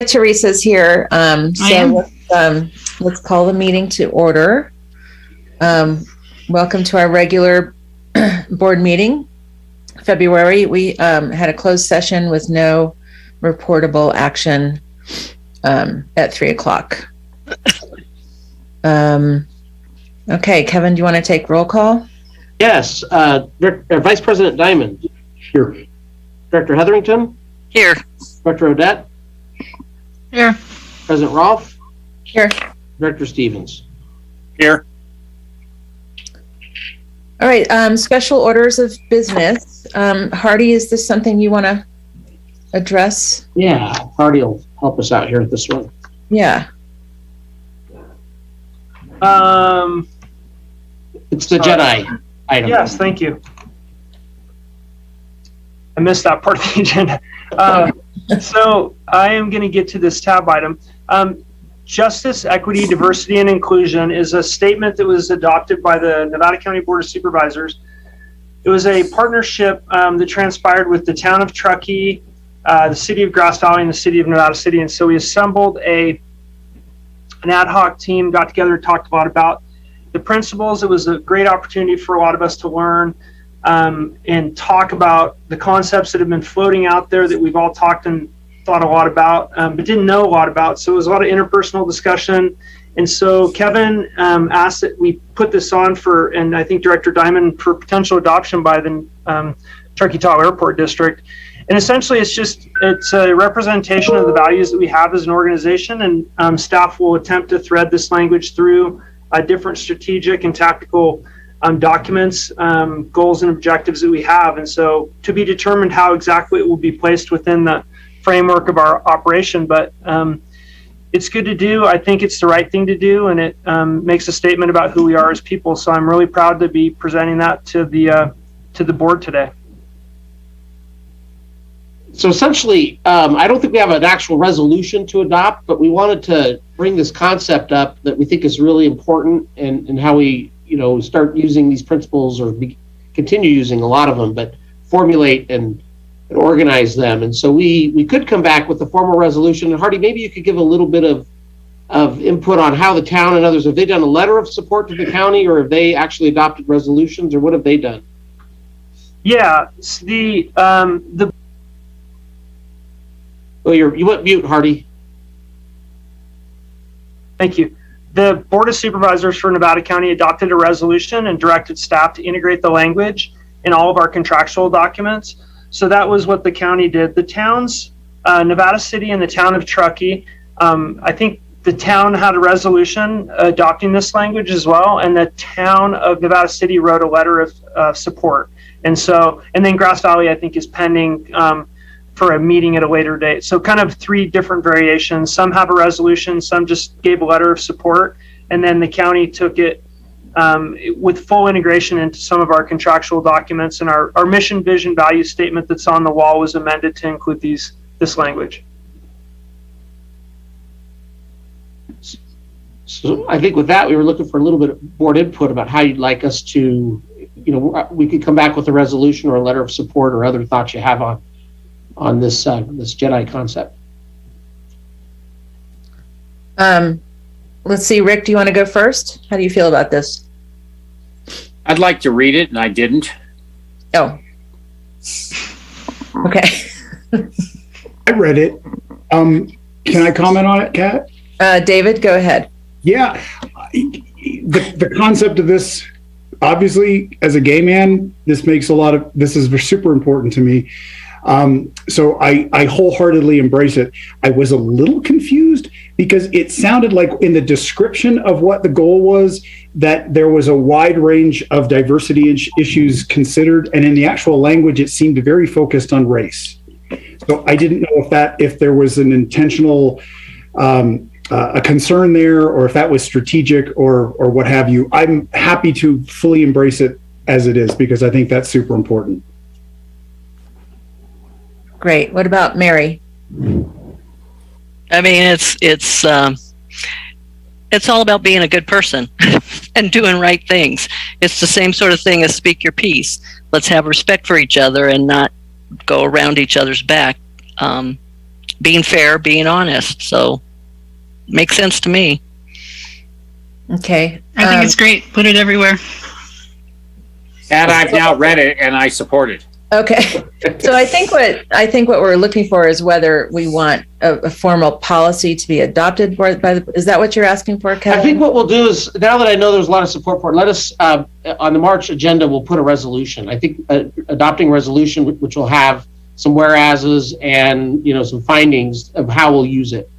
Teresa's here. Let's call the meeting to order. Welcome to our regular board meeting. February, we had a closed session with no reportable action at 3:00. Okay, Kevin, do you want to take roll call? Yes. Vice President Diamond. Here. Director Hetherington. Here. Director Odette. Here. President Rolfe. Here. Director Stevens. Here. All right, special orders of business. Hardy, is this something you want to address? Yeah, Hardy will help us out here with this one. Yeah. It's the Jedi item. Yes, thank you. I missed that part of the agenda. So I am going to get to this tab item. Justice, Equity, Diversity, and Inclusion is a statement that was adopted by the Nevada County Board of Supervisors. It was a partnership that transpired with the town of Truckee, the city of Grass Valley, and the city of Nevada City. And so we assembled an ad hoc team, got together, talked a lot about the principles. It was a great opportunity for a lot of us to learn and talk about the concepts that have been floating out there that we've all talked and thought a lot about, but didn't know a lot about. So it was a lot of interpersonal discussion. And so Kevin asked that we put this on for, and I think Director Diamond, for potential adoption by the Truckee Tahoe Airport District. And essentially it's a representation of the values that we have as an organization, and staff will attempt to thread this language through different strategic and tactical documents, goals and objectives that we have. And so to be determined how exactly it will be placed within the framework of our operation, but it's good to do. I think it's the right thing to do, and it makes a statement about who we are as people. So I'm really proud to be presenting that to the board today. So essentially, I don't think we have an actual resolution to adopt, but we wanted to bring this concept up that we think is really important, and how we, start using these principles, or continue using a lot of them, but formulate and organize them. And so we could come back with a formal resolution. And Hardy, maybe you could give a little bit of input on how the town and others, have they done a letter of support to the county, or have they actually adopted resolutions, or what have they done? Yeah, Oh, you went mute, Hardy. Thank you. The Board of Supervisors for Nevada County adopted a resolution and directed staff to integrate the language in all of our contractual documents. So that was what the county did. The towns, Nevada City and the town of Truckee, I think the town had a resolution adopting this language as well, and the town of Nevada City wrote a letter of support. And then Grass Valley, I think, is pending for a meeting at a later date. So kind of three different variations. Some have a resolution, some just gave a letter of support, and then the county took it with full integration into some of our contractual documents, and our mission, vision, value statement that's on the wall was amended to include this language. So I think with that, we were looking for a little bit of board input about how you'd like us to, we could come back with a resolution or a letter of support, or other thoughts you have on this Jedi concept. Let's see, Rick, do you want to go first? How do you feel about this? I'd like to read it, and I didn't. Oh. Okay. I read it. Can I comment on it, Kat? David, go ahead. Yeah. The concept of this, obviously, as a gay man, this is super important to me. So I wholeheartedly embrace it. I was a little confused because it sounded like in the description of what the goal was, that there was a wide range of diversity issues considered, and in the actual language, it seemed very focused on race. So I didn't know if there was an intentional a concern there, or if that was strategic, or what have you. I'm happy to fully embrace it as it is, because I think that's super important. Great. What about Mary? I mean, it's all about being a good person and doing right things. It's the same sort of thing as speak your piece. Let's have respect for each other and not go around each other's back. being fair, being honest. So makes sense to me. Okay. I think it's great. Put it everywhere. And I've now read it and I support it. Okay. So I think what we're looking for is whether we want a formal policy to be adopted by the, is that what you're asking for, Kevin? I think what we'll do is, now that I know there's a lot of support for it, let us, on the March agenda, we'll put a resolution. I think adopting a resolution which will have some whereases and, some findings of how we'll use it.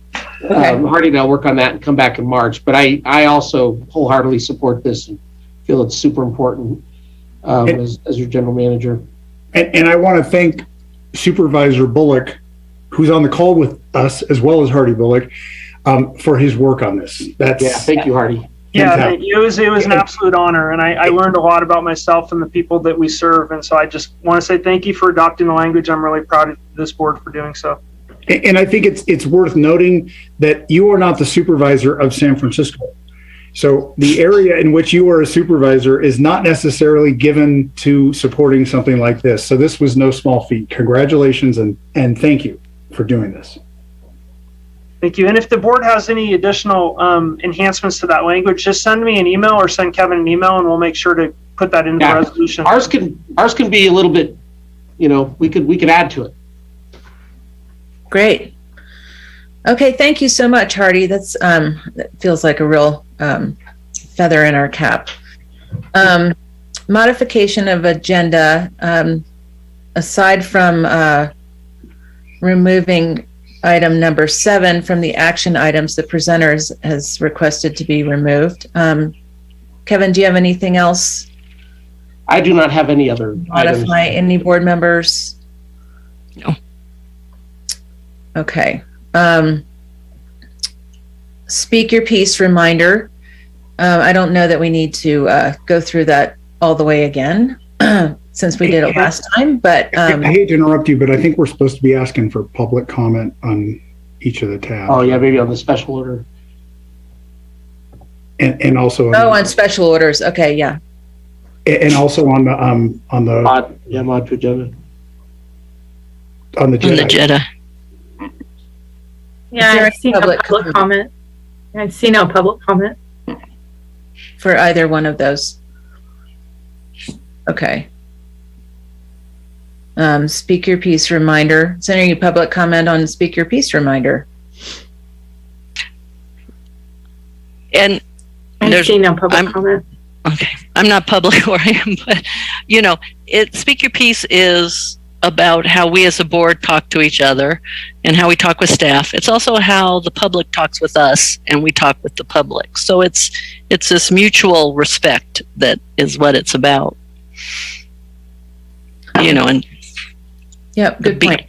Okay. Hardy and I'll work on that and come back in March. But I also wholeheartedly support this and feel it's super important as your general manager. And I want to thank Supervisor Bullock, who's on the call with us, as well as Hardy Bullock, for his work on this. Thank you, Hardy. Yeah, thank you. It was an absolute honor, and I learned a lot about myself and the people that we serve, and so I just want to say thank you for adopting the language. I'm really proud of this board for doing so. And I think it's worth noting that you are not the supervisor of San Francisco. So the area in which you are a supervisor is not necessarily given to supporting something like this. So this was no small feat. Congratulations and thank you for doing this. Thank you. And if the board has any additional enhancements to that language, just send me an email or send Kevin an email, and we'll make sure to put that into the resolution. Ours can be a little bit, we could add to it. Great. Okay, thank you so much, Hardy. That feels like a real feather in our cap. Modification of agenda. Aside from removing item number 7 from the action items, the presenter has requested to be removed. Kevin, do you have anything else? I do not have any other items. Modify any board members? No. Okay. Speak your piece reminder. I don't know that we need to go through that all the way again since we did it last time, but I hate to interrupt you, but I think we're supposed to be asking for public comment on each of the tabs. Oh yeah, maybe on the special order. And also on special orders. Okay, yeah. And also on the Mod to agenda. on the On the Jedi. Is there I see no public public comment. I see no public comment. For either one of those. Okay. Speak your piece reminder. Is there any public comment on speak your piece reminder? And I see no public comment. okay, I'm not public where I am, but speak your piece is about how we as a board talk to each other and how we talk with staff. It's also how the public talks with us and we talk with the public. So it's this mutual respect that is what it's about. And Yep, good point.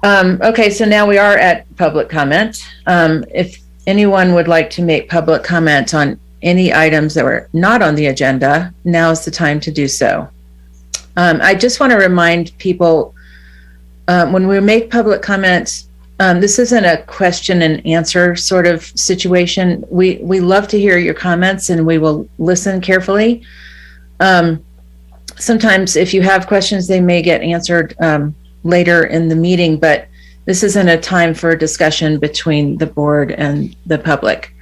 Okay, so now we are at public comment. If anyone would like to make public comment on any items that were not on the agenda, now is the time to do so. I just want to remind people, when we make public comments, this isn't a question and answer sort of situation. We love to hear your comments and we will listen carefully. Sometimes if you have questions, they may get answered later in the meeting, but this isn't a time for discussion between the board and the public.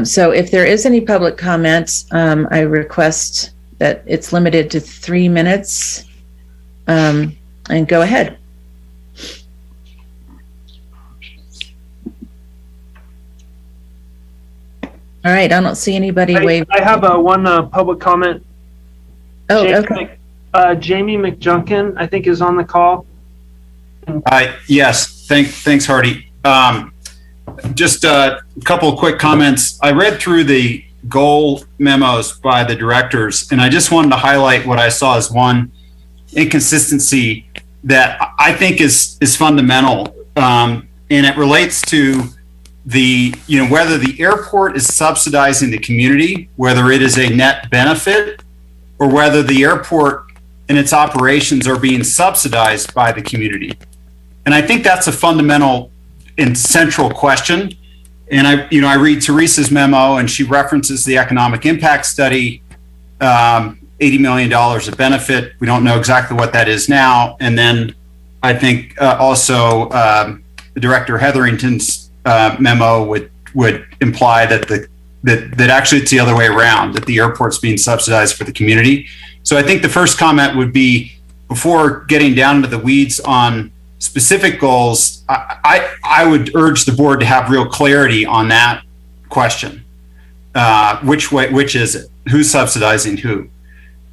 So if there is any public comments, I request that it's limited to 3 minutes, and go ahead. All right, I don't see anybody wave. I have one public comment. Oh, Jamie, okay. Jamie McJunkin, I think, is on the call. Yes, thanks, Hardy. Just a couple of quick comments. I read through the goal memos by the directors, and I just wanted to highlight what I saw as one inconsistency that I think is fundamental, and it relates to whether the airport is subsidizing the community, whether it is a net benefit, or whether the airport and its operations are being subsidized by the community. And I think that's a fundamental and central question. And I read Teresa's memo, and she references the economic impact study, $80 million of benefit. We don't know exactly what that is now. And then I think also Director Hetherington's memo would imply that that actually it's the other way around, that the airport's being subsidized for the community. So I think the first comment would be, before getting down into the weeds on specific goals, I would urge the board to have real clarity on that question. Which is it? Who's subsidizing who?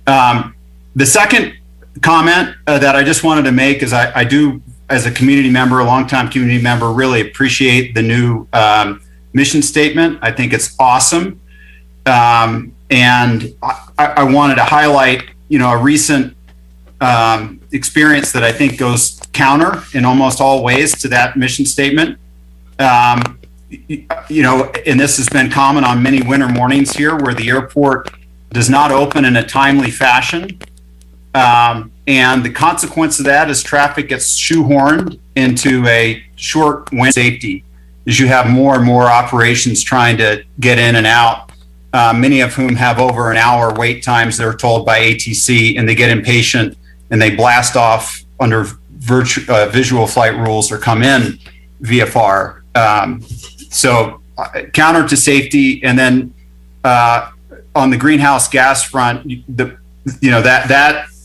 The second comment that I just wanted to make is I do, as a community member, a longtime community member, really appreciate the new mission statement. I think it's awesome. And I wanted to highlight, a recent experience that I think goes counter in almost all ways to that mission statement. And this has been common on many winter mornings here, where the airport does not open in a timely fashion. And the consequence of that is traffic gets shoehorned into a short window safety, as you have more and more operations trying to get in and out, many of whom have over an hour wait times, they're told by ATC, and they get impatient and they blast off under visual flight rules or come in VFR. So counter to safety. And then on the greenhouse gas front, that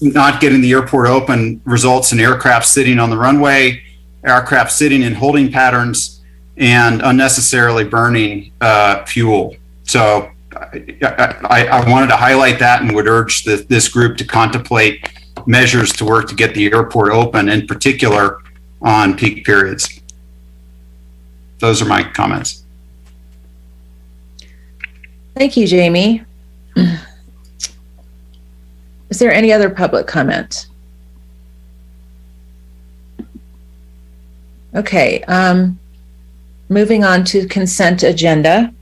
not getting the airport open results in aircraft sitting on the runway, aircraft sitting in holding patterns, and unnecessarily burning fuel. So I wanted to highlight that and would urge this group to contemplate measures to work to get the airport open, in particular on peak periods. Those are my comments. Thank you, Jamie. Is there any other public comment? Okay, moving on to consent agenda.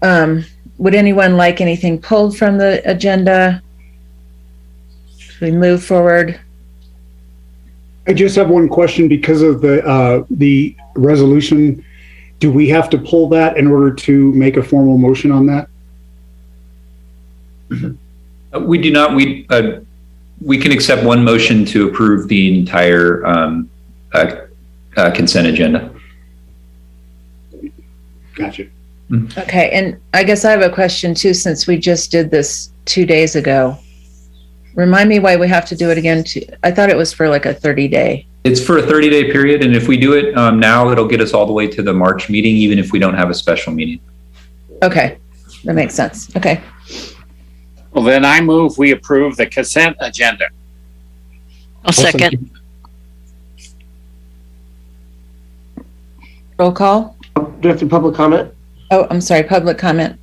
Would anyone like anything pulled from the agenda? Should we move forward? I just have one question because of the resolution. Do we have to pull that in order to make a formal motion on that? We do not. We can accept one motion to approve the entire consent agenda. Gotcha. Okay, and I guess I have a question too, since we just did this 2 days ago. Remind me why we have to do it again. I thought it was for like a 30-day. It's for a 30-day period, and if we do it now, it'll get us all the way to the March meeting, even if we don't have a special meeting. Okay, that makes sense. Okay. Well, then I move we approve the consent agenda. I'll second. Roll call. Do you have to public comment? Oh, I'm sorry, public comment.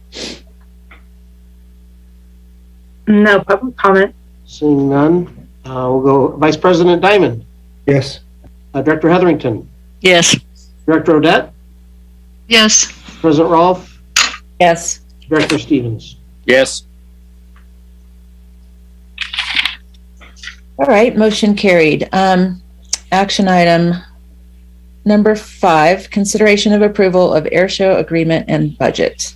No public comment. Seeing none, we'll go Vice President Diamond, Yes. Director Hetherington, Yes. Director Odette, Yes. President Rolfe, Yes. Director Stevens. Yes. All right, motion carried. Action item number 5, consideration of approval of airshow agreement and budget.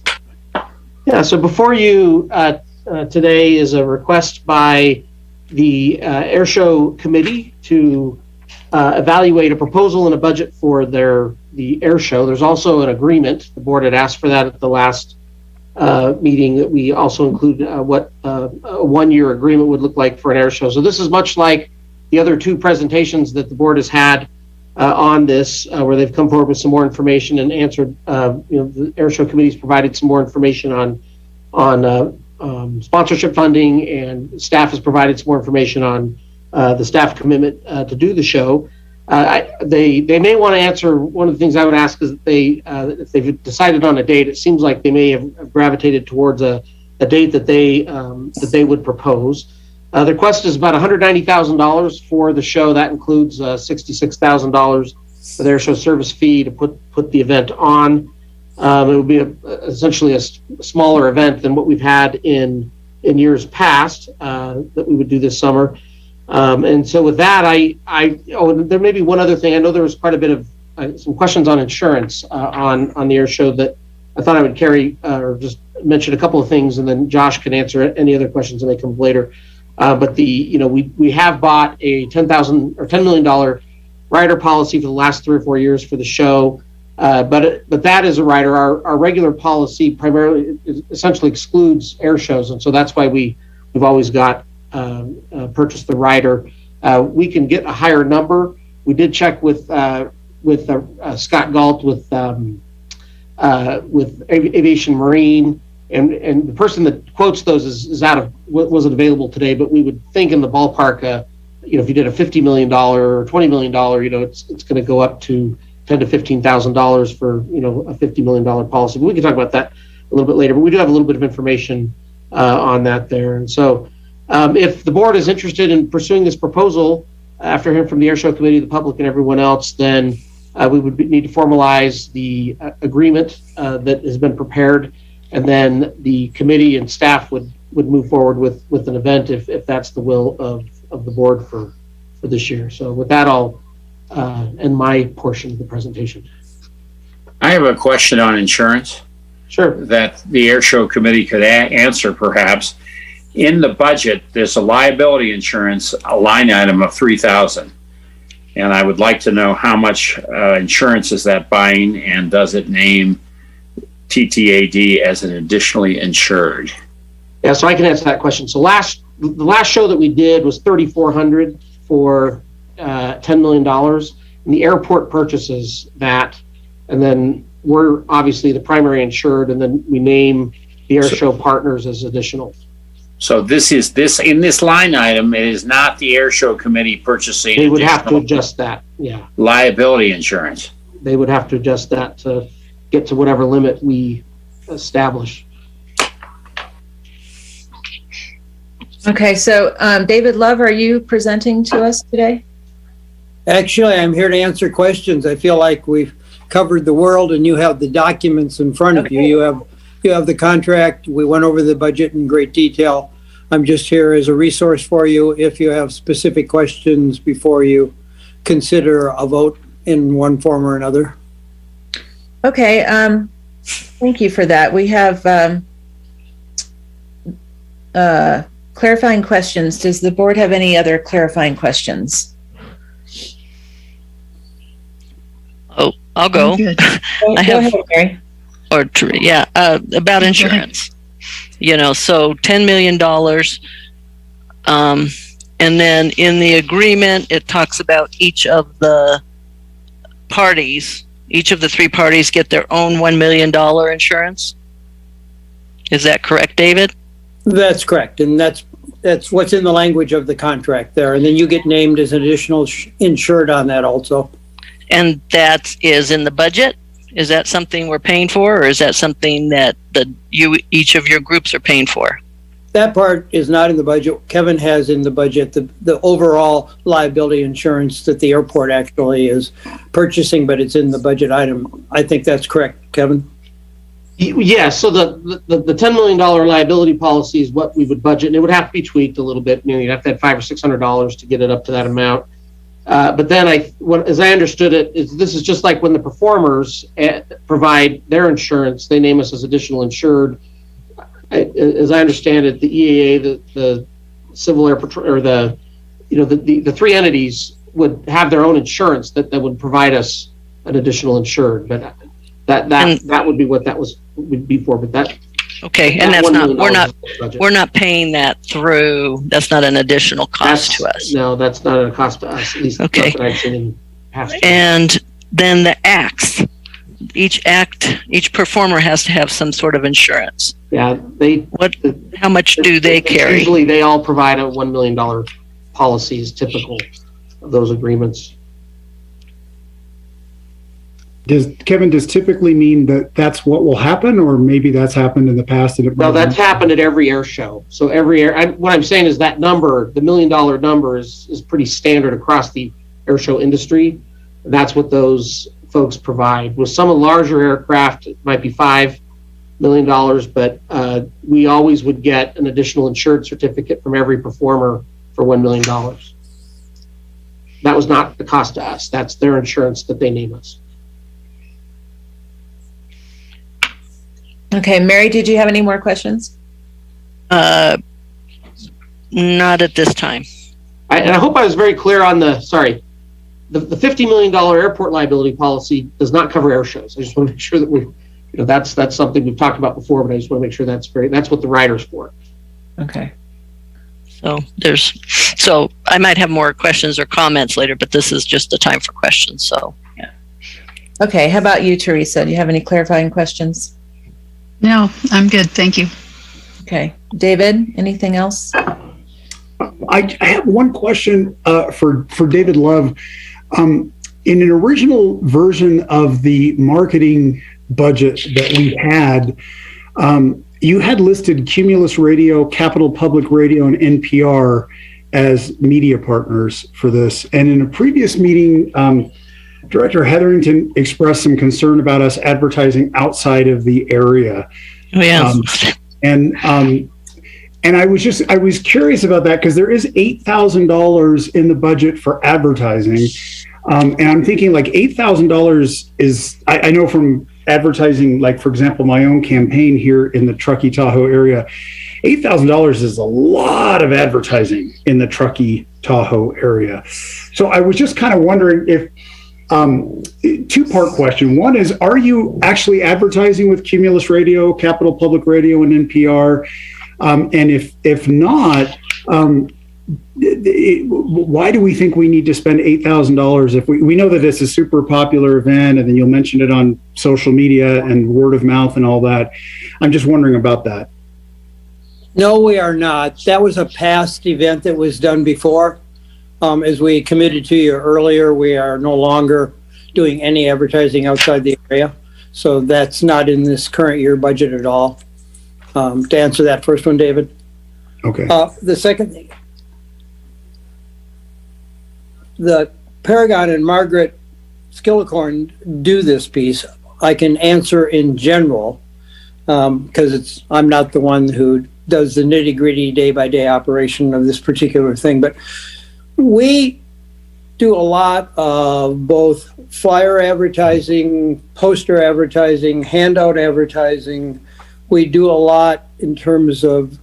Yeah, so before you today is a request by the Airshow Committee to evaluate a proposal and a budget for the airshow. There's also an agreement. The board had asked for that at the last meeting, that we also include what a one-year agreement would look like for an airshow. So this is much like the other 2 presentations that the board has had on this, where they've come forward with some more information and answered, the Airshow Committee's provided some more information on sponsorship funding, and staff has provided some more information on the staff commitment to do the show. They may want to answer. One of the things I would ask is that if they've decided on a date, it seems like they may have gravitated towards a date that they would propose. The request is about $190,000 for the show. That includes $66,000 for their show service fee to put the event on. It would be essentially a smaller event than what we've had in years past that we would do this summer. And so with that, there may be one other thing. I know there was quite a bit of some questions on insurance on the air show that I thought I would carry or just mention a couple of things, and then Josh can answer any other questions that may come up later. But we have bought a $10 million rider policy for the last 3 or 4 years for the show. But that is a rider. Our regular policy primarily essentially excludes air shows, and so that's why we've always got purchased the rider. We can get a higher number. We did check with Scott Galt with Aviation Marine, and the person that quotes those is wasn't available today. But we would think in the ballpark, if you did a $50 million or $20 million, it's going to go up to $10,000 to $15,000 for a $50 million policy. But we can talk about that a little bit later. But we do have a little bit of information on that there. And so, if the board is interested in pursuing this proposal after hearing from the Air Show Committee, the public, and everyone else, then we would need to formalize the agreement that has been prepared, and then the committee and staff would move forward with an event if that's the will of the board for this year. So with that, I'll end my portion of the presentation. I have a question on insurance. Sure. That the Air Show Committee could answer perhaps. In the budget, there's a liability insurance, a line item of $3,000. And I would like to know how much insurance is that buying, and does it name TTAD as an additionally insured? Yeah, so I can answer that question. So the last show that we did was $3,400 for $10 million, and the airport purchases that, and then we're obviously the primary insured, and then we name the air show partners as additional. So this in this line item, it is not the Air Show Committee purchasing. They would have to adjust that. Yeah. Liability insurance. They would have to adjust that to get to whatever limit we establish. Okay, so David Love, are you presenting to us today? Actually, I'm here to answer questions. I feel like we've covered the world, and you have the documents in front of you. You have the contract. We went over the budget in great detail. I'm just here as a resource for you if you have specific questions before you consider a vote in one form or another. Okay, thank you for that. We have clarifying questions. Does the board have any other clarifying questions? Oh, I'll go. I Go have, ahead, Mary. About insurance. So $10 million. And then in the agreement, it talks about each of the parties, each of the 3 parties get their own $1 million insurance. Is that correct, David? That's correct. And that's what's in the language of the contract there. And then you get named as an additional insured on that also. And that is in the budget? Is that something we're paying for, or is that something that each of your groups are paying for? That part is not in the budget. Kevin has in the budget the overall liability insurance that the airport actually is purchasing, but it's in the budget item. I think that's correct, Kevin. Yeah, so the $10 million liability policy is what we would budget, and it would have to be tweaked a little bit. You'd have to have $500 or $600 to get it up to that amount. But then as I understood it, this is just like when the performers provide their insurance, they name us as additional insured. As I understand it, the EAA, the Civil Air Patrol, or the 3 entities would have their own insurance that would provide us an additional insured. But that would be what that would be for. But that. Okay, and that's we're not paying that through. That's not an additional cost to us. No, that's not a cost to us. At least okay. Not that I've seen in past years. And then the acts. Each performer has to have some sort of insurance. Yeah, how much do they carry? Usually, they all provide a $1 million policy is typical of those agreements. Kevin, does typically mean that that's what will happen, or maybe that's happened in the past? No, that's happened at every air show. So what I'm saying is that number, the $1 million number, is pretty standard across the air show industry. That's what those folks provide. With some of the larger aircraft, it might be $5 million, but we always would get an additional insured certificate from every performer for $1 million. That was not the cost to us. That's their insurance that they name us. Okay, Mary, did you have any more questions? Not at this time. And I hope I was very clear on the $50 million airport liability policy does not cover air shows. I just want to make sure that that's something we've talked about before, but I just want to make sure that's what the rider's for. Okay. So I might have more questions or comments later, but this is just the time for questions. So yeah. Okay. How about you, Teresa? Do you have any clarifying questions? No, I'm good. Thank you. Okay. David, anything else? I have one question for David Love. In an original version of the marketing budget that we had, you had listed Cumulus Radio, Capital Public Radio, and NPR as media partners for this. And in a previous meeting, Director Hetherington expressed some concern about us advertising outside of the area. Oh, yeah. And I was curious about that because there is $8,000 in the budget for advertising. And I'm thinking like $8,000 is, I know from advertising, like for example, my own campaign here in the Truckee Tahoe area, $8,000 is a lot of advertising in the Truckee Tahoe area. So I was just kind of wondering if, two-part question. One is, are you actually advertising with Cumulus Radio, Capital Public Radio, and NPR? And if not, why do we think we need to spend $8,000 if we know that it's a super popular event, and then you'll mention it on social media and word of mouth and all that? I'm just wondering about that. No, we are not. That was a past event that was done before. As we committed to you earlier, we are no longer doing any advertising outside the area. So that's not in this current year budget at all. To answer that first one, David. Okay. The second thing, the Paragon and Margaret Skillicorn do this piece. I can answer in general because I'm not the one who does the nitty-gritty day-by-day operation of this particular thing, but we do a lot of both flyer advertising, poster advertising, handout advertising. We do a lot in terms of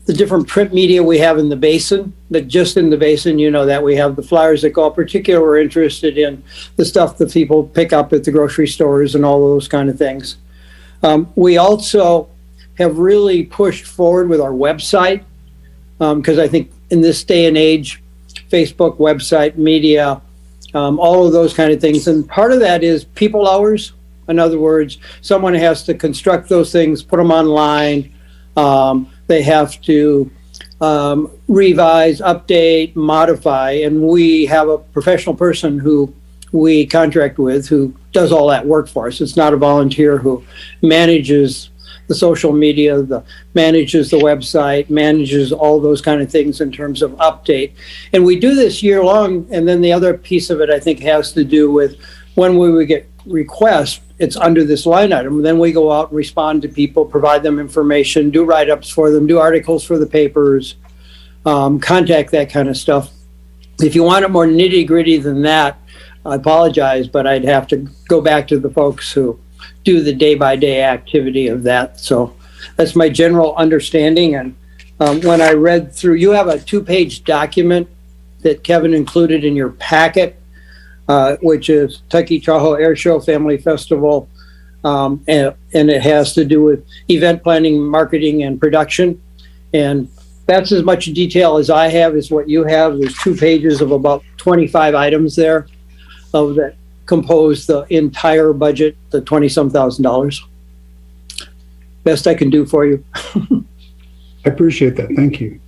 the different print media we have in the basin, that just in the basin, you know, that we have the flyers that go up. Particularly, we're interested in the stuff that people pick up at the grocery stores and all those kind of things. We also have really pushed forward with our website because I think in this day and age, Facebook, website, media, all of those kind of things. And part of that is people hours. In other words, someone has to construct those things, put them online. They have to revise, update, modify. And we have a professional person who we contract with who does all that work for us. It's not a volunteer who manages the social media, manages the website, manages all those kind of things in terms of update. And we do this year long. And then the other piece of it, I think, has to do with when we would get requests, it's under this line item. Then we go out and respond to people, provide them information, do write-ups for them, do articles for the papers, contact that kind of stuff. If you want it more nitty-gritty than that, I apologize, but I'd have to go back to the folks who do the day-by-day activity of that. So that's my general understanding. And when I read through, you have a 2-page document that Kevin included in your packet, which is Truckee Tahoe Air Show Family Festival, and it has to do with event planning, marketing, and production. And that's as much detail as I have is what you have. There's 2 pages of about 25 items there that compose the entire budget, the 20-some thousand dollars. Best I can do for you. I appreciate that. Thank you.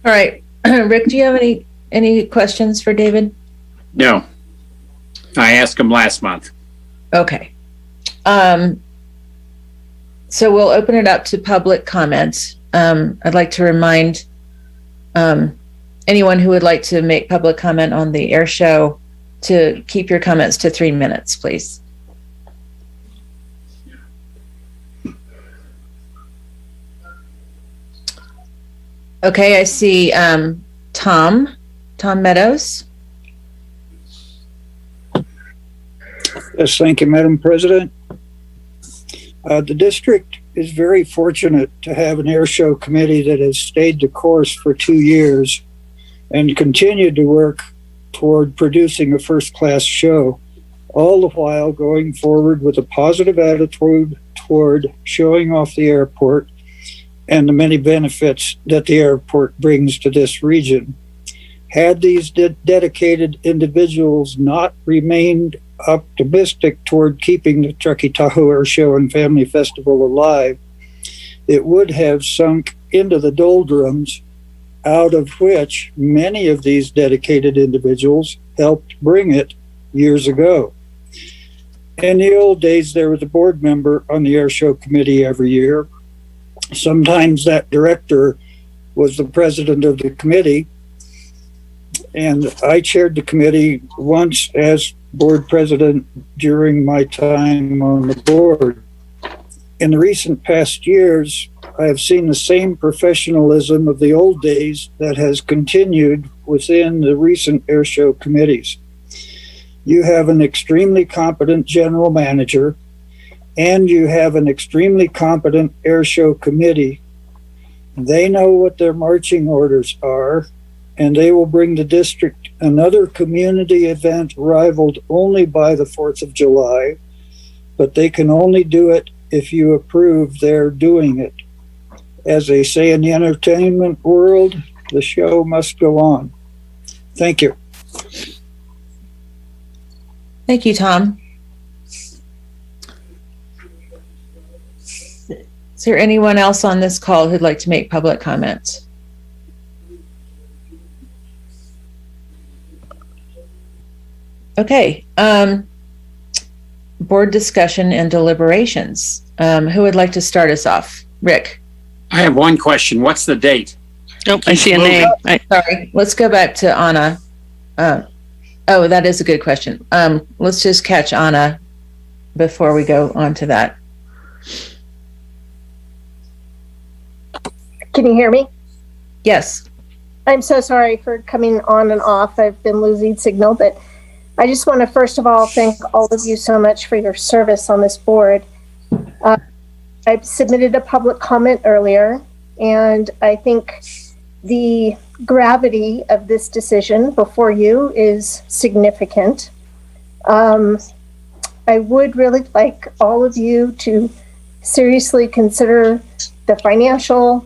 All right. Rick, do you have any questions for David? No. I asked him last month. Okay. So we'll open it up to public comments. I'd like to remind anyone who would like to make public comment on the air show to keep your comments to 3 minutes, please. Okay, I see Tom Meadows. Yes, thank you, Madam President. The district is very fortunate to have an air show committee that has stayed the course for 2 years and continued to work toward producing a first-class show, all the while going forward with a positive attitude toward showing off the airport and the many benefits that the airport brings to this region. Had these dedicated individuals not remained optimistic toward keeping the Truckee Tahoe Air Show and Family Festival alive, it would have sunk into the doldrums out of which many of these dedicated individuals helped bring it years ago. In the old days, there was a board member on the air show committee every year. Sometimes that director was the president of the committee, and I chaired the committee once as board president during my time on the board. In the recent past years, I have seen the same professionalism of the old days that has continued within the recent air show committees. You have an extremely competent general manager, and you have an extremely competent air show committee. They know what their marching orders are, and they will bring the district another community event rivaled only by the 4th of July, but they can only do it if you approve their doing it. As they say in the entertainment world, the show must go on. Thank you. Thank you, Tom. Is there anyone else on this call who'd like to make public comments? Okay. Board discussion and deliberations. Who would like to start us off? Rick. I have one question. What's the date? Oh, I see a name. Sorry. Let's go back to Anna. Oh, that is a good question. Let's just catch Anna before we go on to that. Can you hear me? Yes. I'm so sorry for coming on and off. I've been losing signal, but I just want to first of all thank all of you so much for your service on this board. I submitted a public comment earlier, and I think the gravity of this decision before you is significant. I would really like all of you to seriously consider the financial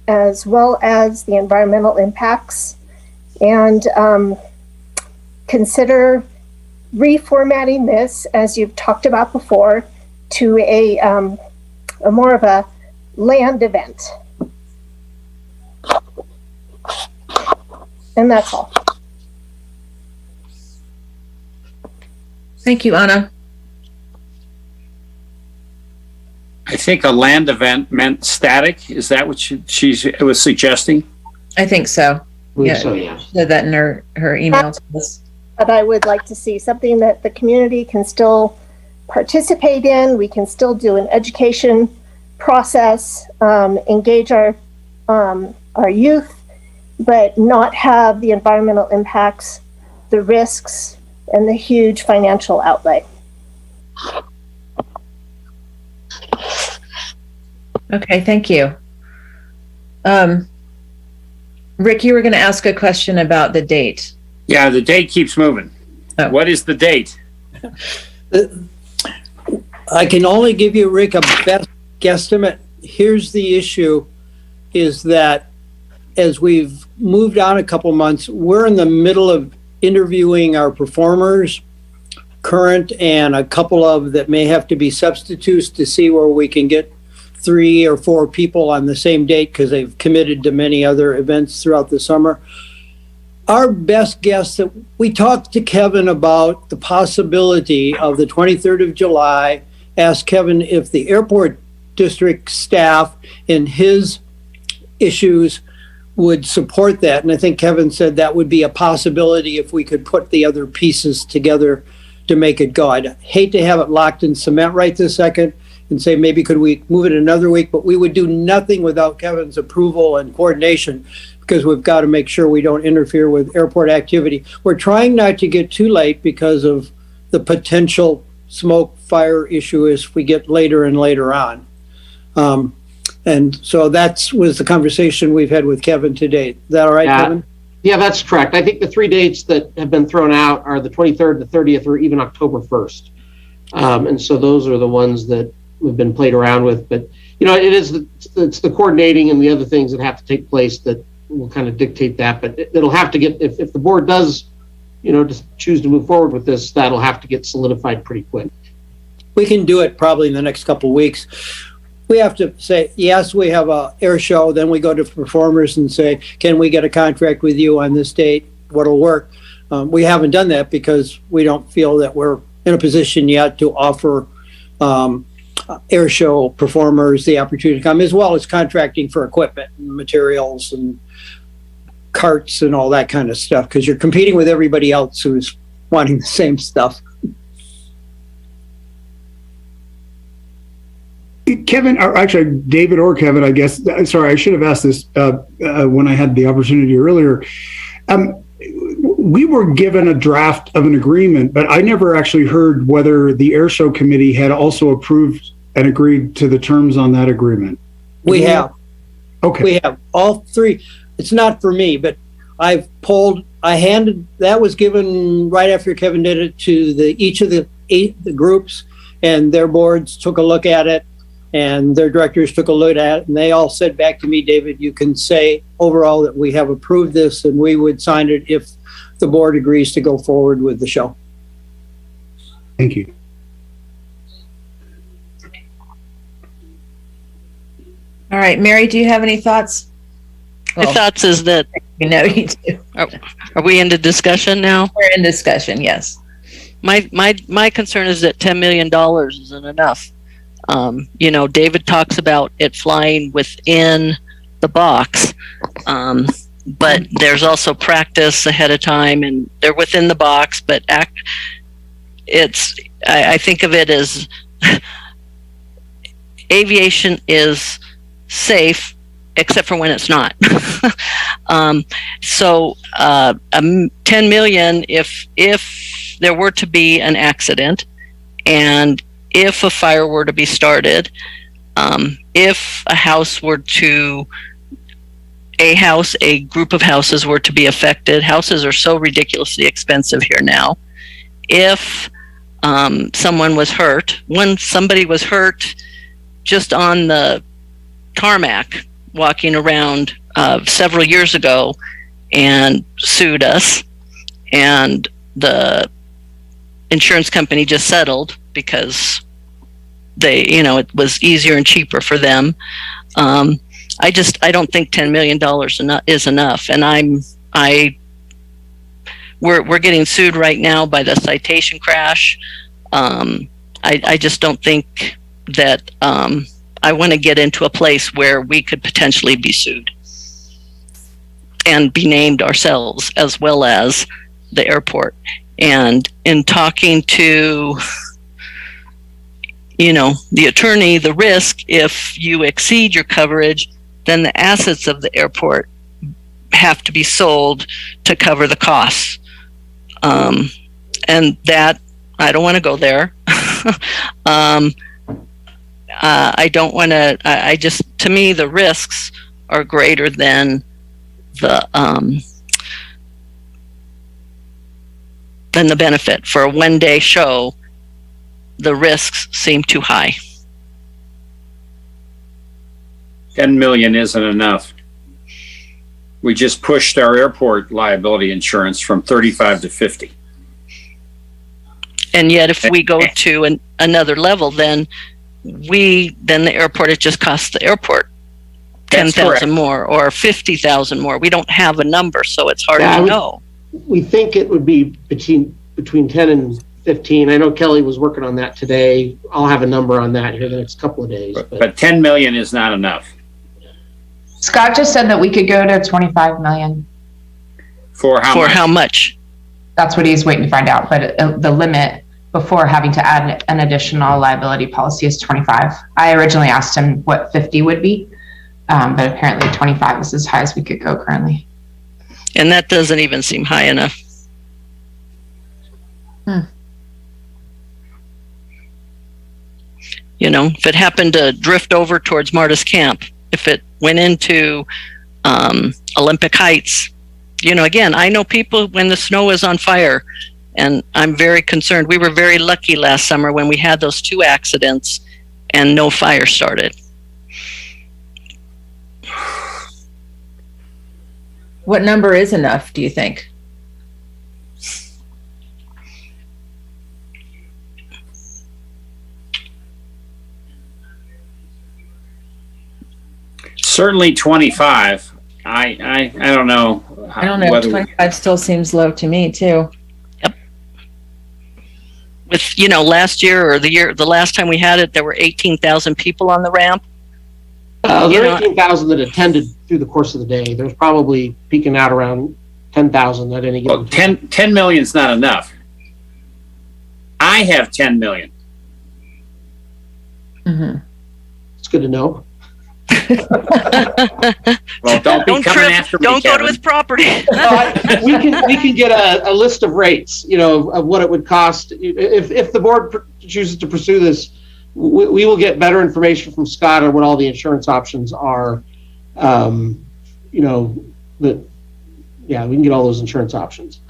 as well as the environmental impacts, and consider reformatting this, as you've talked about before, to a more of a land event. And that's all. Thank you, Anna. I think a land event meant static. Is that what she was suggesting? I think so. Yeah. She said that in her email to us. But I would like to see something that the community can still participate in. We can still do an education process, engage our youth, but not have the environmental impacts, the risks, and the huge financial outlay. Okay, thank you. Rick, you were going to ask a question about the date. Yeah, the date keeps moving. Oh. What is the date? I can only give you, Rick, a best guesstimate. Here's the issue, is that as we've moved on a couple months, we're in the middle of interviewing our performers, current and a couple of that may have to be substitutes, to see where we can get 3 or 4 people on the same date, because they've committed to many other events throughout the summer. Our best guess, that we talked to Kevin about the possibility of the 23rd of July, asked Kevin if the airport district staff and his issues would support that. And I think Kevin said that would be a possibility if we could put the other pieces together to make it go. I'd hate to have it locked in cement right this second and say, maybe could we move it another week, but we would do nothing without Kevin's approval and coordination, because we've got to make sure we don't interfere with airport activity. We're trying not to get too late because of the potential smoke fire issue as we get later and later on. And so was the conversation we've had with Kevin to date. Is that all right, Kevin? Yeah, that's correct. I think the 3 dates that have been thrown out are the 23rd, the 30th, or even October 1st. And so those are the ones that we've been played around with. But, it's the coordinating and the other things that have to take place that will kind of dictate that. But it'll have to get, if the board does, just choose to move forward with this, that'll have to get solidified pretty quick. We can do it probably in the next couple of weeks. We have to say, yes, we have a air show. Then we go to performers and say, can we get a contract with you on this date? What'll work? We haven't done that because we don't feel that we're in a position yet to offer air show performers the opportunity to come, as well as contracting for equipment and materials and carts and all that kind of stuff, because you're competing with everybody else who's wanting the same stuff. Kevin, or actually David or Kevin, I guess. Sorry, I should have asked this when I had the opportunity earlier. We were given a draft of an agreement, but I never actually heard whether the air show committee had also approved and agreed to the terms on that agreement. We have. Okay. We have all three. It's not for me, but that was given right after Kevin did it to each of the groups, and their boards took a look at it. And their directors took a look at it, and they all said back to me, David, you can say overall that we have approved this and we would sign it if the board agrees to go forward with the show. Thank you. All right, Mary, do you have any thoughts? My thoughts is that, you do. Are we into discussion now? We're in discussion, yes. My concern is that $10 million isn't enough. David talks about it flying within the box, but there's also practice ahead of time, and they're within the box. But I think of it as aviation is safe, except for when it's not. So 10 million, if there were to be an accident, and if a fire were to be started, if a group of houses were to be affected, houses are so ridiculously expensive here now. If somebody was hurt just on the tarmac walking around several years ago and sued us, and the insurance company just settled because it was easier and cheaper for them. I don't think $10 million is enough. And we're getting sued right now by the citation crash. I just don't think that I want to get into a place where we could potentially be sued and be named ourselves as well as the airport. And in talking to the attorney, the risk, if you exceed your coverage, then the assets of the airport have to be sold to cover the costs. And that, I don't want to go there. I don't want to, to me, the risks are greater than the benefit. For a one-day show, the risks seem too high. 10 million isn't enough. We just pushed our airport liability insurance from 35 to 50. And yet if we go to another level, then the airport, it just costs the airport 10,000 more or 50,000 more. We don't have a number, so it's hard to know. We think it would be between 10 and 15. I know Kelly was working on that today. I'll have a number on that here the next couple of days. But 10 million is not enough. Scott just said that we could go to 25 million. For how much? That's what he's waiting to find out. But the limit before having to add an additional liability policy is 25. I originally asked him what 50 would be, but apparently 25 is as high as we could go currently. And that doesn't even seem high enough. if it happened to drift over towards Marta's Camp, if it went into Olympic Heights, again, I know people when the snow is on fire, and I'm very concerned. We were very lucky last summer when we had those 2 accidents and no fire started. What number is enough, do you think? Certainly 25. I don't know. I don't know. 25 still seems low to me too. Yep. With last year or the last time we had it, there were 18,000 people on the ramp. There are 18,000 that attended through the course of the day. There's probably peaking out around 10,000 at any given time. 10 million is not enough. I have 10 million. Mm-hmm. It's good to know. Well, don't coming after me, Don't Kevin. go to his property. we can get a list of rates, of what it would cost if the board chooses to pursue this. We will get better information from Scott on what all the insurance options are. We can get all those insurance options.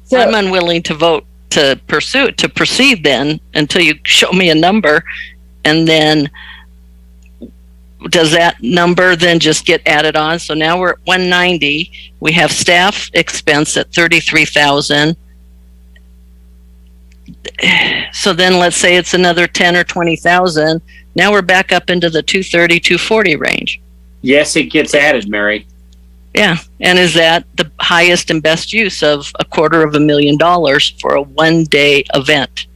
So I'm unwilling to vote to proceed then until you show me a number, and then does that number then just get added on? So now we're at 190. We have staff expense at 33,000. So then let's say it's another 10 or 20,000. Now we're back up into the 230, 240 range. Yes, it gets added, Mary. Yeah. And is that the highest and best use of $250,000 for a 1-day event?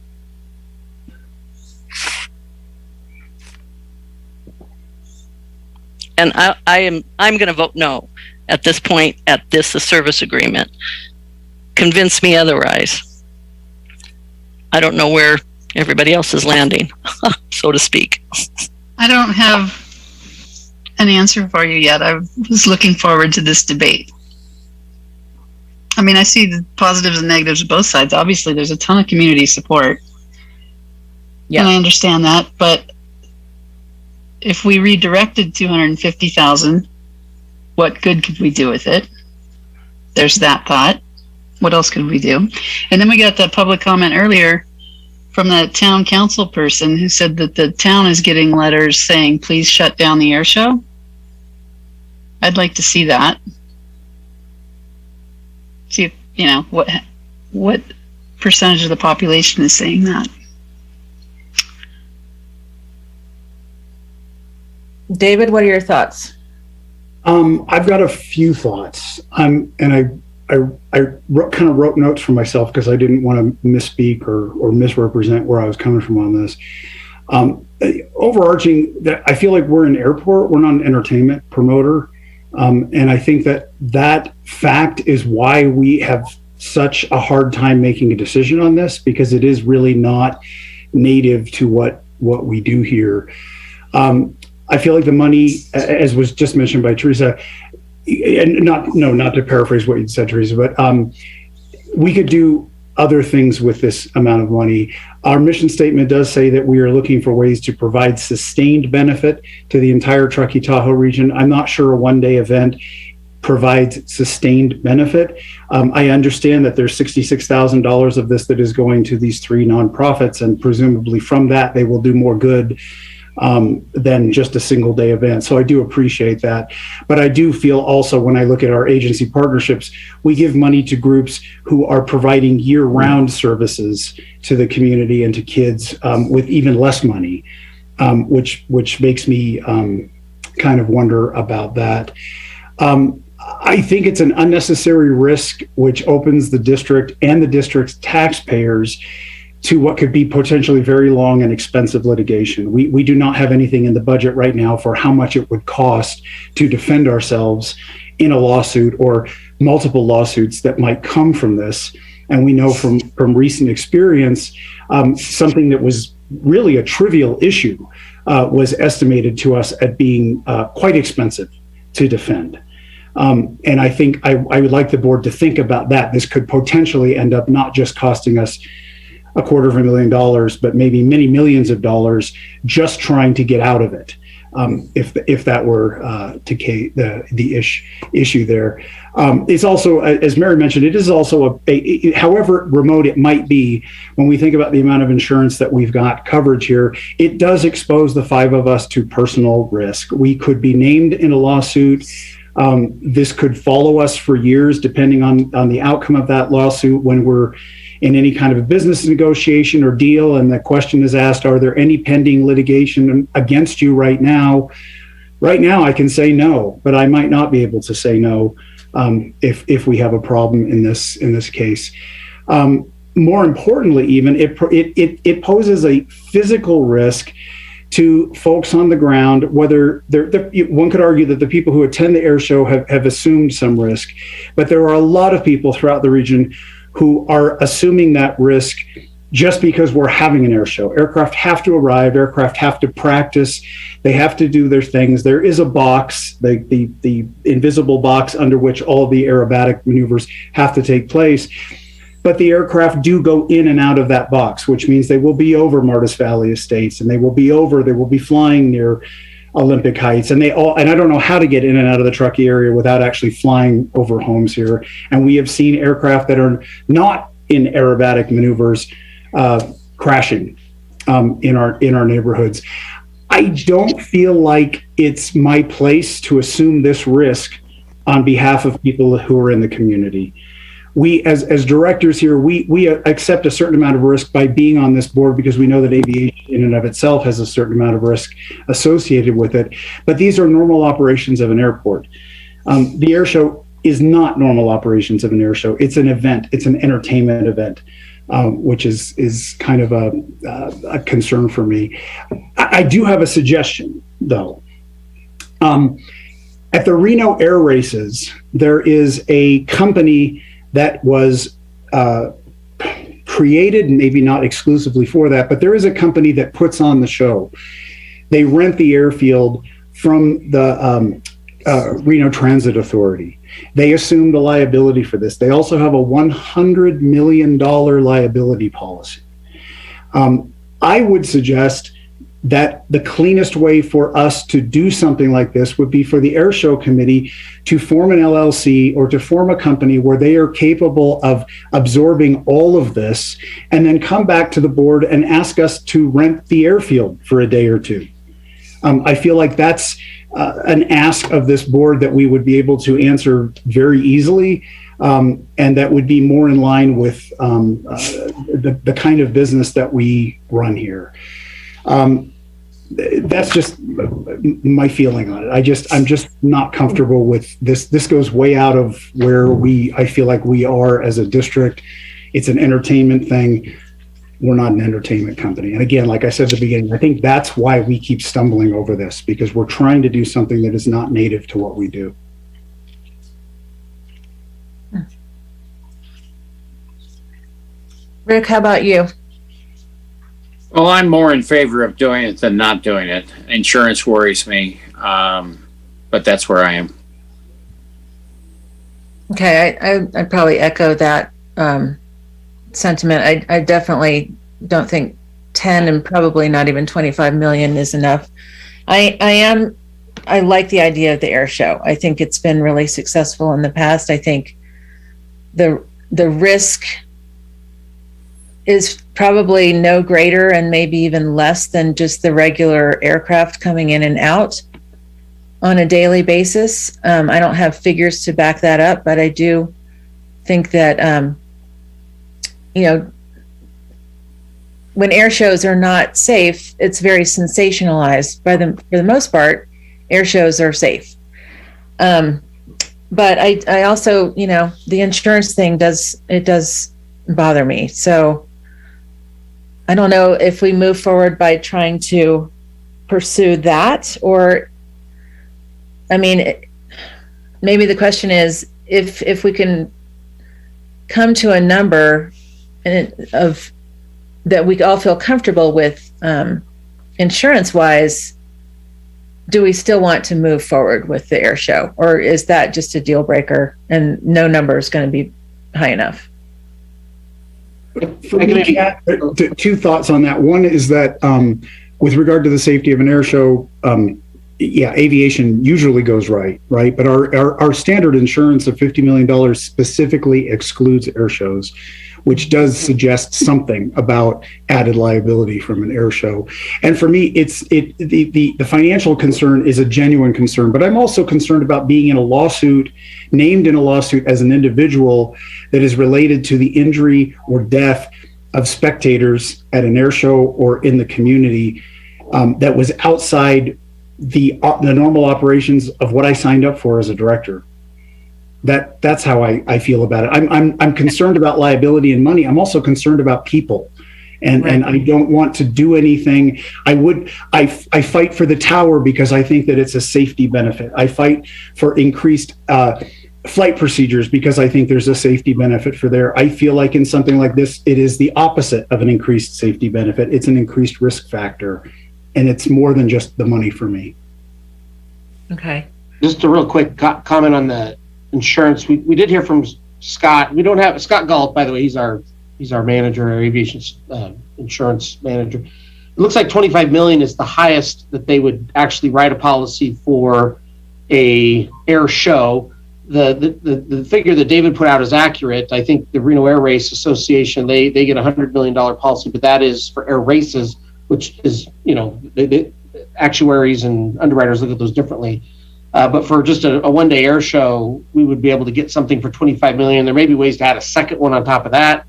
And I'm going to vote no at this point at this service agreement. Convince me otherwise. I don't know where everybody else is landing, so to speak. I don't have an answer for you yet. I was looking forward to this debate. I mean, I see the positives and negatives of both sides. Obviously, there's a ton of community support. Yeah. And I understand that, but if we redirected 250,000, what good could we do with it? There's that thought. What else could we do? And then we got that public comment earlier from that town council person who said that the town is getting letters saying, please shut down the air show. I'd like to see that. See if, what percentage of the population is saying that. David, what are your thoughts? I've got a few thoughts. And I kind of wrote notes for myself because I didn't want to misspeak or misrepresent where I was coming from on this. Overarching, that I feel like we're an airport. We're not an entertainment promoter. And I think that fact is why we have such a hard time making a decision on this, because it is really not native to what we do here. I feel like the money, as was just mentioned by Teresa, and not to paraphrase what you said, Teresa, but we could do other things with this amount of money. Our mission statement does say that we are looking for ways to provide sustained benefit to the entire Truckee Tahoe region. I'm not sure a one-day event provides sustained benefit. I understand that there's $66,000 of this that is going to these 3 nonprofits, and presumably from that they will do more good than just a single day event. So I do appreciate that. But I do feel also, when I look at our agency partnerships, we give money to groups who are providing year-round services to the community and to kids with even less money, which makes me kind of wonder about that. I think it's an unnecessary risk which opens the district and the district's taxpayers to what could be potentially very long and expensive litigation. We do not have anything in the budget right now for how much it would cost to defend ourselves in a lawsuit or multiple lawsuits that might come from this. And we know from recent experience, something that was really a trivial issue was estimated to us at being quite expensive to defend. And I think I would like the board to think about that. This could potentially end up not just costing us $250,000, but maybe many millions of dollars just trying to get out of it. If that were the issue there. It's also, as Mary mentioned, it is also however remote it might be, when we think about the amount of insurance that we've got coverage here, it does expose the five of us to personal risk. We could be named in a lawsuit. This could follow us for years, depending on the outcome of that lawsuit when we're in any kind of a business negotiation or deal, and the question is asked, are there any pending litigation against you right now? Right now, I can say no, but I might not be able to say no if we have a problem in this case. More importantly, even it poses a physical risk to folks on the ground. Whether one could argue that the people who attend the air show have assumed some risk, but there are a lot of people throughout the region who are assuming that risk just because we're having an air show. Aircraft have to arrive, aircraft have to practice, they have to do their things. There is a box, the invisible box under which all of the aerobatic maneuvers have to take place. But the aircraft do go in and out of that box, which means they will be over Martis Valley Estates, and they will be flying near Olympic Heights, and I don't know how to get in and out of the Truckee area without actually flying over homes here. And we have seen aircraft that are not in aerobatic maneuvers crashing in our neighborhoods. I don't feel like it's my place to assume this risk on behalf of people who are in the community. We, as directors here, we accept a certain amount of risk by being on this board, because we know that aviation in and of itself has a certain amount of risk associated with it. But these are normal operations of an airport. The air show is not normal operations of an air show. It's an event. It's an entertainment event, which is kind of a concern for me. I do have a suggestion, though. At the Reno Air Races, there is a company that was created, maybe not exclusively for that, but there is a company that puts on the show. They rent the airfield from the Reno Transit Authority. They assume the liability for this. They also have a $100 million liability policy. I would suggest that the cleanest way for us to do something like this would be for the Air Show Committee to form an LLC or to form a company where they are capable of absorbing all of this, and then come back to the board and ask us to rent the airfield for a day or two. I feel like that's an ask of this board that we would be able to answer very easily, and that would be more in line with the kind of business that we run here. That's just my feeling on it. I'm just not comfortable with this. This goes way out of where I feel like we are as a district. It's an entertainment thing. We're not an entertainment company. And again, like I said at the beginning, I think that's why we keep stumbling over this, because we're trying to do something that is not native to what we do. Rick, how about you? Well, I'm more in favor of doing it than not doing it. Insurance worries me, but that's where I am. Okay, I'd probably echo that sentiment. I definitely don't think 10 and probably not even 25 million is enough. I like the idea of the air show. I think it's been really successful in the past. I think the risk is probably no greater and maybe even less than just the regular aircraft coming in and out on a daily basis. I don't have figures to back that up, but I do think that, when air shows are not safe, it's very sensationalized. For the most part, air shows are safe. But I also, the insurance thing does bother me. So I don't know if we move forward by trying to pursue that, or, maybe the question is if we can come to a number of that we all feel comfortable with, insurance wise, do we still want to move forward with the air show, or is that just a deal breaker and no number is going to be high enough? For me, Kat, two thoughts on that. One is that with regard to the safety of an air show, aviation usually goes right? But our standard insurance of $50 million specifically excludes air shows, which does suggest something about added liability from an air show. And for me, the financial concern is a genuine concern, but I'm also concerned about being in a lawsuit, named in a lawsuit as an individual that is related to the injury or death of spectators at an air show or in the community that was outside the normal operations of what I signed up for as a director. That's how I feel about it. I'm concerned about liability and money. I'm also concerned about people, and I don't want to do anything. I fight for the tower because I think that it's a safety benefit. I fight for increased flight procedures because I think there's a safety benefit for there. I feel like in something like this, it is the opposite of an increased safety benefit. It's an increased risk factor, and it's more than just the money for me. Okay. Just a real quick comment on the insurance. We did hear from Scott. We don't have Scott Galt, by the way. He's our manager, our aviation insurance manager. It looks like 25 million is the highest that they would actually write a policy for a air show. The figure that David put out is accurate. I think the Reno Air Race Association, they get $100 million policy, but that is for air races, which is, the actuaries and underwriters look at those differently. But for just a one-day air show, we would be able to get something for 25 million. There may be ways to add a second one on top of that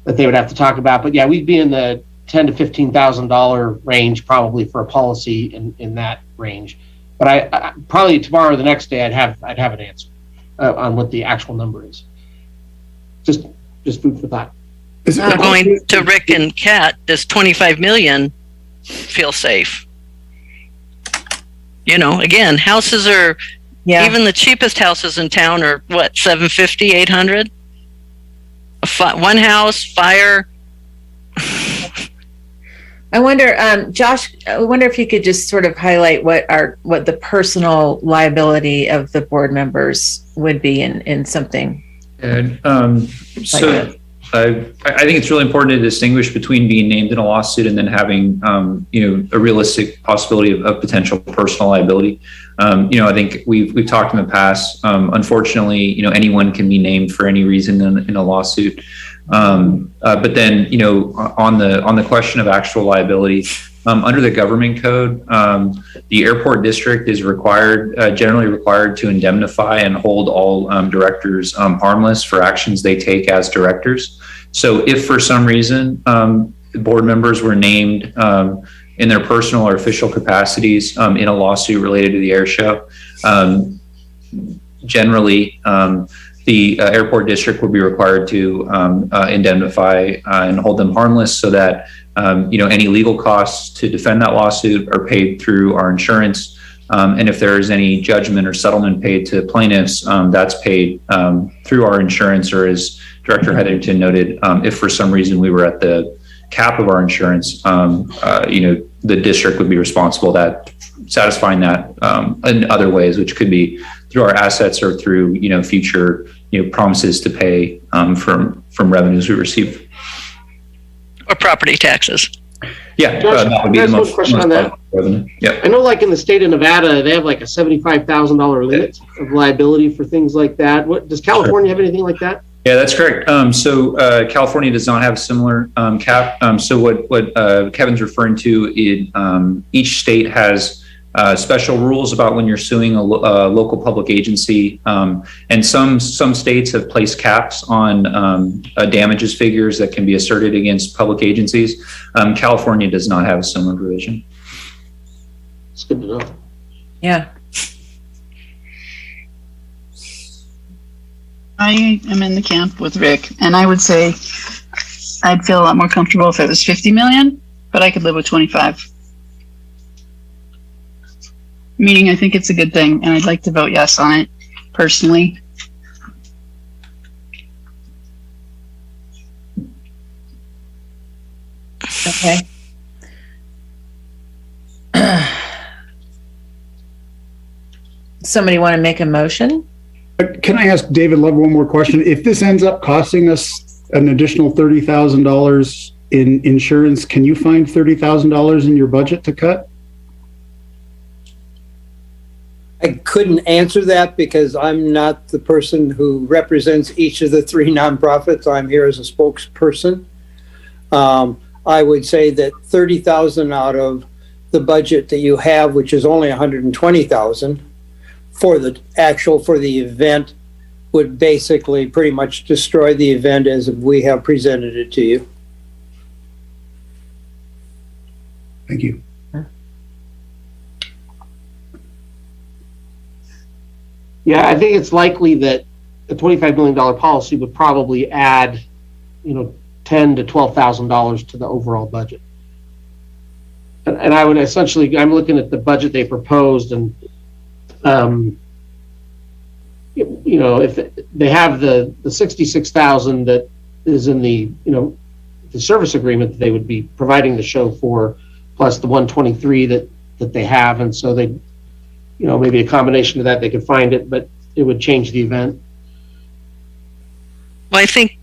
they would have to talk about. But yeah, we'd be in the $10,000 to $15,000 range probably for a policy in that range. But I probably tomorrow or the next day I'd have an answer on what the actual number is. Just food for thought. Going to Rick and Kat, does 25 million feel safe? Again, houses are, even the cheapest houses in town are what, 750, 800? One house, fire. I wonder, Josh, I wonder if you could just sort of highlight what the personal liability of the board members would be in something. And I think it's really important to distinguish between being named in a lawsuit and then having, a realistic possibility of potential personal liability. I think we've talked in the past. Unfortunately, anyone can be named for any reason in a lawsuit. But then, on the question of actual liability, under the government code, the airport district is generally required to indemnify and hold all directors harmless for actions they take as directors. So if for some reason board members were named in their personal or official capacities in a lawsuit related to the air show, generally the airport district would be required to indemnify and hold them harmless so that any legal costs to defend that lawsuit are paid through our insurance. And if there is any judgment or settlement paid to plaintiffs, that's paid through our insurance, or as Director Hetherington noted, if for some reason we were at the cap of our insurance, the district would be responsible that satisfying that in other ways, which could be through our assets or through future promises to pay from revenues we receive, or property taxes. Yeah, that would be the most question on that. Yeah, I know, like in the state of Nevada, they have like a $75,000 limit of liability for things like that. What does California have anything like that? Yeah, that's correct. So California does not have a similar cap. So what Kevin's referring to is each state has special rules about when you're suing a local public agency, and some states have placed caps on damages figures that can be asserted against public agencies. California does not have a similar provision. It's good to know. Yeah. I am in the camp with Rick, and I would say I'd feel a lot more comfortable if it was 50 million, but I could live with 25. Meaning I think it's a good thing, and I'd like to vote yes on it personally. Okay. Somebody want to make a motion? Can I ask David Love one more question? If this ends up costing us an additional $30,000 in insurance, can you find $30,000 in your budget to cut? I couldn't answer that because I'm not the person who represents each of the three nonprofits. I'm here as a spokesperson. I would say that 30,000 out of the budget that you have, which is only 120,000 for the event, would basically pretty much destroy the event as we have presented it to you. Thank you. Yeah, I think it's likely that a $25 million policy would probably add, $10,000 to $12,000 to the overall budget. And I would essentially, I'm looking at the budget they proposed, and if they have the 66,000 that is in the service agreement that they would be providing the show for, plus the 123 that they have, and so they, maybe a combination of that, they could find it, but it would change the event. Well, I think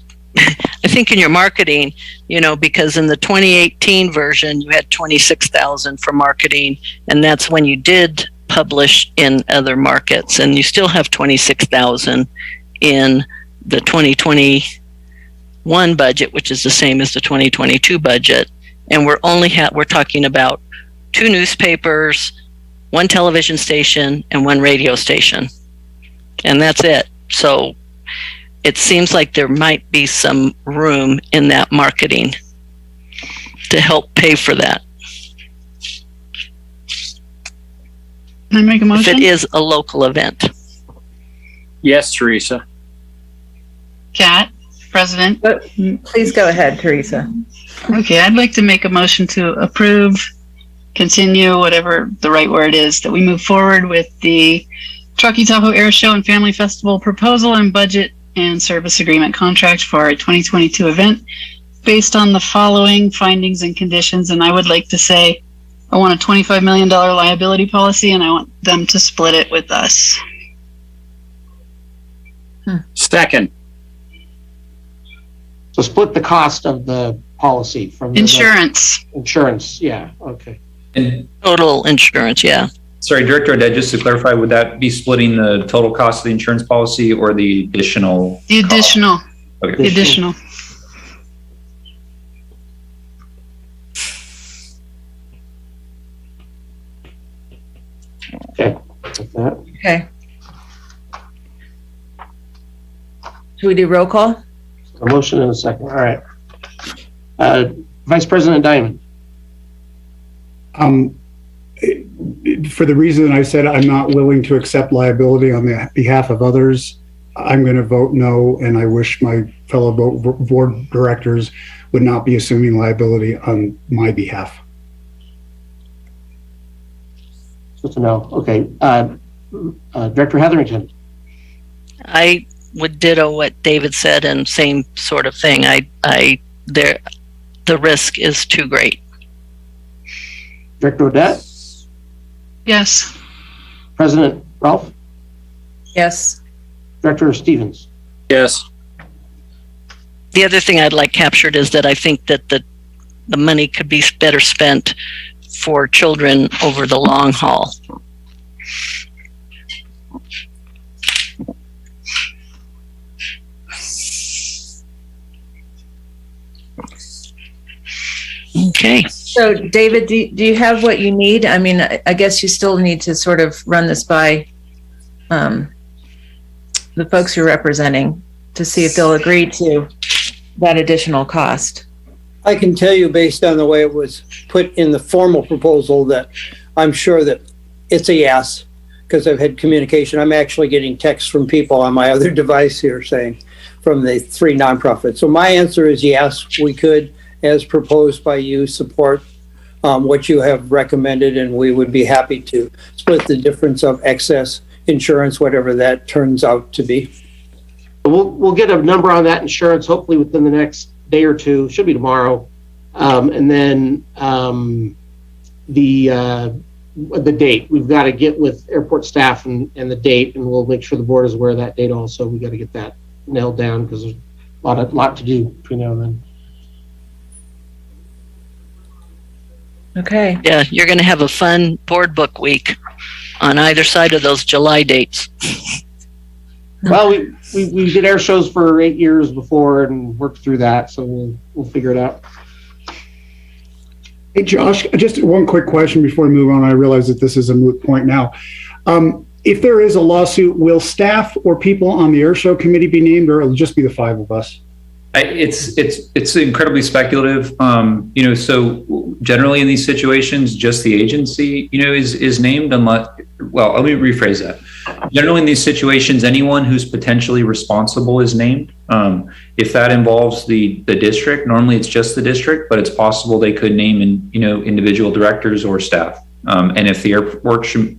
in your marketing, because in the 2018 version, you had 26,000 for marketing, and that's when you did publish in other markets, and you still have 26,000 in the 2021 budget, which is the same as the 2022 budget. And we're talking about 2 newspapers, 1 television station, and 1 radio station. And that's it. So it seems like there might be some room in that marketing to help pay for that. Can I make a motion? If it is a local event. Yes, Teresa. Kat, President. Please go ahead, Teresa. Okay, I'd like to make a motion to approve, continue, whatever the right word is, that we move forward with the Truckee Tahoe Air Show and Family Festival proposal and budget and service agreement contract for our 2022 event based on the following findings and conditions. And I would like to say, I want a $25 million liability policy, and I want them to split it with us. Second. So split the cost of the policy from the Insurance. Insurance, yeah, okay. And Total insurance, yeah. sorry, Director Odette, just to clarify, would that be splitting the total cost of the insurance policy or the additional? The additional. Cost? Okay. The additional. Okay. With that. Okay. Should we do roll call? A motion and a second. All right. Vice President Diamond. For the reason I said, I'm not willing to accept liability on the behalf of others. I'm going to vote no, and I wish my fellow board directors would not be assuming liability on my behalf. Good to know. Okay. Director Hetherington. I would ditto what David said, and same sort of thing. The risk is too great. Director Odette. Yes. President Ralph. Yes. Director Stevens. Yes. The other thing I'd like captured is that I think that the money could be better spent for children over the long haul. Okay. So, David, do you have what you need? I mean, I guess you still need to sort of run this by the folks you're representing to see if they'll agree to that additional cost. I can tell you based on the way it was put in the formal proposal that I'm sure that it's a yes, because I've had communication. I'm actually getting texts from people on my other device here saying from the three nonprofits. So my answer is yes, we could, as proposed by you, support what you have recommended, and we would be happy to split the difference of excess insurance, whatever that turns out to be. We'll get a number on that insurance hopefully within the next day or two. Should be tomorrow, and then the date. We've got to get with airport staff and the date, and we'll make sure the board is aware of that date also. We got to get that nailed down because there's lot to do between now and then. Okay. Yeah, you're going to have a fun board book week on either side of those July dates. Well, we did air shows for 8 years before and worked through that, so we'll figure it out. Hey, Josh, just one quick question before we move on. I realize that this is a moot point now. If there is a lawsuit, will staff or people on the air show committee be named, or it'll just be the five of us? It's incredibly speculative. So generally in these situations, just the agency, is named unless, well, let me rephrase that. Generally in these situations, anyone who's potentially responsible is named. If that involves the district, normally it's just the district, but it's possible they could name individual directors or staff. And if the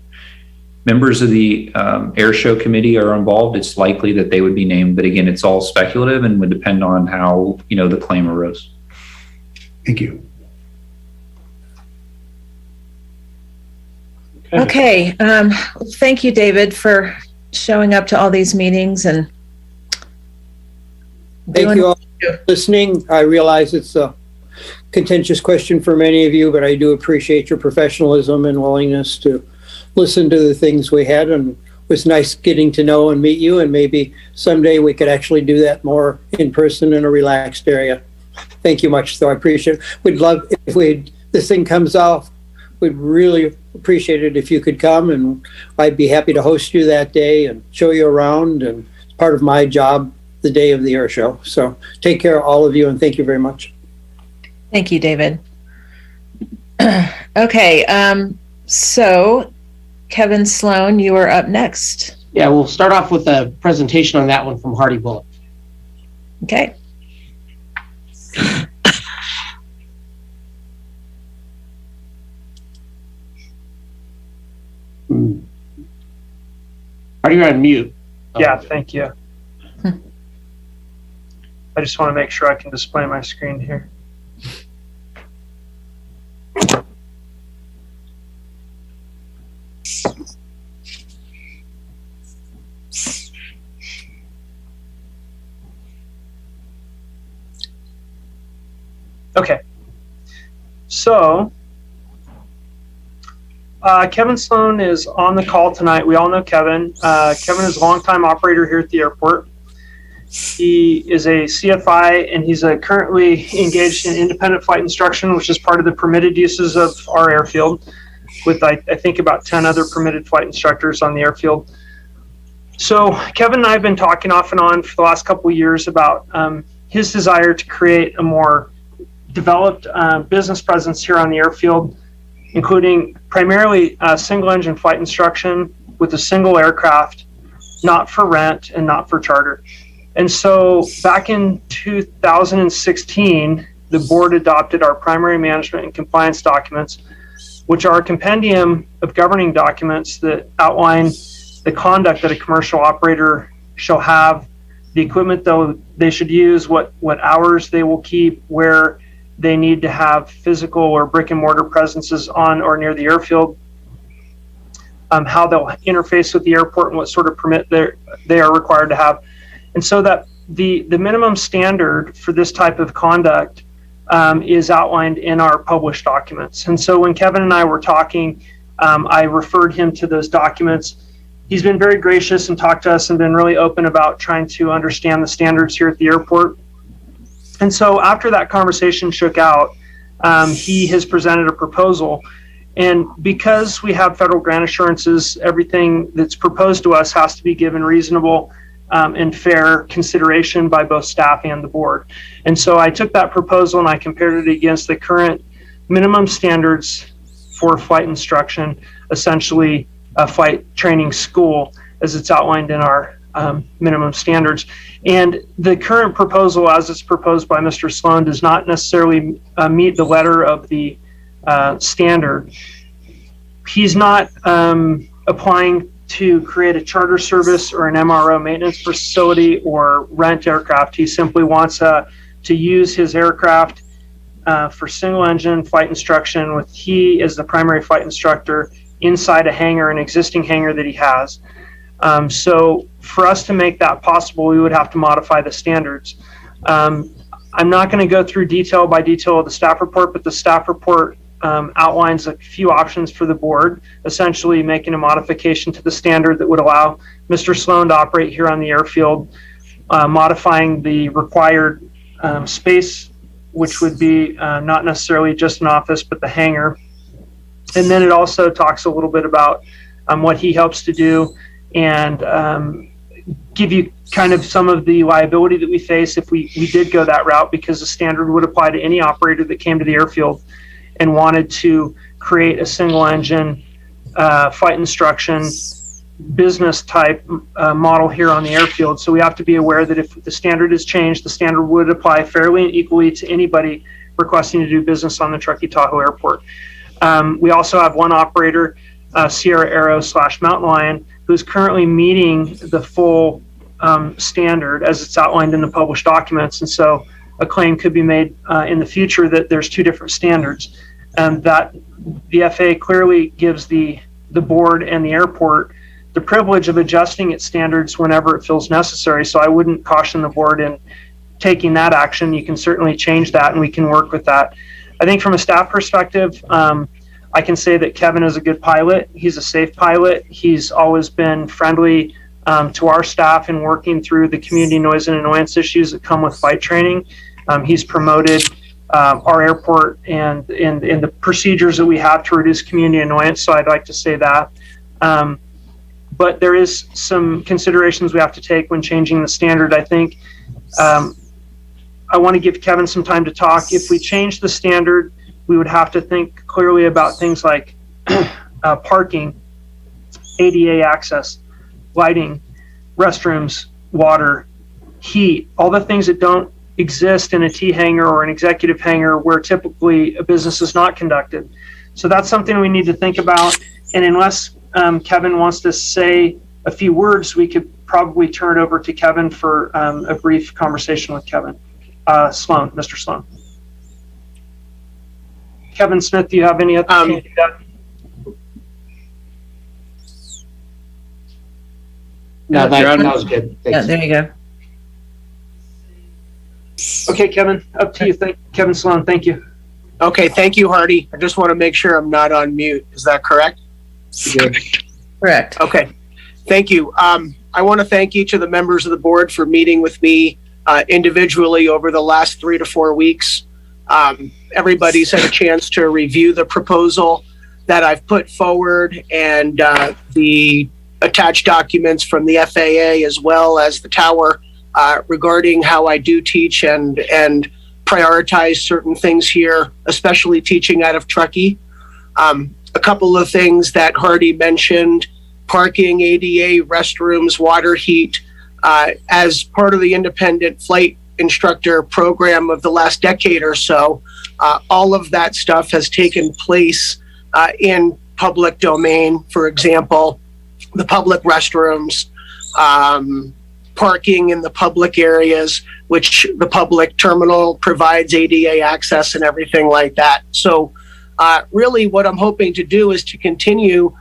members of the air show committee are involved, it's likely that they would be named. But again, it's all speculative and would depend on how, the claim arose. Thank you. Okay. Thank you, David, for showing up to all these meetings and Thank you all for listening. I realize it's a contentious question for many of you, but I do appreciate your professionalism and willingness to listen to the things we had, and it was nice getting to know and meet you, and maybe someday we could actually do that more in person in a relaxed area. Thank you much. So I appreciate it. We'd love if this thing comes off, we'd really appreciate it if you could come, and I'd be happy to host you that day and show you around, and it's part of my job the day of the air show. So take care, all of you, and thank you very much. thank you, David. Okay. So Kevin Sloan, you are up next. Yeah, we'll start off with a presentation on that one from Hardy Bullock. Okay. Hardy, you're on mute. Yeah, thank you. I just want to make sure I can display my screen here. Okay, so Kevin Sloan is on the call tonight. We all know Kevin. Kevin is a longtime operator here at the airport. He is a CFI, and he's currently engaged in independent flight instruction, which is part of the permitted uses of our airfield, with I think about 10 other permitted flight instructors on the airfield. So Kevin and I have been talking off and on for the last couple of years about his desire to create a more developed business presence here on the airfield, including primarily single engine flight instruction with a single aircraft, not for rent and not for charter. And so back in 2016, the board adopted our primary management and compliance documents, which are a compendium of governing documents that outline the conduct that a commercial operator shall have, the equipment though they should use, what hours they will keep, where they need to have physical or brick and mortar presences on or near the airfield, how they'll interface with the airport, and what sort of permit they are required to have. And so that the minimum standard for this type of conduct is outlined in our published documents. And so when Kevin and I were talking, I referred him to those documents. He's been very gracious and talked to us and been really open about trying to understand the standards here at the airport. And so after that conversation shook out, he has presented a proposal. And because we have federal grant assurances, everything that's proposed to us has to be given reasonable and fair consideration by both staff and the board. And so I took that proposal and I compared it against the current minimum standards for flight instruction, essentially a flight training school, as it's outlined in our minimum standards. And the current proposal, as it's proposed by Mr. Sloan, does not necessarily meet the letter of the standard. He's not applying to create a charter service or an MRO maintenance facility or rent aircraft. He simply wants to use his aircraft for single engine flight instruction, with he as the primary flight instructor inside a hangar, an existing hangar that he has. So for us to make that possible, we would have to modify the standards. I'm not going to go through detail by detail of the staff report, but the staff report outlines a few options for the board, essentially making a modification to the standard that would allow Mr. Sloan to operate here on the airfield, modifying the required space, which would be not necessarily just an office, but the hangar. And then it also talks a little bit about what he helps to do and give you kind of some of the liability that we face if we did go that route, because the standard would apply to any operator that came to the airfield and wanted to create a single engine flight instruction business type model here on the airfield. So we have to be aware that if the standard is changed, the standard would apply fairly and equally to anybody requesting to do business on the Truckee Tahoe Airport. We also have one operator, Sierra Arrow / Mountain Lion, who's currently meeting the full standard as it's outlined in the published documents. And so a claim could be made in the future that there's two different standards. That the FAA clearly gives the board and the airport the privilege of adjusting its standards whenever it feels necessary. So I wouldn't caution the board in taking that action. You can certainly change that, and we can work with that. I think from a staff perspective, I can say that Kevin is a good pilot. He's a safe pilot. He's always been friendly to our staff in working through the community noise and annoyance issues that come with flight training. He's promoted our airport and the procedures that we have to reduce community annoyance. So I'd like to say that. But there is some considerations we have to take when changing the standard. I think I want to give Kevin some time to talk. If we change the standard, we would have to think clearly about things like parking, ADA access, lighting, restrooms, water, heat, all the things that don't exist in a T hangar or an executive hangar where typically a business is not conducted. So that's something we need to think about. And unless Kevin wants to say a few words, we could probably turn it over to Kevin for a brief conversation with Kevin. Sloan, Mr. Sloan. Kevin Smith, do you have any other No, that was good. Thanks. Yeah, there you go. Okay, Kevin, up to you. Kevin Sloan, thank you. Okay, thank you, Hardy. I just want to make sure I'm not on mute. Is that correct? Good. Correct. Okay, thank you. I want to thank each of the members of the board for meeting with me individually over the last 3 to 4 weeks. Everybody's had a chance to review the proposal that I've put forward and the attached documents from the FAA as well as the tower regarding how I do teach and prioritize certain things here, especially teaching out of Truckee. A couple of things that Hardy mentioned: parking, ADA, restrooms, water heat. As part of the independent flight instructor program of the last decade or so, all of that stuff has taken place in public domain. For example, the public restrooms, parking in the public areas, which the public terminal provides ADA access and everything like that. So really what I'm hoping to do is to continue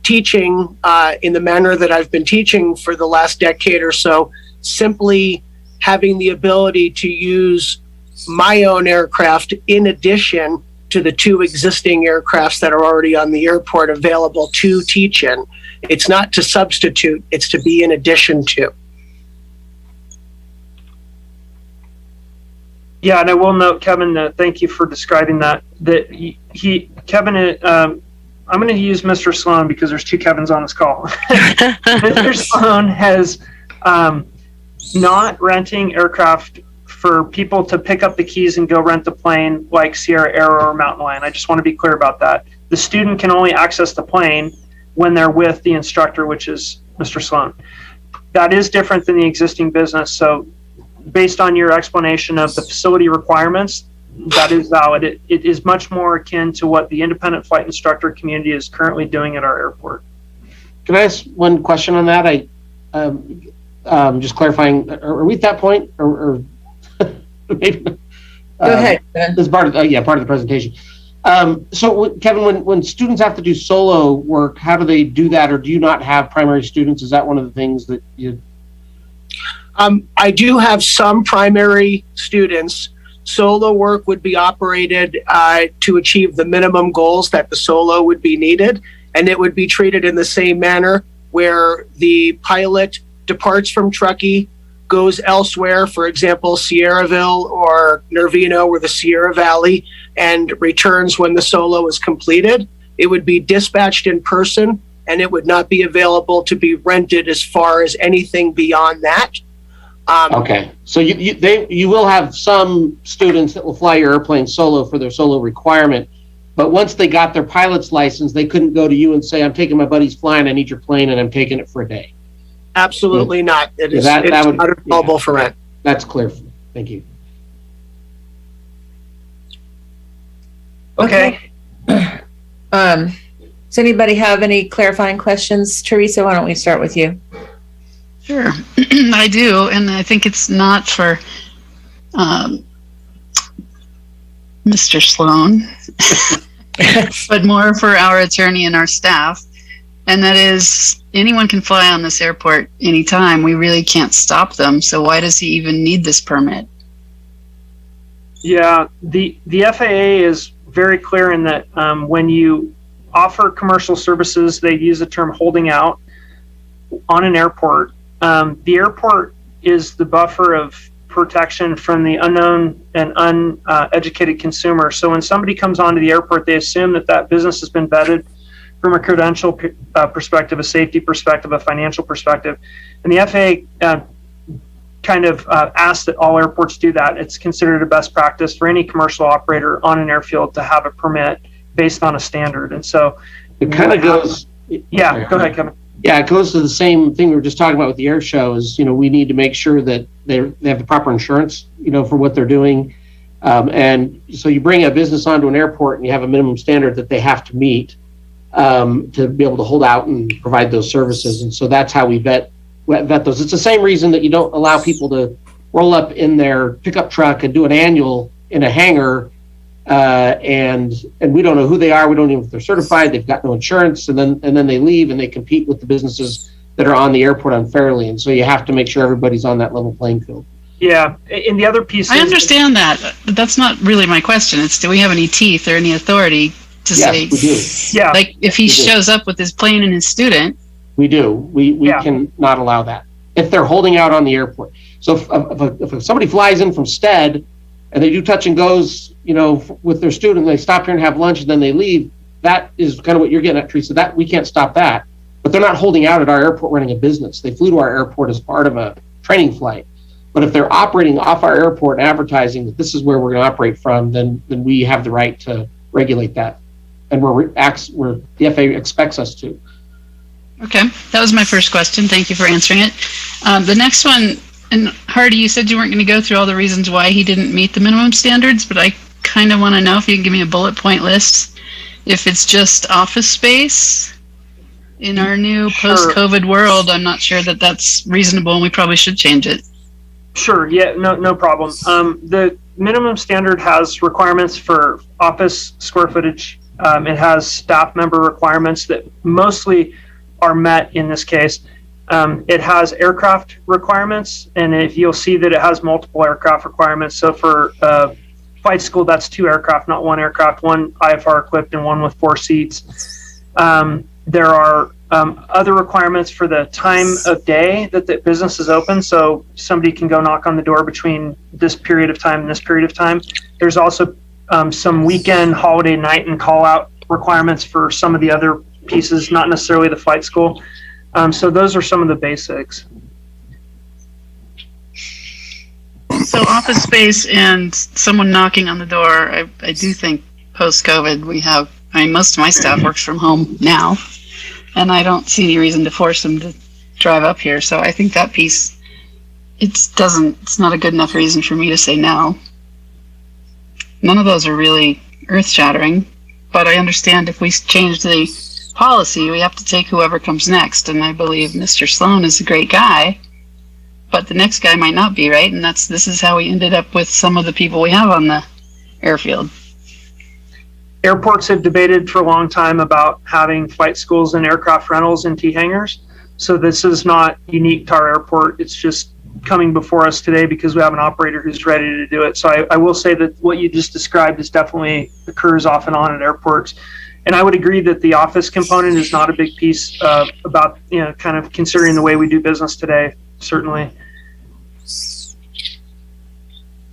teaching in the manner that I've been teaching for the last decade or so, simply having the ability to use my own aircraft in addition to the 2 existing aircrafts that are already on the airport available to teach in. It's not to substitute, it's to be in addition to. Yeah, and I will note, Kevin, thank you for describing that. Kevin, I'm going to use Mr. Sloan because there's 2 Kevins on this call. Mr. Sloan has not renting aircraft for people to pick up the keys and go rent the plane like Sierra Arrow or Mountain Lion. I just want to be clear about that. The student can only access the plane when they're with the instructor, which is Mr. Sloan. That is different than the existing business. So based on your explanation of the facility requirements, that is valid. It is much more akin to what the independent flight instructor community is currently doing at our airport. Can I ask one question on that? Just clarifying, are we at that point? Or maybe, Go ahead. This is part of the presentation. So Kevin, when students have to do solo work, how do they do that? Or do you not have primary students? Is that one of the things that you... I do have some primary students. Solo work would be operated to achieve the minimum goals that the solo would be needed, and it would be treated in the same manner where the pilot departs from Truckee, goes elsewhere, for example, Sierraville or Nervino or the Sierra Valley, and returns when the solo is completed. It would be dispatched in person, and it would not be available to be rented as far as anything beyond that. Okay, so you will have some students that will fly your airplane solo for their solo requirement, but once they got their pilot's license, they couldn't go to you and say, I'm taking my buddy's flying, I need your plane, and I'm taking it for a day. Absolutely not. It is that would, not available for rent. That's clear. Thank you. Okay. Does anybody have any clarifying questions? Teresa, why don't we start with you? Sure, I do, and I think it's not for Mr. Sloan, but more for our attorney and our staff. And that is, anyone can fly on this airport anytime. We really can't stop them. So why does he even need this permit? Yeah, the FAA is very clear in that when you offer commercial services, they use the term holding out on an airport. The airport is the buffer of protection from the unknown and uneducated consumer. So when somebody comes onto the airport, they assume that that business has been vetted from a credential perspective, a safety perspective, a financial perspective. And the FAA kind of asks that all airports do that. It's considered a best practice for any commercial operator on an airfield to have a permit based on a standard. And so it kind of goes. Yeah, go ahead, Kevin. Yeah, it goes to the same thing we were just talking about with the air show is, we need to make sure that they have the proper insurance, for what they're doing. And so you bring a business onto an airport and you have a minimum standard that they have to meet to be able to hold out and provide those services. And so that's how we vet those. It's the same reason that you don't allow people to roll up in their pickup truck and do an annual in a hangar. And we don't know who they are. We don't know if they're certified. They've got no insurance, and then they leave and they compete with the businesses that are on the airport unfairly. And so you have to make sure everybody's on that level playing field. Yeah, and the other piece. I understand that, but that's not really my question. It's, do we have any teeth or any authority to say? Yes, we do. Yeah, like if he shows up with his plane and his student. We do. We can not allow that if they're holding out on the airport. So if somebody flies in from Stead and they do touch and goes, with their student, they stop here and have lunch and then they leave, that is kind of what you're getting at, Teresa. That we can't stop that. But they're not holding out at our airport running a business. They flew to our airport as part of a training flight. But if they're operating off our airport and advertising that this is where we're going to operate from, then we have the right to regulate that. And where the FAA expects us to. Okay, that was my first question. Thank you for answering it. The next one, and Hardy, you said you weren't going to go through all the reasons why he didn't meet the minimum standards, but I kind of want to know if you can give me a bullet point list. If it's just office space in our new post-COVID world, I'm not sure that that's reasonable, and we probably should change it. Sure. Yeah. No problem. The minimum standard has requirements for office square footage. It has staff member requirements that mostly are met in this case. It has aircraft requirements, and if you'll see that it has multiple aircraft requirements. So for flight school, that's 2 aircraft, not 1 aircraft, 1 IFR equipped and 1 with 4 seats. There are other requirements for the time of day that the business is open. So somebody can go knock on the door between this period of time and this period of time. There's also some weekend, holiday night and call out requirements for some of the other pieces, not necessarily the flight school. So those are some of the basics. So office space and someone knocking on the door, I do think post-COVID we have, most of my staff works from home now, and I don't see any reason to force them to drive up here. So I think that piece, it's not a good enough reason for me to say no. None of those are really earth-shattering, but I understand if we change the policy, we have to take whoever comes next, and I believe Mr. Sloan is a great guy, but the next guy might not be, right? And this is how we ended up with some of the people we have on the airfield. Airports have debated for a long time about having flight schools and aircraft rentals in T hangars. So this is not unique to our airport. It's just coming before us today because we have an operator who's ready to do it. So I will say that what you just described is definitely occurs off and on at airports. And I would agree that the office component is not a big piece about, kind of considering the way we do business today, certainly.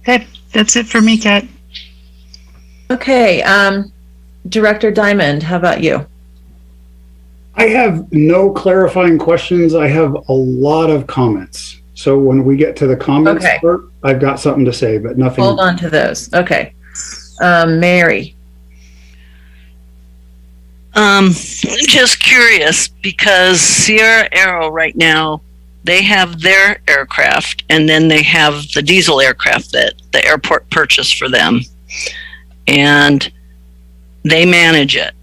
Okay, that's it for me, Kat. Okay, Director Diamond, how about you? I have no clarifying questions. I have a lot of comments. So when we get to the comments part, I've got something to say, but nothing. Hold on to those. Okay. Mary. Just curious because Sierra Aero right now, they have their aircraft and then they have the diesel aircraft that the airport purchased for them. And they manage it,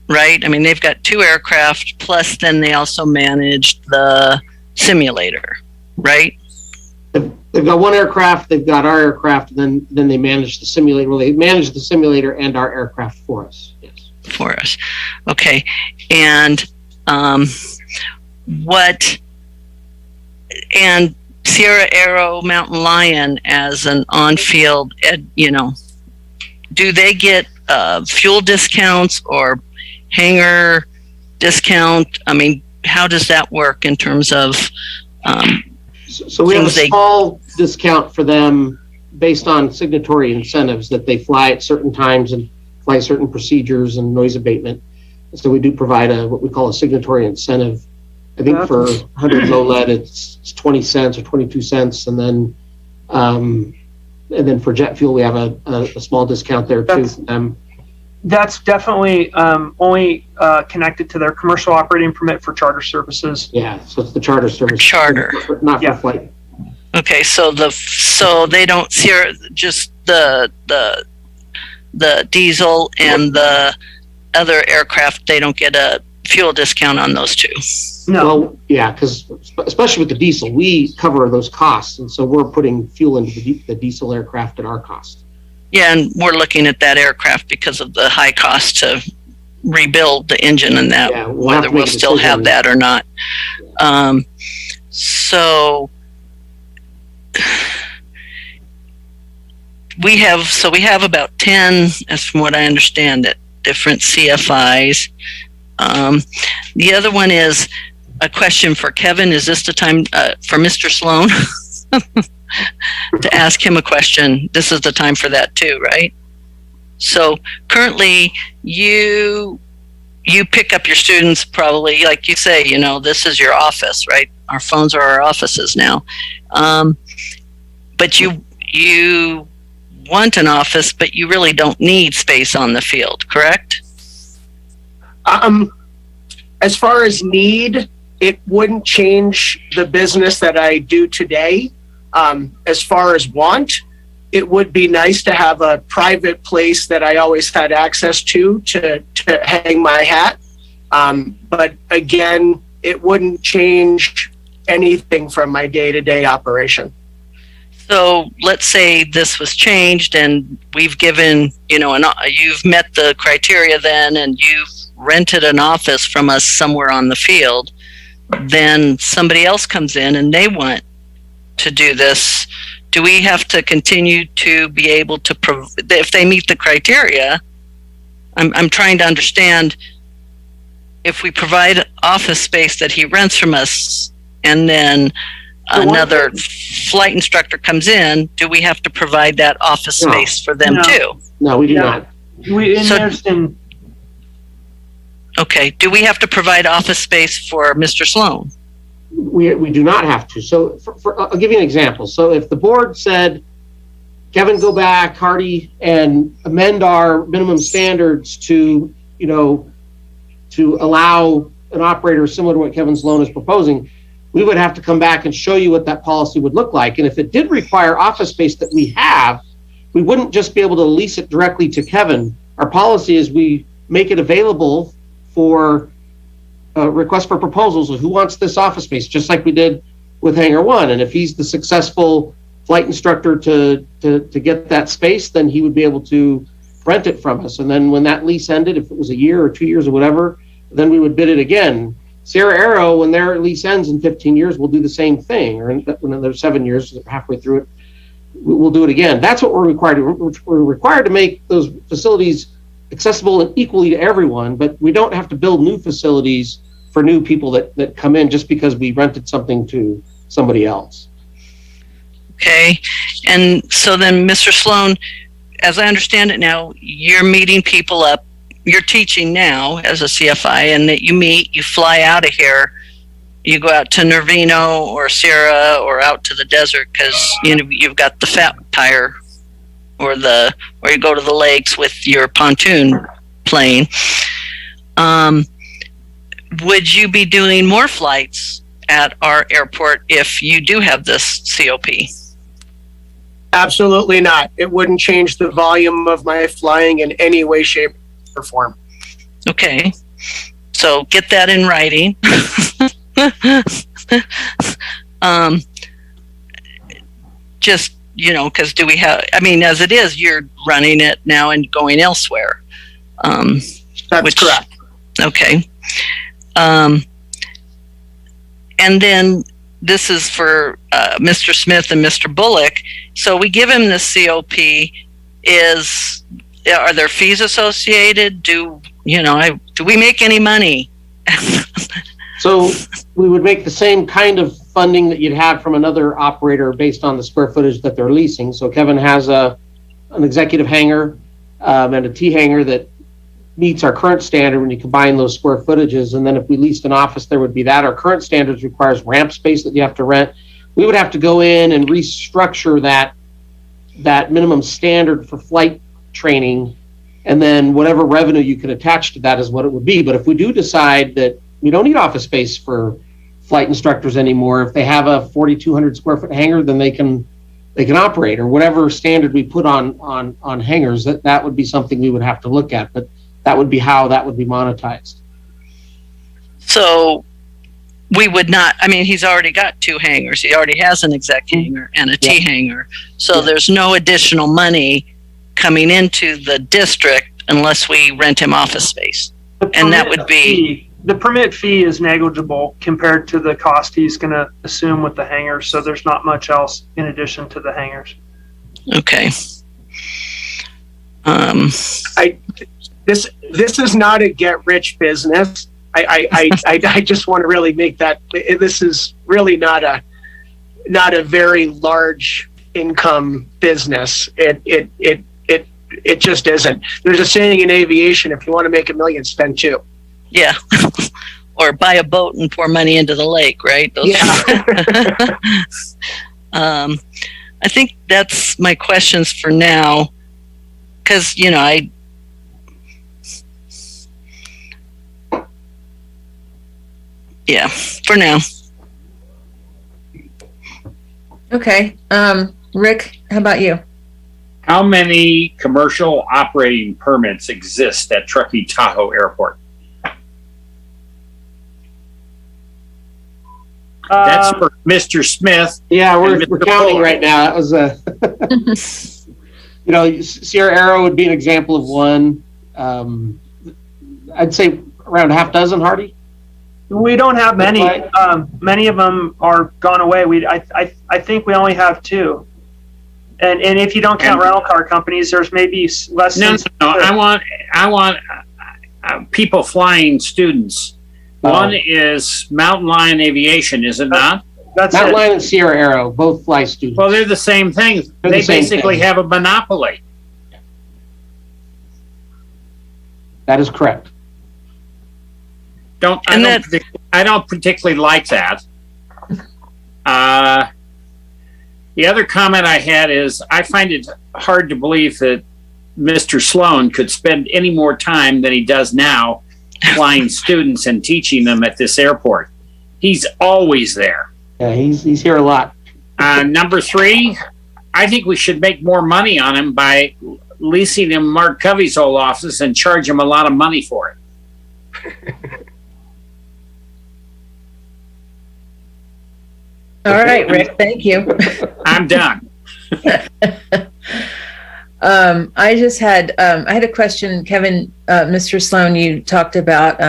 right? I mean, they've got 2 aircraft, plus then they also manage the simulator, right? They've got 1 aircraft, they've got our aircraft, and then they manage the simulator. Well, they manage the simulator and our aircraft for us, yes. For us. Okay. And and Sierra Aero Mountain Lion as an on-field, do they get fuel discounts or hangar discount? I mean, how does that work in terms of so we have a small discount for them based on signatory incentives that they fly at certain times and fly certain procedures and noise abatement. So we do provide what we call a signatory incentive. I think for 100 low lead it's 20 cents or 22 cents, and then for jet fuel we have a small discount there too. That's definitely only connected to their commercial operating permit for charter services. Yeah, so it's the charter service. Charter, not for flight. Okay, so they don't just the diesel and the other aircraft, they don't get a fuel discount on those 2. No. Well, yeah, because especially with the diesel, we cover those costs, and so we're putting fuel into the diesel aircraft at our cost. Yeah, and we're looking at that aircraft because of the high cost to rebuild the engine and that, whether we'll still have that or not. So we have about 10, as from what I understand it, different CFIs. The other one is a question for Kevin. Is this the time for Mr. Sloan to ask him a question? This is the time for that too, right? So currently you pick up your students probably, like you say, this is your office, right? Our phones are our offices now. But you want an office, but you really don't need space on the field, correct? As far as need, it wouldn't change the business that I do today. As far as want, it would be nice to have a private place that I always had access to hang my hat. But again, it wouldn't change anything from my day-to-day operation. So let's say this was changed and we've given, you've met the criteria then and you've rented an office from us somewhere on the field, then somebody else comes in and they want to do this. Do we have to continue to be able to, if they meet the criteria, I'm trying to understand, if we provide office space that he rents from us and then another flight instructor comes in, do we have to provide that office space for them too? No, we do not. Okay. Do we have to provide office space for Mr. Sloan? We do not have to. So I'll give you an example. So if the board said, Kevin, go back, Hardy, and amend our minimum standards to allow an operator similar to what Kevin Sloan is proposing, we would have to come back and show you what that policy would look like. And if it did require office space that we have, we wouldn't just be able to lease it directly to Kevin. Our policy is we make it available for request for proposals of who wants this office space, just like we did with Hangar 1. And if he's the successful flight instructor to get that space, then he would be able to rent it from us. And then when that lease ended, if it was a year or 2 years or whatever, then we would bid it again. Sierra Aero, when their lease ends in 15 years, will do the same thing, or when another 7 years, halfway through it, we'll do it again. That's what we're required to. We're required to make those facilities accessible and equally to everyone, but we don't have to build new facilities for new people that come in just because we rented something to somebody else. Okay. And so then, Mr. Sloan, as I understand it now, you're meeting people up. You're teaching now as a CFI, and that you meet, you fly out of here, you go out to Nervino or Sierra or out to the desert because you've got the fat tire, or you go to the lakes with your pontoon plane. Would you be doing more flights at our airport if you do have this COP? Absolutely not. It wouldn't change the volume of my flying in any way, shape, or form. Okay. So get that in writing. Just, because do we have, as it is, you're running it now and going elsewhere. That's correct. Okay. And then this is for Mr. Smith and Mr. Bullock. So we give him the COP. Are there fees associated? Do we make any money? So we would make the same kind of funding that you'd have from another operator based on the square footage that they're leasing. So Kevin has an executive hangar and a T hangar that meets our current standard when you combine those square footages. And then if we leased an office, there would be that. Our current standards requires ramp space that you have to rent. We would have to go in and restructure that minimum standard for flight training, and then whatever revenue you could attach to that is what it would be. But if we do decide that we don't need office space for flight instructors anymore, if they have a 4,200 square foot hangar, then they can operate, or whatever standard we put on hangars, that would be something we would have to look at. But that would be how that would be monetized. So we would not, he's already got 2 hangars. He already has an exec hangar and a T hangar. So there's no additional money coming into the district unless we rent him office space. And that would be... The permit fee is negligible compared to the cost he's going to assume with the hangars. So there's not much else in addition to the hangars. Okay. This is not a get-rich business. I just want to really make that. This is really not a very large income business. It just isn't. There's a saying in aviation: if you want to make $1 million, spend 2. Yeah. Or buy a boat and pour money into the lake, right? I think that's my questions for now. Because, for now. Okay. Rick, how about you? How many commercial operating permits exist at Truckee Tahoe Airport? That's for Mr. Smith. Yeah, we're counting right now. That was Sierra Aero would be an example of one. I'd say around half dozen, Hardy. We don't have many. Many of them are gone away. I think we only have 2. And if you don't count rental car companies, there's maybe less. No. I want people flying students. One is Mountain Lion Aviation, is it not? That's Mountain Lion and Sierra Aero, both fly students. Well, they're the same thing. They basically have a monopoly. That is correct. I don't particularly like that. The other comment I had is I find it hard to believe that Mr. Sloan could spend any more time than he does now flying students and teaching them at this airport. He's always there. Yeah, he's here a lot. Number 3, I think we should make more money on him by leasing him Mark Covey's old office and charge him a lot of money for it. All right, Rick, thank you. I'm done. I just had I had a question, Kevin. Mr. Sloan, you talked about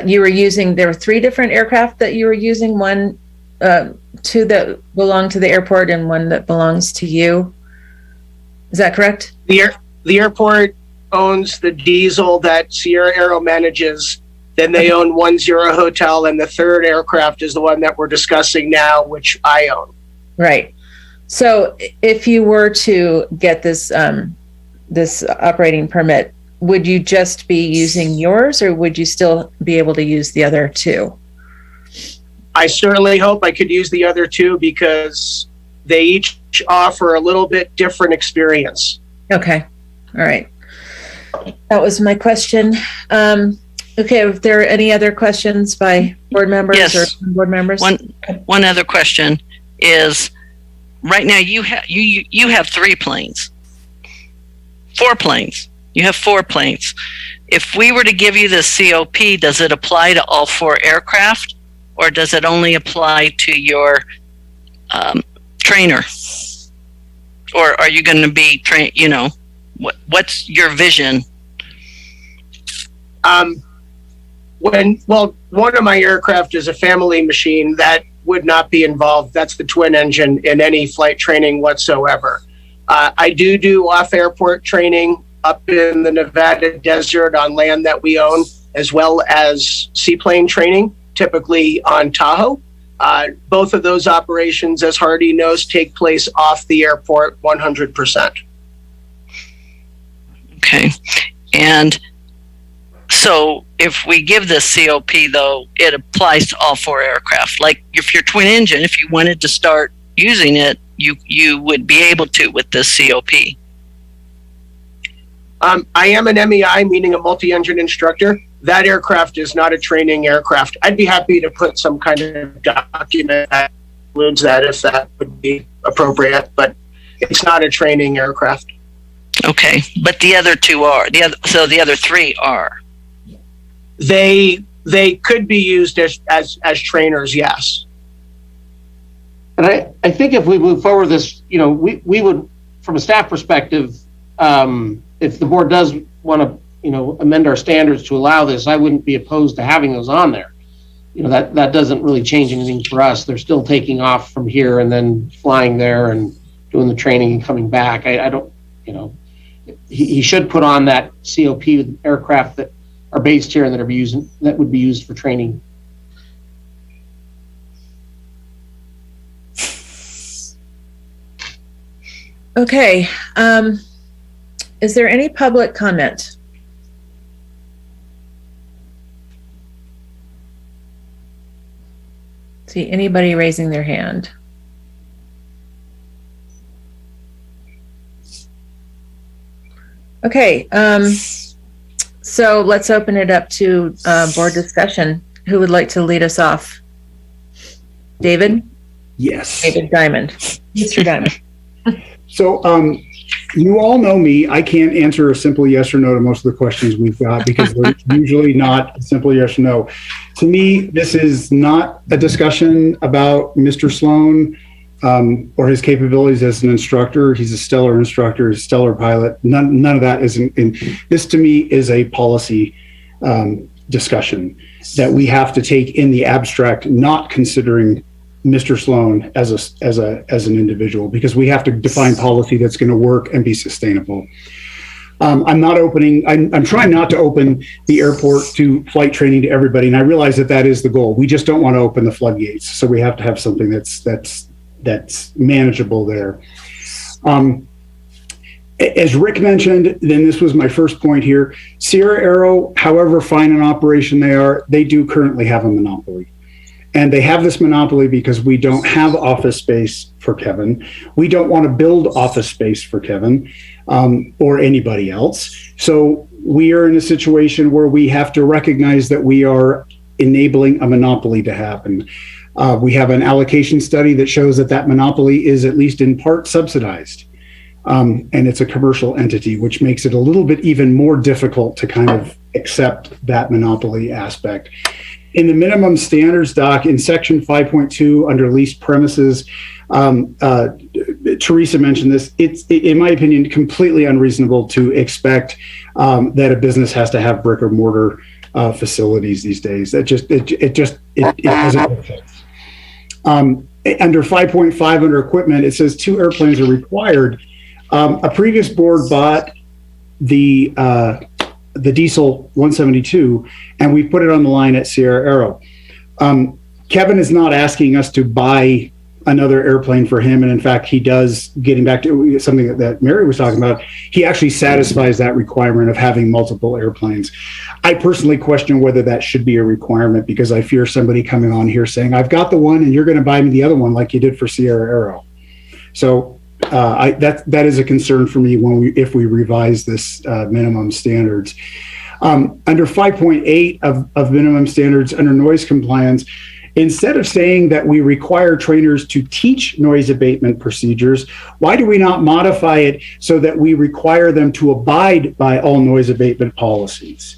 you were using, there were 3 different aircraft that you were using, one, 2 that belong to the airport and 1 that belongs to you. Is that correct? The airport owns the diesel that Sierra Aero manages. Then they own 10 Hotel, and the 3rd aircraft is the one that we're discussing now, which I own. Right. So if you were to get this this operating permit, would you just be using yours, or would you still be able to use the other 2? I certainly hope I could use the other 2 because they each offer a little bit different experience. Okay. All right. That was my question. Okay. If there are any other questions by board members Yes. or board members? One other question is, right now you have 3 planes, 4 planes. You have 4 planes. If we were to give you the COP, does it apply to all 4 aircraft, or does it only apply to your trainer? Or are you going to be train? You know, what's your vision? One of my aircraft is a family machine that would not be involved. That's the twin engine in any flight training whatsoever. I do off-airport training up in the Nevada desert on land that we own, as well as seaplane training, typically on Tahoe. Both of those operations, as Hardy knows, take place off the airport 100%. Okay. And so if we give this COP, though, it applies to all 4 aircraft. Like if you're twin engine, if you wanted to start using it, you would be able to with this COP. I am an MEI, meaning a multi-engine instructor. That aircraft is not a training aircraft. I'd be happy to put some kind of document that includes that if that would be appropriate, but it's not a training aircraft. Okay, but the other 2 are. So the other 3 are. They could be used as trainers, yes. And I think if we move forward this, we would, from a staff perspective, if the board does want to, amend our standards to allow this, I wouldn't be opposed to having those on there. That doesn't really change anything for us. They're still taking off from here and then flying there and doing the training and coming back. I don't, he should put on that COP with aircraft that are based here and that would be used for training. Okay. Is there any public comment? See anybody raising their hand? Okay. So let's open it up to board discussion. Who would like to lead us off? David? Yes. David Diamond. Mr. Diamond. So, you all know me. I can't answer a simple yes or no to most of the questions we've got because they're usually not a simple yes or no. To me, this is not a discussion about Mr. Sloan or his capabilities as an instructor. He's a stellar instructor, a stellar pilot. None of that is in. This to me is a policy discussion that we have to take in the abstract, not considering Mr. Sloan as an individual, because we have to define policy that's going to work and be sustainable. I'm trying not to open the airport to flight training to everybody, and I realize that is the goal. We just don't want to open the floodgates, so we have to have something that's manageable there. As Rick mentioned, then this was my first point here. Sierra Aero, however fine an operation they are, they do currently have a monopoly. And they have this monopoly because we don't have office space for Kevin. We don't want to build office space for Kevin or anybody else. So we are in a situation where we have to recognize that we are enabling a monopoly to happen. We have an allocation study that shows that monopoly is at least in part subsidized. And it's a commercial entity, which makes it a little bit even more difficult to kind of accept that monopoly aspect. In the minimum standards doc in section 5.2 under leased premises, Teresa mentioned this, it's, in my opinion, completely unreasonable to expect that a business has to have brick or mortar facilities these days. It doesn't make sense. Under 5.5 under equipment, it says 2 airplanes are required. A previous board bought the diesel 172, and we put it on the line at Sierra Aero. Kevin is not asking us to buy another airplane for him, and in fact, he does. Getting back to something that Mary was talking about, he actually satisfies that requirement of having multiple airplanes. I personally question whether that should be a requirement, because I fear somebody coming on here saying, "I've got the one, and you're going to buy me the other one," like you did for Sierra Aero. So that is a concern for me if we revise this minimum standards. Under 5.8 of minimum standards under noise compliance, instead of saying that we require trainers to teach noise abatement procedures, why do we not modify it so that we require them to abide by all noise abatement policies?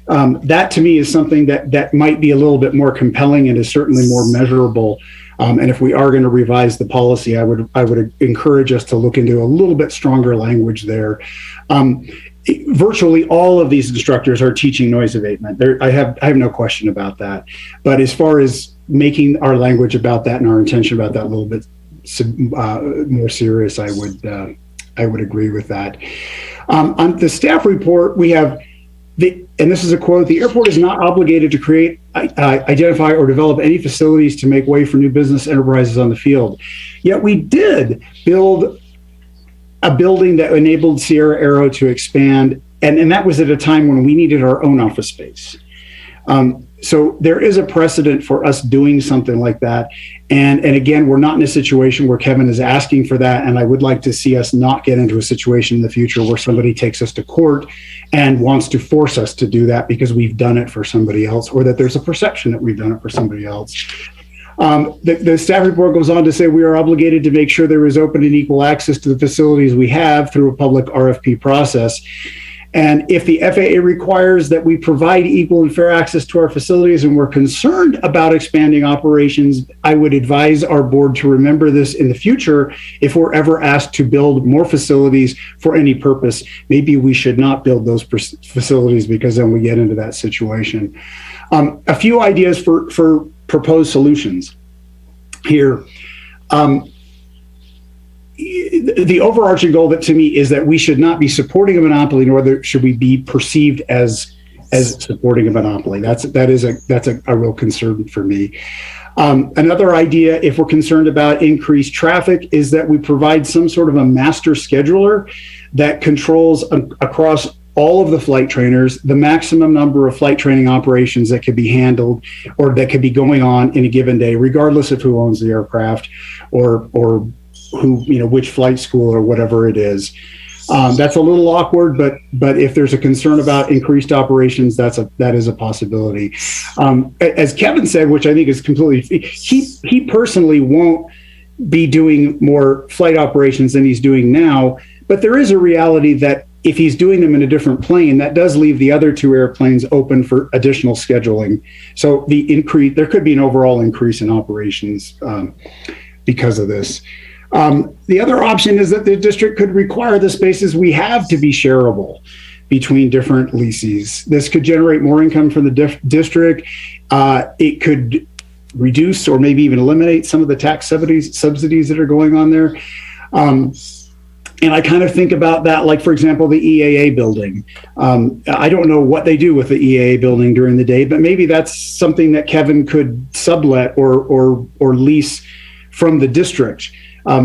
That to me is something that might be a little bit more compelling and is certainly more measurable. And if we are going to revise the policy, I would encourage us to look into a little bit stronger language there. Virtually all of these instructors are teaching noise abatement. I have no question about that. But as far as making our language about that and our intention about that a little bit more serious, I would agree with that. On the staff report, we have and this is a quote: "The airport is not obligated to create, identify, or develop any facilities to make way for new business enterprises on the field." Yet we did build a building that enabled Sierra Aero to expand, and that was at a time when we needed our own office space. So there is a precedent for us doing something like that. And again, we're not in a situation where Kevin is asking for that, and I would like to see us not get into a situation in the future where somebody takes us to court and wants to force us to do that because we've done it for somebody else, or that there's a perception that we've done it for somebody else. The staff report goes on to say we are obligated to make sure there is open and equal access to the facilities we have through a public RFP process. And if the FAA requires that we provide equal and fair access to our facilities and we're concerned about expanding operations, I would advise our board to remember this in the future. If we're ever asked to build more facilities for any purpose, maybe we should not build those facilities, because then we get into that situation. A few ideas for proposed solutions here. The overarching goal that to me is that we should not be supporting a monopoly, nor should we be perceived as supporting a monopoly. That's a real concern for me. Another idea, if we're concerned about increased traffic, is that we provide some sort of a master scheduler that controls across all of the flight trainers the maximum number of flight training operations that could be handled or that could be going on in a given day, regardless of who owns the aircraft or who, which flight school or whatever it is. That's a little awkward, but if there's a concern about increased operations, that is a possibility. As Kevin said, which I think is completely, he personally won't be doing more flight operations than he's doing now, but there is a reality that if he's doing them in a different plane, that does leave the other 2 airplanes open for additional scheduling. So there could be an overall increase in operations because of this. The other option is that the district could require the spaces we have to be shareable between different lessees. This could generate more income for the district. It could reduce or maybe even eliminate some of the tax subsidies that are going on there. And I kind of think about that, like, for example, the EAA building. I don't know what they do with the EAA building during the day, but maybe that's something that Kevin could sublet or lease from the district.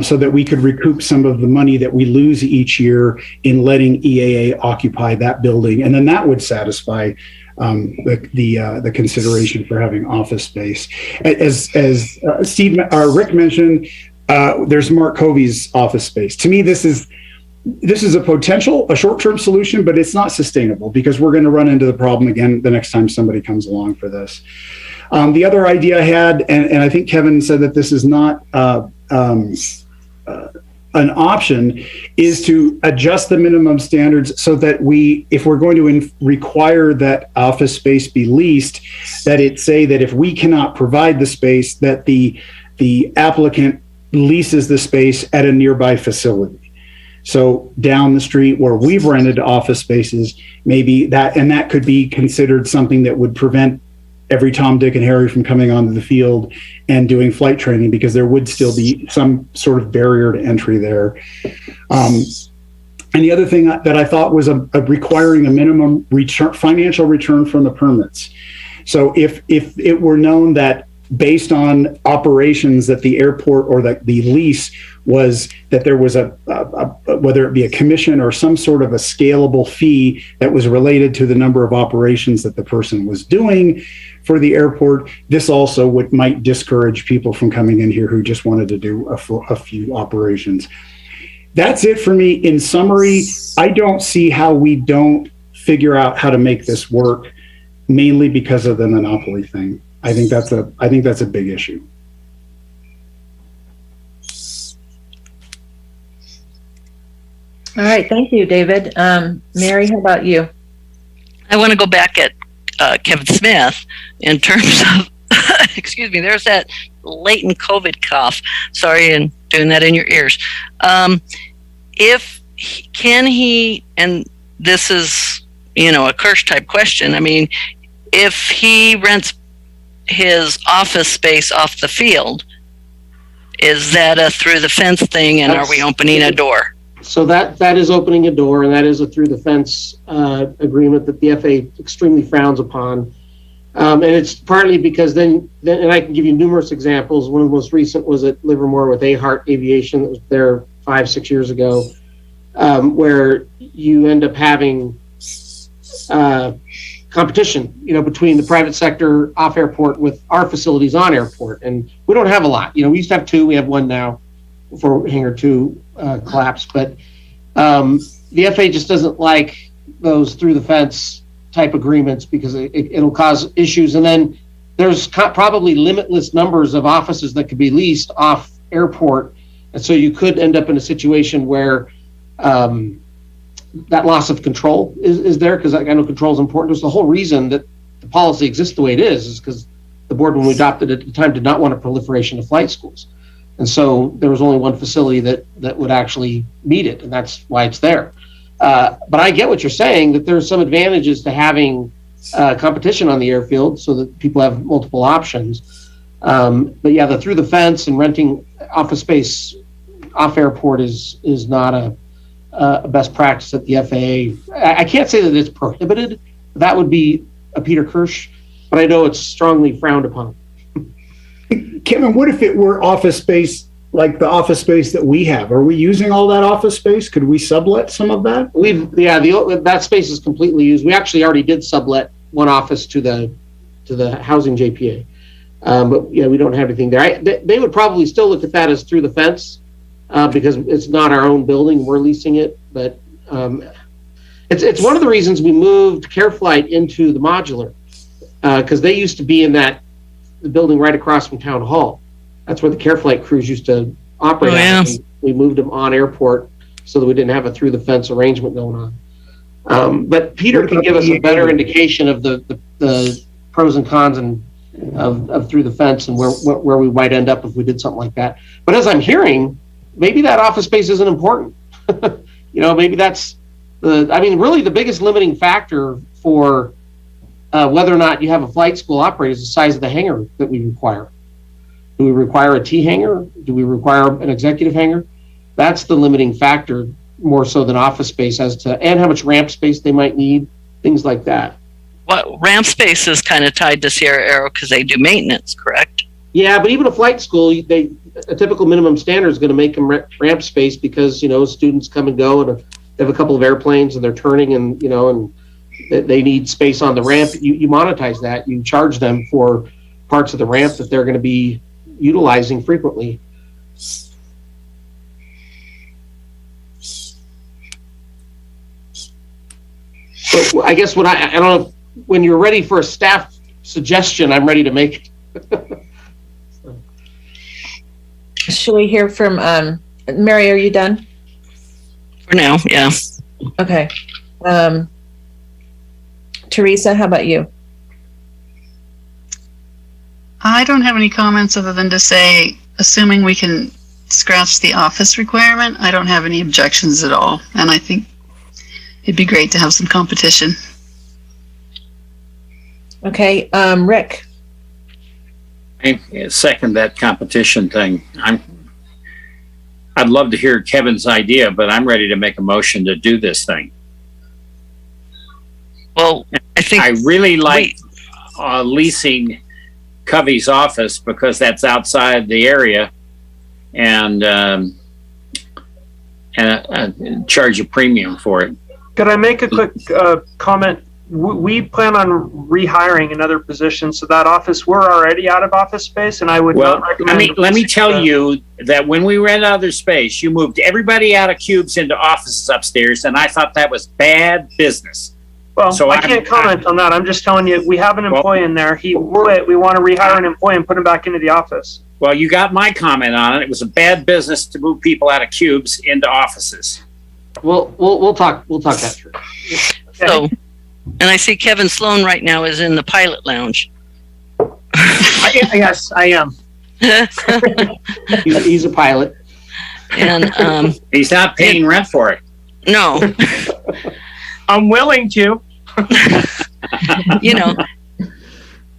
So that we could recoup some of the money that we lose each year in letting EAA occupy that building, and then that would satisfy the consideration for having office space. As Rick mentioned, there's Mark Covey's office space. To me, this is a short-term solution, but it's not sustainable because we're going to run into the problem again the next time somebody comes along for this. The other idea I had, and I think Kevin said that this is not an option, is to adjust the minimum standards so that if we're going to require that office space be leased, that it say that if we cannot provide the space, that the applicant leases the space at a nearby facility. So down the street where we've rented office spaces, maybe that could be considered something that would prevent every Tom, Dick, and Harry from coming onto the field and doing flight training, because there would still be some sort of barrier to entry there. And the other thing that I thought was requiring a minimum financial return from the permits. So if it were known that based on operations that the airport or the lease was that there was whether it be a commission or some sort of a scalable fee that was related to the number of operations that the person was doing for the airport, this also might discourage people from coming in here who just wanted to do a few operations. That's it for me. In summary, I don't see how we don't figure out how to make this work, mainly because of the monopoly thing. I think that's a big issue. All right, thank you, David. Mary, how about you? I want to go back at Kevin Smith in terms of, excuse me, there's that latent COVID cough. Sorry, and doing that in your ears. Can he, and this is, a Kirsch type question. I mean, if he rents his office space off the field, is that a through the fence thing, and are we opening a door? So that is opening a door, and that is a through the fence agreement that the FAA extremely frowns upon. And it's partly because then, and I can give you numerous examples. One of the most recent was at Livermore with Ahart Aviation that was there 5-6 years ago, where you end up having competition, between the private sector off airport with our facilities on airport. And we don't have a lot. We used to have 2, we have 1 now before Hangar 2 collapsed. But the FAA just doesn't like those through the fence type agreements because it'll cause issues. And then there's probably limitless numbers of offices that could be leased off airport. And so you could end up in a situation where that loss of control is there, because I know control is important. It's the whole reason that the policy exists the way it is because the board, when we adopted it at the time, did not want a proliferation of flight schools. And so there was only one facility that would actually meet it, and that's why it's there. But I get what you're saying, that there's some advantages to having competition on the airfield so that people have multiple options. But yeah, the through the fence and renting office space off airport is not a best practice at the FAA. I can't say that it's prohibited. That would be a Peter Kirsch, but I know it's strongly frowned upon. Kevin, what if it were office space like the office space that we have? Are we using all that office space? Could we sublet some of that? That space is completely used. We actually already did sublet one office to the housing JPA, but yeah, we don't have anything there. They would probably still look at that as through the fence because it's not our own building; we're leasing it. But it's one of the reasons we moved CareFlight into the modular because they used to be in the building right across from Town Hall. That's where the CareFlight crews used to operate. We moved them on airport so that we didn't have a through the fence arrangement going on. But Peter can give us a better indication of the pros and cons and of through the fence and where we might end up if we did something like that. But as I'm hearing, maybe that office space isn't important. Maybe that's really the biggest limiting factor for whether or not you have a flight school operator is the size of the hangar that we require. Do we require a T hangar? Do we require an executive hangar? That's the limiting factor more so than office space and how much ramp space they might need, things like that. Well, ramp space is kind of tied to Sierra Aero because they do maintenance, correct? Yeah, but even a flight school, a typical minimum standard is going to make them ramp space because, students come and go and they have a couple of airplanes and they're turning and they need space on the ramp. You monetize that. You charge them for parts of the ramp that they're going to be utilizing frequently. So I guess I don't know, when you're ready for a staff suggestion, I'm ready to make it. Should we hear from Mary? Are you done? For now, yeah. Okay. Teresa, how about you? I don't have any comments other than to say, assuming we can scratch the office requirement, I don't have any objections at all. And I think it'd be great to have some competition. Okay, Rick. I second that competition thing. I'd love to hear Kevin's idea, but I'm ready to make a motion to do this thing. Well, I think I really like leasing Covey's office because that's outside the area, and charge a premium for it. Could I make a quick comment? We plan on rehiring another position, so that office, we're already out of office space, and I would not recommend. Let me tell you that when we rent out their space, you moved everybody out of cubes into offices upstairs, and I thought that was bad business. Well, so I can't comment on that. I'm just telling you, we have an employee in there. He quit. We want to rehire an employee and put him back into the office. Well, you got my comment on it. It was a bad business to move people out of cubes into offices. We'll talk that through. So. And I see Kevin Sloan right now is in the pilot lounge. Yes, I am. He's a pilot. And he's not paying rent for it. No. I'm willing to. You know,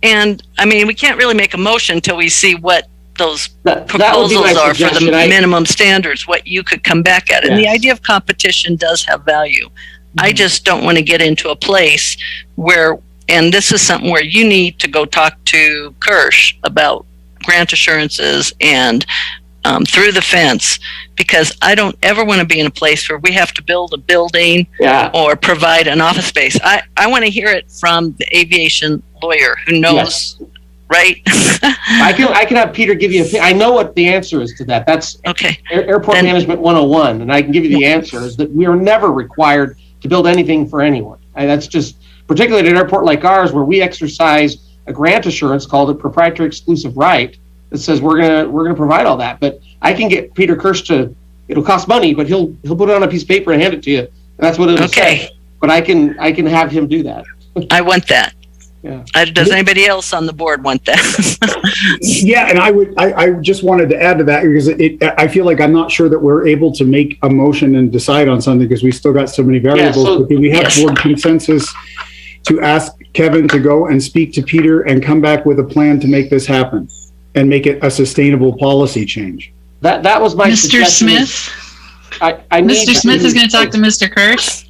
and I mean, we can't really make a motion until we see what those proposals are for the minimum standards, what you could come back at. And the idea of competition does have value. I just don't want to get into a place where, and this is something where you need to go talk to Kirsch about grant assurances and through the fence, because I don't ever want to be in a place where we have to build a building or provide an office space. I want to hear it from the aviation lawyer who knows, right? I can have Peter give you I know what the answer is to that. That's okay. Airport Management 101, and I can give you the answer is that we are never required to build anything for anyone. That's just, particularly at an airport like ours, where we exercise a grant assurance called a proprietary exclusive right that says we're gonna provide all that. But I can get Peter Kirsch to, it'll cost money, but he'll put it on a piece of paper and hand it to you. And that's what it'll say. But I can have him do that. I want that. Yeah. Does anybody else on the board want that? Yeah, and I just wanted to add to that because I feel like I'm not sure that we're able to make a motion and decide on something because we still got so many variables. But we have board consensus to ask Kevin to go and speak to Peter and come back with a plan to make this happen and make it a sustainable policy change. That was my Mr. Smith. Mr. Smith is going to talk to Mr. Kirsch.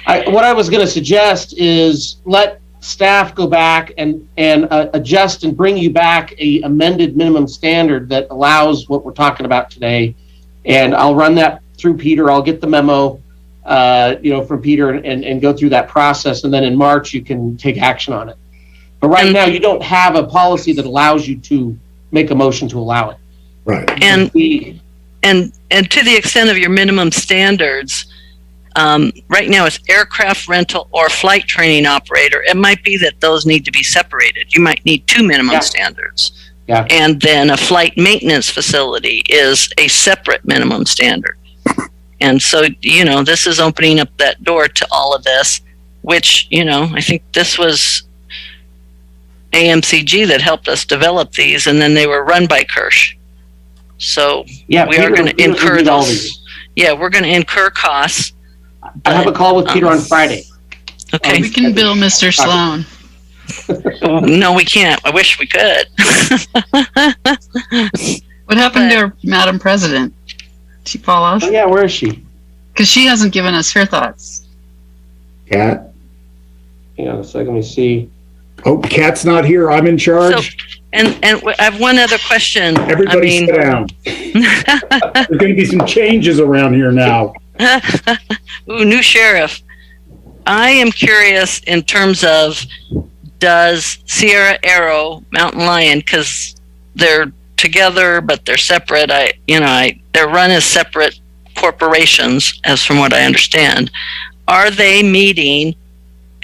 What I was going to suggest is let staff go back and adjust and bring you back a amended minimum standard that allows what we're talking about today. And I'll run that through Peter. I'll get the memo, from Peter and go through that process. And then in March, you can take action on it. But right now, you don't have a policy that allows you to make a motion to allow it. Right. And to the extent of your minimum standards, right now it's aircraft rental or flight training operator. It might be that those need to be separated. You might need two minimum standards. Yeah. And then a flight maintenance facility is a separate minimum standard. And so, this is opening up that door to all of this, which, I think this was AMCG that helped us develop these, and then they were run by Kirsch. So we are going to incur those. Yeah, we're going to incur costs. I have a call with Peter on Friday. Okay. We can bill Mr. Sloan. No, we can't. I wish we could. What happened to our Madam President? Did she fall off? Oh, yeah, where is she? Because she hasn't given us her thoughts. Kat? Hang on a second, let me see. Oh, Kat's not here. I'm in charge. So, and I have one other question. Everybody sit down. There's going to be some changes around here now. Ooh, new sheriff. I am curious in terms of, does Sierra Aero, Mountain Lion, because they're together but they're separate. They're run as separate corporations, as from what I understand. Are they meeting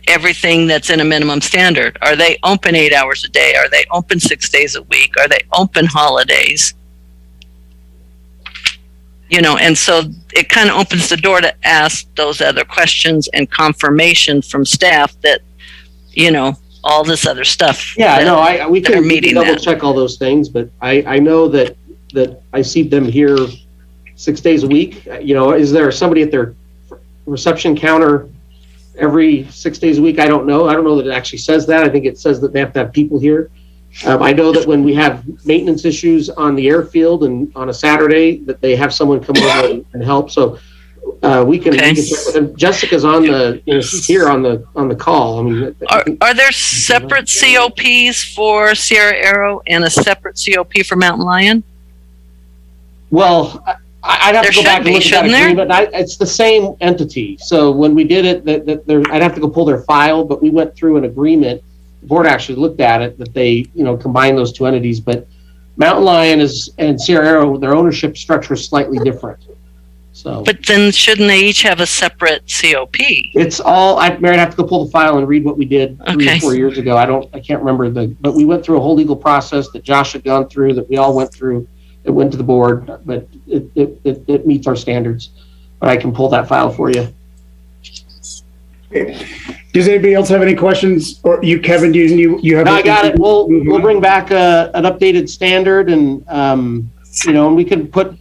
everything that's in a minimum standard? Are they open 8 hours a day? Are they open 6 days a week? Are they open holidays? And so it kind of opens the door to ask those other questions and confirmation from staff that, all this other stuff. Yeah, no, we can meeting double that. check all those things, but I know that I see them here 6 days a week. You know, is there somebody at their reception counter every 6 days a week? I don't know. I don't know that it actually says that. I think it says that they have to have people here. I know that when we have maintenance issues on the airfield and on a Saturday, that they have someone come over and help. So we can check with them. Jessica's on the she's here on the call. I mean, are there separate COPs for Sierra Arrow and a separate COP for Mountain Lion? Well, I'd have to go back and look at that agreement. It's the same entity. So when we did it, I'd have to go pull their file, but we went through an agreement. The board actually looked at it, that they, combine those two entities. But Mountain Lion and Sierra Arrow, their ownership structure is slightly different. So. But then shouldn't they each have a separate COP? It's all, Mary, I'd have to go pull the file and read what we did 3 or 4 years ago. I can't remember but we went through a whole legal process that Josh had gone through, that we all went through. It went to the board, but it meets our standards. But I can pull that file for you. Does anybody else have any questions? Or you, Kevin, you have? No, I got it. We'll bring back an updated standard, and and we can do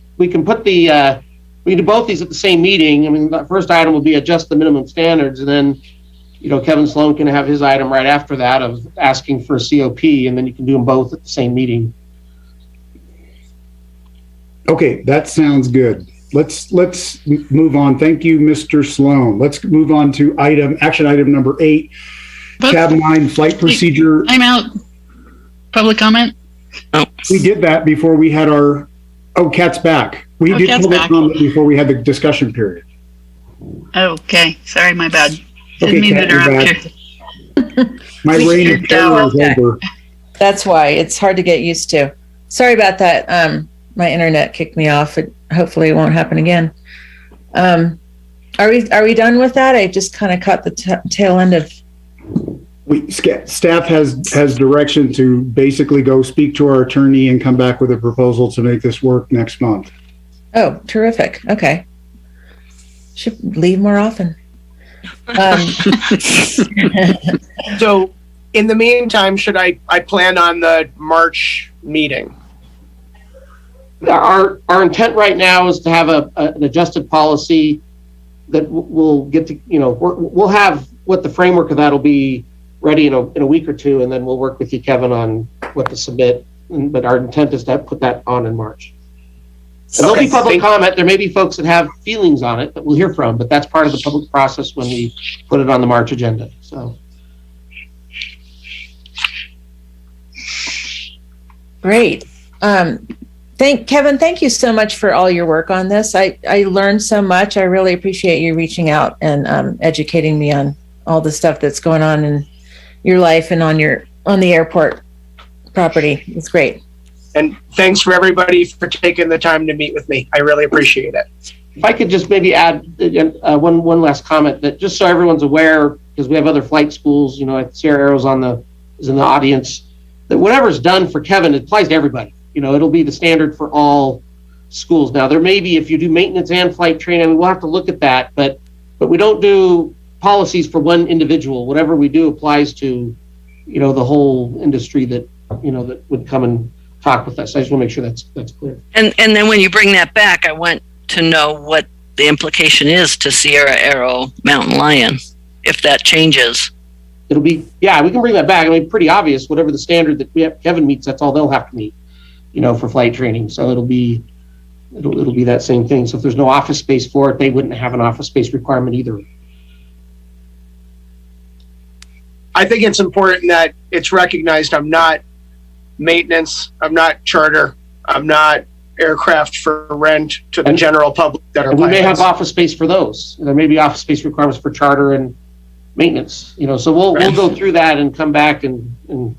both these at the same meeting. I mean, the first item will be adjust the minimum standards, and then Kevin Sloan can have his item right after that of asking for a COP, and then you can do them both at the same meeting. Okay, that sounds good. Let's move on. Thank you, Mr. Sloan. Let's move on to action item number 8, tab 9, flight procedure. I'm out. Public comment? Oh. We did that before we had our, Kat's back. We did public comment before we had the discussion period. Okay, sorry, my bad. Didn't Okay, mean Kat, to interrupt you. My reign of terror is over. That's why it's hard to get used to. Sorry about that. My internet kicked me off. Hopefully it won't happen again. Are we done with that? I just kind of caught the tail end of. Staff has direction to basically go speak to our attorney and come back with a proposal to make this work next month. Oh, terrific. Okay. Should leave more often. So in the meantime, should I plan on the March meeting? Our intent right now is to have an adjusted policy that we'll get to, we'll have what the framework of that will be ready in a week or two, and then we'll work with you, Kevin, on what to submit. But our intent is to put that on in March. And there'll be public comment. There may be folks that have feelings on it that we'll hear from, but that's part of the public process when we put it on the March agenda. So. Great. Kevin, thank you so much for all your work on this. I learned so much. I really appreciate you reaching out and educating me on all the stuff that's going on in your life and on the airport property. It's great. And thanks for everybody for taking the time to meet with me. I really appreciate it. If I could just maybe add one last comment, that just so everyone's aware, because we have other flight schools, Sierra Arrow's is in the audience, that whatever's done for Kevin, it applies to everybody. It'll be the standard for all schools. Now, there may be, if you do maintenance and flight training, we'll have to look at that, but we don't do policies for one individual. Whatever we do applies to, the whole industry that would come and talk with us. I just want to make sure that's clear. And then when you bring that back, I want to know what the implication is to Sierra Arrow Mountain Lion, if that changes. It'll be, we can bring that back. I mean, pretty obvious, whatever the standard that Kevin meets, that's all they'll have to meet, for flight training. So it'll be that same thing. So if there's no office space for it, they wouldn't have an office space requirement either. I think it's important that it's recognized I'm not maintenance, I'm not charter, I'm not aircraft for rent to the general public that are we may have office space for those. There may be office space requirements for charter and maintenance, so we'll go through that and come back and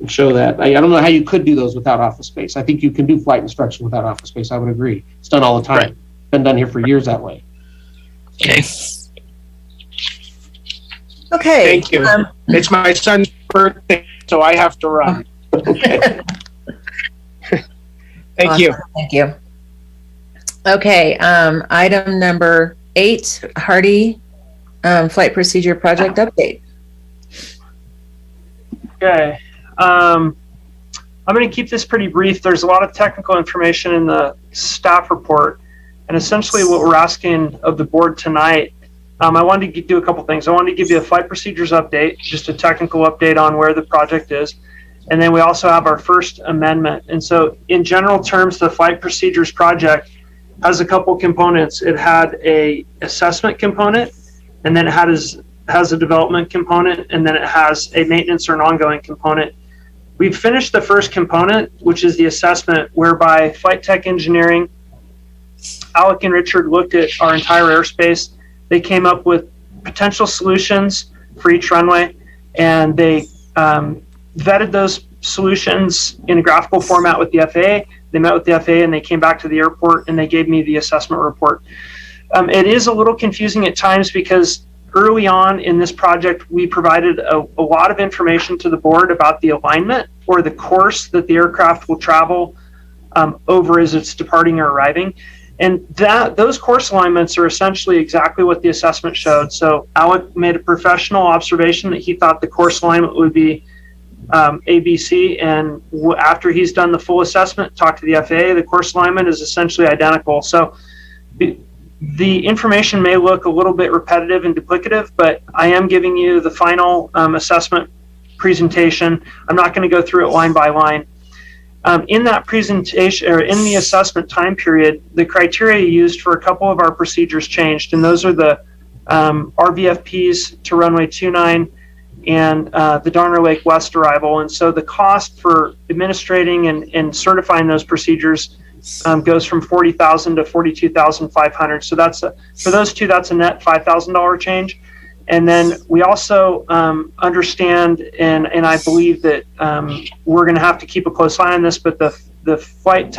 show that. I don't know how you could do those without office space. I think you can do flight instruction without office space. I would agree. It's done all the time. Right. Been done here for years that way. Okay. Okay. Thank you. It's my son's birthday, so I have to run. Okay. Thank you. Thank you. Okay. Item number 8, Hardy flight procedure project update. Okay. I'm going to keep this pretty brief. There's a lot of technical information in the staff report. And essentially what we're asking of the board tonight, I wanted to do a couple things. I wanted to give you a flight procedures update, just a technical update on where the project is. And then we also have our first amendment. And so in general terms, the flight procedures project has a couple components. It had a assessment component, and then it has a development component, and then it has a maintenance or an ongoing component. We've finished the first component, which is the assessment, whereby Flight Tech Engineering, Alec and Richard looked at our entire airspace. They came up with potential solutions for each runway, and they vetted those solutions in a graphical format with the FAA. They met with the FAA and they came back to the airport and they gave me the assessment report. It is a little confusing at times because early on in this project, we provided a lot of information to the board about the alignment or the course that the aircraft will travel over as it's departing or arriving. And those course alignments are essentially exactly what the assessment showed. So Alec made a professional observation that he thought the course alignment would be ABC, and after he's done the full assessment, talked to the FAA, the course alignment is essentially identical. So the information may look a little bit repetitive and duplicative, but I am giving you the final assessment presentation. I'm not going to go through it line by line. In that presentation, or in the assessment time period, the criteria used for a couple of our procedures changed, and those are the RVFPs to runway 29 and the Darner Lake West arrival. And so the cost for administrating and certifying those procedures goes from $40,000 to $42,500. So that's for those two, that's a net $5,000 change. And then we also understand, and I believe that we're going to have to keep a close eye on this, but the flight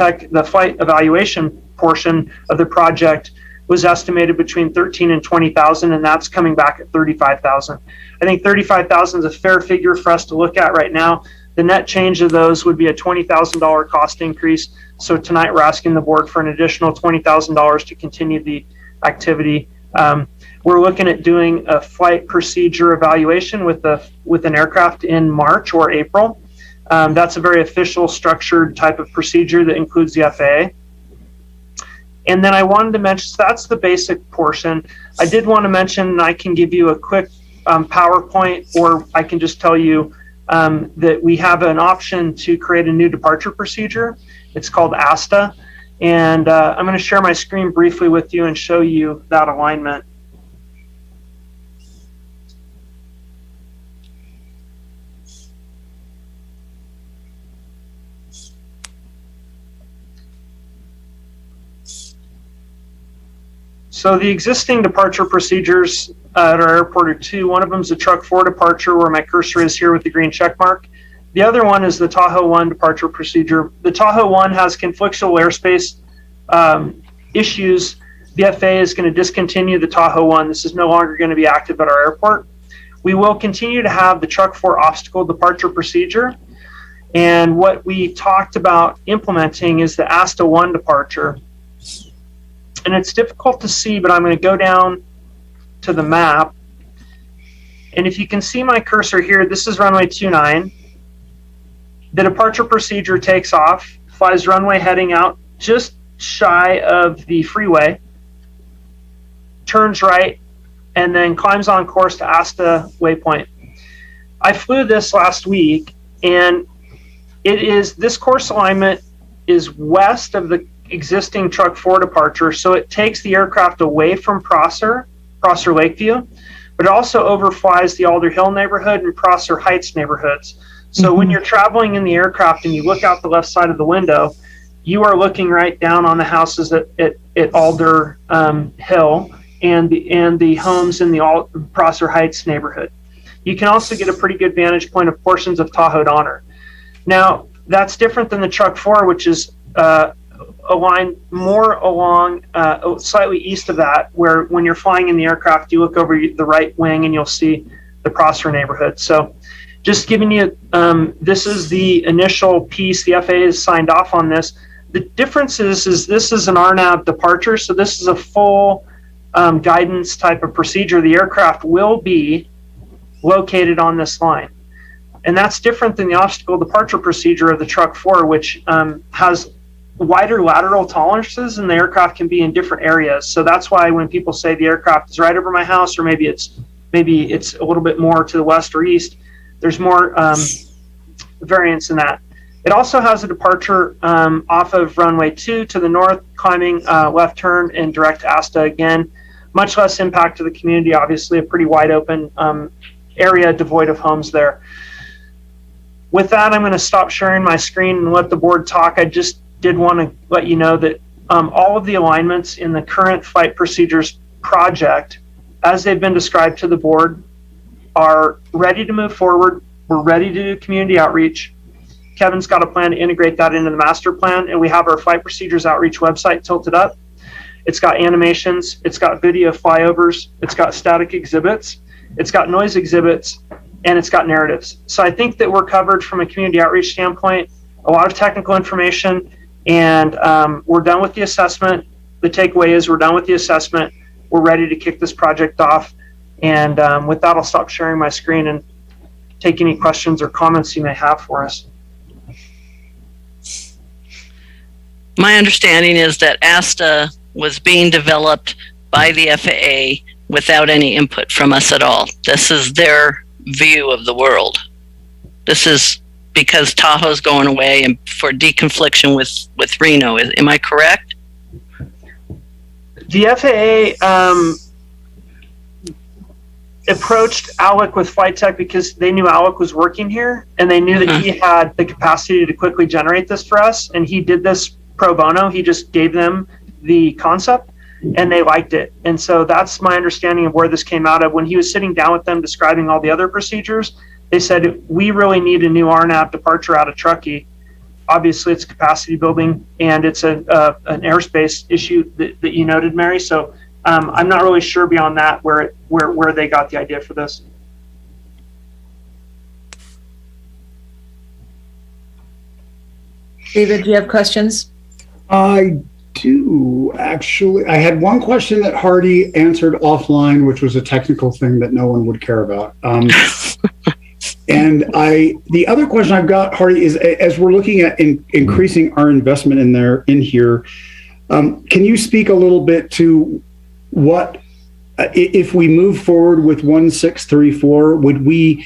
evaluation portion of the project was estimated between $13,000 and $20,000, and that's coming back at $35,000. I think $35,000 is a fair figure for us to look at right now. The net change of those would be a $20,000 cost increase. So tonight we're asking the board for an additional $20,000 to continue the activity. We're looking at doing a flight procedure evaluation with an aircraft in March or April. That's a very official, structured type of procedure that includes the FAA. And then I wanted to mention, so that's the basic portion. I did want to mention, and I can give you a quick PowerPoint, or I can just tell you that we have an option to create a new departure procedure. It's called Asta. And I'm going to share my screen briefly with you and show you that alignment. So the existing departure procedures at our airport are two. One of them is a Truck 4 departure, where my cursor is here with the green check mark. The other one is the Tahoe 1 departure procedure. The Tahoe 1 has conflictual airspace issues. The FAA is going to discontinue the Tahoe 1. This is no longer going to be active at our airport. We will continue to have the Truck 4 obstacle departure procedure. And what we talked about implementing is the Asta 1 departure. And it's difficult to see, but I'm going to go down to the map. And if you can see my cursor here, this is runway 29. The departure procedure takes off, flies runway heading out just shy of the freeway, turns right, and then climbs on course to Asta waypoint. I flew this last week, and this course alignment is west of the existing Truck 4 departure, so it takes the aircraft away from Prosser Lakeview, but it also overflies the Alder Hill neighborhood and Prosser Heights neighborhoods. So when you're traveling in the aircraft and you look out the left side of the window, you are looking right down on the houses at Alder Hill and the homes in the Prosser Heights neighborhood. You can also get a pretty good vantage point of portions of Tahoe Donner. Now, that's different than the Truck 4, which is aligned more along slightly east of that, where when you're flying in the aircraft, you look over the right wing and you'll see the Prosser neighborhood. So just giving you, this is the initial piece. The FAA has signed off on this. The difference is this is an RNAV departure, so this is a full guidance type of procedure. The aircraft will be located on this line. And that's different than the obstacle departure procedure of the Truck 4, which has wider lateral tolerances, and the aircraft can be in different areas. So that's why when people say the aircraft is right over my house, or maybe it's a little bit more to the west or east, there's more variance in that. It also has a departure off of runway 2 to the north, climbing left turn and direct to Asta again. Much less impact to the community, obviously a pretty wide open area devoid of homes there. With that, I'm going to stop sharing my screen and let the board talk. I just did want to let you know that all of the alignments in the current flight procedures project, as they've been described to the board, are ready to move forward. We're ready to do community outreach. Kevin's got a plan to integrate that into the master plan, and we have our flight procedures outreach website tilted up. It's got animations, it's got video flyovers, it's got static exhibits, it's got noise exhibits, and it's got narratives. So I think that we're covered from a community outreach standpoint, a lot of technical information, and we're done with the assessment. The takeaway is we're done with the assessment. We're ready to kick this project off. And with that, I'll stop sharing my screen and take any questions or comments you may have for us. My understanding is that Asta was being developed by the FAA without any input from us at all. This is their view of the world. This is because Tahoe's going away and for deconfliction with Reno. Am I correct? The FAA approached Alec with Flight Tech because they knew Alec was working here, and they knew that he had the capacity to quickly generate this for us, and he did this pro bono. He just gave them the concept, and they liked it. And so that's my understanding of where this came out of. When he was sitting down with them describing all the other procedures, they said, we really need a new RNAV departure out of Truckee. Obviously, it's capacity building, and it's an airspace issue that you noted, Mary. So I'm not really sure beyond that where they got the idea for this. David, do you have questions? I do, actually. I had one question that Hardy answered offline, which was a technical thing that no one would care about. And the other question I've got, Hardy, is as we're looking at increasing our investment in here, can you speak a little bit to what, if we move forward with 1634, would we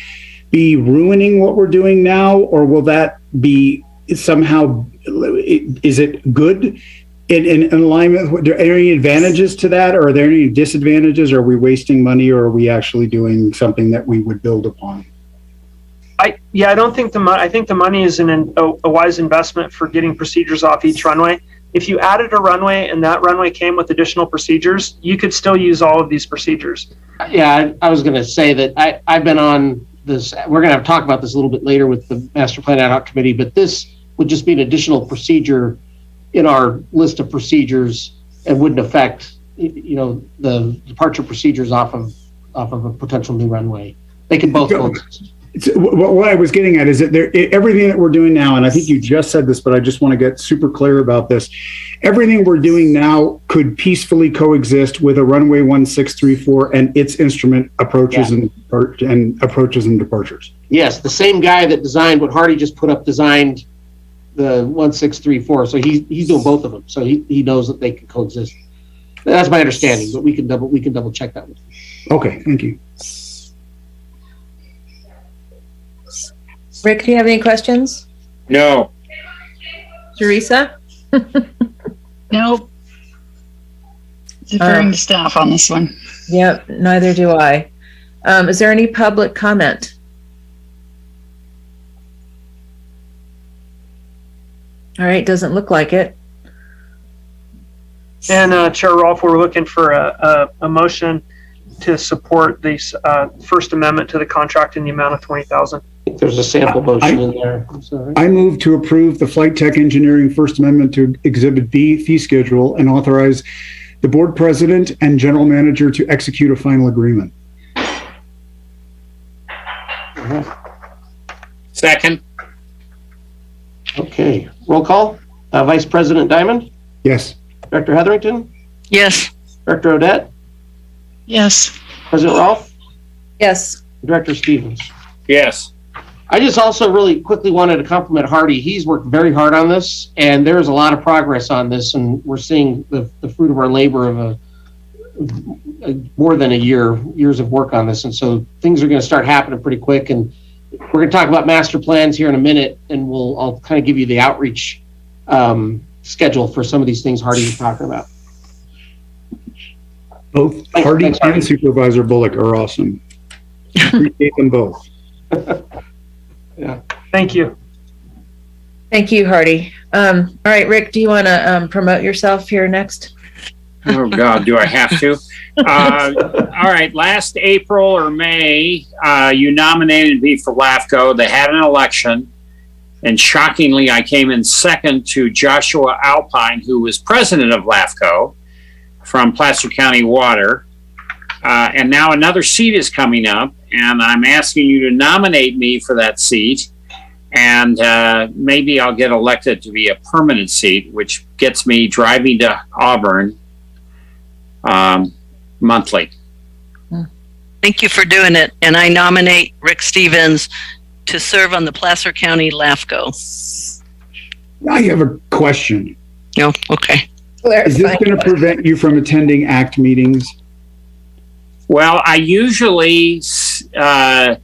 be ruining what we're doing now, or will that be somehow, is it good in alignment? Are there any advantages to that, or are there any disadvantages? Are we wasting money, or are we actually doing something that we would build upon? I don't think I think the money is a wise investment for getting procedures off each runway. If you added a runway and that runway came with additional procedures, you could still use all of these procedures. Yeah, I was going to say that I've been on this. We're going to have to talk about this a little bit later with the Master Plan Ad Hoc Committee, but this would just be an additional procedure in our list of procedures and wouldn't affect, the departure procedures off of a potential new runway. They can both coexist. What I was getting at is that everything that we're doing now, and I think you just said this, but I just want to get super clear about this. Everything we're doing now could peacefully coexist with a runway 1634 and its instrument approaches and approaches and departures. Yes, the same guy that designed what Hardy just put up designed the 1634, so he's doing both of them. So he knows that they can coexist. That's my understanding, but we can double check that with him. Okay, thank you. Rick, do you have any questions? No. Teresa? Nope. Deferring to staff on this one. Yep, neither do I. Is there any public comment? All right, doesn't look like it. And Chair Rolfe, we're looking for a motion to support the First Amendment to the contract in the amount of $20,000. There's a sample motion in there. I'm sorry. I move to approve the Flight Tech Engineering First Amendment to Exhibit B fee schedule and authorize the board president and general manager to execute a final agreement. Second. Okay, roll call. Vice President Diamond? Yes. Director Hetherington? Yes. Director Odette? Yes. President Rolfe? Yes. Director Stevens? Yes. I just also really quickly wanted to compliment Hardy. He's worked very hard on this, and there's a lot of progress on this, and we're seeing the fruit of our labor of more than years of work on this. And so things are going to start happening pretty quick. And we're going to talk about master plans here in a minute, and I'll kind of give you the outreach schedule for some of these things Hardy was talking about. Both Hardy and Supervisor Bullock are awesome. Appreciate them both. Yeah. Thank you. Thank you, Hardy. All right, Rick, do you want to promote yourself here next? Oh, God, do I have to? All right, last April or May, you nominated me for LAFCO. They had an election, and shockingly, I came in second to Joshua Alpine, who was president of LAFCO from Placer County Water. And now another seat is coming up, and I'm asking you to nominate me for that seat. And maybe I'll get elected to be a permanent seat, which gets me driving to Auburn monthly. Thank you for doing it. And I nominate Rick Stevens to serve on the Placer County LAFCO. I have a question. No, okay. Is this going to prevent you from attending ACT meetings? Well, I usually go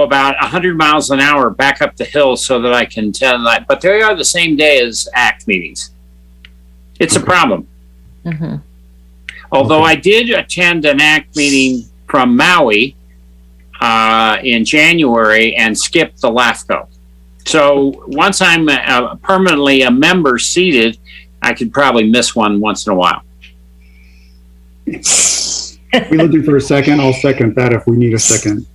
about 100 miles an hour back up the hill so that I can attend that. But they are the same day as ACT meetings. It's a problem. Mm-hmm. Although I did attend an ACT meeting from Maui in January and skipped the LAFCO. So once I'm permanently a member seated, I could probably miss one once in a while. We looking for a second? I'll second that if we need a second.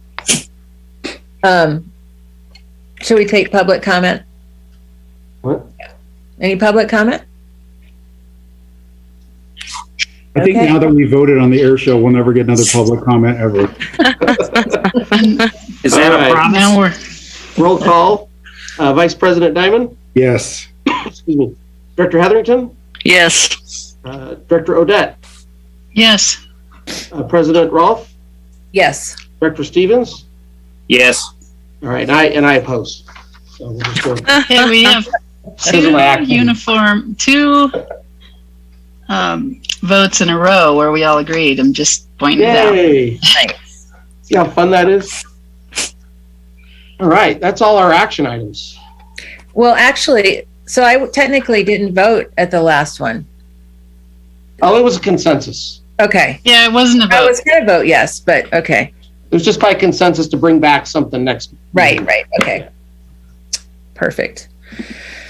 Should we take public comment? What? Any public comment? I think now that we voted on the air show, we'll never get another public comment ever. Is that a promise? Now we're Roll call. Vice President Diamond? Yes. Excuse me. Director Hetherington? Yes. Director Odette? yes. President Rolfe? Yes. Director Stevens? Yes. All right, and I oppose. So we'll just go. Okay, we have two votes in a row where we all agreed. I'm just pointing it out. Yay! See how fun that is? All right, that's all our action items. Well, actually, so I technically didn't vote at the last one. Oh, it was a consensus. Okay. Yeah, it wasn't a I vote. was going to vote yes, but okay. It was just by consensus to bring back something next. Right. Okay. Perfect.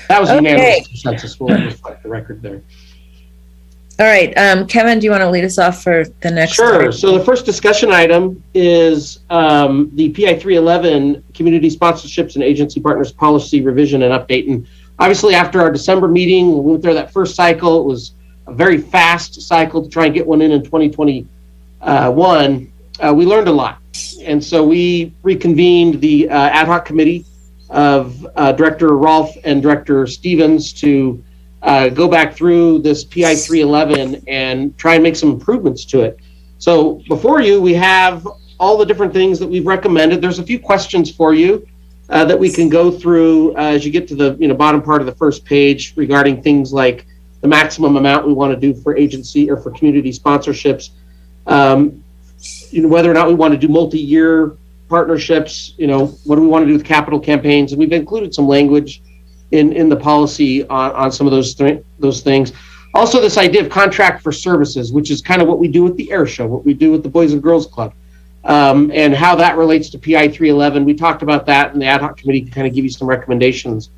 That was Okay. unanimous consensus. We'll reflect the record there. All right. Kevin, do you want to lead us off for the next? Sure. item? So the first discussion item is the PI 311 Community Sponsorships and Agency Partners Policy Revision and Update. And obviously, after our December meeting, we went through that first cycle. It was a very fast cycle to try and get one in 2021. We learned a lot. And so we reconvened the ad hoc committee of Director Rolfe and Director Stevens to go back through this PI 311 and try and make some improvements to it. So before you, we have all the different things that we've recommended. There's a few questions for you that we can go through as you get to the bottom part of the first page regarding things like the maximum amount we want to do for agency or for community sponsorships. Whether or not we want to do multi-year partnerships, what do we want to do with capital campaigns? And we've included some language in the policy on some of those things. Also, this idea of contract for services, which is kind of what we do with the air show, what we do with the Boys and Girls Club, and how that relates to PI 311. We talked about that, and the ad hoc committee can kind of give you some recommendations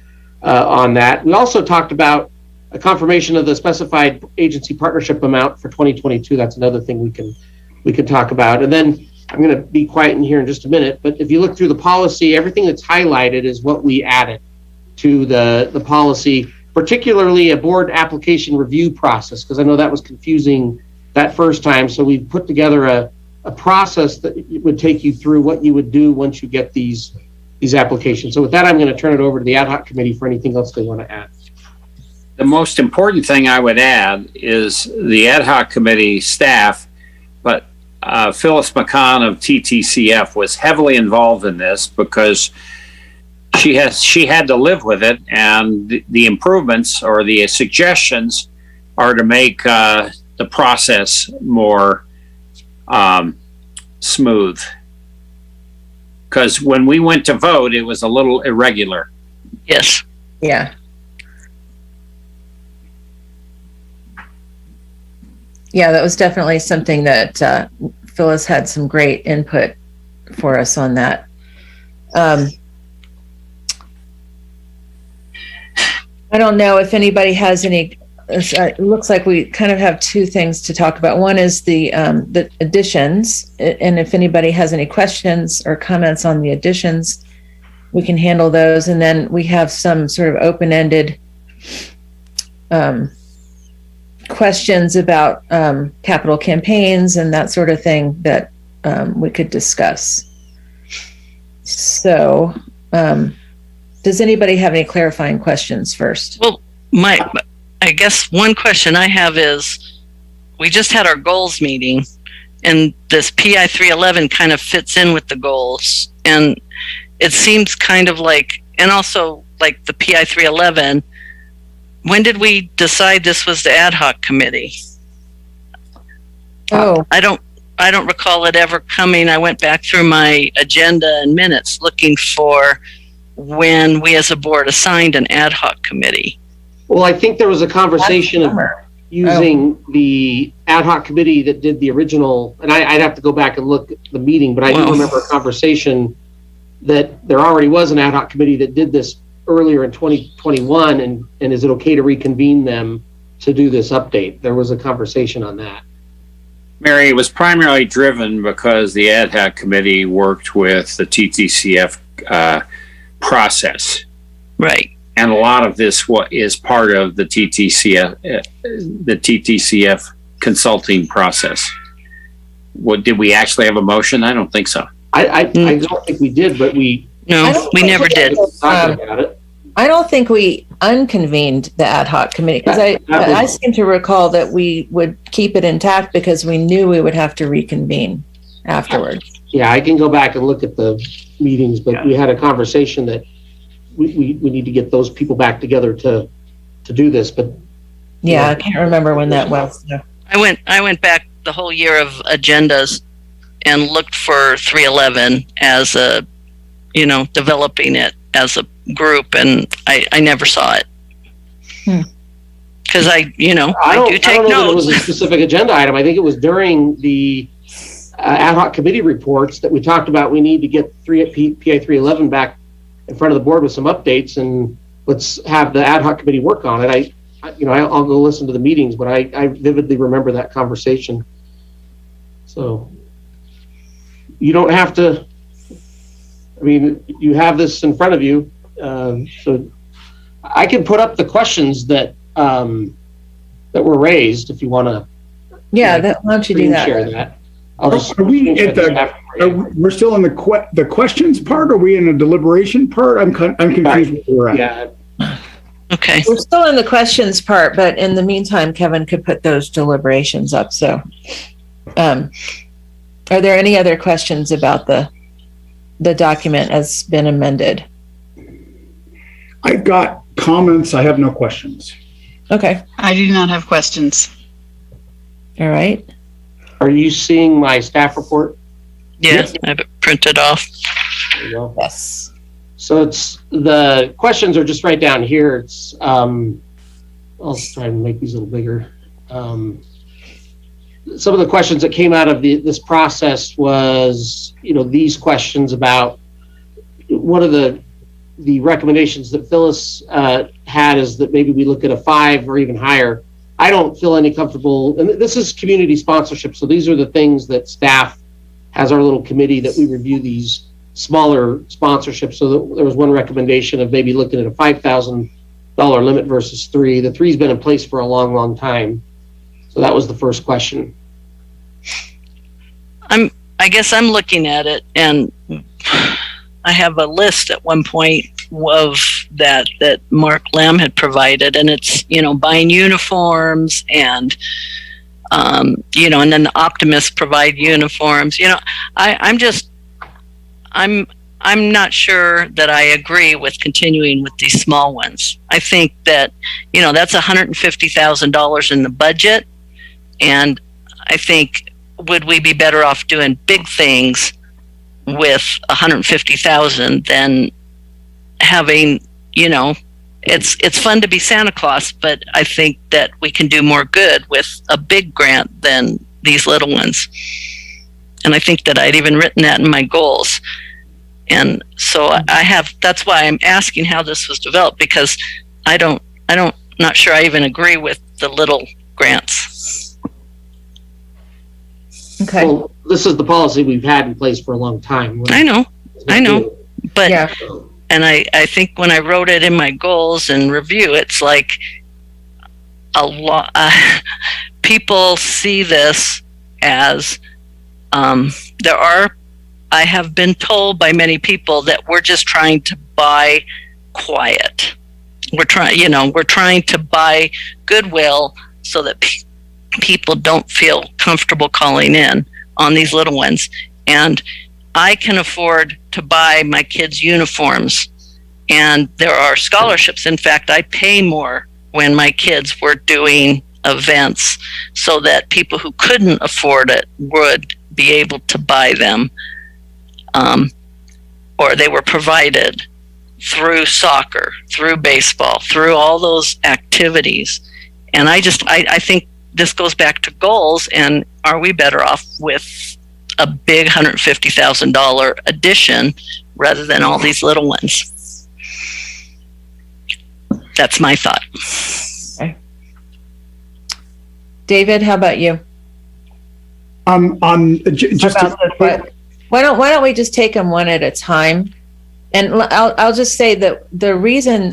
on that. We also talked about a confirmation of the specified agency partnership amount for 2022. That's another thing we can talk about. And then I'm going to be quiet in here in just a minute, but if you look through the policy, everything that's highlighted is what we added to the policy, particularly a board application review process, because I know that was confusing that first time. So we've put together a process that would take you through what you would do once you get these applications. So with that, I'm going to turn it over to the ad hoc committee for anything else they want to add. The most important thing I would add is the ad hoc committee staff, but Phyllis McCann of TTCF was heavily involved in this because she had to live with it, and the improvements or the suggestions are to make the process more smooth. Because when we went to vote, it was a little irregular. Yes. Yeah. Yeah, that was definitely something that Phyllis had some great input for us on that. I don't know if anybody has any. It looks like we kind of have two things to talk about. One is the additions, and if anybody has any questions or comments on the additions, we can handle those. And then we have some sort of open-ended questions about capital campaigns and that sort of thing that we could discuss. So, does anybody have any clarifying questions first? Well, I guess one question I have is, we just had our goals meeting, and this PI 311 kind of fits in with the goals, and it seems kind of like, and also like the PI 311, when did we decide this was the ad hoc committee? Oh, I don't recall it ever coming. I went back through my agenda and minutes looking for when we as a board assigned an ad hoc committee. Well, I think there was a conversation of using the ad hoc committee that did the original, and I'd have to go back and look at the meeting, but I do remember a conversation that there already was an ad hoc committee that did this earlier in 2021, and is it okay to reconvene them to do this update? There was a conversation on that. Mary, it was primarily driven because the ad hoc committee worked with the TTCF process. Right. And a lot of this is part of the TTCF consulting process. Did we actually have a motion? I don't think so. I don't think we did, but we never did. I don't think we unconvened the ad hoc committee, because I seem to recall that we would keep it intact because we knew we would have to reconvene afterwards. Yeah, I can go back and look at the meetings, but we had a conversation that we need to get those people back together to do this. But yeah, I can't remember when that was. No. I went back the whole year of agendas and looked for 311 as a, developing it as a group, and I never saw it. Because I do take notes. I don't know that it was a specific agenda item. I think it was during the ad hoc committee reports that we talked about. We need to get PI 311 back in front of the board with some updates, and let's have the ad hoc committee work on it. I'll go listen to the meetings, but I vividly remember that conversation. So you don't have to, you have this in front of you. So I can put up the questions that were raised if you want to. Yeah, why don't you do that? Share that. We're still in the questions part, or are we in the deliberation part? I'm confused where we're at. Yeah. Okay. We're still in the questions part, but in the meantime, Kevin could put those deliberations up. So, are there any other questions about the document as been amended? I've got comments. I have no questions. Okay. I do not have questions. All right. Are you seeing my staff report? Yes, I have it printed off. There you go. Yes. So the questions are just right down here. It's I'll try and make these a little bigger. Some of the questions that came out of this process was, these questions about one of the recommendations that Phyllis had is that maybe we look at a 5 or even higher. I don't feel any comfortable, and this is community sponsorship, so these are the things that staff has our little committee that we review these smaller sponsorships. So there was one recommendation of maybe looking at a $5,000 limit versus 3. The 3's been in place for a long, long time. So that was the first question. I guess I'm looking at it, and I have a list at one point of that Mark Lamb had provided, and it's, buying uniforms and You know, and then the optimists provide uniforms. You know, I'm not sure that I agree with continuing with these small ones. I think that, you know, that's $150,000 in the budget. And I think, would we be better off doing big things with $150,000 than having, you know, it's fun to be Santa Claus, but I think that we can do more good with a big grant than these little ones. And I think that I'd even written that in my goals. And so that's why I'm asking how this was developed, because not sure I even agree with the little grants. Okay. Well, this is the policy we've had in place for a long time. I know, but yeah. And I think when I wrote it in my goals and review, it's like a lot. People see this as I have been told by many people that we're just trying to buy quiet. We're trying to buy goodwill so that people don't feel comfortable calling in on these little ones. And I can afford to buy my kids' uniforms, and there are scholarships. In fact, I pay more when my kids were doing events so that people who couldn't afford it would be able to buy them. Or they were provided through soccer, through baseball, through all those activities. And I think this goes back to goals, and are we better off with a big $150,000 addition rather than all these little ones? That's my thought. Okay. David, how about you? Why don't we just take them one at a time? And I'll just say that the reason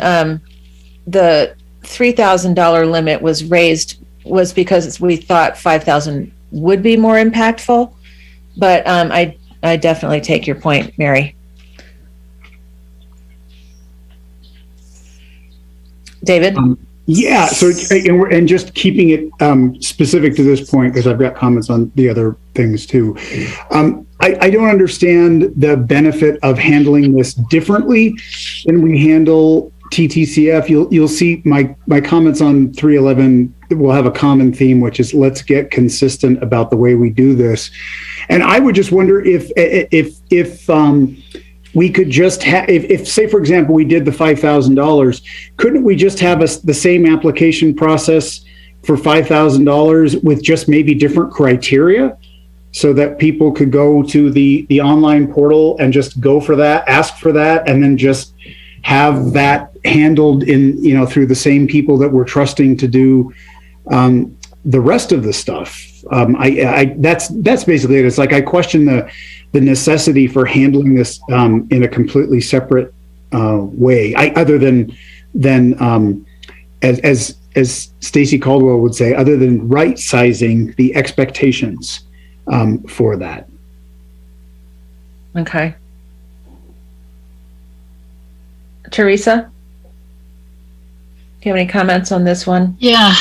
the $3,000 limit was raised was because we thought 5,000 would be more impactful. But I definitely take your point, Mary. David? Yeah. So, and just keeping it specific to this point, because I've got comments on the other things too. I don't understand the benefit of handling this differently than we handle TTCF. You'll see my comments on 311 will have a common theme, which is let's get consistent about the way we do this. And I would just wonder if we could just have, if say, for example, we did the $5,000, couldn't we just have the same application process for $5,000 with just maybe different criteria so that people could go to the online portal and just go for that, ask for that, and then just have that handled in, through the same people that we're trusting to do the rest of the stuff. That's basically it. It's like I question the necessity for handling this in a completely separate way, other than as Stacey Caldwell would say, other than right sizing the expectations for that. Okay. Teresa, do you have any comments on this one? Yeah,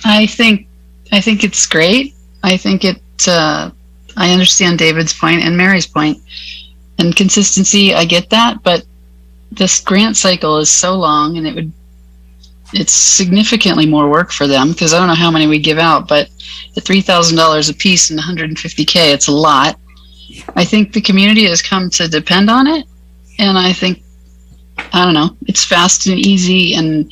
I think it's great. I think I understand David's point and Mary's point, and consistency. I get that, but this grant cycle is so long, and it's significantly more work for them, because I don't know how many we give out, but the $3,000 a piece and $150K, it's a lot. I think the community has come to depend on it, and I think, I don't know, it's fast and easy, and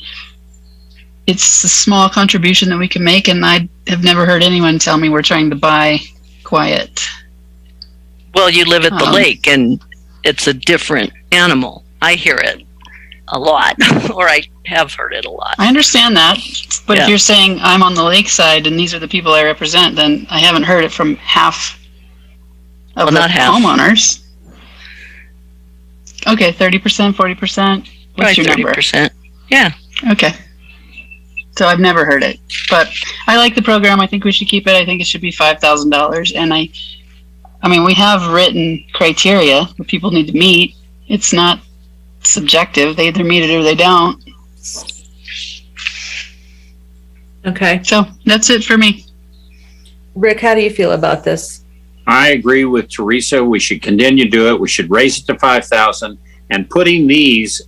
it's a small contribution that we can make, and I have never heard anyone tell me we're trying to buy quiet. Well, you live at the lake, and it's a different animal. I hear it a lot, or I have heard it a lot. I understand that, but if you're saying I'm on the lakeside and these are the people I represent, then I haven't heard it from half of the homeowners. Okay, 30%, 40%. What's your 30%. Number? Yeah. Okay. So I've never heard it, but I like the program. I think we should keep it. I think it should be $5,000. And I mean, we have written criteria that people need to meet. It's not subjective. They either meet it or they don't. Okay. So that's it for me. Rick, how do you feel about this? I agree with Teresa. We should continue to do it. We should raise it to 5,000, and putting these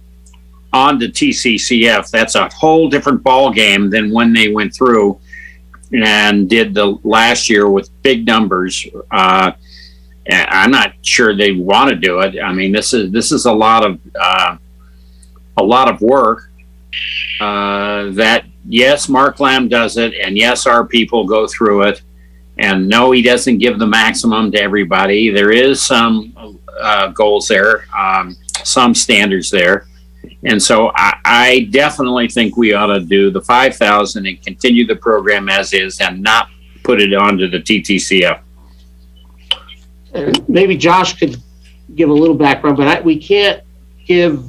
on the TCCF, that's a whole different ball game than when they went through and did the last year with big numbers. I'm not sure they want to do it. I mean, this is a lot of work. That yes, Mark Lamb does it, and yes, our people go through it. And no, he doesn't give the maximum to everybody. There is some goals there, some standards there. And so I definitely think we ought to do the 5,000 and continue the program as is and not put it onto the TTCF. Maybe Josh could give a little background, but we can't give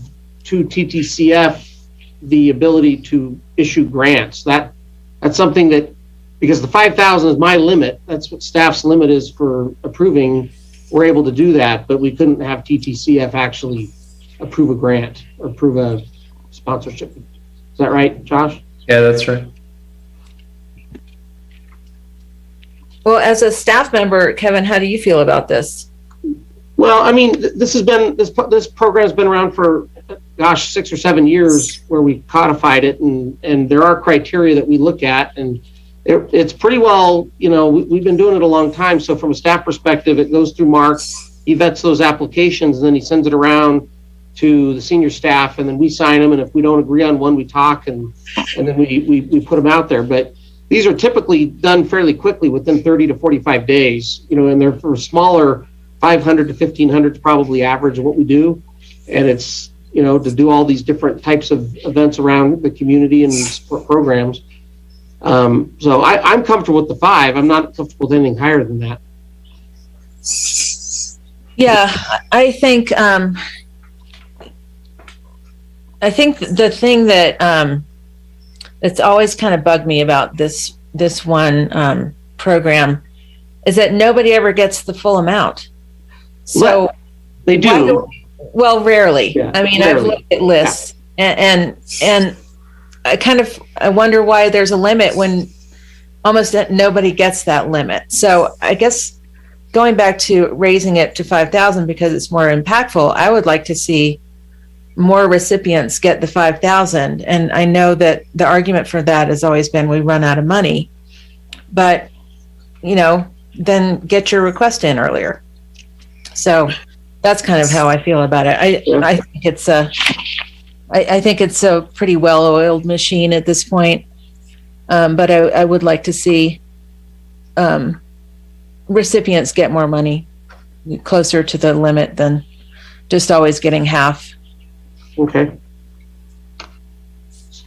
to TTCF the ability to issue grants. That's something that, because the 5,000 is my limit, that's what staff's limit is for approving, we're able to do that, but we couldn't have TTCF actually approve a grant or approve a sponsorship. Is that right, Josh? Yeah, that's right. Well, as a staff member, Kevin, how do you feel about this? Well, I mean, this program's been around for, 6 or 7 years where we codified it, and there are criteria that we look at, and it's pretty well, we've been doing it a long time. So from a staff perspective, it goes through Mark, he vets those applications, and then he sends it around to the senior staff, and then we sign them. And if we don't agree on one, we talk, and then we put them out there. But these are typically done fairly quickly, within 30 to 45 days, and they're for smaller, 500 to 1,500 is probably average of what we do. And it's, to do all these different types of events around the community and support programs. So I'm comfortable with the 5. I'm not comfortable with anything higher than that. Yeah, I think the thing that it's always kind of bugged me about this one program is that nobody ever gets the full amount. So they do. Well, rarely. Yeah, I mean, rarely. I've looked at lists, and I wonder why there's a limit when almost nobody gets that limit. So I guess going back to raising it to 5,000 because it's more impactful, I would like to see more recipients get the 5,000. And I know that the argument for that has always been we run out of money, but then get your request in earlier. So that's kind of how I feel about it. I think it's a pretty well-oiled machine at this point. But I would like to see recipients get more money, closer to the limit than just always getting half. Okay.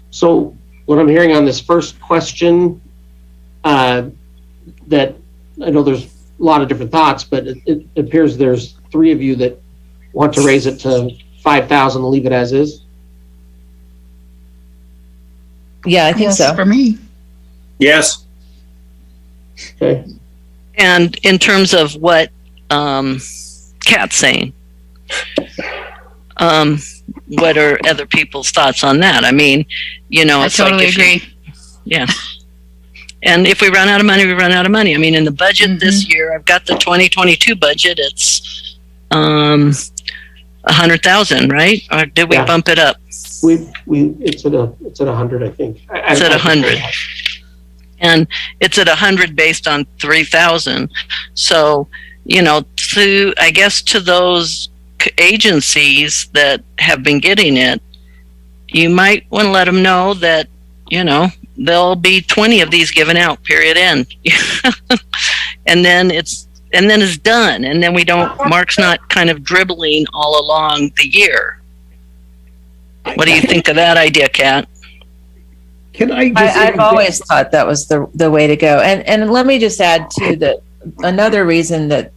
So what I'm hearing on this first question, that I know there's a lot of different thoughts, but it appears there's 3 of you that want to raise it to 5,000 and leave it as is. Yeah, I think so. For me. Yes. Okay. And in terms of what Kat's saying, what are other people's thoughts on that? I mean, I it's totally like agree. Yeah. And if we run out of money, we run out of money. I mean, in the budget this year, I've got the 2022 budget. It's 100,000, right? Or did we bump it up? It's at 100, I think. It's at 100. And it's at 100 based on 3,000. So, I guess to those agencies that have been getting it, you might want to let them know that, there'll be 20 of these given out, period, end. and then it's done. And then Mark's not kind of dribbling all along the year. What do you think of that idea, Kat? Can I've always thought that was the way to go. And let me just add too that another reason that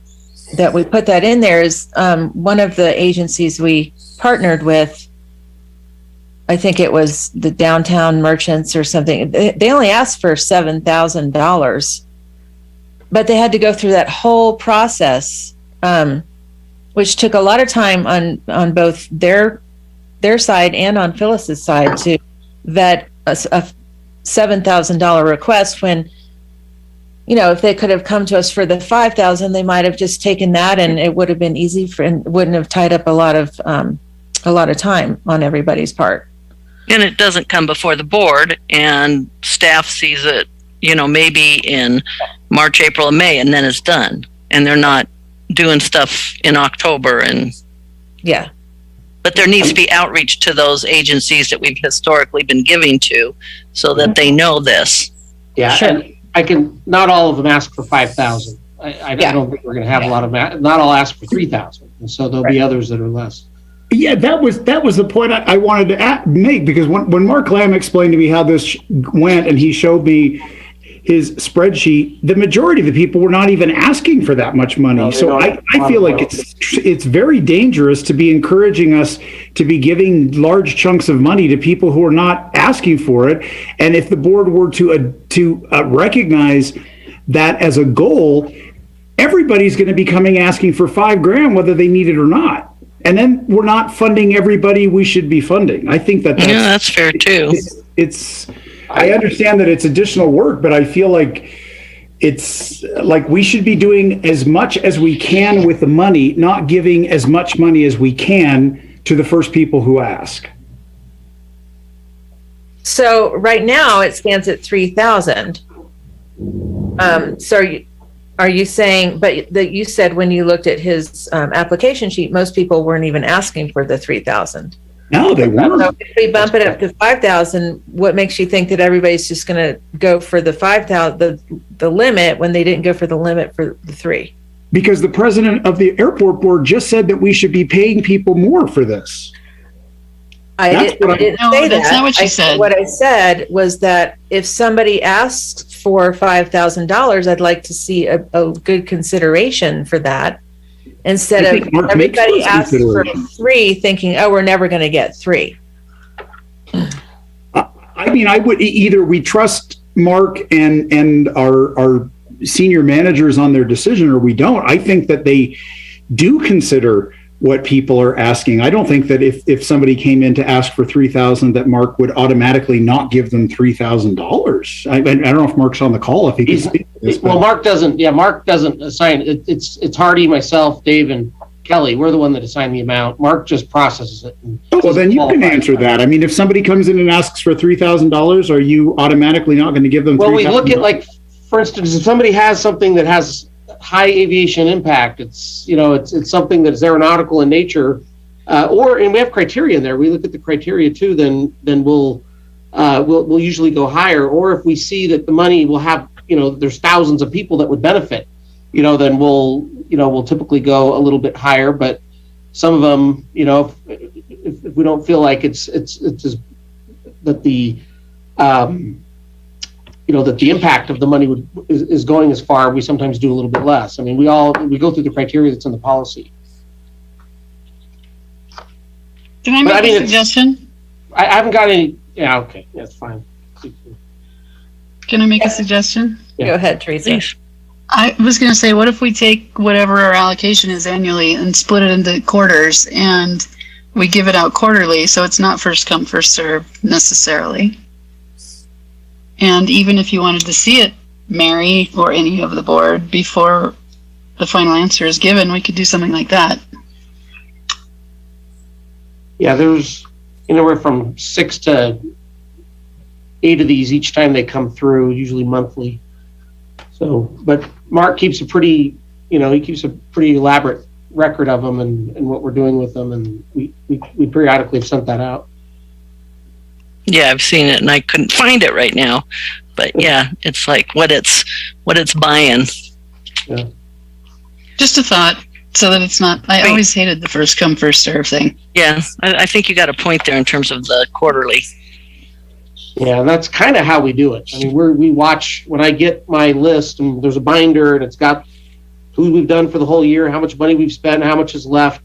we put that in there is one of the agencies we partnered with, I think it was the Downtown Merchants or something. They only asked for $7,000, but they had to go through that whole process, which took a lot of time on both their side and on Phyllis's side to vet a $7,000 request when if they could have come to us for the 5,000, they might have just taken that, and it would have been easy and wouldn't have tied up a lot of time on everybody's part. And it doesn't come before the board, and staff sees it, maybe in March, April, and May, and then it's done. And they're not doing stuff in October. Yeah. But there needs to be outreach to those agencies that we've historically been giving to, so that they know this. Yeah, Sure. and not all of them ask for 5,000. I don't think we're going to have a lot of, not all ask for 3,000. And so there'll be others that are less. Yeah, that was the point I wanted to make, because when Mark Lamb explained to me how this went and he showed me his spreadsheet, the majority of the people were not even asking for that much money. No, so I feel like it's very dangerous to be encouraging us to be giving large chunks of money to people who are not asking for it. And if the board were to recognize that as a goal, everybody's going to be coming asking for $5,000 whether they need it or not. And then we're not funding everybody we should be funding. I think that's fair too. I understand that it's additional work, but I feel like it's like we should be doing as much as we can with the money, not giving as much money as we can to the first people who ask. So right now it stands at 3,000. So are you saying, but that you said when you looked at his application sheet, most people weren't even asking for the 3,000. No, they weren't. So if we bump it up to 5,000, what makes you think that everybody's just going to go for the 5,000, the limit, when they didn't go for the limit for the 3? Because the president of the airport board just said that we should be paying people more for this. I didn't say that. That's not what she said. What I said was that if somebody asks for $5,000, I'd like to see a good consideration for that. Instead of everybody asks for 3 thinking, oh, we're never going to get 3. I mean, I would either we trust Mark and our senior managers on their decision, or we don't. I think that they do consider what people are asking. I don't think that if somebody came in to ask for 3,000, that Mark would automatically not give them $3,000. I don't know if Mark's on the call, if he can speak to this. Well, Mark doesn't assign it. It's Hardy, myself, Dave, and Kelly. We're the one that assign the amount. Mark just processes it. Well, then you can answer that. I mean, if somebody comes in and asks for $3,000, are you automatically not going to give them $3,000? Well, we look at, like, for instance, if somebody has something that has high aviation impact, it's something that's aeronautical in nature, and we have criteria in there. We look at the criteria too. Then we'll usually go higher. Or if we see that the money will have, there's thousands of people that would benefit, then we'll typically go a little bit higher. But some of them, if we don't feel like it's just that the that the impact of the money is going as far, we sometimes do a little bit less. I mean, we go through the criteria that's in the policy. Can I make a suggestion? I haven't got any. Yeah, okay, that's fine. Can I make a suggestion? Yeah. Go ahead, Teresa. I was going to say, what if we take whatever our allocation is annually and split it into quarters, and we give it out quarterly, so it's not first come, first serve necessarily. And even if you wanted to see it, Mary or any of the board, before the final answer is given, we could do something like that. Yeah, there's anywhere from 6 to 8 of these each time they come through, usually monthly. So, but Mark keeps a pretty elaborate record of them and what we're doing with them, and we periodically have sent that out. Yeah, I've seen it and I couldn't find it right now. But yeah, it's like what it's buying. Yeah. Just a thought, so that it's not, I always hated the first come, first serve thing. Yeah, I think you got a point there in terms of the quarterly. Yeah, and that's kind of how we do it. I mean, we watch, when I get my list and there's a binder and it's got who we've done for the whole year, how much money we've spent, how much is left.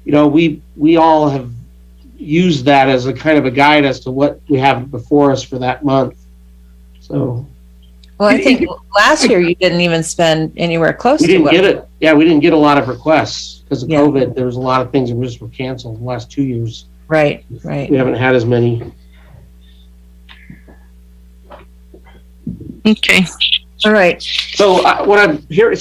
We all have used that as a kind of a guide as to what we have before us for that month. So, well, I think last year you didn't even spend anywhere close to it. We didn't get it. Yeah, we didn't get a lot of requests because of COVID. There was a lot of things that just were canceled the last 2 years. Right. We haven't had as many. Okay. All right. So what I'm here,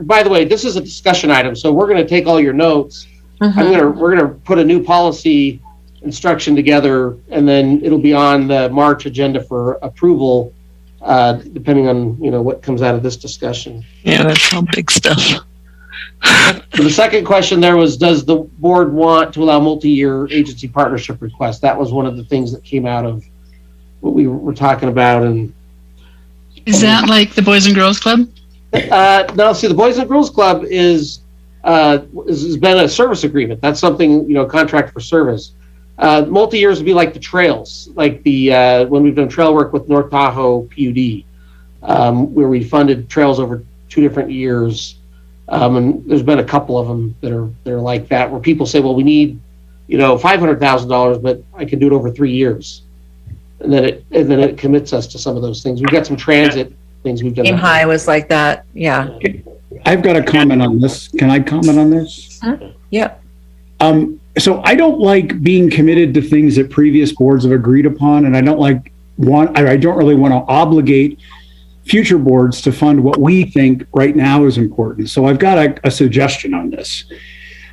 by the way, this is a discussion item. So we're going to take all your notes. We're going to put a new policy instruction together, and then it'll be on the March agenda for approval, depending on, what comes out of this discussion. Yeah, that's all big stuff. So the second question there was, does the board want to allow multi-year agency partnership requests? That was one of the things that came out of what we were talking about. And is that like the Boys and Girls Club? No, see, the Boys and Girls Club has been a service agreement. That's something, contract for service. Multi-years would be like the trails, like the when we've done trail work with North Tahoe PUD, where we funded trails over 2 different years. And there's been a couple of them that are like that, where people say, well, we need, $500,000, but I can do it over 3 years. And then it commits us to some of those things. We've got some transit things we've done. Aim High was like that. Yeah. I've got a comment on this. Can I comment on this? Yep. So I don't like being committed to things that previous boards have agreed upon, and I don't really want to obligate future boards to fund what we think right now is important. So I've got a suggestion on this.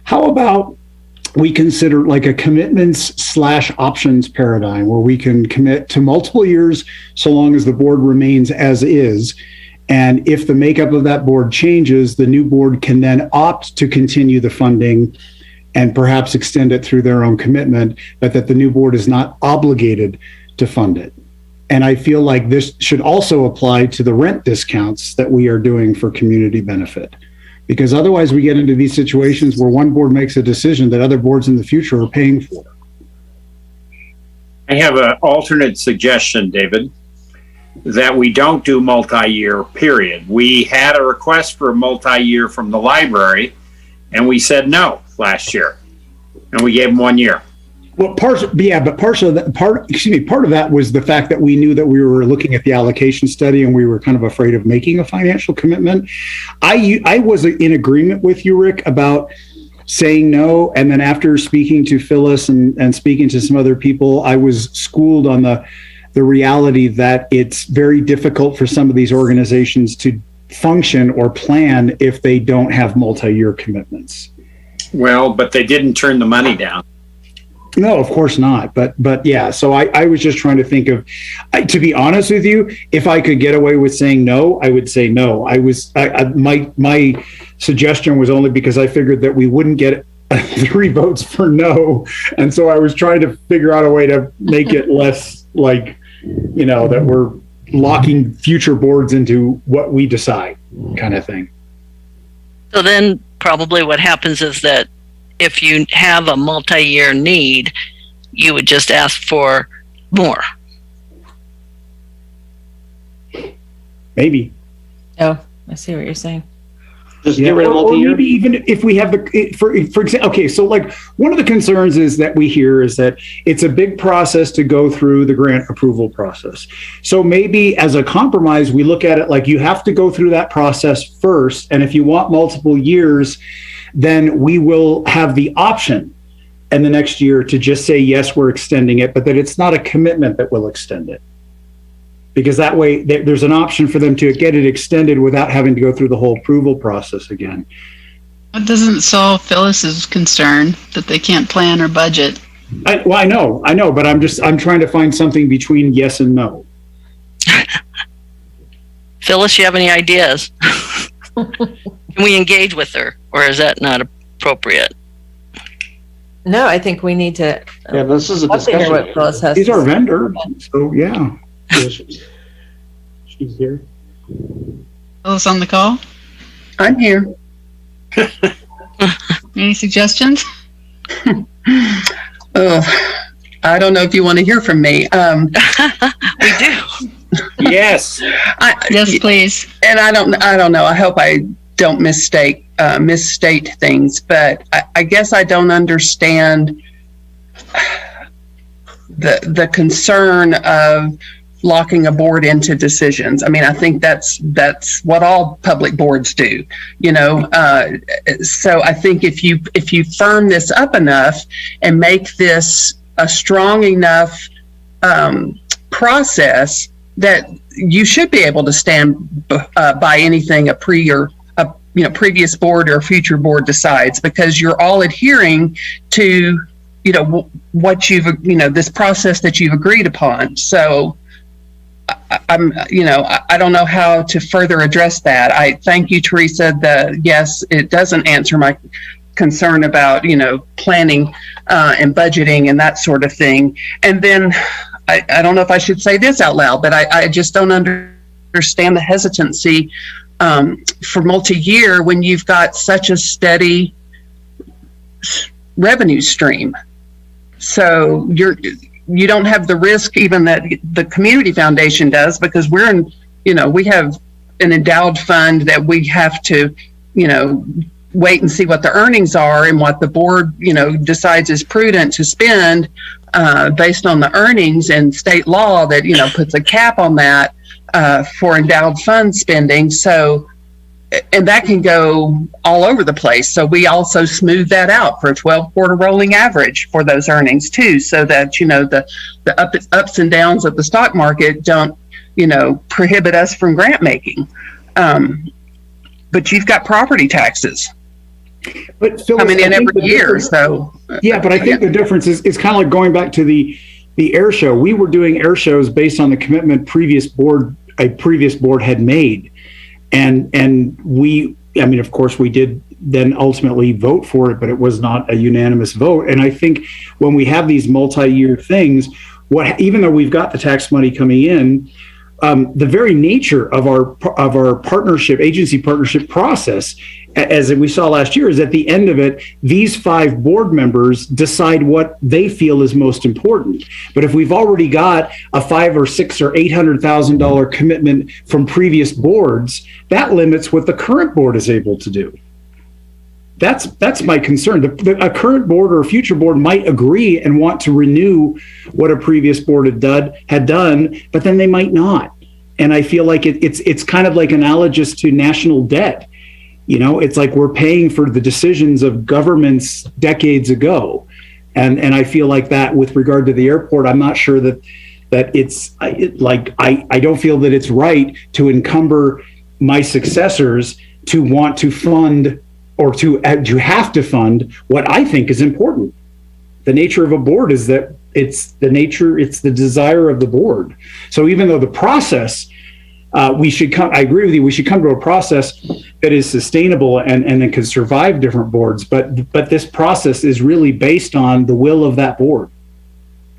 How about we consider like a commitments/options paradigm, where we can commit to multiple years so long as the board remains as is. And if the makeup of that board changes, the new board can then opt to continue the funding and perhaps extend it through their own commitment, but that the new board is not obligated to fund it. And I feel like this should also apply to the rent discounts that we are doing for community benefit. Because otherwise we get into these situations where one board makes a decision that other boards in the future are paying for. I have an alternate suggestion, David, that we don't do multi-year, period. We had a request for a multi-year from the library, and we said no last year, and we gave them 1 year. Well, part of that was the fact that we knew that we were looking at the allocation study and we were kind of afraid of making a financial commitment. I was in agreement with you, Rick, about saying no. And then after speaking to Phyllis and speaking to some other people, I was schooled on the reality that it's very difficult for some of these organizations to function or plan if they don't have multi-year commitments. Well, but they didn't turn the money down. No, of course not. But yeah, so I was just trying to think of, to be honest with you, if I could get away with saying no, I would say no. My suggestion was only because I figured that we wouldn't get 3 votes for no. And so I was trying to figure out a way to make it less like, that we're locking future boards into what we decide kind of thing. So then probably what happens is that if you have a multi-year need, you would just ask for more. Maybe. Oh, I see what you're saying. Just get rid of multi-year. Or maybe even if we have for example, okay, so like one of the concerns is that we hear is that it's a big process to go through the grant approval process. So maybe as a compromise, we look at it like you have to go through that process first. And if you want multiple years, then we will have the option in the next year to just say, yes, we're extending it, but that it's not a commitment that we'll extend it. Because that way there's an option for them to get it extended without having to go through the whole approval process again. It doesn't solve Phyllis's concern that they can't plan or budget. I know, but I'm trying to find something between yes and no. Phyllis, you have any ideas? Can we engage with her, or is that not appropriate? No, I think we need to. Yeah, this is a discussion. What Phyllis has He's to our say. vendor, so yeah. She's here. Phyllis on the call? I'm here. Any suggestions? I don't know if you want to hear from me. We do. Yes. Yes, please. And I don't know. I hope I don't misstate things, but I guess I don't understand the concern of locking a board into decisions. I mean, I think that's what all public boards do, so I think if you firm this up enough and make this a strong enough process, that you should be able to stand by anything a previous board or future board decides, because you're all adhering to, what you've, this process that you've agreed upon. So I don't know how to further address that. I thank you, Teresa. Yes, it doesn't answer my concern about, planning and budgeting and that sort of thing. And then I don't know if I should say this out loud, but I just don't understand the hesitancy for multi-year when you've got such a steady revenue stream. So you don't have the risk even that the community foundation does, because we have an endowed fund that we have to, wait and see what the earnings are and what the board, decides is prudent to spend based on the earnings, and state law that, puts a cap on that for endowed fund spending. So, and that can go all over the place. So we also smooth that out for a 12-quarter rolling average for those earnings too, so that, the ups and downs of the stock market don't, prohibit us from grant making. But you've got property taxes. But Phyllis, coming in every year. So yeah, but I think the difference is kind of like going back to the air show. We were doing air shows based on the commitment a previous board had made. And we, of course, we did then ultimately vote for it, but it was not a unanimous vote. And I think when we have these multi-year things, even though we've got the tax money coming in, the very nature of our agency partnership process, as we saw last year, is at the end of it, these 5 board members decide what they feel is most important. But if we've already got a $500,000 or $600,000 or $800,000 commitment from previous boards, that limits what the current board is able to do. That's my concern. A current board or a future board might agree and want to renew what a previous board had done, but then they might not. And I feel like it's kind of like analogous to national debt. It's like we're paying for the decisions of governments decades ago. And I feel like that with regard to the airport, I'm not sure that it's I don't feel that it's right to encumber my successors to want to fund or to have to fund what I think is important. The nature of a board is that it's the desire of the board. So even though the process, I agree with you, we should come to a process that is sustainable and then can survive different boards. But this process is really based on the will of that board.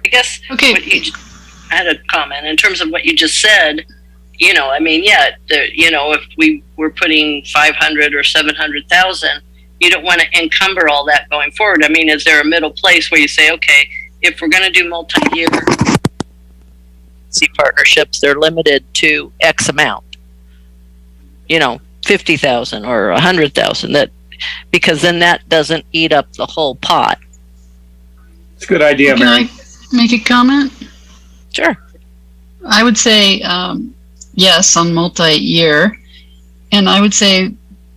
I guess I had a comment in terms of what you just said. If we were putting 500 or 700,000, you don't want to encumber all that going forward. Is there a middle place where you say, okay, if we're going to do multi-year partnerships, they're limited to X amount, 50,000 or 100,000, because then that doesn't eat up the whole pot. It's a good idea, Mary. Can I make a comment? Sure. I would say yes on multi-year, and I would say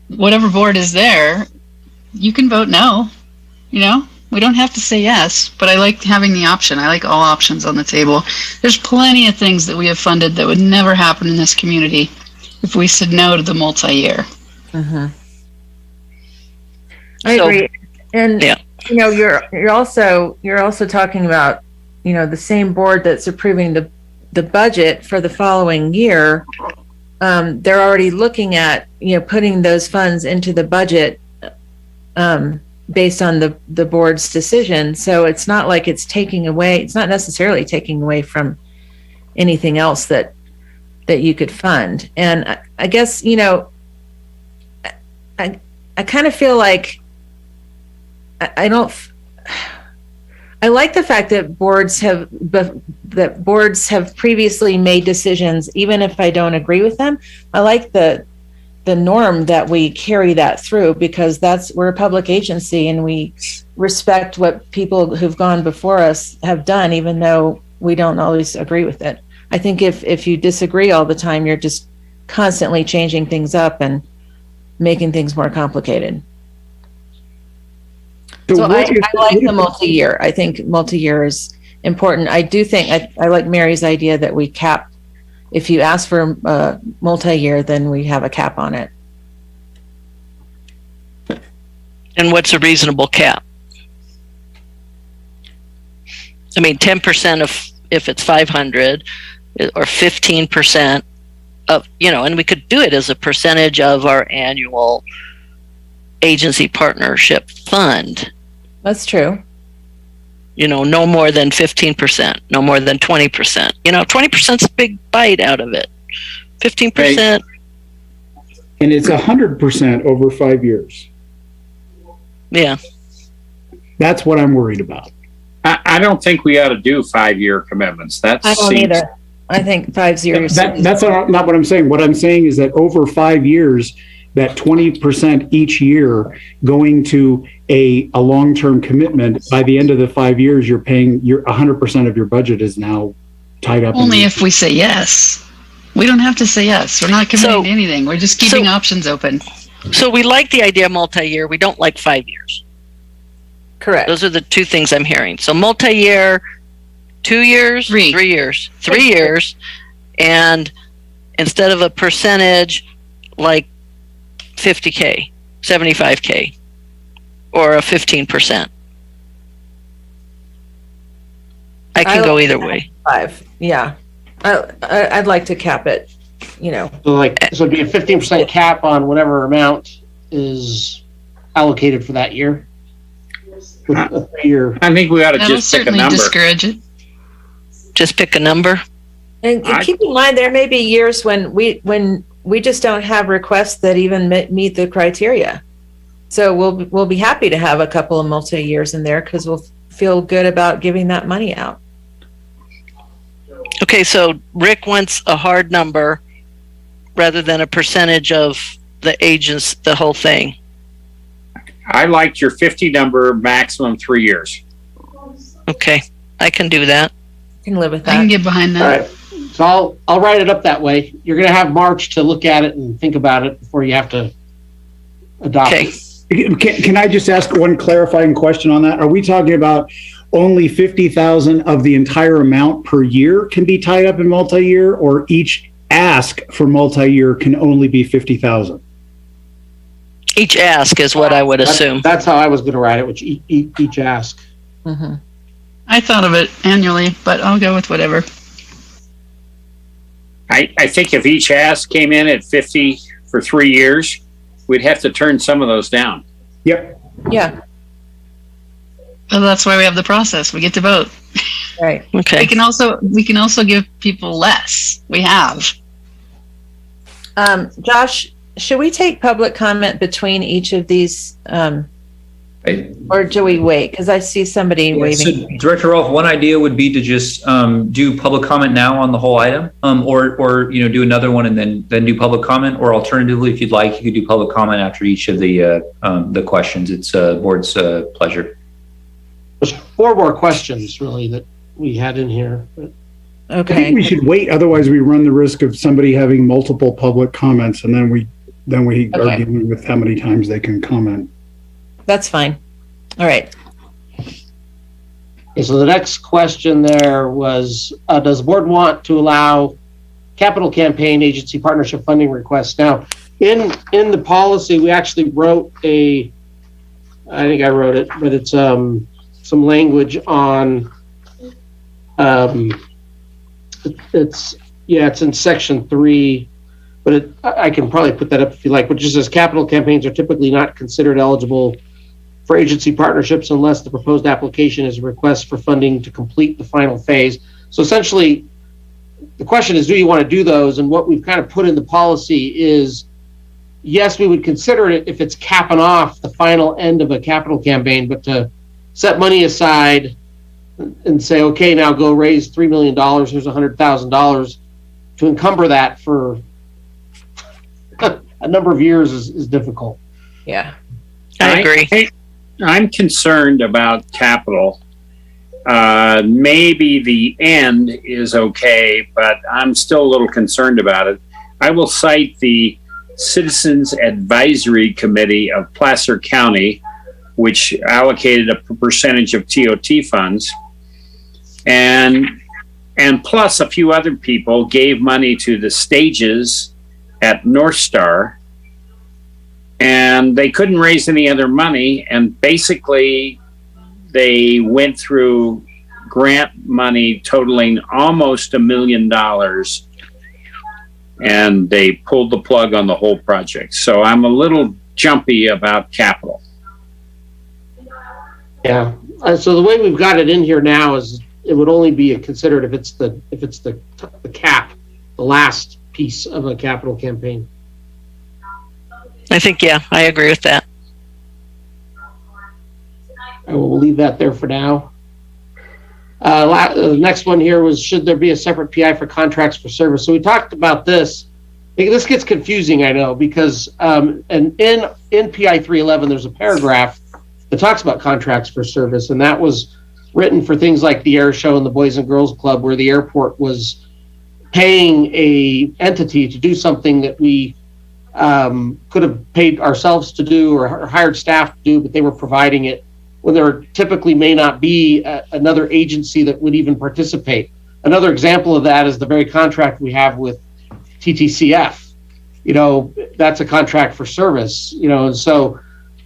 whatever board is there, you can vote no. We don't have to say yes, but I like having the option. I like all options on the table. There's plenty of things that we have funded that would never happen in this community if we said no to the multi-year. I agree. And you're also talking about, the same board that's approving the budget for the following year. They're already looking at, putting those funds into the budget based on the board's decision. So it's not like it's not necessarily taking away from anything else that you could fund. And I guess, I kind of feel like I like the fact that boards have previously made decisions, even if I don't agree with them. I like the norm that we carry that through, because we're a public agency and we respect what people who've gone before us have done, even though we don't always agree with it. I think if you disagree all the time, you're just constantly changing things up and making things more complicated. So I like the multi-year. I think multi-year is important. I do think I like Mary's idea that we cap if you ask for a multi-year, then we have a cap on it. And what's a reasonable cap? I mean, 10% of, if it's 500, or 15% of, and we could do it as a percentage of our annual agency partnership fund. That's true. No more than 15%, no more than 20%. 20% is a big bite out of it. 15%. And it's 100% over 5 years. Yeah. That's what I'm worried about. I don't think we ought to do 5-year commitments. I don't either. I think 5 years. That's not what I'm saying. What I'm saying is that over 5 years, that 20% each year going to a long-term commitment, by the end of the 5 years, you're paying 100% of your budget is now tied up. Only if we say yes. We don't have to say yes. We're not committing to anything. We're just keeping options open. So we like the idea of multi-year. We don't like 5 years. Correct. Those are the two things I'm hearing. So multi-year, 2 years, 3 years, 3 years, and instead of a percentage like 50K, 75K, or a 15%. I can go either way. 5, yeah. I'd like to cap it, So it'd be a 15% cap on whatever amount is allocated for that year. I think we ought to just pick a number. Discourage it. Just pick a number. And keep in mind, there may be years when we just don't have requests that even meet the criteria. So we'll be happy to have a couple of multi-years in there because we'll feel good about giving that money out. Okay, so Rick wants a hard number rather than a percentage of the agents, the whole thing. I liked your 50 number, maximum 3 years. Okay, I can do that. I can live with that. I can get behind that. All right. So I'll write it up that way. You're going to have March to look at it and think about it before you have to adopt it. Can I just ask one clarifying question on that? Are we talking about only 50,000 of the entire amount per year can be tied up in multi-year, or each ask for multi-year can only be 50,000? Each ask is what I would assume. That's how I was going to write it, which each ask. Mm-hmm. I thought of it annually, but I'll go with whatever. I think if each ask came in at 50 for 3 years, we'd have to turn some of those down. Yep. Yeah. Well, that's why we have the process. We get to vote. Right. Okay. We can also give people less. We have. Josh, should we take public comment between each of these, or do we wait? Because I see somebody waving. So, Director Rolfe, one idea would be to just do public comment now on the whole item, or do another one and then do public comment, or alternatively, if you'd like, you could do public comment after each of the questions. It's board's pleasure. There's 4 more questions really that we had in here. But Okay. I think we should wait. Otherwise, we run the risk of somebody having multiple public comments, and then we are dealing with how many times they can comment. That's fine. All right. Okay, so the next question there was, does the board want to allow capital campaign agency partnership funding requests? Now, in the policy, we actually wrote I think I wrote it, but it's some language on, it's in section 3, but I can probably put that up if you like, which just says capital campaigns are typically not considered eligible for agency partnerships unless the proposed application is a request for funding to complete the final phase. So essentially, the question is, do you want to do those? And what we've kind of put in the policy is, yes, we would consider it if it's capping off the final end of a capital campaign, but to set money aside and say, okay, now go raise $3 million, here's $100,000 to encumber that for a number of years is difficult. Yeah. I agree. I'm concerned about capital. Maybe the end is okay, but I'm still a little concerned about it. I will cite the Citizens Advisory Committee of Placer County, which allocated a percentage of TOT funds. And And plus, a few other people gave money to the stages at North Star, and they couldn't raise any other money. And basically, they went through grant money totaling almost $1 million, and they pulled the plug on the whole project. So I'm a little jumpy about capital. Yeah. So the way we've got it in here now is it would only be considered if it's the cap, the last piece of a capital campaign. I think, yeah, I agree with that. I will leave that there for now. The next one here was, should there be a separate PI for contracts for service? So we talked about this. This gets confusing, I know, because and in PI 311, there's a paragraph that talks about contracts for service, and that was written for things like the air show and the Boys and Girls Club, where the airport was paying a entity to do something that we could have paid ourselves to do or hired staff to do, but they were providing it when there typically may not be another agency that would even participate. Another example of that is the very contract we have with TTCF. You know, that's a contract for service, you know, and so,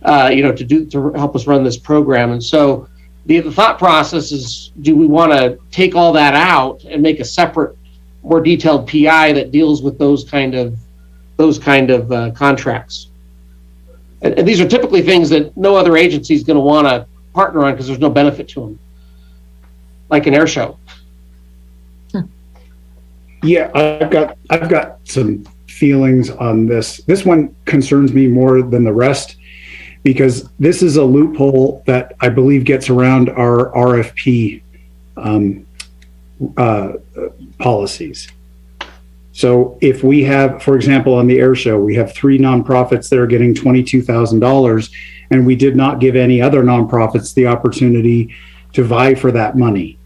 to help us run this program. And so the thought process is, do we want to take all that out and make a separate, more detailed PI that deals with those kind of contracts? And these are typically things that no other agency is going to want to partner on because there's no benefit to them, like an air show. Yeah, I've got some feelings on this. This one concerns me more than the rest because this is a loophole that I believe gets around our RFP policies. So if we have, for example, on the air show, we have 3 nonprofits that are getting $22,000, and we did not give any other nonprofits the opportunity to vie for that money.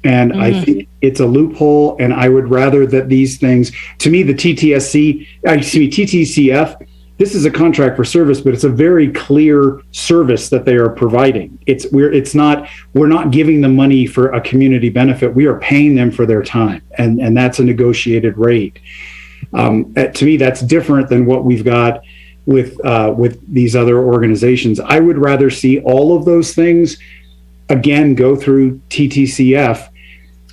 And I think it's a loophole, and I would rather that these things, to me, the TTCF, this is a contract for service, but it's a very clear service that they are providing. We're not giving them money for a community benefit. We are paying them for their time, and that's a negotiated rate. To me, that's different than what we've got with these other organizations. I would rather see all of those things again go through TTCF.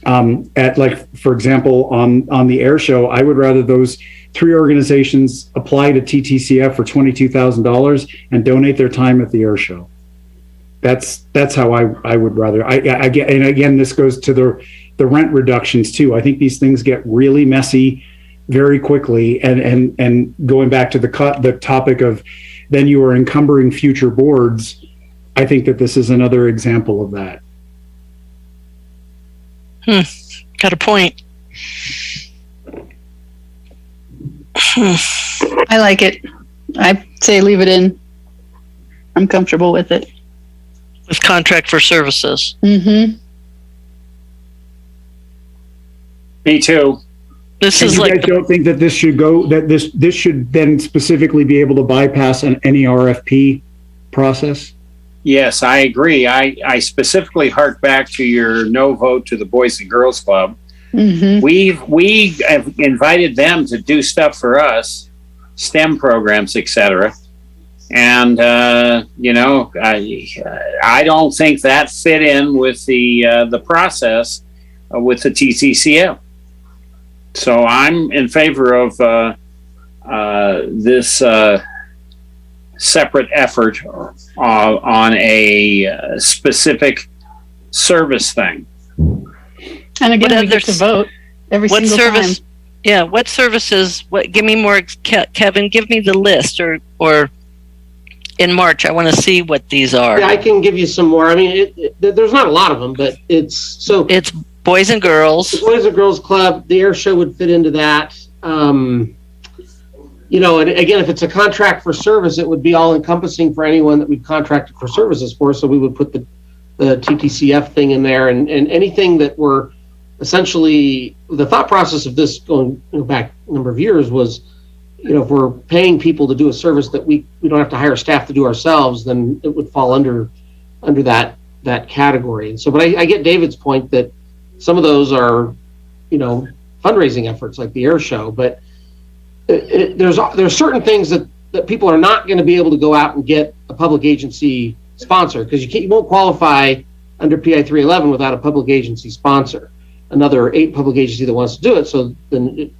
At, like, for example, on the air show, I would rather those 3 organizations apply to TTCF for $22,000 and donate their time at the air show. That's how I would rather. I get, and again, this goes to the rent reductions too. I think these things get really messy very quickly, and going back to the topic of then you are encumbering future boards. I think that this is another example of that. Got a point. I like it. I say leave it in. I'm comfortable with it. With contract for services. Mm-hmm. Me too. This And is you like guys don't think that this should go, that this should then specifically be able to bypass any RFP process? Yes, I agree. I specifically hark back to your no vote to the Boys and Girls Club. Mm-hmm. We have invited them to do stuff for us, STEM programs, etc. And I don't think that fit in with the process with the TTCF. So I'm in favor of this separate effort on a specific service thing. And again, we get to vote every single service, time. Yeah, what services? Give me more, Kevin. Give me the list, or in March, I want to see what these are. Yeah, I can give you some more. I mean, there's not a lot of them, but it's Boys and Girls. The Boys and Girls Club, the air show would fit into that. And again, if it's a contract for service, it would be all encompassing for anyone that we've contracted for services for. So we would put the TTCF thing in there, and anything that we're essentially, the thought process of this going back a number of years was, if we're paying people to do a service that we don't have to hire staff to do ourselves, then it would fall under that category. And so, but I get David's point that some of those are, fundraising efforts like the air show, but there's certain things that people are not going to be able to go out and get a public agency sponsor, because you won't qualify under PI 311 without a public agency sponsor, another 8 public agency that wants to do it. So then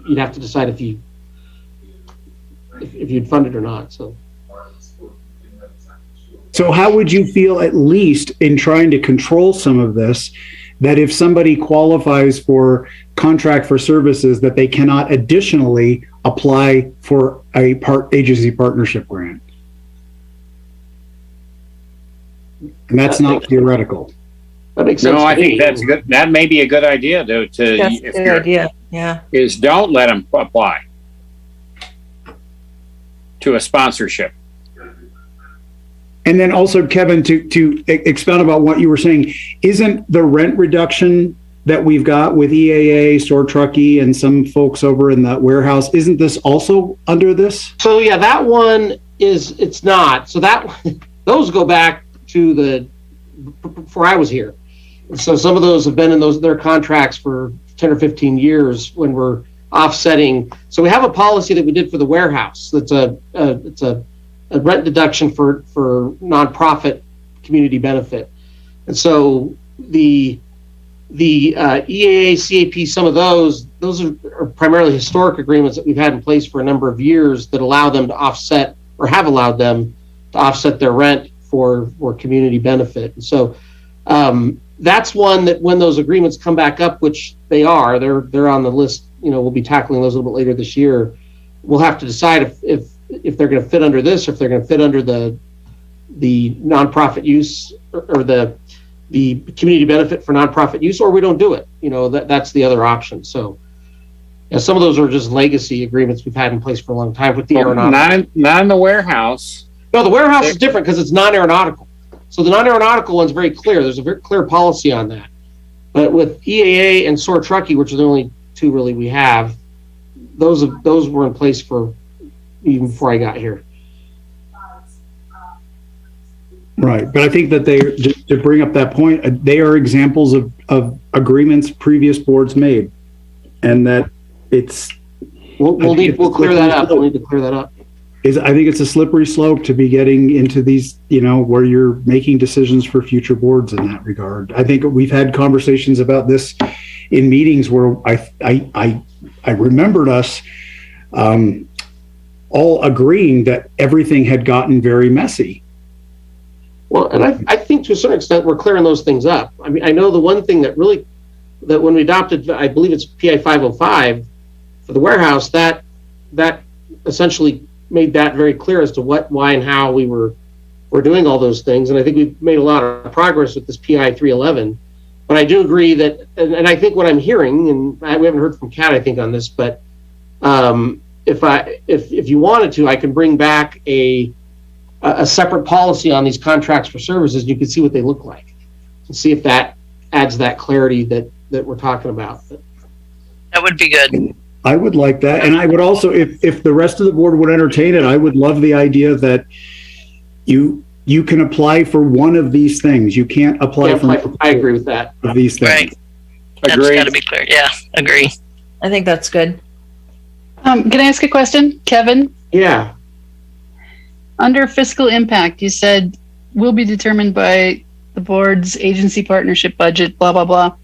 you'd have to decide if you'd fund it or not. So how would you feel, at least in trying to control some of this, that if somebody qualifies for contract for services, that they cannot additionally apply for a agency partnership grant? And that's not theoretical. That makes sense. No, I think that's good. That may be a good idea That's a good idea. Yeah. Is don't let them apply to a sponsorship. And then also, Kevin, to expound about what you were saying, isn't the rent reduction that we've got with EAA, Store Truckee, and some folks over in the warehouse, isn't this also under this? So yeah, that one it's not. So those go back to before I was here. So some of those have been in their contracts for 10 or 15 years when we're offsetting. So we have a policy that we did for the warehouse. That's it's a rent deduction for nonprofit community benefit. And so the EAA, CAP, some of those are primarily historic agreements that we've had in place for a number of years that allow them to offset, or have allowed them to offset their rent for community benefit. And so that's one that when those agreements come back up, which they're on the list, we'll be tackling those a little bit later this year. We'll have to decide if they're going to fit under this, or if they're going to fit under the nonprofit use or the community benefit for nonprofit use, or we don't do it. That's the other option. So yeah, some of those are just legacy agreements we've had in place for a long time with the aeronautical. Not in the warehouse. No, the warehouse is different because it's non-aeronautical. So the non-aeronautical one's very clear. There's a very clear policy on that. But with EAA and Store Truckee, which are the only 2 really we have, those were in place for even before I got here. Right, but I think that to bring up that point, they are examples of agreements previous boards made, and that it's. We'll clear that up. We'll need to clear that up. I think it's a slippery slope to be getting into these, where you're making decisions for future boards in that regard. I think we've had conversations about this in meetings where I remembered us all agreeing that everything had gotten very messy. Well, and I think to a certain extent we're clearing those things up. I mean, I know the one thing that when we adopted, I believe it's PI 505 for the warehouse, that essentially made that very clear as to what, why, and how we're doing all those things. And I think we've made a lot of progress with this PI 311. But I do agree that, and I think what I'm hearing, and we haven't heard from Kat, I think, on this, but if you wanted to, I can bring back a separate policy on these contracts for services, and you can see what they look like and see if that adds that clarity that we're talking about. That would be good. I would like that. And I would also, if the rest of the board would entertain it, I would love the idea that you can apply for one of these things. You can't apply for. I agree with that. Of these things. Right. That's got to be clear. Yeah, agree. I think that's good. Can I ask a question, Kevin? Yeah. Under fiscal impact, you said will be determined by the board's agency partnership budget, blah, blah, blah.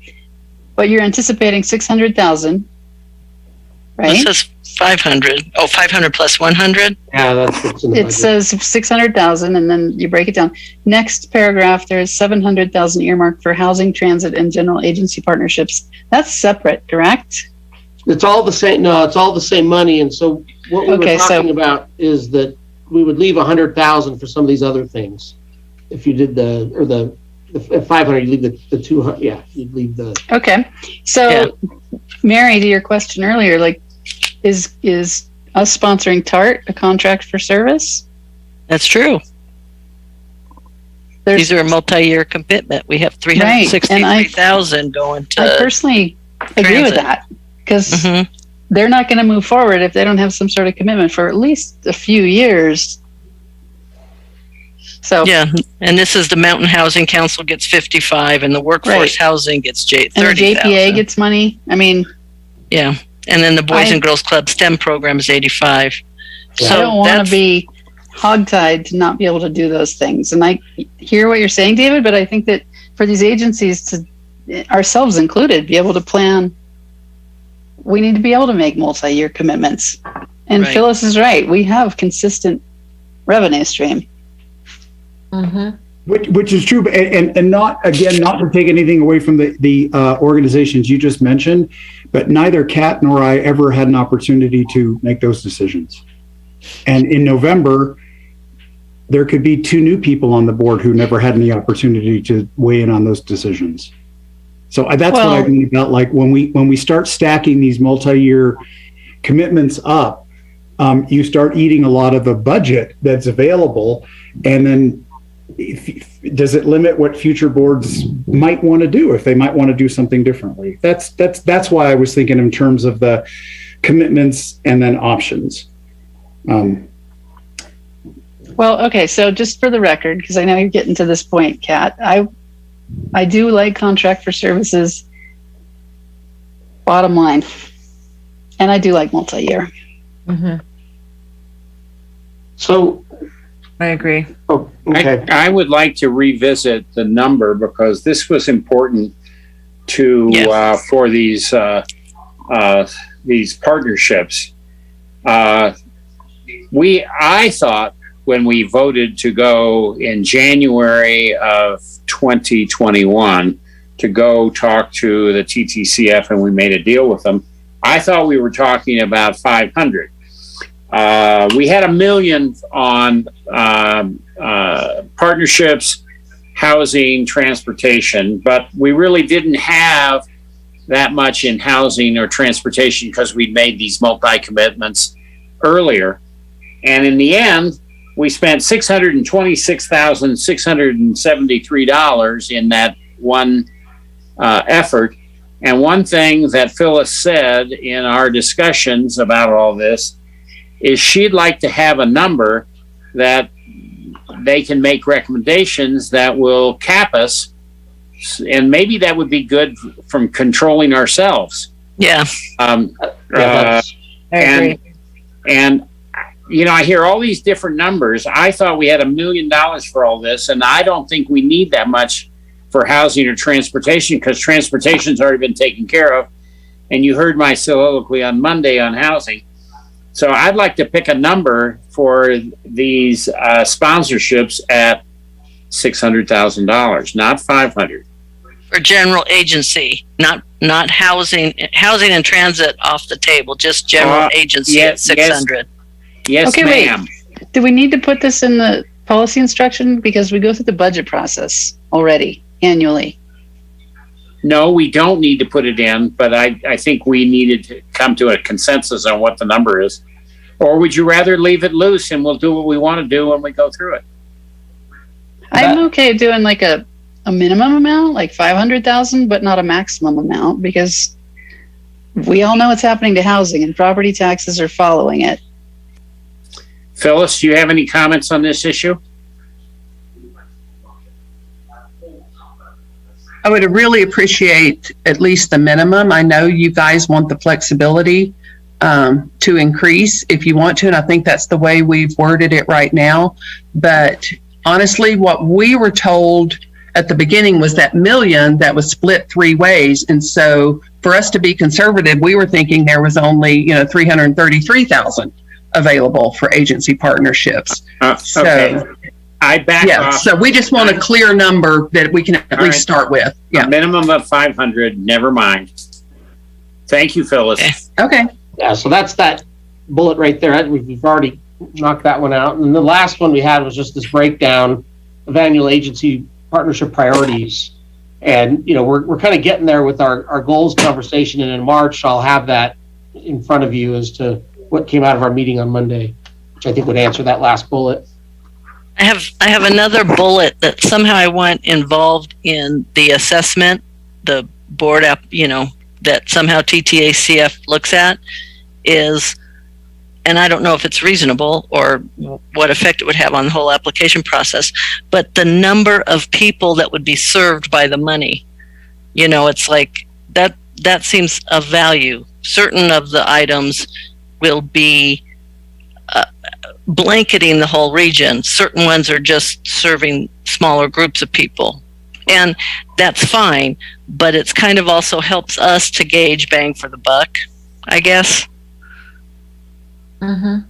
But you're anticipating 600,000, right? It says 500. Oh, 500 plus 100? Yeah, that's what's in the budget. It says 600,000, and then you break it down. Next paragraph, there's 700,000 earmarked for housing, transit, and general agency partnerships. That's separate, correct? It's all the same. No, it's all the same money. And so what we were talking about is that we would leave 100,000 for some of these other things. If you did the 500, you leave the 200. Yeah, you'd leave the. Okay, so Mary, to your question earlier, like, is us sponsoring TART a contract for service? That's true. These are a multi-year commitment. We have 363,000 going to. I personally agree with that because they're not going to move forward if they don't have some sort of commitment for at least a few years. So Yeah, and this is the Mountain Housing Council gets 55, and the Workforce Housing gets 30,000. And the JPA gets money. I mean, yeah, and then the Boys and Girls Club STEM program is 85. I don't want to be hogtied to not be able to do those things. And I hear what you're saying, David, but I think that for these agencies to, ourselves included, be able to plan, we need to be able to make multi-year commitments. And Right. Phyllis is right. We have consistent revenue stream. Mm-hmm. Which is true, and not, again, not to take anything away from the organizations you just mentioned, but neither Kat nor I ever had an opportunity to make those decisions. And in November, there could be 2 new people on the board who never had any opportunity to weigh in on those decisions. So that's what I mean about, like, when we start stacking these multi-year commitments up, you start eating a lot of the budget that's available, and then does it limit what future boards might want to do if they might want to do something differently? That's why I was thinking in terms of the commitments and then options. Well, okay, so just for the record, because I know you're getting to this point, Kat, I do like contract for services, bottom line. And I do like multi-year. Mm-hmm. So I agree. Oh, okay. I would like to revisit the number because this was important to for these partnerships. I thought when we voted to go in January of 2021 to go talk to the TTCF and we made a deal with them, I thought we were talking about 500. We had $1 million on partnerships, housing, transportation, but we really didn't have that much in housing or transportation because we'd made these multi-commitments earlier. And in the end, we spent $626,673 in that one effort. And one thing that Phyllis said in our discussions about all this is she'd like to have a number that they can make recommendations that will cap us, and maybe that would be good from controlling ourselves. Yeah. I agree. And you know, I hear all these different numbers. I thought we had $1 million for all this, and I don't think we need that much for housing or transportation because transportation's already been taken care of. And you heard my soliloquy on Monday on housing. So I'd like to pick a number for these sponsorships at $600,000, not $500. For general agency, not housing and transit off the table, just general agency at 600. Yes, okay, ma'am. Wait. Do we need to put this in the policy instruction because we go through the budget process already annually? No, we don't need to put it in, but I think we needed to come to a consensus on what the number is. Or would you rather leave it loose and we'll do what we want to do when we go through it? I'm okay doing like a minimum amount, like 500,000, but not a maximum amount because we all know what's happening to housing and property taxes are following it. Phyllis, do you have any comments on this issue? I would really appreciate at least the minimum. I know you guys want the flexibility to increase if you want to, and I think that's the way we've worded it right now. But honestly, what we were told at the beginning was that $1 million that was split 3 ways. And so for us to be conservative, we were thinking there was only, $333,000 available for agency partnerships. Okay. So, I back off. So we just want a clear number that we can at least start with. Yeah. A minimum of 500, never mind. Thank you, Phyllis. Okay. Yeah, so that's that bullet right there. We've already knocked that one out. And the last one we had was just this breakdown of annual agency partnership priorities. And, we're kind of getting there with our goals conversation. And in March, I'll have that in front of you as to what came out of our meeting on Monday, which I think would answer that last bullet. I have another bullet that somehow I want involved in the assessment, the board app, that somehow TTACF looks at is and I don't know if it's reasonable or what effect it would have on the whole application process, but the number of people that would be served by the money, it's like that seems of value. Certain of the items will be blanketing the whole region. Certain ones are just serving smaller groups of people. And that's fine, but it's kind of also helps us to gauge bang for the buck, I guess. Mm-hmm.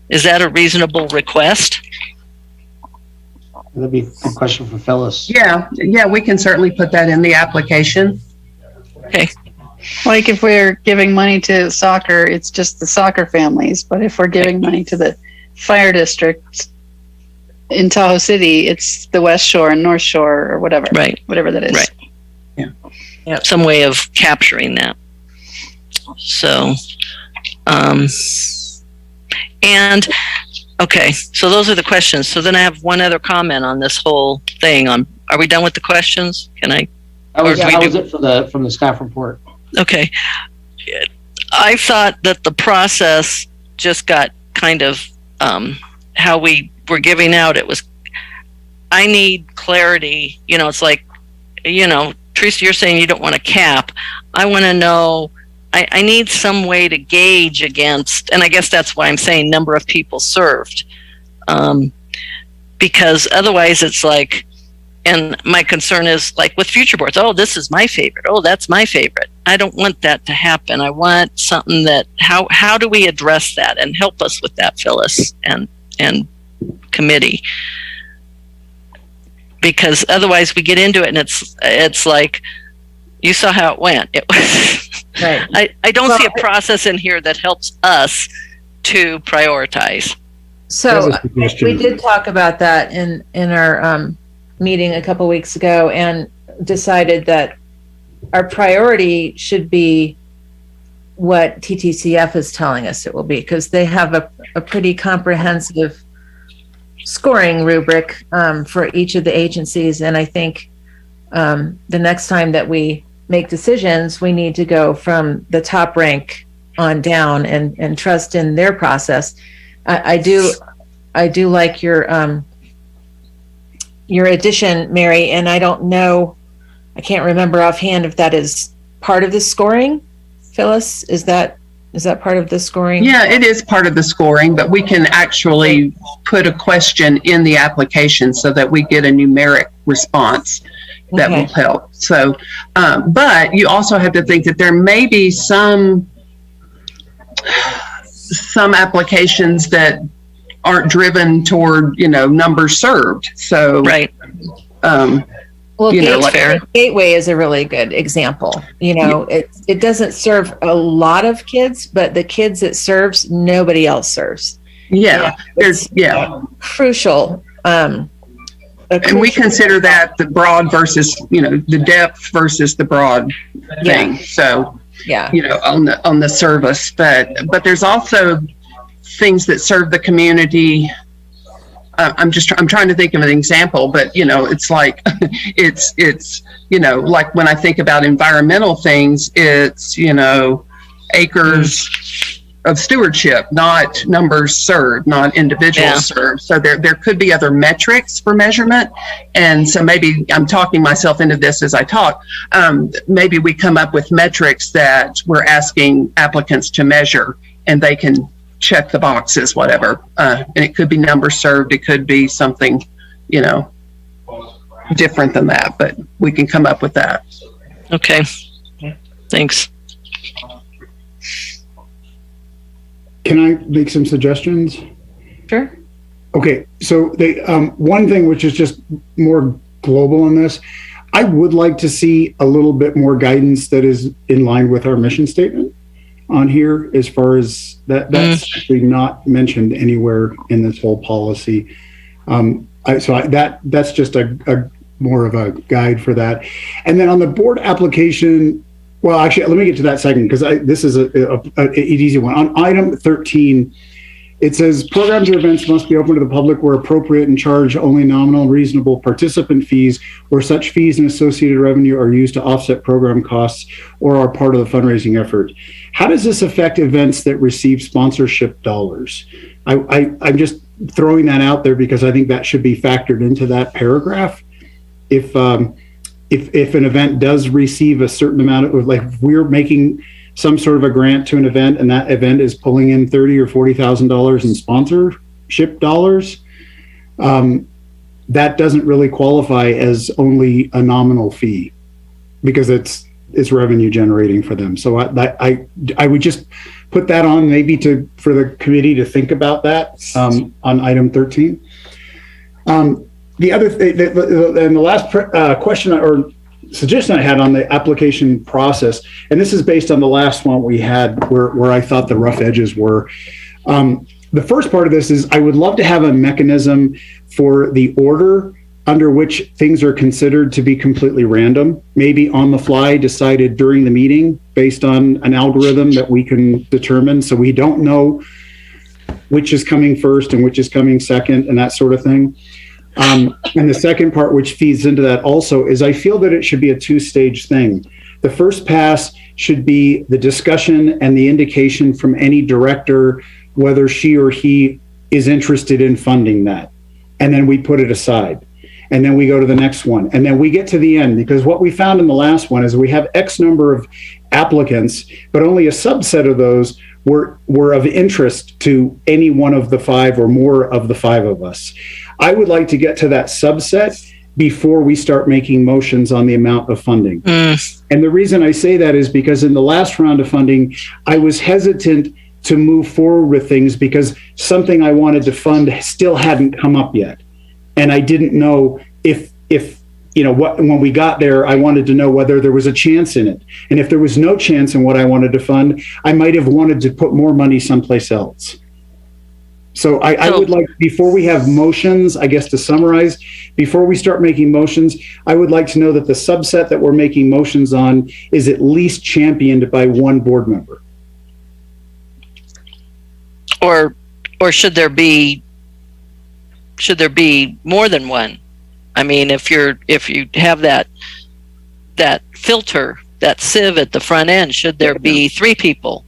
Is that a reasonable request? That'd be a good question for Phyllis. Yeah, we can certainly put that in the application. Okay. Like if we're giving money to soccer, it's just the soccer families. But if we're giving money to the fire district in Tahoe City, it's the West Shore and North Shore or whatever. Right. Whatever that is. Right. Yeah. Some way of capturing that. So, and okay, so those are the questions. So then I have one other comment on this whole thing. Are we done with the questions? Can I? That was it from the staff report. Okay. I thought that the process just got kind of how we were giving out. It was, I need clarity. It's like, Teresa, you're saying you don't want to cap. I want to know, I need some way to gauge against, and I guess that's why I'm saying number of people served. Because otherwise it's like, and my concern is like with future boards, oh, this is my favorite. Oh, that's my favorite. I don't want that to happen. I want something that, how do we address that and help us with that, Phyllis and committee? Because otherwise we get into it and it's like, you saw how it went. It was, right. I don't see a process in here that helps us to prioritize. So we did talk about that in our meeting a couple weeks ago and decided that our priority should be what TTCF is telling us it will be, because they have a pretty comprehensive scoring rubric for each of the agencies. And I think the next time that we make decisions, we need to go from the top rank on down and trust in their process. I do like your addition, Mary, and I don't know, I can't remember offhand if that is part of the scoring. Phyllis, is that part of the scoring? Yeah, it is part of the scoring, but we can actually put a question in the application so that we get a numeric response that will help. So, but you also have to think that there may be some applications that aren't driven toward, numbers served. So, right. Well, Gateway is a really good example. It doesn't serve a lot of kids, but the kids it serves, nobody else serves. Yeah, there's crucial. And we consider that the broad versus, the depth versus the broad thing. So, on the service, but there's also things that serve the community. I'm trying to think of an example, but it's like it's like when I think about environmental things, it's acres of stewardship, not numbers served, not individuals served. So there could be other metrics for measurement, and so maybe I'm talking myself into this as I talk. Maybe we come up with metrics that we're asking applicants to measure, and they can check the boxes, whatever. And it could be numbers served. It could be something, different than that, but we can come up with that. Okay. Thanks. Can I make some suggestions? Sure. Okay. So one thing which is just more global on this, I would like to see a little bit more guidance that is in line with our mission statement on here, as far as that's actually not mentioned anywhere in this whole policy. That's just a more of a guide for that. And then on the board application, well, actually, let me get to that second, because this is an easy one. On item 13, It says programs or events must be open to the public where appropriate and charge only nominal and reasonable participant fees, where such fees and associated revenue are used to offset program costs or are part of the fundraising effort. How does this affect events that receive sponsorship dollars? I'm just throwing that out there because I think that should be factored into that paragraph. If an event does receive a certain amount of, like, if we're making some sort of a grant to an event and that event is pulling in $30,000 or $40,000 in sponsorship dollars, that doesn't really qualify as only a nominal fee because it's revenue generating for them. So I would just put that on maybe for the committee to think about that on item 13. The other thing, and the last question or suggestion I had on the application process, and this is based on the last one we had where I thought the rough edges were. The first part of this is I would love to have a mechanism for the order under which things are considered to be completely random, maybe on the fly decided during the meeting based on an algorithm that we can determine, so we don't know which is coming first and which is coming second and that sort of thing. And the second part, which feeds into that also, is I feel that it should be a two-stage thing. The first pass should be the discussion and the indication from any director whether she or he is interested in funding that. And then we put it aside. And then we go to the next one. And then we get to the end, because what we found in the last one is we have X number of applicants, but only a subset of those were of interest to any one of the five or more of the five of us. I would like to get to that subset before we start making motions on the amount of funding. And the reason I say that is because in the last round of funding, I was hesitant to move forward with things because something I wanted to fund still hadn't come up yet. And I didn't know if when we got there, I wanted to know whether there was a chance in it. And if there was no chance in what I wanted to fund, I might have wanted to put more money someplace else. So I would like, before we have motions, I guess to summarize, before we start making motions, I would like to know that the subset that we're making motions on is at least championed by one board member. Or should there be more than one? I mean, if you have that filter, that sieve at the front end, should there be three people?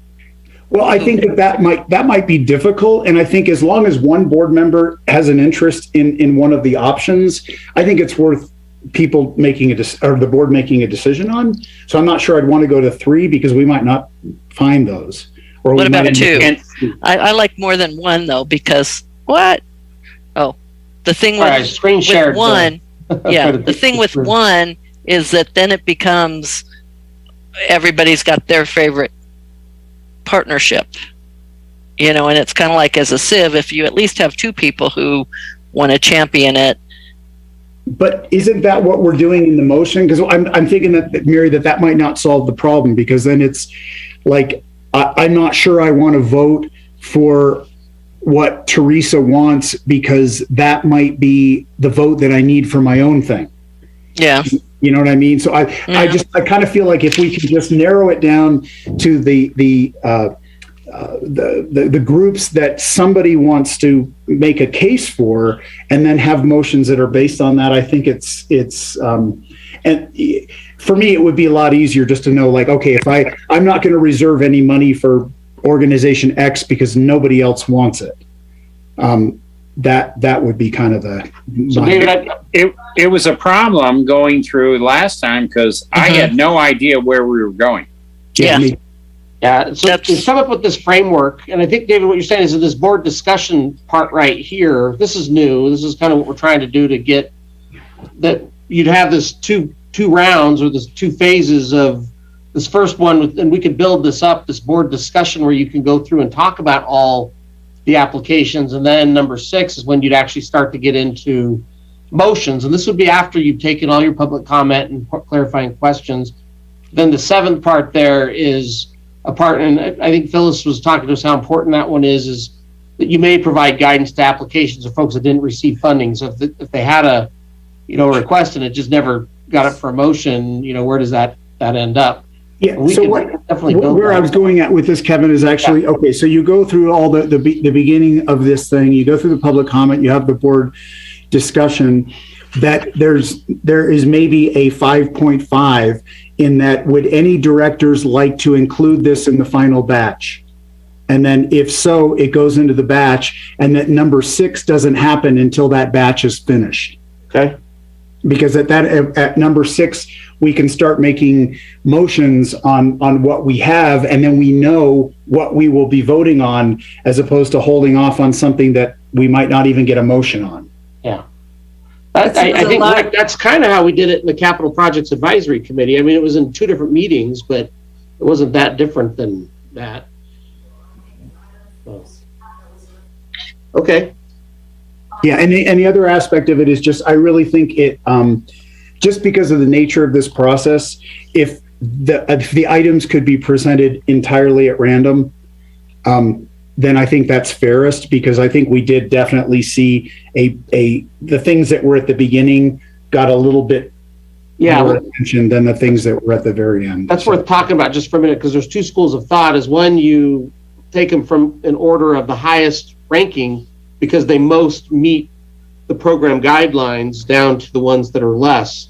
Well, I think that might be difficult, and I think as long as one board member has an interest in one of the options, I think it's worth people making the board making a decision on. So I'm not sure I'd want to go to three because we might not find those. Or what about two? I like more than one though, because what? Oh, the thing with one, yeah, the thing with one is that then it becomes everybody's got their favorite partnership, and it's kind of like as a sieve, if you at least have two people who want to champion it. But isn't that what we're doing in the motion? Because I'm thinking that, Mary, that might not solve the problem, because then it's like, I'm not sure I want to vote for what Teresa wants because that might be the vote that I need for my own thing. Yeah. You know what I mean? So I kind of feel like if we can just narrow it down to the groups that somebody wants to make a case for, and then have motions that are based on that, I think it's and for me, it would be a lot easier just to know, like, okay, if I'm not going to reserve any money for organization X because nobody else wants it. That would be kind of the. So David, it was a problem going through last time because I had no idea where we were going. Yeah. So to sum up with this framework, and I think, David, what you're saying is that this board discussion part right here, this is new. This is kind of what we're trying to do to get that you'd have this two rounds or this two phases of this first one, and we could build this up, this board discussion where you can go through and talk about all the applications. And then number 6 is when you'd actually start to get into motions. And this would be after you've taken all your public comment and clarifying questions. Then the 7th part there is a part, and I think Phyllis was talking to us how important that one is that you may provide guidance to applications of folks that didn't receive funding. So if they had a request and it just never got up for a motion, where does that end up? Yeah. We So can what, definitely build where I that. was going at with this, Kevin, is actually, okay, so you go through all the beginning of this thing, you go through the public comment, you have the board discussion, that there is maybe a 5.5 in that, would any directors like to include this in the final batch? And then if so, it goes into the batch, and that number 6 doesn't happen until that batch is finished. Okay. Because at number 6, we can start making motions on what we have, and then we know what we will be voting on, as opposed to holding off on something that we might not even get a motion on. Yeah. I think Rick, that's kind of how we did it in the Capital Projects Advisory Committee. I mean, it was in 2 different meetings, but it wasn't that different than that. Okay. Yeah, and the other aspect of it is just, I really think it, just because of the nature of this process, if the items could be presented entirely at random, then I think that's fairest, because I think we did definitely see the things that were at the beginning got a little bit more attention than the things that were at the very end. That's worth talking about just for a minute, because there's 2 schools of thought. Is one, you take them from an order of the highest ranking because they most meet the program guidelines down to the ones that are less.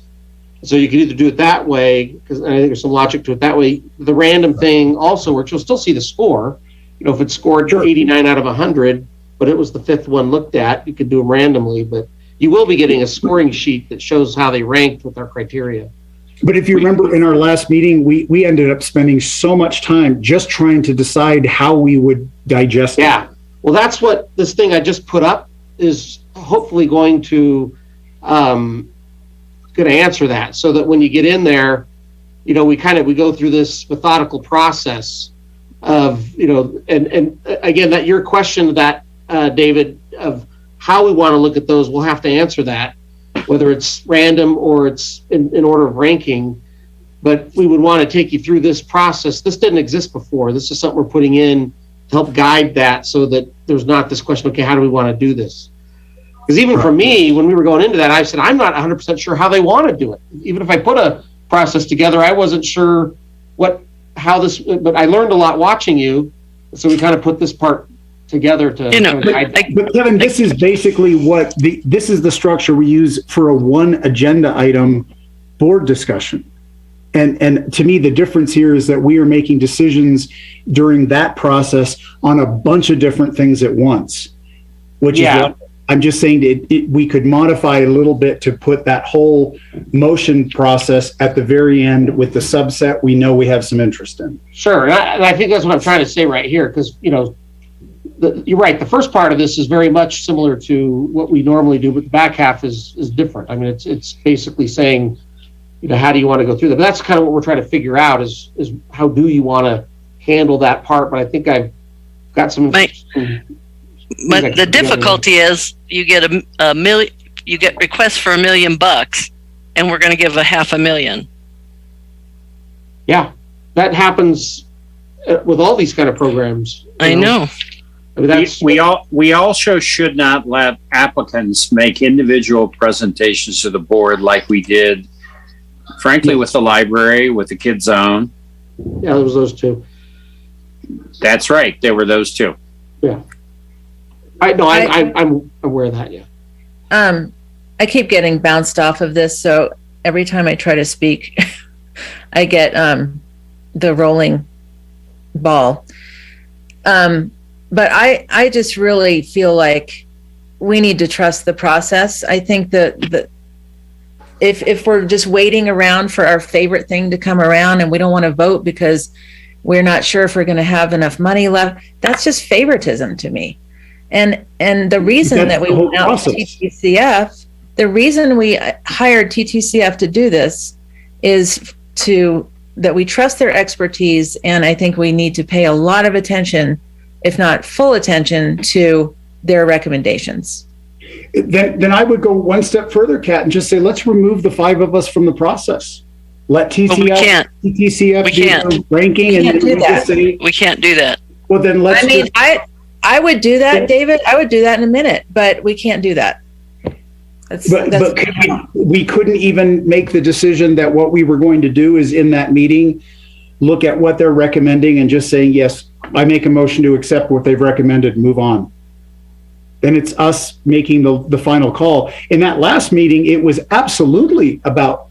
So you can either do it that way, because I think there's some logic to it that way. The random thing also works. You'll still see the score. You know, if it's scored 89 out of 100, but it was the 5th one looked at, you could do them randomly, but you will be getting a scoring sheet that shows how they ranked with our criteria. But if you remember in our last meeting, we ended up spending so much time just trying to decide how we would digest it. Yeah. Well, that's what this thing I just put up is hopefully going to answer that, so that when you get in there, you know, we go through this methodical process of, you know, and again, that your question that David, of how we want to look at those, we'll have to answer that, whether it's random or it's in order of ranking. But we would want to take you through this process. This didn't exist before. This is something we're putting in to help guide that, so that there's not this question, okay, how do we want to do this? Because even for me, when we were going into that, I said, I'm not 100% sure how they want to do it. Even if I put a process together, I wasn't sure how this, but I learned a lot watching you. So we kind of put this part together to, you know, but Kevin, this is basically this is the structure we use for a 1 agenda item board discussion. And to me, the difference here is that we are making decisions during that process on a bunch of different things at once, which is what I'm just saying we could modify a little bit to put that whole motion process at the very end with the subset we know we have some interest in. Sure. And I think that's what I'm trying to say right here, because, you know, you're right. The first part of this is very much similar to what we normally do, but the back half is different. I mean, it's basically saying, you know, how do you want to go through that? But that's kind of what we're trying to figure out is how do you want to handle that part? But I think I've got some. But the difficulty is you get a million, you get requests for $1 million, and we're going to give $500,000. Yeah, that happens with all these kind of programs. I know. I mean, we also should not let applicants make individual presentations to the board like we did, frankly, with the library, with the Kids Zone. Yeah, there was those 2. That's right. There were those 2. Yeah. I'm aware of that. Yeah. I keep getting bounced off of this, so every time I try to speak, I get the rolling ball. But I just really feel like we need to trust the process. I think that if we're just waiting around for our favorite thing to come around and we don't want to vote because we're not sure if we're going to have enough money left, that's just favoritism to me. And the reason that we went out to TTCF, the reason we hired TTCF to do this is that we trust their expertise, and I think we need to pay a lot of attention, if not full attention, to their recommendations. Then I would go one step further, Kat, and just say, let's remove the 5 of us from the process. Let TTCF do the ranking, We can't do that. Well, then let's. I mean, I would do that, David. I would do that in a minute, but we can't do that. But we couldn't even make the decision that what we were going to do is in that meeting, look at what they're recommending and just saying, yes, I make a motion to accept what they've recommended and move on. Then it's us making the final call. In that last meeting, it was absolutely about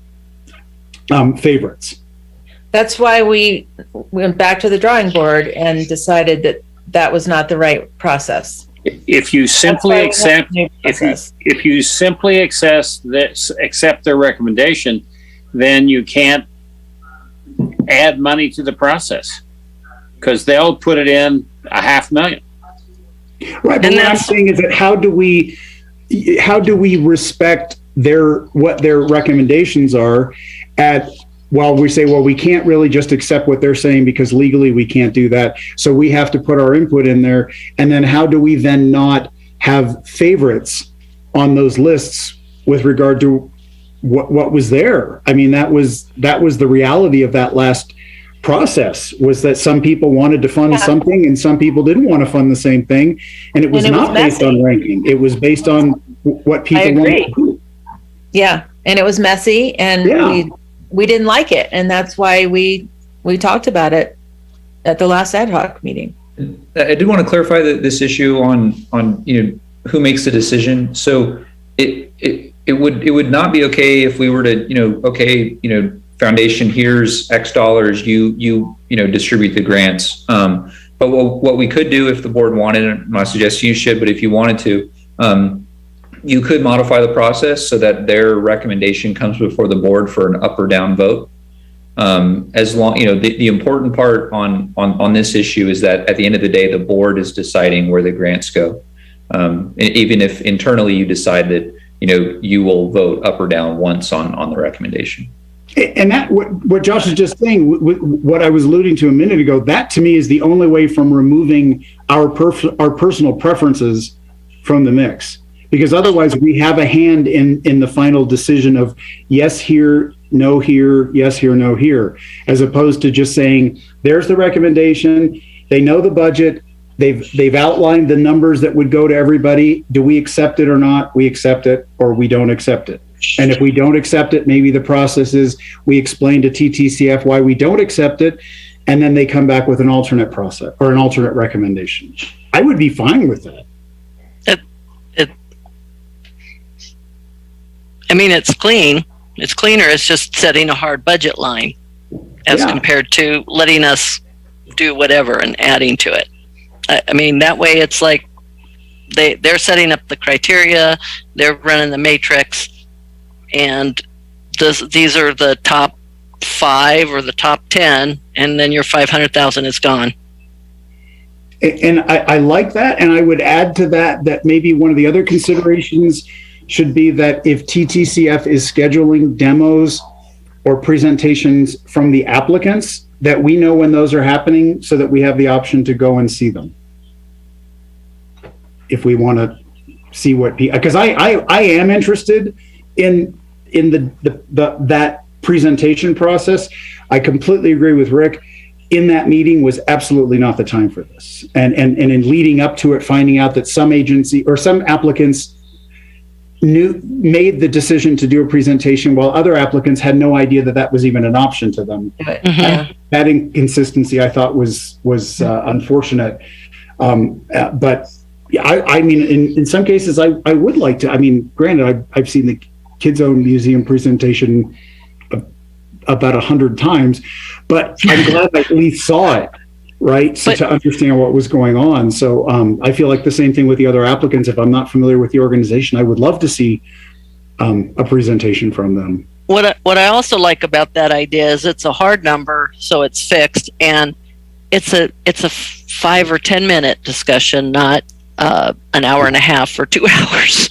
favorites. That's why we went back to the drawing board and decided that that was not the right process. If you simply accept, if you simply accept their recommendation, then you can't add money to the process because they'll put it in $500,000. Right, but what I'm saying is that how do we respect what their recommendations are while we say, well, we can't really just accept what they're saying because legally we can't do that. So we have to put our input in there. And then how do we then not have favorites on those lists with regard to what was there? I mean, that was the reality of that last process, was that some people wanted to fund something and some people didn't want to fund the same thing. And it was not based on ranking. It was based on what people wanted to do. Yeah. And it was messy and we didn't like it. And that's why we talked about it at the last ad hoc meeting. I do want to clarify this issue on who makes the decision. So it would not be okay if we were to foundation, here's X dollars, you distribute the grants. But what we could do if the board wanted, and I'm not suggesting you should, but if you wanted to, you could modify the process so that their recommendation comes before the board for an up or down vote. As long, the important part on this issue is that at the end of the day, the board is deciding where the grants go. Even if internally you decide that, you will vote up or down once on the recommendation. And that what Josh is just saying, what I was alluding to a minute ago, that to me is the only way from removing our personal preferences from the mix, because otherwise we have a hand in the final decision of yes here, no here, yes here, no here, as opposed to just saying there's the recommendation. They know the budget. They've outlined the numbers that would go to everybody. Do we accept it or not? We accept it or we don't accept it. And if we don't accept it, maybe the process is we explain to TTCF why we don't accept it, and then they come back with an alternate process or an alternate recommendation. I would be fine with that. It's clean. It's cleaner. It's just setting a hard budget line as compared to letting us do whatever and adding to it. That way it's like they're setting up the criteria, they're running the matrix, and these are the top 5 or the top 10, and then your 500,000 is gone. And I like that, and I would add to that maybe one of the other considerations should be that if TTCF is scheduling demos or presentations from the applicants, that we know when those are happening so that we have the option to go and see them. If we want to see because I am interested in that presentation process. I completely agree with Rick. In that meeting was absolutely not the time for this. And in leading up to it, finding out that some agency or some applicants made the decision to do a presentation while other applicants had no idea that was even an option to them. Mm-hmm. That inconsistency I thought was unfortunate. But in some cases I would like to, granted I've seen the Kids Own Museum presentation about 100 times, but I'm glad I at least saw it, right? So to understand what was going on. So I feel like the same thing with the other applicants. If I'm not familiar with the organization, I would love to see a presentation from them. What I also like about that idea is it's a hard number, so it's fixed, and it's a 5 or 10 minute discussion, not an hour and a half or 2 hours.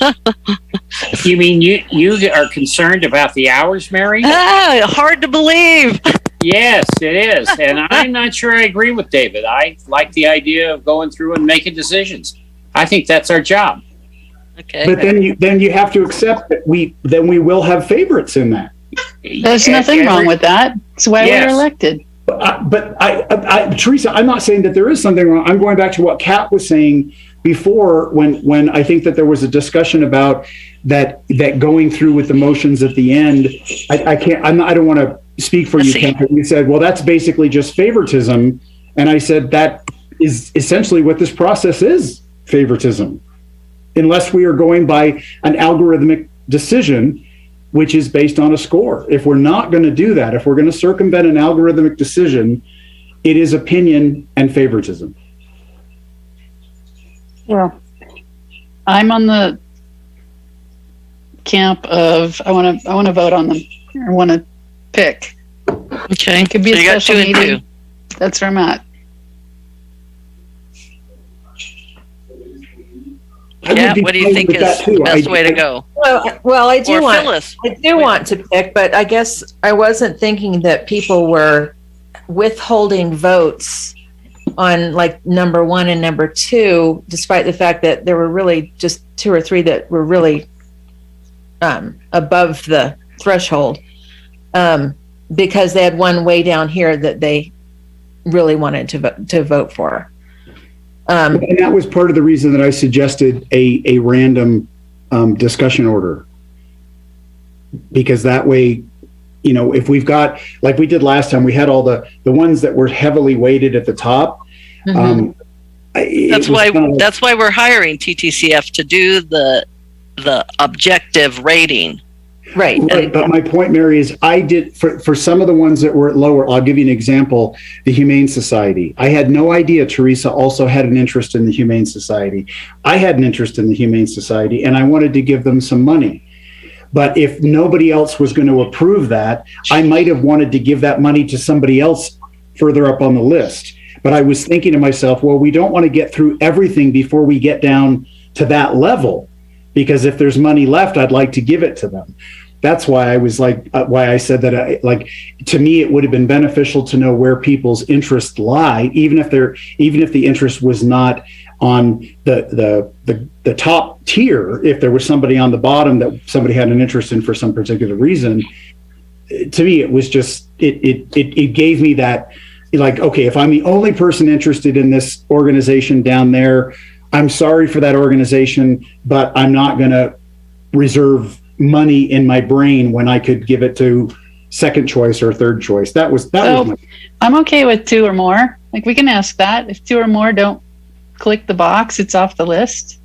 You mean you are concerned about the hours, Mary? Hard to believe. Yes, it is. And I'm not sure I agree with David. I like the idea of going through and making decisions. I think that's our job. Okay. But then you have to accept that we will have favorites in that. There's nothing wrong with that. It's why we're elected. But I, Teresa, I'm not saying that there is something wrong. I'm going back to what Kat was saying before when I think that there was a discussion about that going through with the motions at the end. I don't want to speak for you, Catherine. You said, well, that's basically just favoritism. And I said, that is essentially what this process is, favoritism. Unless we are going by an algorithmic decision, which is based on a score. If we're not going to do that, if we're going to circumvent an algorithmic decision, it is opinion and favoritism. Well, I'm on the camp of I want to vote on them. I want to pick. Okay. It could be So a you got special 2 and meeting. 2. That's where I'm at. Yeah, what do you think is the best way to go? Well, I do Or want Phyllis. I do want to pick, but I guess I wasn't thinking that people were withholding votes on like number 1 and number 2, despite the fact that there were really just 2 or 3 that were really above the threshold, because they had one way down here that they really wanted to vote for. And that was part of the reason that I suggested a random discussion order. Because that way, you know, if we've got, like we did last time, we had all the ones that were heavily weighted at the top. That's why we're hiring TTCF to do the objective rating. Right. But my point, Mary, is I did for some of the ones that were lower. I'll give you an example. The Humane Society. I had no idea Teresa also had an interest in the Humane Society. I had an interest in the Humane Society, and I wanted to give them some money. But if nobody else was going to approve that, I might have wanted to give that money to somebody else further up on the list. But I was thinking to myself, well, we don't want to get through everything before we get down to that level, because if there's money left, I'd like to give it to them. That's why I was like, why I said that, to me, it would have been beneficial to know where people's interests lie, even if the interest was not on the top tier. If there was somebody on the bottom that somebody had an interest in for some particular reason, to me, it was just, it gave me that, like, okay, if I'm the only person interested in this organization down there, I'm sorry for that organization, but I'm not going to reserve money in my brain when I could give it to second choice or third choice. That was I'm okay with 2 or more. Like, we can ask that. If 2 or more don't click the box, it's off the list.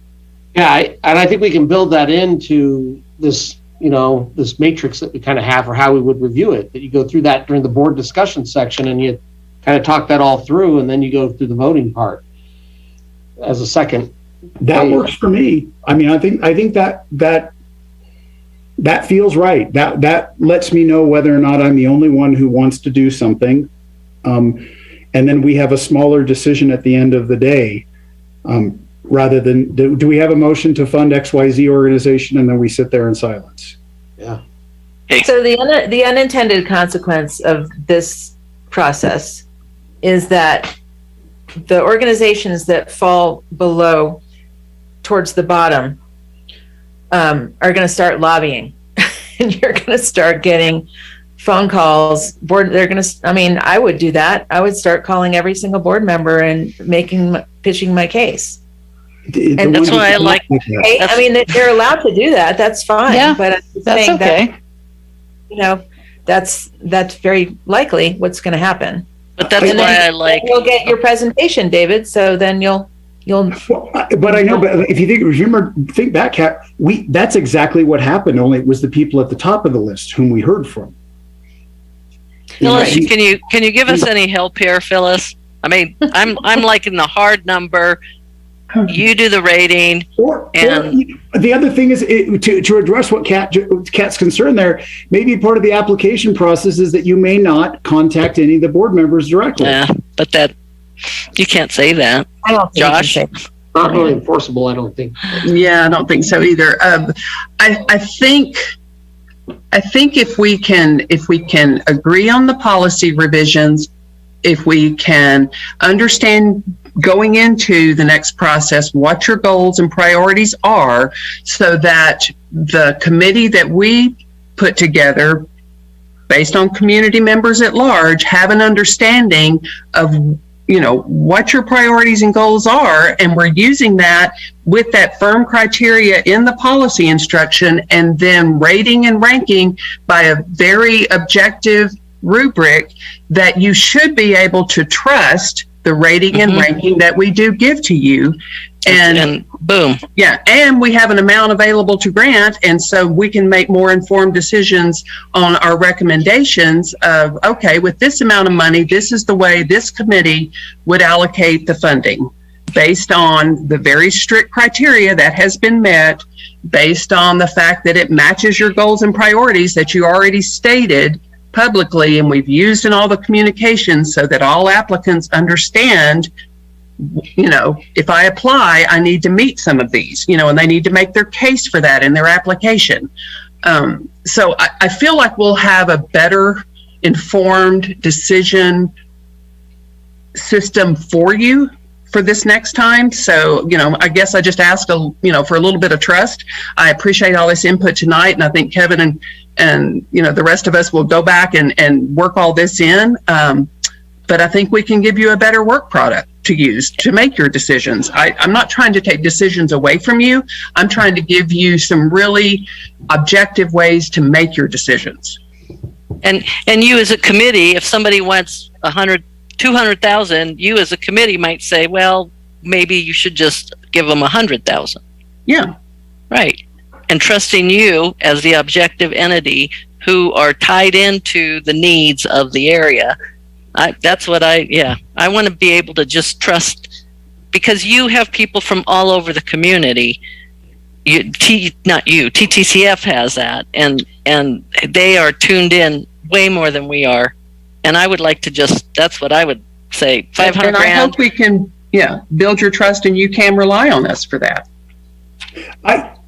Yeah, and I think we can build that into this, this matrix that we kind of have, or how we would review it. That you go through that during the board discussion section, and you kind of talk that all through, and then you go through the voting part as a second. That works for me. I mean, I think that feels right. That lets me know whether or not I'm the only one who wants to do something. And then we have a smaller decision at the end of the day, rather than, do we have a motion to fund XYZ organization, and then we sit there in silence? Yeah. So the unintended consequence of this process is that the organizations that fall below towards the bottom are going to start lobbying, and you're going to start getting phone calls. I would do that. I would start calling every single board member and pitching my case. And that's why I like. I mean, they're allowed to do that. That's fine. Yeah, but I'm that's saying okay. That's very likely what's going to happen. But that's why I like. You'll get your presentation, David. So then you'll. But I know. But if you think back, Kat, that's exactly what happened. Only it was the people at the top of the list whom we heard from. Phyllis, can you give us any help here, Phyllis? I mean, I'm liking the hard number. You do the rating. Or the other thing is to address what Kat's concern there. Maybe part of the application process is that you may not contact any of the board members directly. Yeah, but that you can't say that. I don't think Josh. Not really enforceable, I don't think. Yeah, I don't think so either. I think if we can agree on the policy revisions, if we can understand going into the next process what your goals and priorities are, so that the committee that we put together based on community members at large have an understanding of what your priorities and goals are, and we're using that with that firm criteria in the policy instruction, and then rating and ranking by a very objective rubric that you should be able to trust the rating and ranking that we do give to you. And boom. Yeah. And we have an amount available to grant. And so we can make more informed decisions on our recommendations of, okay, with this amount of money, this is the way this committee would allocate the funding based on the very strict criteria that has been met, based on the fact that it matches your goals and priorities that you already stated publicly, and we've used in all the communications so that all applicants understand, you know, if I apply, I need to meet some of these, you know, and they need to make their case for that in their application. So I feel like we'll have a better informed decision system for you for this next time. So, you know, I guess I just asked, for a little bit of trust. I appreciate all this input tonight, and I think Kevin and you know, the rest of us will go back and work all this in. But I think we can give you a better work product to use to make your decisions. I'm not trying to take decisions away from you. I'm trying to give you some really objective ways to make your decisions. And you as a committee, if somebody wants 200,000, you as a committee might say, well, maybe you should just give them 100,000. Yeah. Right. And trusting you as the objective entity who are tied into the needs of the area. That's what I want to be able to just trust, because you have people from all over the community. TTCF has that, and they are tuned in way more than we are. And I would like to that's what I would say, 500 And I hope we can, build your trust, and you can rely on us for that.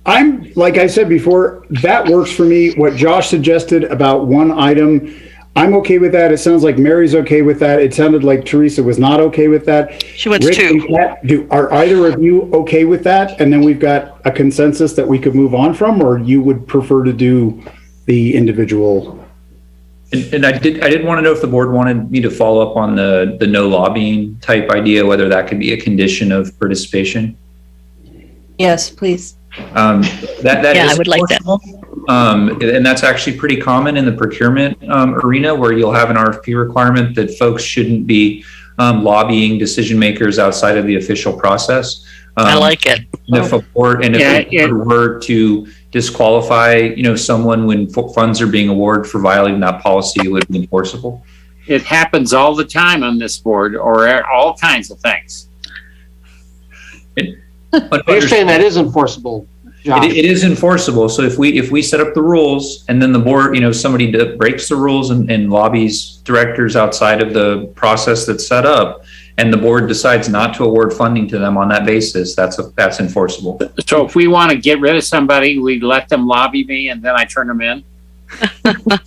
I'm, like I said before, that works for me. What Josh suggested about one item, I'm okay with that. It sounds like Mary's okay with that. It sounded like Teresa was not okay with that. She wants Rick 2. And Kat, are either of you okay with that? And then we've got a consensus that we could move on from, or you would prefer to do the individual? And I did want to know if the board wanted me to follow up on the no lobbying type idea, whether that could be a condition of participation. Yes, please. That yeah, is I would like that. And that's actually pretty common in the procurement arena, where you'll have an RFP requirement that folks shouldn't be lobbying decision makers outside of the official process. I like it. If a board were to disqualify, someone when funds are being awarded for violating that policy, it would be enforceable. It happens all the time on this board, or all kinds of things. You're saying that is enforceable, John? It is enforceable. So if we set up the rules, and then the board, somebody breaks the rules and lobbies directors outside of the process that's set up, and the board decides not to award funding to them on that basis, that's enforceable. So if we want to get rid of somebody, we let them lobby me, and then I turn them in.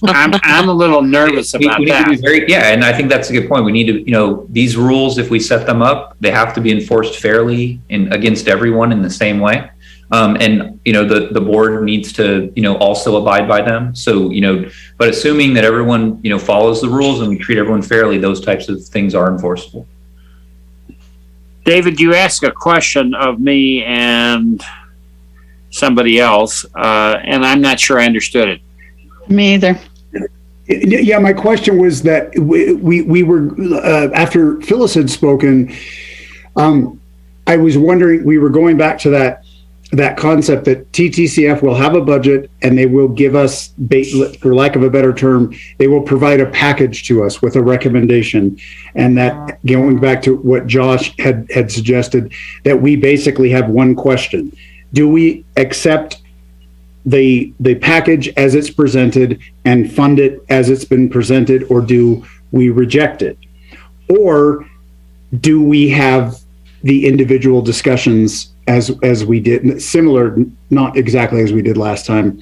I'm a little nervous about that. And I think that's a good point. We need to, these rules, if we set them up, they have to be enforced fairly and against everyone in the same way. And the board needs to also abide by them. So but assuming that everyone follows the rules and we treat everyone fairly, those types of things are enforceable. David, you asked a question of me and somebody else, and I'm not sure I understood it. Me either. Yeah, my question was that we were after Phyllis had spoken, I was wondering, we were going back to that concept that TTCF will have a budget and they will give us, for lack of a better term, they will provide a package to us with a recommendation. And that, going back to what Josh had suggested, that we basically have one question. Do we accept the package as it's presented and fund it as it's been presented, or do we reject it? Or do we have the individual discussions as we did, similar, not exactly as we did last time?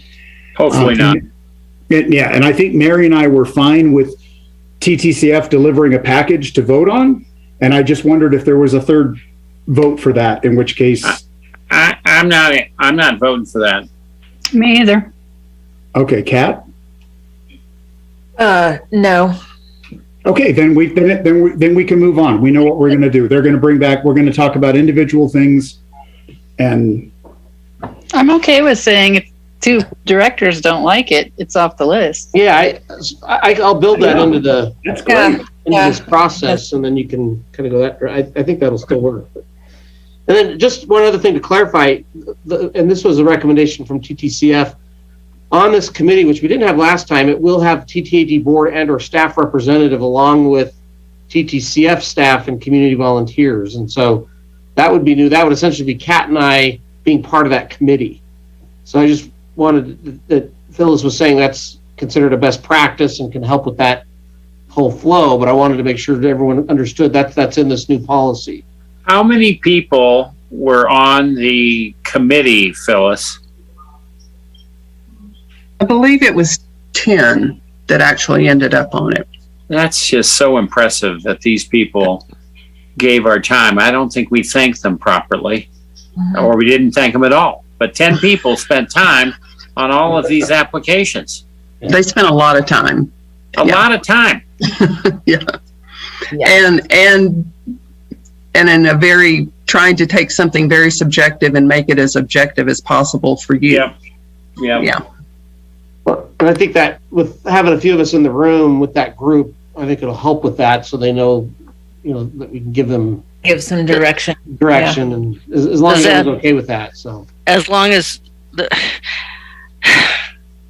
Hopefully not. And I think Mary and I were fine with TTCF delivering a package to vote on, and I just wondered if there was a third vote for that, in which case I'm not voting for that. Me either. Okay, Kat? No. Okay, then we can move on. We know what we're going to do. They're going to we're going to talk about individual things, and I'm okay with saying Two directors don't like it, it's off the list. Yeah, I'll build that into That's great. this process, and then you can kind of go that. I think that'll still work. And then just one other thing to clarify, and this was a recommendation from TTCF on this committee, which we didn't have last time. It will have TTAD board and/or staff representative along with TTCF staff and community volunteers, and so that would be new. That would essentially be Kat and I being part of that committee. So I just wanted that Phyllis was saying that's considered a best practice and can help with that whole flow, but I wanted to make sure that everyone understood that's in this new policy. How many people were on the committee, Phyllis? I believe it was 10 that actually ended up on it. That's just so impressive that these people gave our time. I don't think we thanked them properly, or we didn't thank them at all. But 10 people spent time on all of these applications. They spent a lot of time. A lot of time. Yeah. And in a very, trying to take something very subjective and make it as objective as possible for you. Yeah. Well, and I think that with having a few of us in the room with that group, I think it'll help with that, so they know, that we can give some direction. And as long as everyone's okay with that. So as long as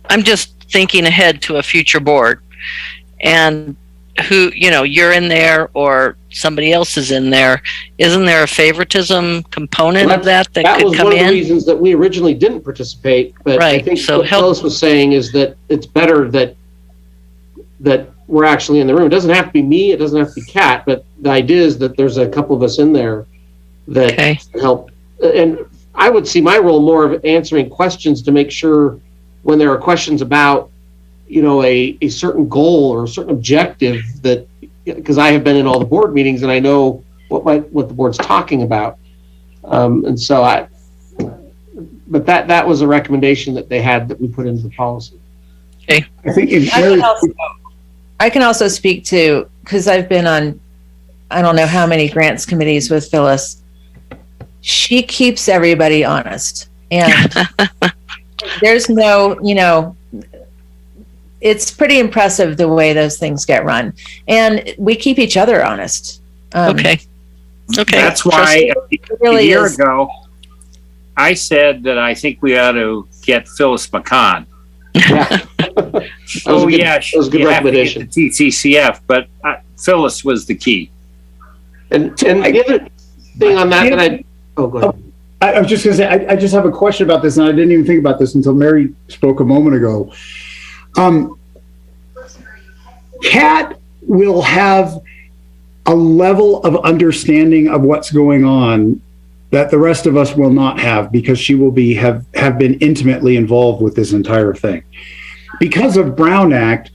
I'm just thinking ahead to a future board, and who, you're in there or somebody else is in there. Isn't there a favoritism component of that could come in? That was one of the reasons that we originally didn't participate. But right. I think what Phyllis was saying is that it's better that we're actually in the room. It doesn't have to be me. It doesn't have to be Kat. But the idea is that there's a couple of us in there that help. And I would see my role more of answering questions to make sure when there are questions about, a certain goal or a certain objective, that because I have been in all the board meetings and I know what the board's talking about. And so but that was a recommendation that they had that we put into the policy. Okay. I think I can also speak to, because I've been on, I don't know how many grants committees with Phyllis. She keeps everybody honest, and there's no, it's pretty impressive the way those things get run, and we keep each other honest. Okay. That's why a year ago, I said that I think we ought to get Phyllis McCann. Yeah. She have to get the TTCF, but Phyllis was the key. And the other thing on that, go ahead. I was just going to say, I just have a question about this, and I didn't even think about this until Mary spoke a moment ago. Kat will have a level of understanding of what's going on that the rest of us will not have, because she will have been intimately involved with this entire thing. Because of Brown Act,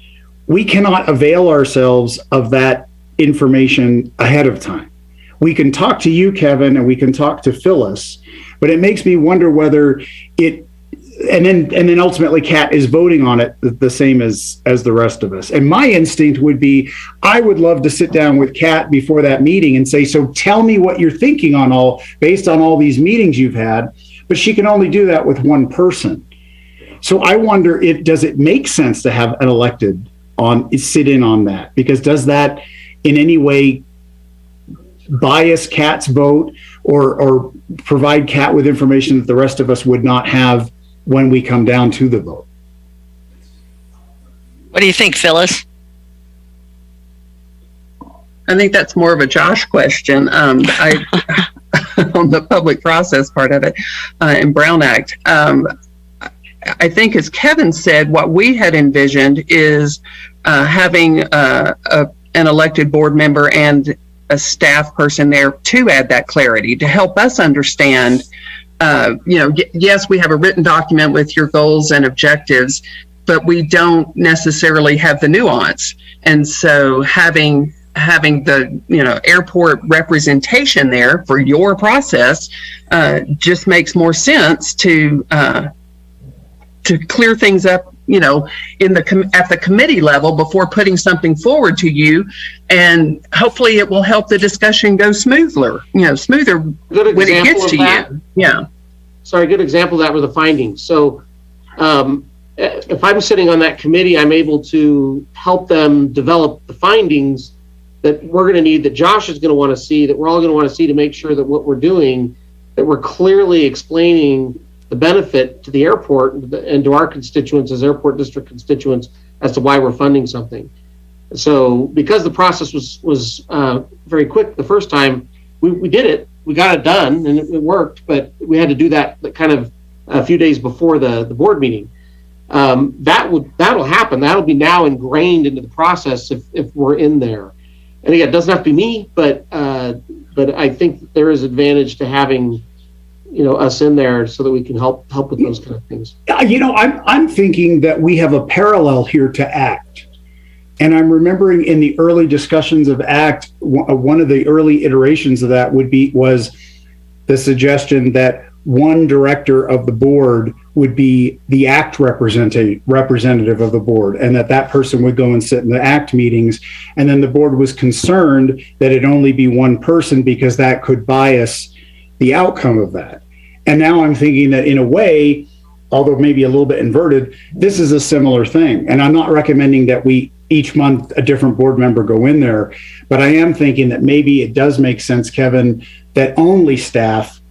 we cannot avail ourselves of that information ahead of time. We can talk to you, Kevin, and we can talk to Phyllis, but it makes me wonder whether and then ultimately Kat is voting on it the same as the rest of us. And my instinct would be, I would love to sit down with Kat before that meeting and say, so tell me what you're thinking based on all these meetings you've had, but she can only do that with one person. So I wonder does it make sense to have an elected sit in on that? Because does that in any way bias Kat's vote or provide Kat with information that the rest of us would not have when we come down to the vote? What do you think, Phyllis? I think that's more of a Josh question. On the public process part of it in Brown Act. I think, as Kevin said, what we had envisioned is having an elected board member and a staff person there to add that clarity, to help us understand, yes, we have a written document with your goals and objectives, but we don't necessarily have the nuance. And so having the airport representation there for your process just makes more sense to clear things up, at the committee level before putting something forward to you, and hopefully it will help the discussion go smoother when it gets to you. Yeah. Sorry, good example of that were the findings. So if I'm sitting on that committee, I'm able to help them develop the findings that we're going to need, that Josh is going to want to see, that we're all going to want to see, to make sure that what we're doing, that we're clearly explaining the benefit to the airport and to our constituents as airport district constituents as to why we're funding something. So because the process was very quick the first time, we did it. We got it done and it worked, but we had to do that kind of a few days before the board meeting. That'll happen. That'll be now ingrained into the process if we're in there. And again, it doesn't have to be me, but I think there is advantage to having, us in there so that we can help with those kind of things. I'm thinking that we have a parallel here to ACT. And I'm remembering in the early discussions of ACT, one of the early iterations of that was the suggestion that one director of the board would be the ACT representative of the board, and that person would go and sit in the ACT meetings. And then the board was concerned that it only be one person because that could bias the outcome of that. And now I'm thinking that in a way, although maybe a little bit inverted, this is a similar thing. And I'm not recommending that we each month a different board member go in there, but I am thinking that maybe it does make sense, Kevin, that only staff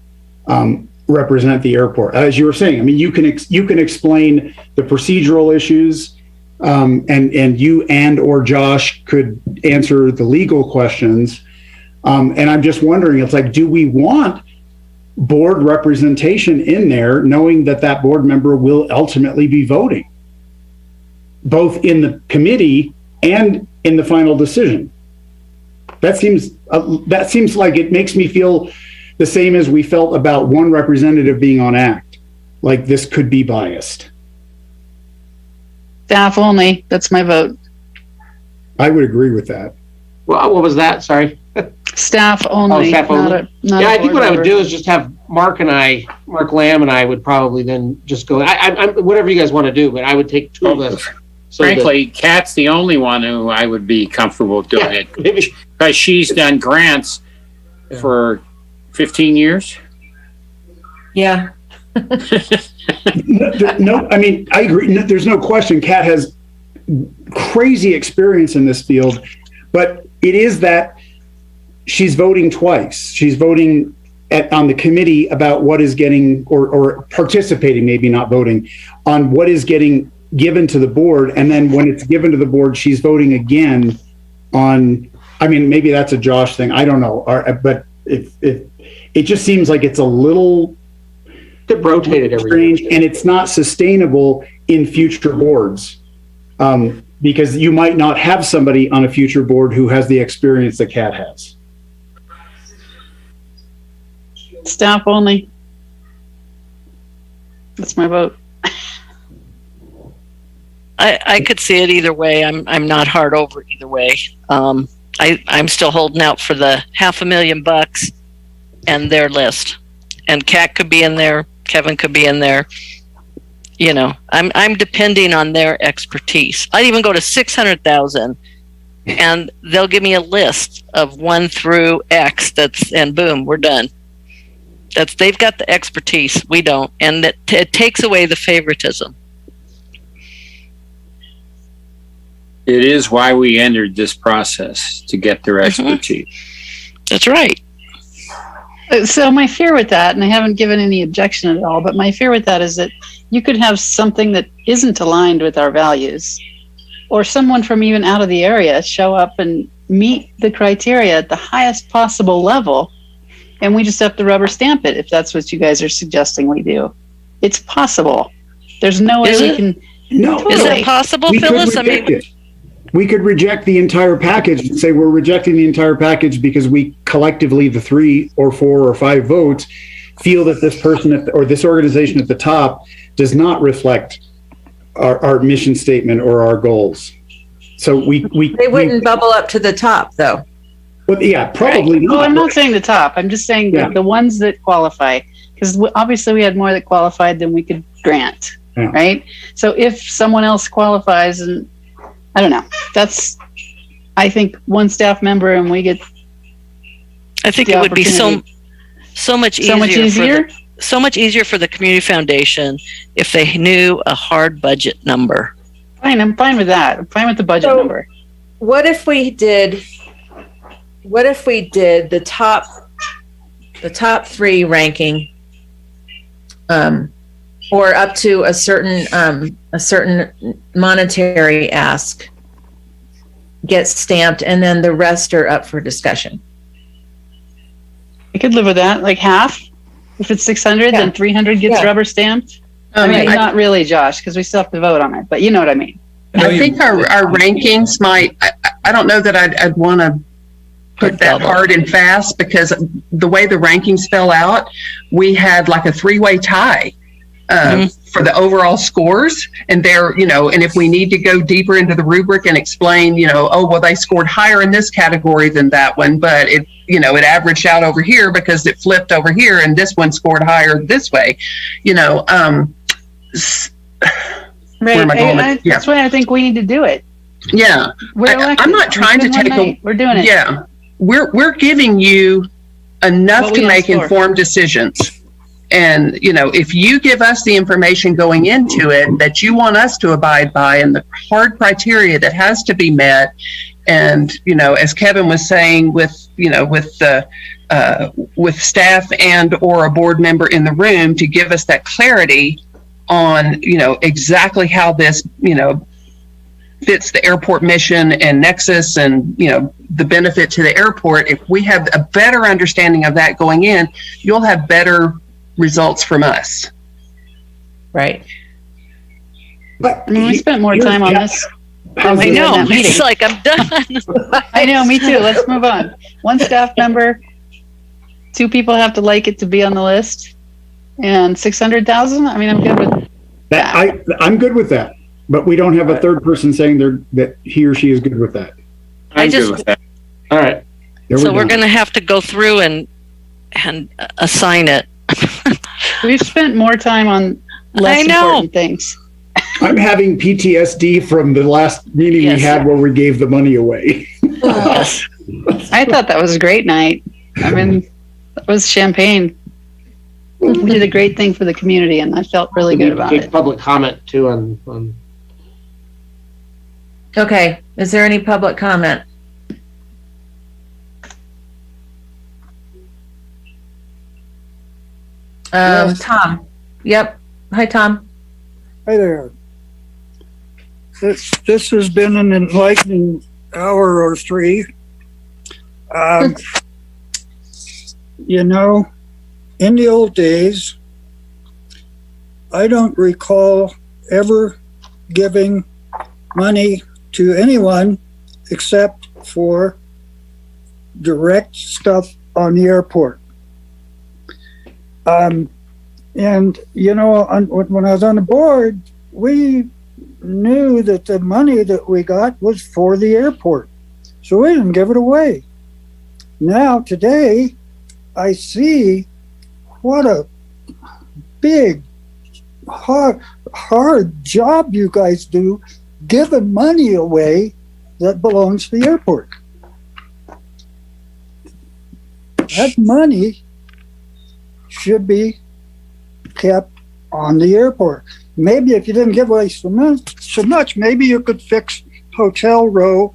represent the airport. As you were saying, I mean, you can explain the procedural issues, and you or Josh could answer the legal questions. And I'm just wondering, it's like, do we want board representation in there, knowing that board member will ultimately be voting, both in the committee and in the final decision? That seems like it makes me feel the same as we felt about one representative being on ACT, like this could be biased. Staff only. That's my vote. I would agree with that. Well, what was that? Sorry. Staff only. Oh, staff only. Not I think what I would do is just have Mark Lamb and I would probably then just go, I'm whatever you guys want to do, but I would take two of us. So frankly, Kat's the only one who I would be comfortable doing it, because she's done grants for 15 years. Yeah. No, I mean, I agree. No, there's no question Kat has crazy experience in this field, but it is that she's voting twice. She's voting on the committee about what is getting, or participating, maybe not voting, on what is getting given to the board. And then when it's given to the board, she's voting again on, I mean, maybe that's a Josh thing. I don't know. But it just seems like it's a little rotated every strange, year. And it's not sustainable in future boards, because you might not have somebody on a future board who has the experience that Kat has. Staff only. That's my vote. I could see it either way. I'm not hard over either way. I'm still holding out for the $500,000 and their list. And Kat could be in there. Kevin could be in there. I'm depending on their expertise. I'd even go to 600,000, and they'll give me a list of 1 through X. And boom, we're done. They've got the expertise. We don't, and it takes away the favoritism. It is why we entered this process, to get their expertise. That's right. So my fear with that, and I haven't given any objection at all, but my fear with that is that you could have something that isn't aligned with our values, or someone from even out of the area show up and meet the criteria at the highest possible level, and we just have to rubber stamp it if that's what you guys are suggesting we do. It's possible. There's no way we can. No. Is it possible, Phyllis? I mean, we could reject the entire package and say we're rejecting the entire package because we collectively, the 3 or 4 or 5 votes, feel that this person or this organization at the top does not reflect our mission statement or our goals. So they wouldn't bubble up to the top, though. Well, yeah, probably not. Well, I'm not saying the top. I'm just saying the ones that qualify, because obviously we had more that qualified than we could grant, right? So if someone else qualifies, and I don't know, that's, I think, one staff member, and we get. I think it would be so much easier. so much easier for the community foundation if they knew a hard budget number. Fine, I'm fine with that. I'm fine with the budget number. What if we did the top 3 ranking, or up to a certain monetary ask gets stamped, and then the rest are up for discussion? I could live with that, like half. If it's 600, then 300 gets rubber stamped. I mean, not really, Josh, because we still have to vote on it, but you know what I mean. I think our rankings might, I don't know that I'd want to put that hard and fast, because the way the rankings fell out, we had like a 3-way tie for the overall scores. And there, and if we need to go deeper into the rubric and explain, oh, well, they scored higher in this category than that one, but it averaged out over here because it flipped over here, and this one scored higher this way, Right. That's why I think we need to do it. Yeah. I'm not trying to take we're doing it. Yeah. We're giving you enough to make informed decisions. And, if you give us the information going into it that you want us to abide by, and the hard criteria that has to be met, and, as Kevin was saying, with staff and or a board member in the room to give us that clarity on, exactly how this, fits the airport mission and nexus and, the benefit to the airport. If we have a better understanding of that going in, you'll have better results from us. Right. But we spent more time on this. I know. It's like, I'm done. I know, me too. Let's move on. 1 staff member, 2 people have to like it to be on the list, and 600,000. I mean, I'm good with that. I'm good with that, but we don't have a third person saying that he or she is good with that. I'm good with that. All right. So we're going to have to go through and assign it. We've spent more time on less important things. I'm having PTSD from the last meeting we had where we gave the money away. I thought that was a great night. I mean, it was champagne. We did a great thing for the community, and I felt really good about it. Public comment too on. Okay. Is there any public comment? Tom. Yep. Hi, Tom. Hi there. This has been an enlightening hour or 3. In the old days, I don't recall ever giving money to anyone except for direct stuff on the airport. And, when I was on the board, we knew that the money that we got was for the airport. So we didn't give it away. Now, today, I see what a big, hard job you guys do giving money away that belongs to the airport. That money should be kept on the airport. Maybe if you didn't give away so much, maybe you could fix hotel row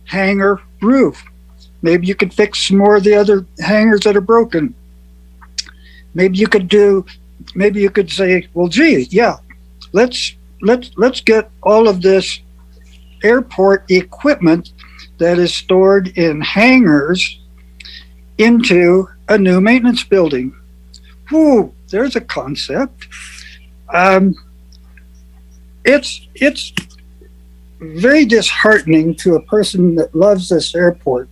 hangar roof. Maybe you could fix some more of the other hangars that are broken. Maybe you could say, well, gee, yeah, let's get all of this airport equipment that is stored in hangars into a new maintenance building. Whoa, there's a concept. It's very disheartening to a person that loves this airport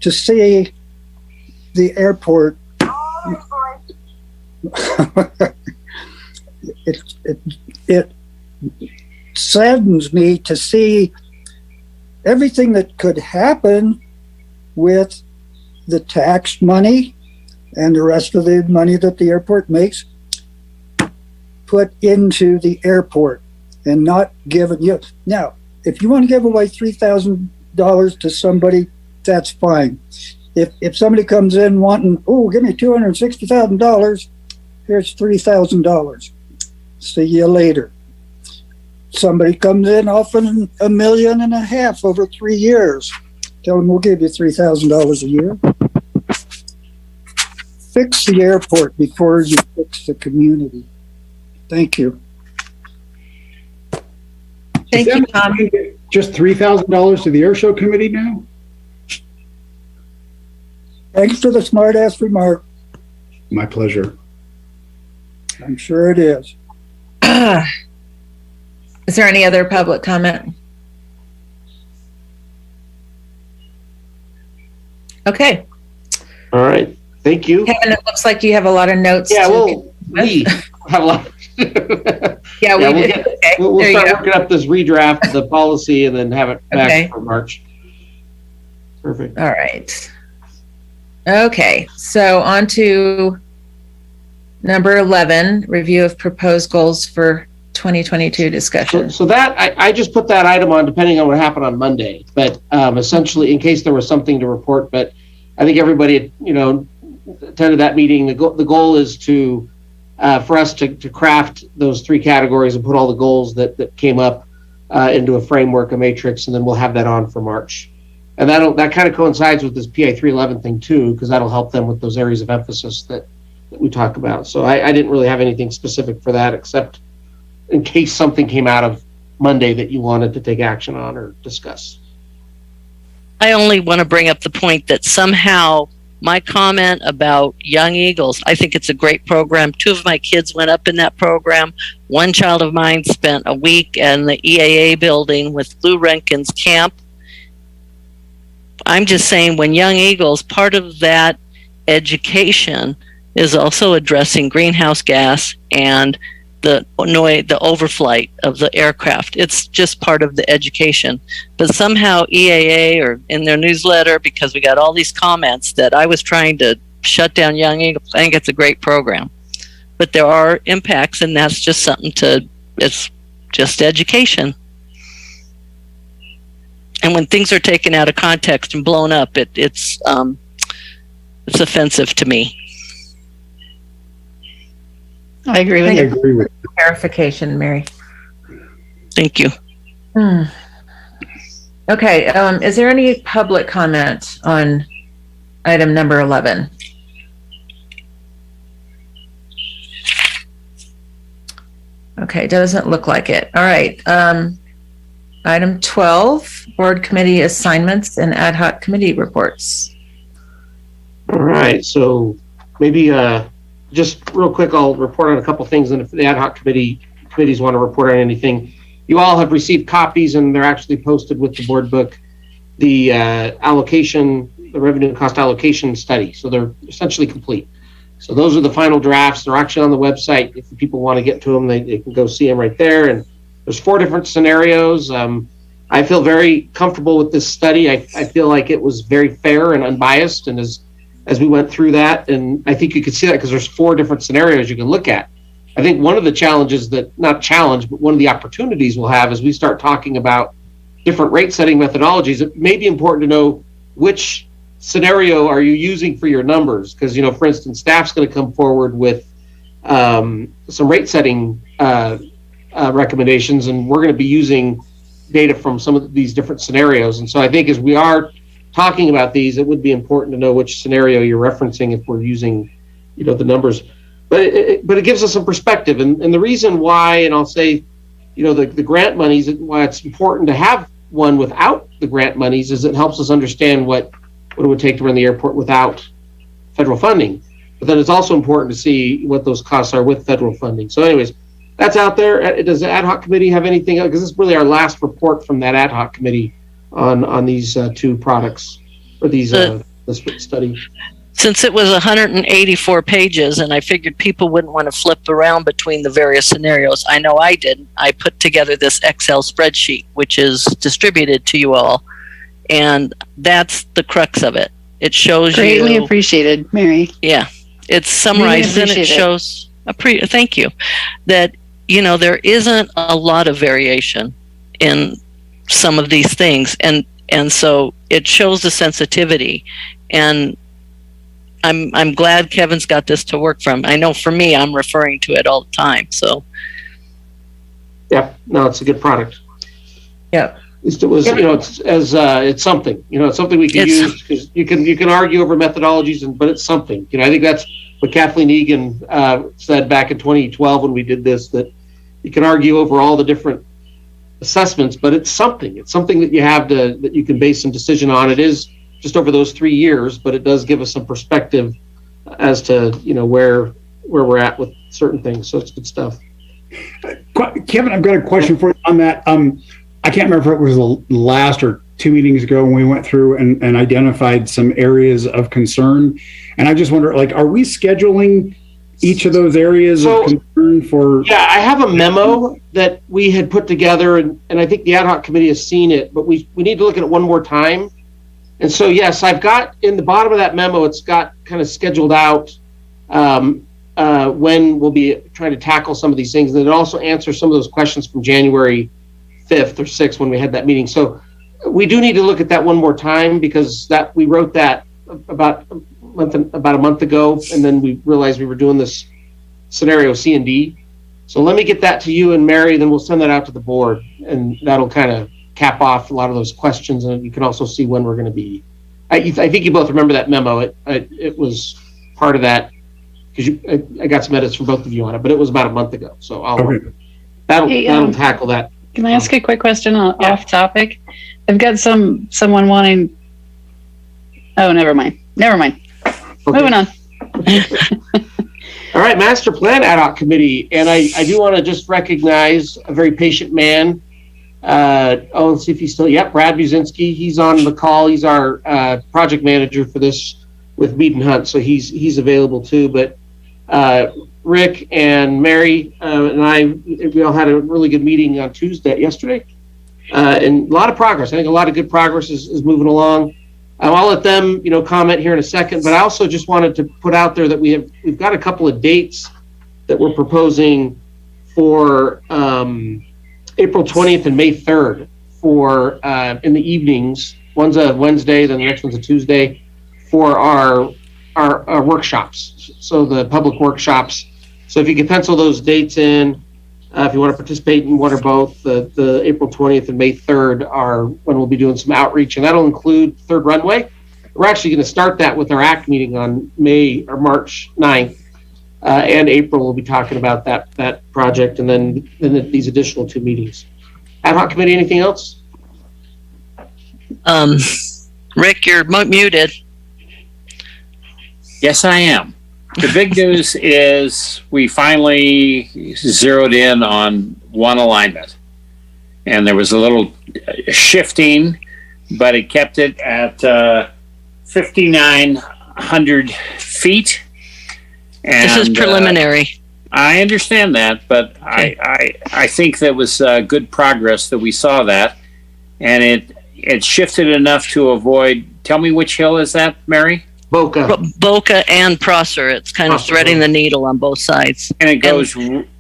to see the airport. It saddens me to see everything that could happen with the tax money and the rest of the money that the airport makes put into the airport and not given you. Now, if you want to give away $3,000 to somebody, that's fine. If somebody comes in wanting, give me $260,000, here's $3,000. See you later. Somebody comes in offering $1.5 million over 3 years. Tell them we'll give you $3,000 a year. Fix the airport before you fix the community. Thank you. Thank you, Tom. Just $3,000 to the air show committee now? Thanks for the smart ass remark. My pleasure. I'm sure it is. Is there any other public comment? Okay. All right. Thank you. Kevin, it looks like you have a lot of notes. Yeah, we have a lot. Yeah, we we'll did. get, Okay. we'll There you start go. working up this redraft of the policy and then have it back Okay. for March. Perfect. All right. Okay, so on to number 11, review of proposed goals for 2022 discussion. So that, I just put that item on depending on what happened on Monday, but essentially in case there was something to report, but I think everybody, attended that meeting. The goal is to, for us to craft those 3 categories and put all the goals that came up into a framework, a matrix, and then we'll have that on for March. And that kind of coincides with this PI 311 thing too, because that'll help them with those areas of emphasis that we talk about. So I didn't really have anything specific for that, except in case something came out of Monday that you wanted to take action on or discuss. I only want to bring up the point that somehow my comment about Young Eagles, I think it's a great program. 2 of my kids went up in that program. 1 child of mine spent a week in the EAA building with Lou Rankin's camp. I'm just saying, when Young Eagles, part of that education is also addressing greenhouse gas and the overflight of the aircraft. It's just part of the education. But somehow EAA, or in their newsletter, because we got all these comments that I was trying to shut down Young Eagles. I think it's a great program. But there are impacts, and that's just something it's just education. And when things are taken out of context and blown up, it's offensive to me. I agree with I you. agree with Clarification, Mary. Thank you. Okay, is there any public comment on item number 11? Okay, doesn't look like it. All right. Item 12, board committee assignments and ad hoc committee reports. All right, so maybe just real quick, I'll report on a couple things, and if the ad hoc committees want to report on anything, you all have received copies, and they're actually posted with the board book, the the revenue and cost allocation study. So they're essentially complete. So those are the final drafts. They're actually on the website. If people want to get to them, they can go see them right there. And there's 4 different scenarios. I feel very comfortable with this study. I feel like it was very fair and unbiased, and as we went through that, and I think you could see that because there's 4 different scenarios you can look at. I think one of the challenges but one of the opportunities we'll have as we start talking about different rate setting methodologies, it may be important to know which scenario are you using for your numbers. Because, for instance, staff's going to come forward with some rate setting recommendations, and we're going to be using data from some of these different scenarios. And so I think as we are talking about these, it would be important to know which scenario you're referencing if we're using, the numbers. But it gives us some perspective. And the reason why, and I'll say, the grant monies, why it's important to have one without the grant monies is it helps us understand what it would take to run the airport without federal funding. But then it's also important to see what those costs are with federal funding. So anyways, that's out there. Does the ad hoc committee have anything else? Because this is really our last report from that ad hoc committee on these 2 products, or these this study. Since it was 184 pages, and I figured people wouldn't want to flip around between the various scenarios, I know I didn't. I put together this Excel spreadsheet, which is distributed to you all, and that's the crux of it. It shows Greatly you. appreciated, Mary. Yeah, it's summarized, and it shows. Thank you. That there isn't a lot of variation in some of these things, and so it shows the sensitivity. And I'm glad Kevin's got this to work from. I know for me, I'm referring to it all the time. So. Yeah, no, it's a good product. Yep. At least it was, it's something, it's something we can use, because you can argue over methodologies, but it's something. I think that's what Kathleen Egan said back in 2012 when we did this, that you can argue over all the different assessments, but it's something. It's something that you have that you can base some decision on. It is just over those 3 years, but it does give us some perspective as to, where we're at with certain things. So it's good stuff. Kevin, I've got a question for you on that. I can't remember if it was the last or 2 meetings ago when we went through and identified some areas of concern. And I just wonder, are we scheduling each of those areas of concern for? Yeah, I have a memo that we had put together, and I think the ad hoc committee has seen it, but we need to look at it one more time. And so, yes, I've got in the bottom of that memo, it's got kind of scheduled out when we'll be trying to tackle some of these things. And it also answers some of those questions from January 5th or 6th when we had that meeting. So we do need to look at that one more time, because we wrote that about a month ago, and then we realized we were doing this scenario C and D. So let me get that to you and Mary, then we'll send that out to the board, and that'll kind of cap off a lot of those questions, and you can also see when we're going to be. I think you both remember that memo. It was part of that, because I got some edits from both of you on it, but it was about a month ago. So that'll tackle that. Can I ask a quick question off topic? I've got someone wanting. Oh, never mind. Okay. Moving on. All right, Master Plan Ad Hoc Committee, and I do want to just recognize a very patient man. Let's see if he's still. Yep, Brad Buzinski. He's on the call. He's our project manager for this with Mead and Hunt, so he's available too. But Rick and Mary and we all had a really good meeting on yesterday, and a lot of progress. I think a lot of good progress is moving along. I'll let them, comment here in a second, but I also just wanted to put out there that we've got a couple of dates that we're proposing for April 20th and May 3rd for in the evenings. One's a Wednesday, then the next one's a Tuesday, for our workshops. So the public workshops. So if you can pencil those dates in, if you want to participate in one or both, the April 20th and May 3rd are when we'll be doing some outreach, and that'll include Third Runway. We're actually going to start that with our ACT meeting on March 9th, and April we'll be talking about that project, and then these additional 2 meetings. Ad hoc committee, anything else? Rick, you're muted. Yes, I am. The big news is we finally zeroed in on one alignment, and there was a little shifting, but it kept it at 5,900 feet. And, this is preliminary. I understand that, but okay. I think that was good progress that we saw that, and it shifted enough to avoid. Tell me which hill is that, Mary? Boca and Prosser. It's kind of threading the needle on both sides. And it goes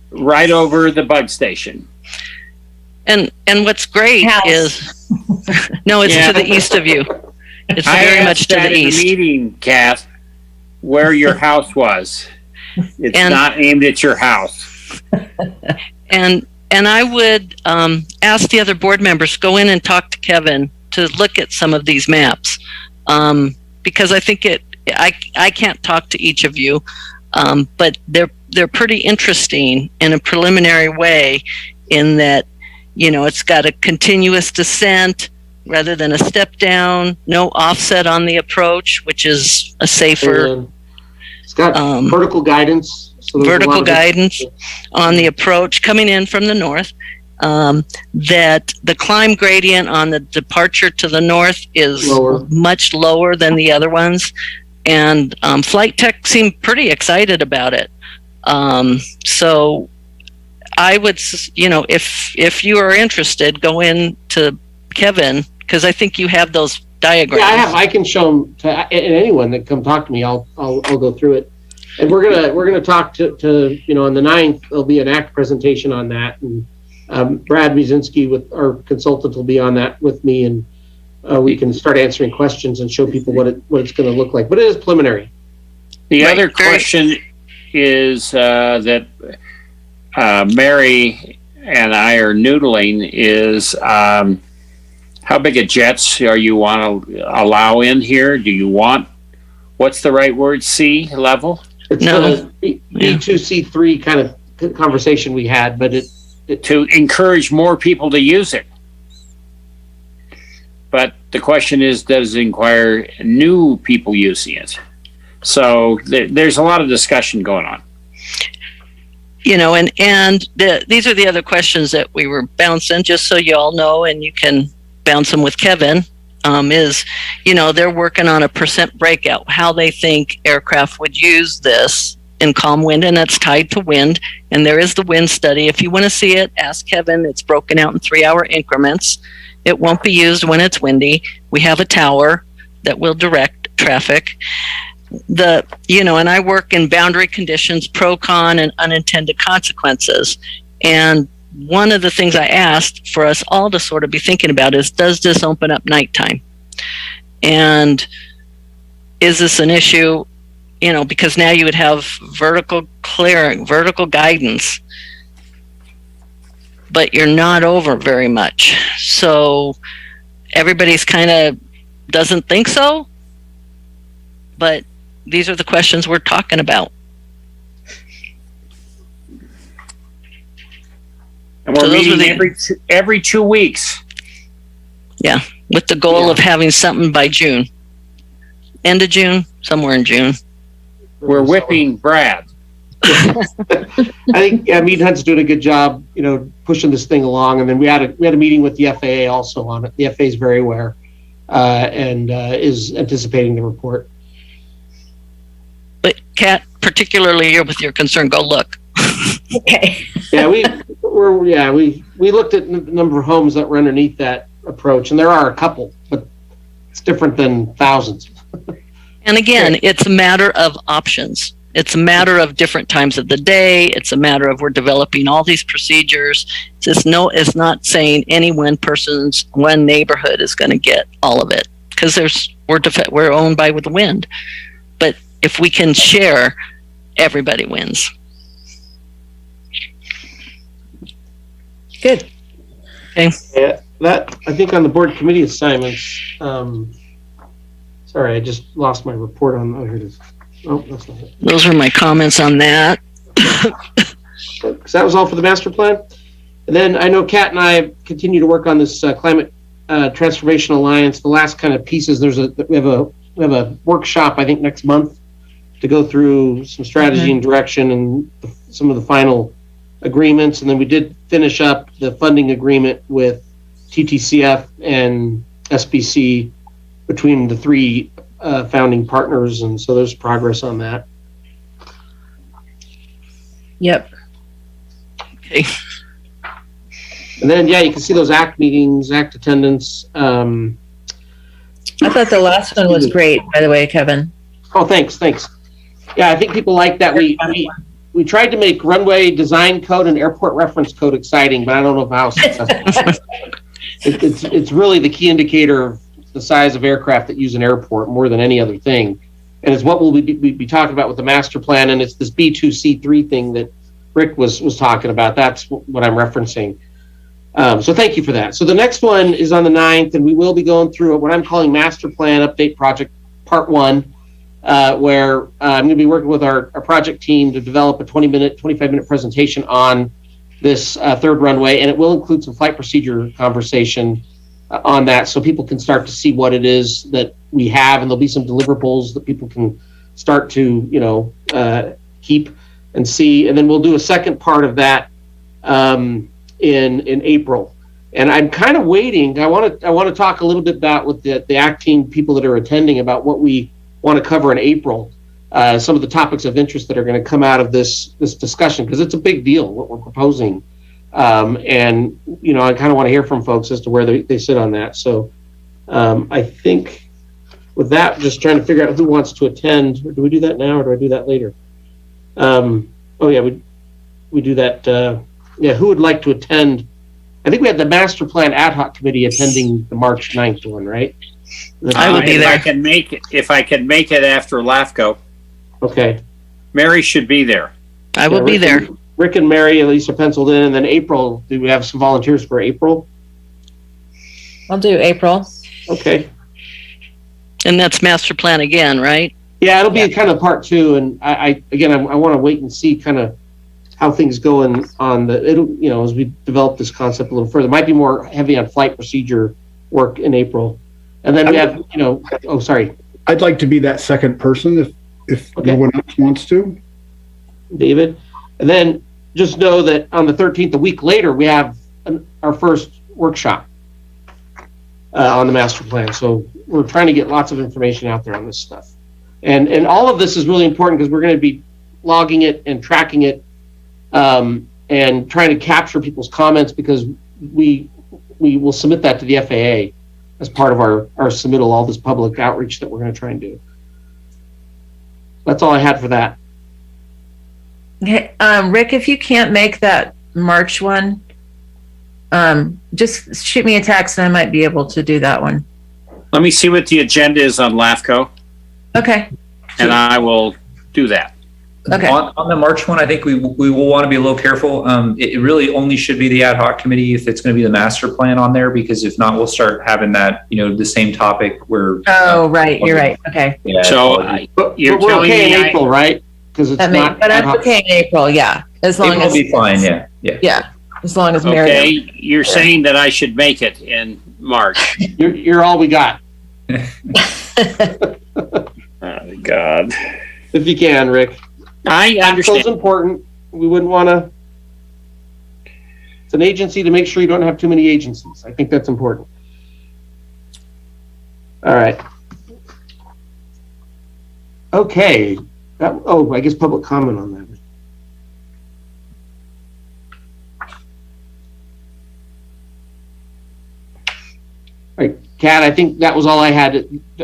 right over the bug station. And what's great is, no, it's to the east of you. It's very much to the east. In the meeting, Kath, where your house was. It's not aimed at your house. And I would ask the other board members, go in and talk to Kevin to look at some of these maps. Because I think I can't talk to each of you, but they're pretty interesting in a preliminary way, in that, it's got a continuous descent rather than a step down, no offset on the approach, which is a safer. It's got vertical guidance. So vertical guidance on the approach coming in from the north. That the climb gradient on the departure to the north is much lower than the other ones, and Flight Tech seemed pretty excited about it. So I would, if you are interested, go in to Kevin, because I think you have those diagrams. Yeah, I have. I can show them to anyone that come talk to me. I'll go through it, and we're gonna talk to on the 9th. There'll be an ACT presentation on that, and Brad Buzinski with our consultant will be on that with me, and we can start answering questions and show people what it's going to look like. But it is preliminary. The other question is that Mary and I are noodling is how big a jets are you want to allow in here? Do you want, what's the right word, C level? It's No. the B2, C3 kind of conversation we had, but it to encourage more people to use it. But the question is, does it inquire new people using it? So there's a lot of discussion going on. You know, these are the other questions that we were bouncing, just so you all know, and you can bounce them with Kevin, is, you know, they're working on a percent breakout, how they think aircraft would use this in calm wind, and that's tied to wind. And there is the wind study. If you want to see it, ask Kevin. It's broken out in 3-hour increments. It won't be used when it's windy. We have a tower that will direct traffic. And I work in boundary conditions, pro, con, and unintended consequences. And one of the things I asked for us all to sort of be thinking about is, does this open up nighttime? And is this an issue? You know, because now you would have vertical clearing, vertical guidance, but you're not over very much. So everybody's kind of doesn't think so, but these are the questions we're talking about. And we're meeting every 2 weeks. Yeah, with the goal of having something by June. End of June, somewhere in June. We're whipping Brad. I think Meat Hunt's doing a good job, you know, pushing this thing along. And then we had a meeting with the FAA also on it. The FAA is very aware and is anticipating the report. But Kat, particularly with your concern, go look. Okay. Yeah, we looked at the number of homes that were underneath that approach, and there are a couple, but it's different than thousands. And again, it's a matter of options. It's a matter of different times of the day. It's a matter of we're developing all these procedures. It's not saying any one neighborhood is going to get all of it, because we're owned by the wind. But if we can share, everybody wins. Good. Okay. Yeah, that I think on the board committee assignments. Sorry, I just lost my report on. Oh, here it is. Oh, that's not it. Those are my comments on that. So that was all for the master plan. And then I know Kat and I continue to work on this climate transformation alliance. The last kind of pieces. We have a workshop, I think, next month to go through some strategy and direction and some of the final agreements. And then we did finish up the funding agreement with TTCF and SBC between the three founding partners, and so there's progress on that. Yep. Okay. And then, you can see those ACT meetings, ACT attendance. I thought the last one was great, by the way, Kevin. Oh, thanks. Yeah, I think people like that. We tried to make runway design code and airport reference code exciting, but I don't know how successful. It's really the key indicator of the size of aircraft that use an airport more than any other thing. And it's what we'll be talking about with the master plan, and it's this B2C3 thing that Rick was talking about. That's what I'm referencing. So thank you for that. So the next one is on the 9th, and we will be going through what I'm calling Master Plan Update Project Part 1, where I'm going to be working with our project team to develop a 25-minute presentation on this third runway, and it will include some flight procedure conversation on that, so people can start to see what it is that we have, and there'll be some deliverables that people can start to, keep and see. And then we'll do a second part of that in April. And I'm kind of waiting. I want to talk a little bit about with the ACT team people that are attending about what we want to cover in April. Some of the topics of interest that are going to come out of this discussion, because it's a big deal what we're proposing. And I kind of want to hear from folks as to where they sit on that. So I think with that, just trying to figure out who wants to attend. Do we do that now, or do I do that later? We do that. Who would like to attend? I think we had the master plan ad hoc committee attending the March 9th one, right? I will be there. If I can make it after LAFCO. Okay. Mary should be there. I will be there. Rick and Mary at least are penciled in, and then April. Do we have some volunteers for April? I'll do April. Okay. And that's master plan again, right? Yeah, it'll be kind of part two, and I want to wait and see kind of how things go on the as we develop this concept a little further. It might be more heavy on flight procedure work in April, and then we have Oh, sorry. I'd like to be that second person if no one else wants to. David, and then just know that on the 13th, a week later, we have our first workshop on the master plan. So we're trying to get lots of information out there on this stuff. And all of this is really important because we're going to be logging it and tracking it and trying to capture people's comments because we will submit that to the FAA as part of our submittal, all this public outreach that we're going to try and do. That's all I had for that. Okay, Rick, if you can't make that March one, just shoot me a text and I might be able to do that one. Let me see what the agenda is on LAFCO, Okay. and I will do that. Okay. On the March one, I think we will want to be a little careful. It really only should be the ad hoc committee if it's going to be the master plan on there, because if not, we'll start having that, the same topic where. Oh, right. You're right. Okay. Yeah. So you're We're telling okay me in April, right? Because it's not. But I'm okay in April. Yeah, as long April as will be fine. Yeah. Yeah, as long as Mary. Okay, you're saying that I should make it in March. You're all we got. Oh, God. If you can, Rick. I understand. It's important. We wouldn't want to. It's an agency to make sure you don't have too many agencies. I think that's important. All right. Okay. I guess public comment on that. All right, Kat, I think that was all I had. I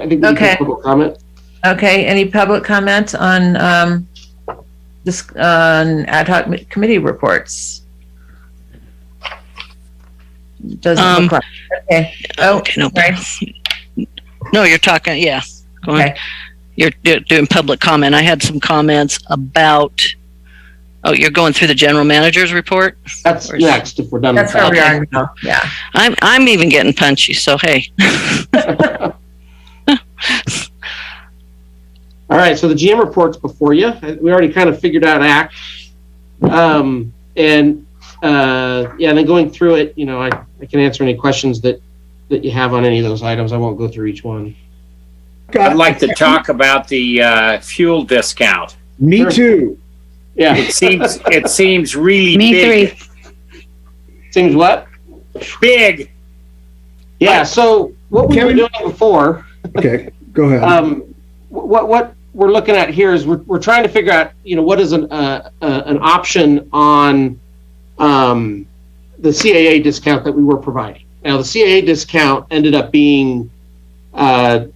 think we did public comment. Okay. Any public comment on this on ad hoc committee reports? Doesn't look like. Okay. Oh, Okay, no. sorry. No, you're talking, yeah. Go on. Okay. You're doing public comment. I had some comments about, you're going through the general manager's report? That's next if we're done That's with where that. we are now. Yeah. I'm even getting punchy, so hey. All right, so the GM report's before you. We already kind of figured out ACT. And then going through it, I can answer any questions that you have on any of those items. I won't go through each one. I'd like to talk about the fuel discount. Me too. Yeah. It seems really Me big. three. Seems what? Big. Yeah, so what we were doing before, Okay, go ahead. what we're looking at here is we're trying to figure out, what is an option on the CAA discount that we were providing. Now, the CAA discount ended up being a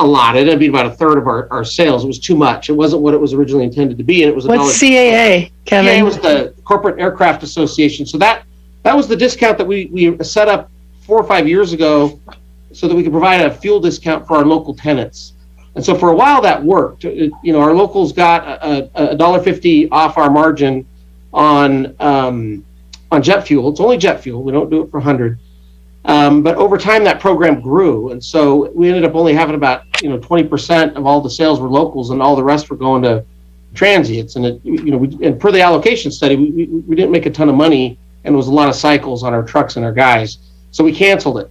lot. It ended up being about a third of our sales. It was too much. It wasn't what it was originally intended to be, and it was What's CAA, Kevin? CAA was the Corporate Aircraft Association. So that was the discount that we set up 4 or 5 years ago so that we could provide a fuel discount for our local tenants. And so for a while that worked. Our locals got a $1.50 off our margin on jet fuel. It's only jet fuel. We don't do it for 100. But over time that program grew, and so we ended up only having about 20% of all the sales were locals, and all the rest were going to transients. And and per the allocation study, we didn't make a ton of money, and it was a lot of cycles on our trucks and our guys, so we canceled it.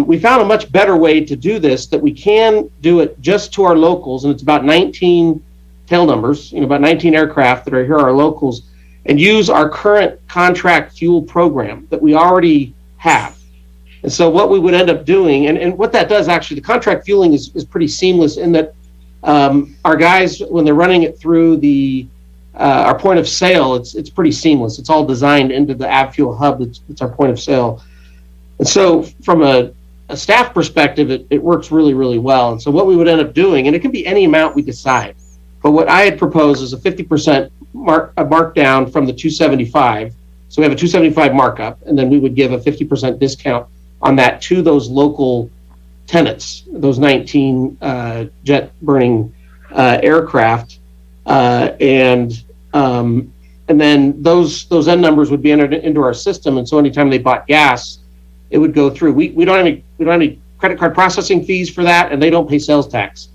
We found a much better way to do this, that we can do it just to our locals, and it's about 19 tail numbers, about 19 aircraft that are here, our locals, and use our current contract fuel program that we already have. And so what we would end up doing, and what that does actually, the contract fueling is pretty seamless in that our guys, when they're running it through our point of sale, it's pretty seamless. It's all designed into the AvFuel hub. It's our point of sale. And so from a staff perspective, it works really, really well. And so what we would end up doing, and it can be any amount we decide, but what I had proposed is a 50% markdown from the 275. So we have a 275 markup, and then we would give a 50% discount on that to those local tenants, those 19 jet burning aircraft, and then those end numbers would be entered into our system. And so anytime they bought gas, it would go through. We don't have any credit card processing fees for that, and they don't pay sales tax.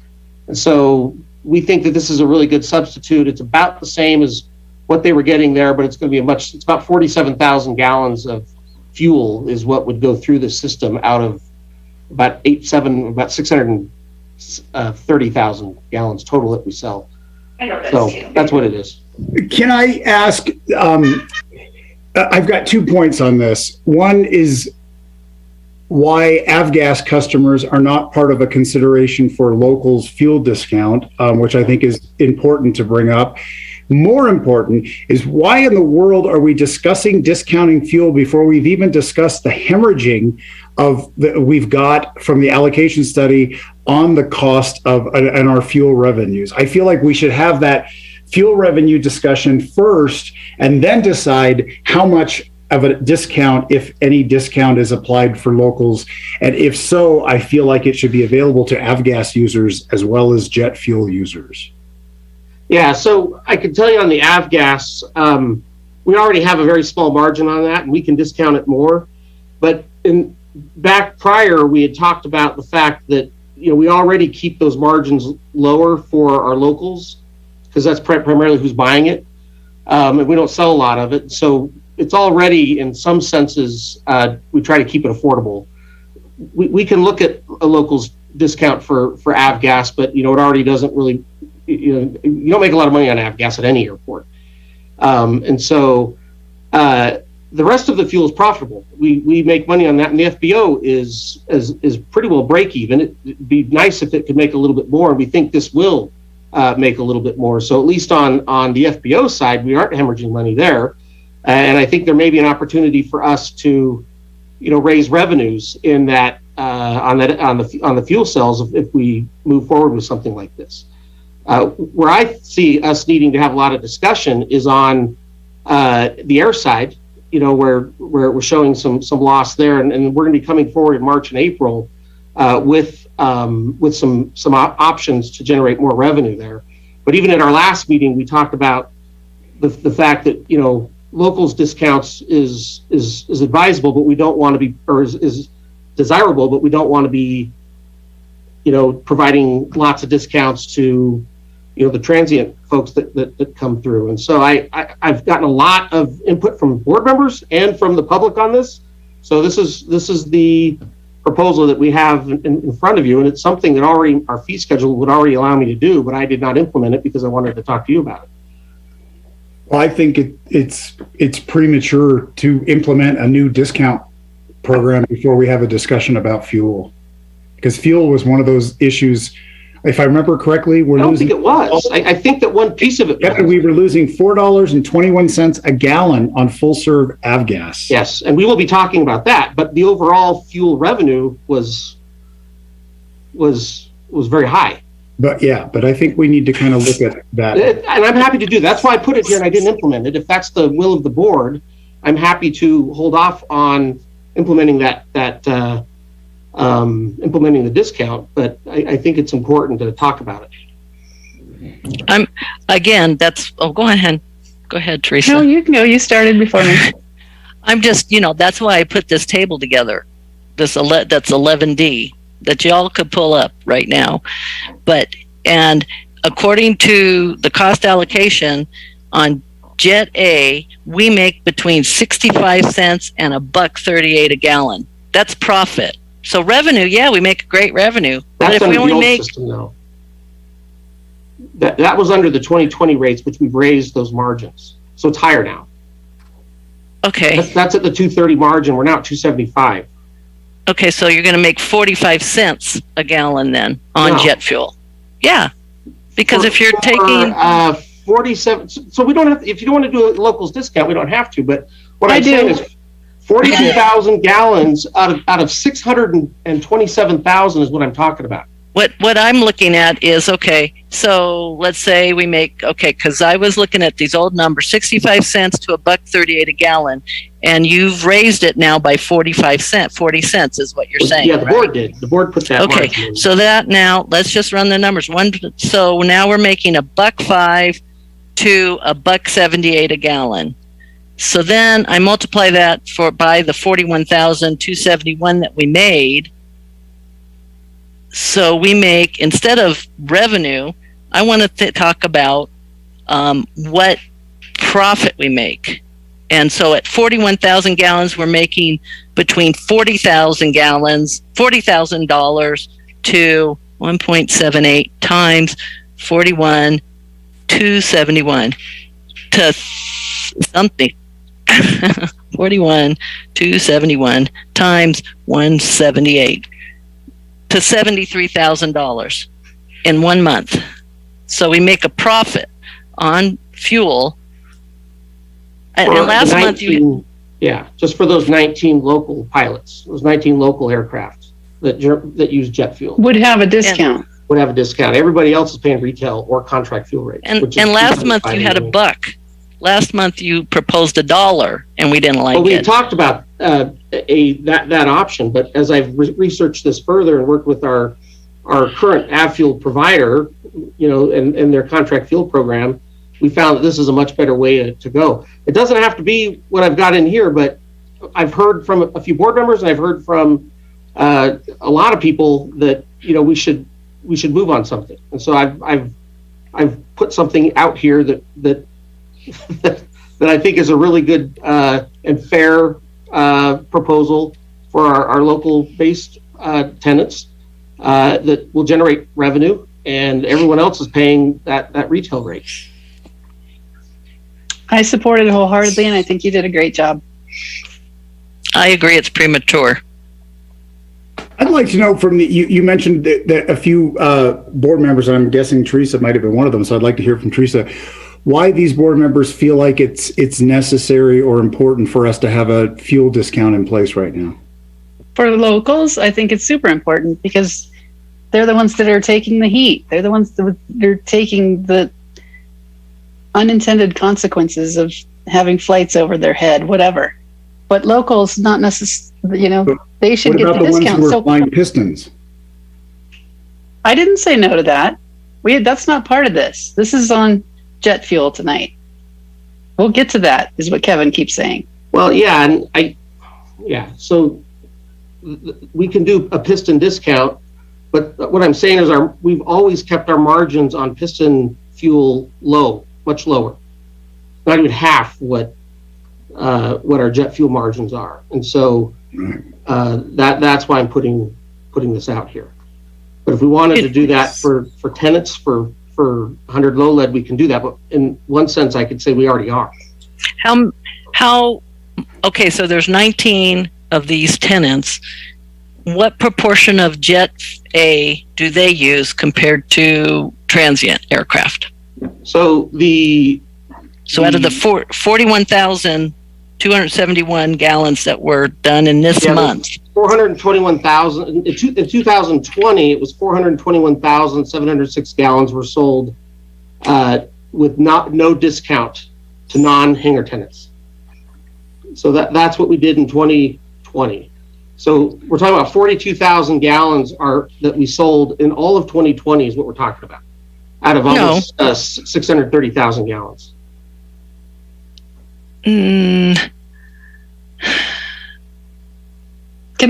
And so we think that this is a really good substitute. It's about the same as what they were getting there, but it's going to be it's about 47,000 gallons of fuel is what would go through the system out of about 630,000 gallons total that we sell. So that's what it is. Can I ask, I've got 2 points on this. One is why avgas customers are not part of a consideration for locals fuel discount, which I think is important to bring up. More important is why in the world are we discussing discounting fuel before we've even discussed the hemorrhaging we've got from the allocation study on the cost of and our fuel revenues. I feel like we should have that fuel revenue discussion first and then decide how much of a discount, if any discount, is applied for locals. And if so, I feel like it should be available to avgas users as well as jet fuel users. Yeah, so I can tell you on the avgas, we already have a very small margin on that, and we can discount it more. But back prior, we had talked about the fact that we already keep those margins lower for our locals because that's primarily who's buying it, and we don't sell a lot of it. So it's already, in some senses, we try to keep it affordable. We can look at a locals discount for avgas, but it already doesn't really. You don't make a lot of money on avgas at any airport, and so the rest of the fuel is profitable. We make money on that, and the FBO is pretty well break even. It'd be nice if it could make a little bit more, and we think this will make a little bit more. So at least on the FBO side, we aren't hemorrhaging money there, and I think there may be an opportunity for us to raise revenues in that on the fuel cells if we move forward with something like this. Where I see us needing to have a lot of discussion is on the air side, where we're showing some loss there, and we're going to be coming forward in March and April with some options to generate more revenue there. But even at our last meeting, we talked about the fact that locals discounts is advisable, but we don't want to be, or is desirable, but we don't want to be providing lots of discounts to the transient folks that come through. And so I've gotten a lot of input from board members and from the public on this. So this is the proposal that we have in front of you, and it's something that already our fee schedule would already allow me to do, but I did not implement it because I wanted to talk to you about it. Well, I think it's premature to implement a new discount program before we have a discussion about fuel, because fuel was one of those issues. If I remember correctly, I don't think it was. I think that one piece of it was. We were losing $4.21 a gallon on full serve avgas. Yes, and we will be talking about that. But the overall fuel revenue was very high. But I think we need to kind of look at that. And I'm happy to do that. That's why I put it here and I didn't implement it. If that's the will of the board, I'm happy to hold off on implementing implementing the discount, but I think it's important to talk about it. Go ahead, Teresa. No, you can go. You started before me. I'm just, that's why I put this table together. That's 11D that y'all could pull up right now. And according to the cost allocation on Jet A, we make between 65 cents and $1.38 a gallon. That's profit. So revenue, we make great revenue. That's but if under we only the old make system, though. That was under the 2020 rates, which we've raised those margins. So it's higher now. Okay. That's at the 230 margin. We're now at 275. Okay, so you're going to make 45 cents a gallon then on jet fuel. Yeah. Because if you're taking 47, so we don't have, if you don't want to do a locals discount, we don't have to, but what I'm saying is 42,000 gallons out of 627,000 is what I'm talking about. What I'm looking at is, okay, so let's say we make, because I was looking at these old numbers, 65 cents to $1.38 a gallon. and you've raised it now by 40 cents is what you're saying. Yeah, the right? board did. The board put that. Okay, margin in. so that now let's just run the numbers. So now we're making $1.05 to $1.78 a gallon. So then I multiply that by the 41,271 that we made. So we make, instead of revenue, I want to talk about what profit we make. And so at 41,000 gallons, we're making between $40,000 to 1.78 times 41,271 to something. 41,271 times 178 to $73,000 in 1 month. So we make a profit on fuel. And last month just for those 19 local pilots, those 19 local aircraft that use jet fuel would have a discount. Would have a discount. Everybody else is paying retail or contract fuel rates. And last month you had $1. Last month you proposed $1, and we didn't like it. Well, we talked about that option, but as I've researched this further and worked with our current AvFuel provider, and their contract fuel program, we found that this is a much better way to go. It doesn't have to be what I've got in here, but I've heard from a few board members, and I've heard from a lot of people that we should move on something. And so I've put something out here that that I think is a really good and fair proposal for our local based tenants that will generate revenue, and everyone else is paying that retail rate. I support it wholeheartedly, and I think you did a great job. I agree it's premature. I'd like to know from you mentioned that a few board members, and I'm guessing Teresa might have been one of them, so I'd like to hear from Teresa why these board members feel like it's necessary or important for us to have a fuel discount in place right now. For the locals, I think it's super important because they're the ones that are taking the heat. They're the ones that are taking the unintended consequences of having flights over their head, whatever. But locals, not necessarily, they should get the discount. What about the ones who are flying pistons? I didn't say no to that. That's not part of this. This is on jet fuel tonight. We'll get to that, is what Kevin keeps saying. Well, yeah, and so we can do a piston discount, but what I'm saying is we've always kept our margins on piston fuel low, much lower, not even half what our jet fuel margins are, and so that's why I'm putting this out here. But if we wanted to do that for tenants for 100 low lead, we can do that. But in one sense, I could say we already are. Okay, so there's 19 of these tenants. What proportion of Jet A do they use compared to transient aircraft? So out of the 41,271 gallons that were done in this month. 421,000 in 2020. It was 421,706 gallons were sold with no discount to non-hangar tenants. So that's what we did in 2020. So we're talking about 42,000 gallons that we sold in all of 2020 is what we're talking about, out of almost 630,000 gallons. Can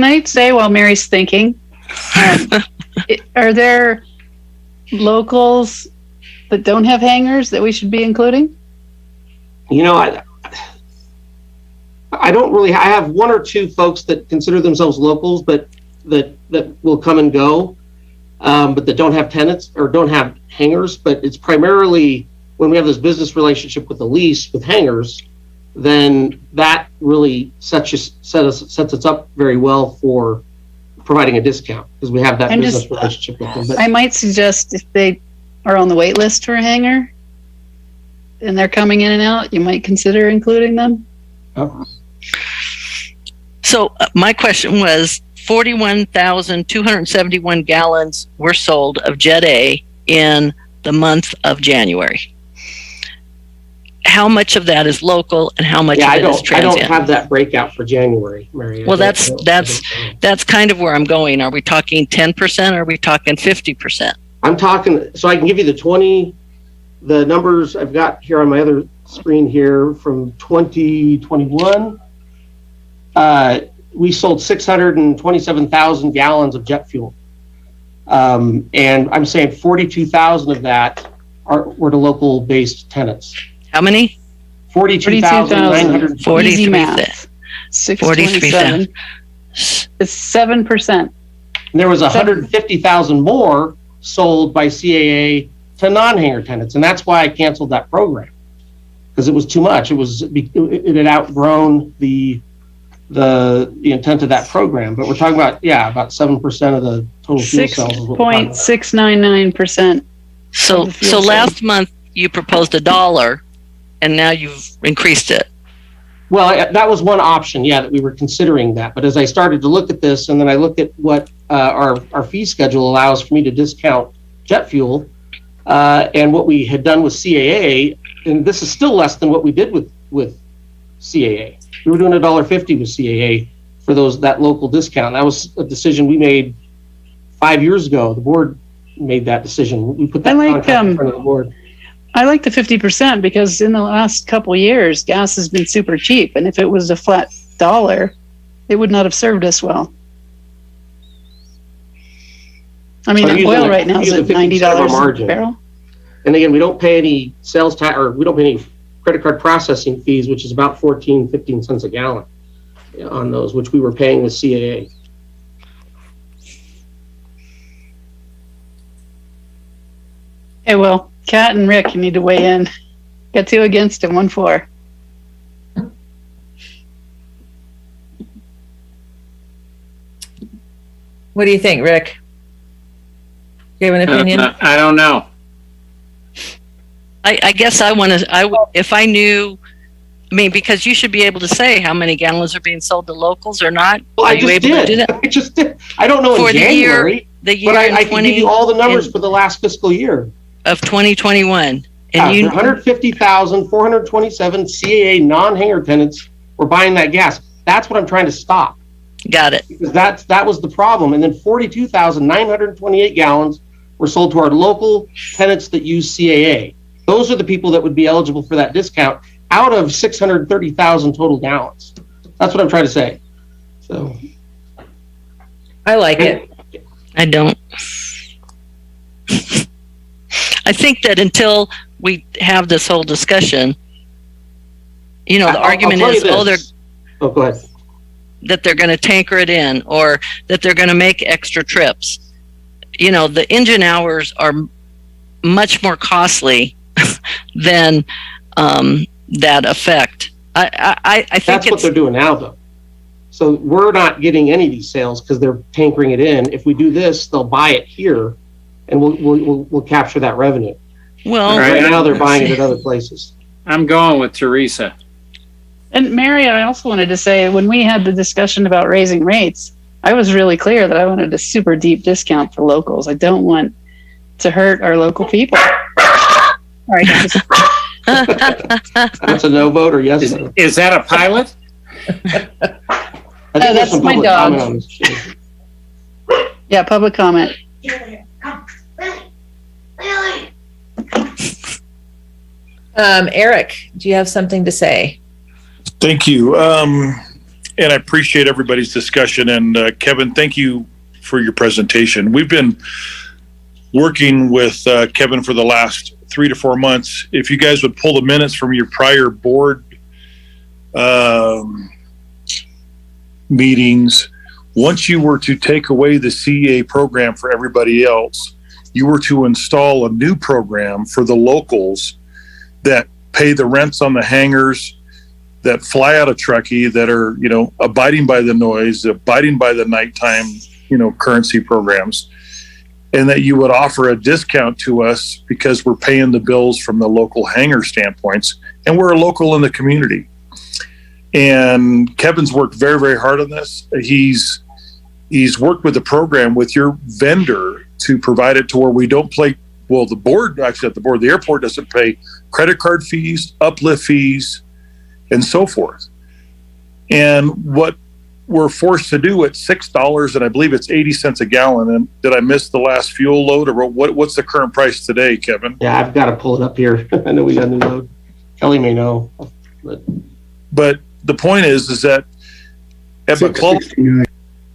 I say while Mary's thinking, are there locals that don't have hangars that we should be including? I don't really. I have one or two folks that consider themselves locals, but that will come and go, but that don't have tenants or don't have hangars. But it's primarily when we have this business relationship with the lease with hangars, then that really sets us up very well for providing a discount because we have that business relationship with them. But I might suggest if they are on the wait list for a hangar and they're coming in and out, you might consider including them. Oh. So my question was 41,271 gallons were sold of Jet A in the month of January. how much of that is local and how much Yeah, of I it is don't transient? have that breakout for January, Mary. Well, that's kind of where I'm going. Are we talking 10%? Or are we talking 50%? I'm talking, so I can give you the numbers I've got here on my other screen here from 2021. We sold 627,000 gallons of jet fuel. And I'm saying 42,000 of that were to local based tenants. How many? 42,900. Easy math. 627. It's 7%. And there was 150,000 more sold by CAA to non-hangar tenants, and that's why I canceled that program, because it was too much. It had outgrown the intent of that program. But we're talking about about 7% of the total fuel cells. 6.699%. So last month you proposed $1, and now you've increased it. Well, that was one option, that we were considering that. But as I started to look at this, and then I looked at what our fee schedule allows for me to discount jet fuel, and what we had done with CAA, and this is still less than what we did with CAA. We were doing $1.50 with CAA for that local discount. That was a decision we made 5 years ago. The board made that decision. We put that contract in front of the board. I like the 50% because in the last couple of years, gas has been super cheap. And if it was a flat $1, it would not have served us well. I mean, oil right now is at $90 a barrel. And again, we don't pay any sales tax, or we don't pay any credit card processing fees, which is about 15 cents a gallon on those, which we were paying with CAA. Hey, well, Kat and Rick, you need to weigh in. Got 2 against and 1 for. What do you think, Rick? Do you have an opinion? I don't know. I guess if I knew, because you should be able to say how many gallons are being sold to locals or not. Well, are you able to do that? I just did. I don't know for in January, the year but I can give you all the numbers for the last fiscal year of 2021. And 150,427 CAA non-hangar tenants were buying that gas. That's what I'm trying to stop. Got it. Because that was the problem. And then 42,928 gallons were sold to our local tenants that use CAA. Those are the people that would be eligible for that discount out of 630,000 total gallons. That's what I'm trying to say. So I like it. I don't. I think that until we have this whole discussion, the argument is, go ahead. That they're going to tanker it in, or that they're going to make extra trips. The engine hours are much more costly than that effect. I think that's what they're doing now, though. So we're not getting any of these sales because they're tankering it in. If we do this, they'll buy it here, and we'll capture that revenue. Well, right now they're buying it at other places. I'm going with Teresa. And Mary, I also wanted to say, when we had the discussion about raising rates, I was really clear that I wanted a super deep discount for locals. I don't want to hurt our local people. All right, guys. That's a no vote or yes? Is that a pilot? I think that's my dog. Yeah, public comment. Eric, do you have something to say? Thank you. And I appreciate everybody's discussion. And Kevin, thank you for your presentation. We've been working with Kevin for the last 3 to 4 months. If you guys would pull the minutes from your prior board meetings, once you were to take away the CEA program for everybody else, you were to install a new program for the locals that pay the rents on the hangars, that fly out of Truckee, that are, abiding by the noise, abiding by the nighttime, currency programs, and that you would offer a discount to us because we're paying the bills from the local hangar standpoints, and we're a local in the community. And Kevin's worked very, very hard on this. He's worked with the program with your vendor to provide it to where we don't Well, the airport doesn't pay credit card fees, uplift fees, and so forth. And what we're forced to do at $6, and I believe it's 80 cents a gallon. And did I miss the last fuel load, or what's the current price today, Kevin? Yeah, I've got to pull it up here. I know we got a new load. Kelly may know. But the point is that at McClellan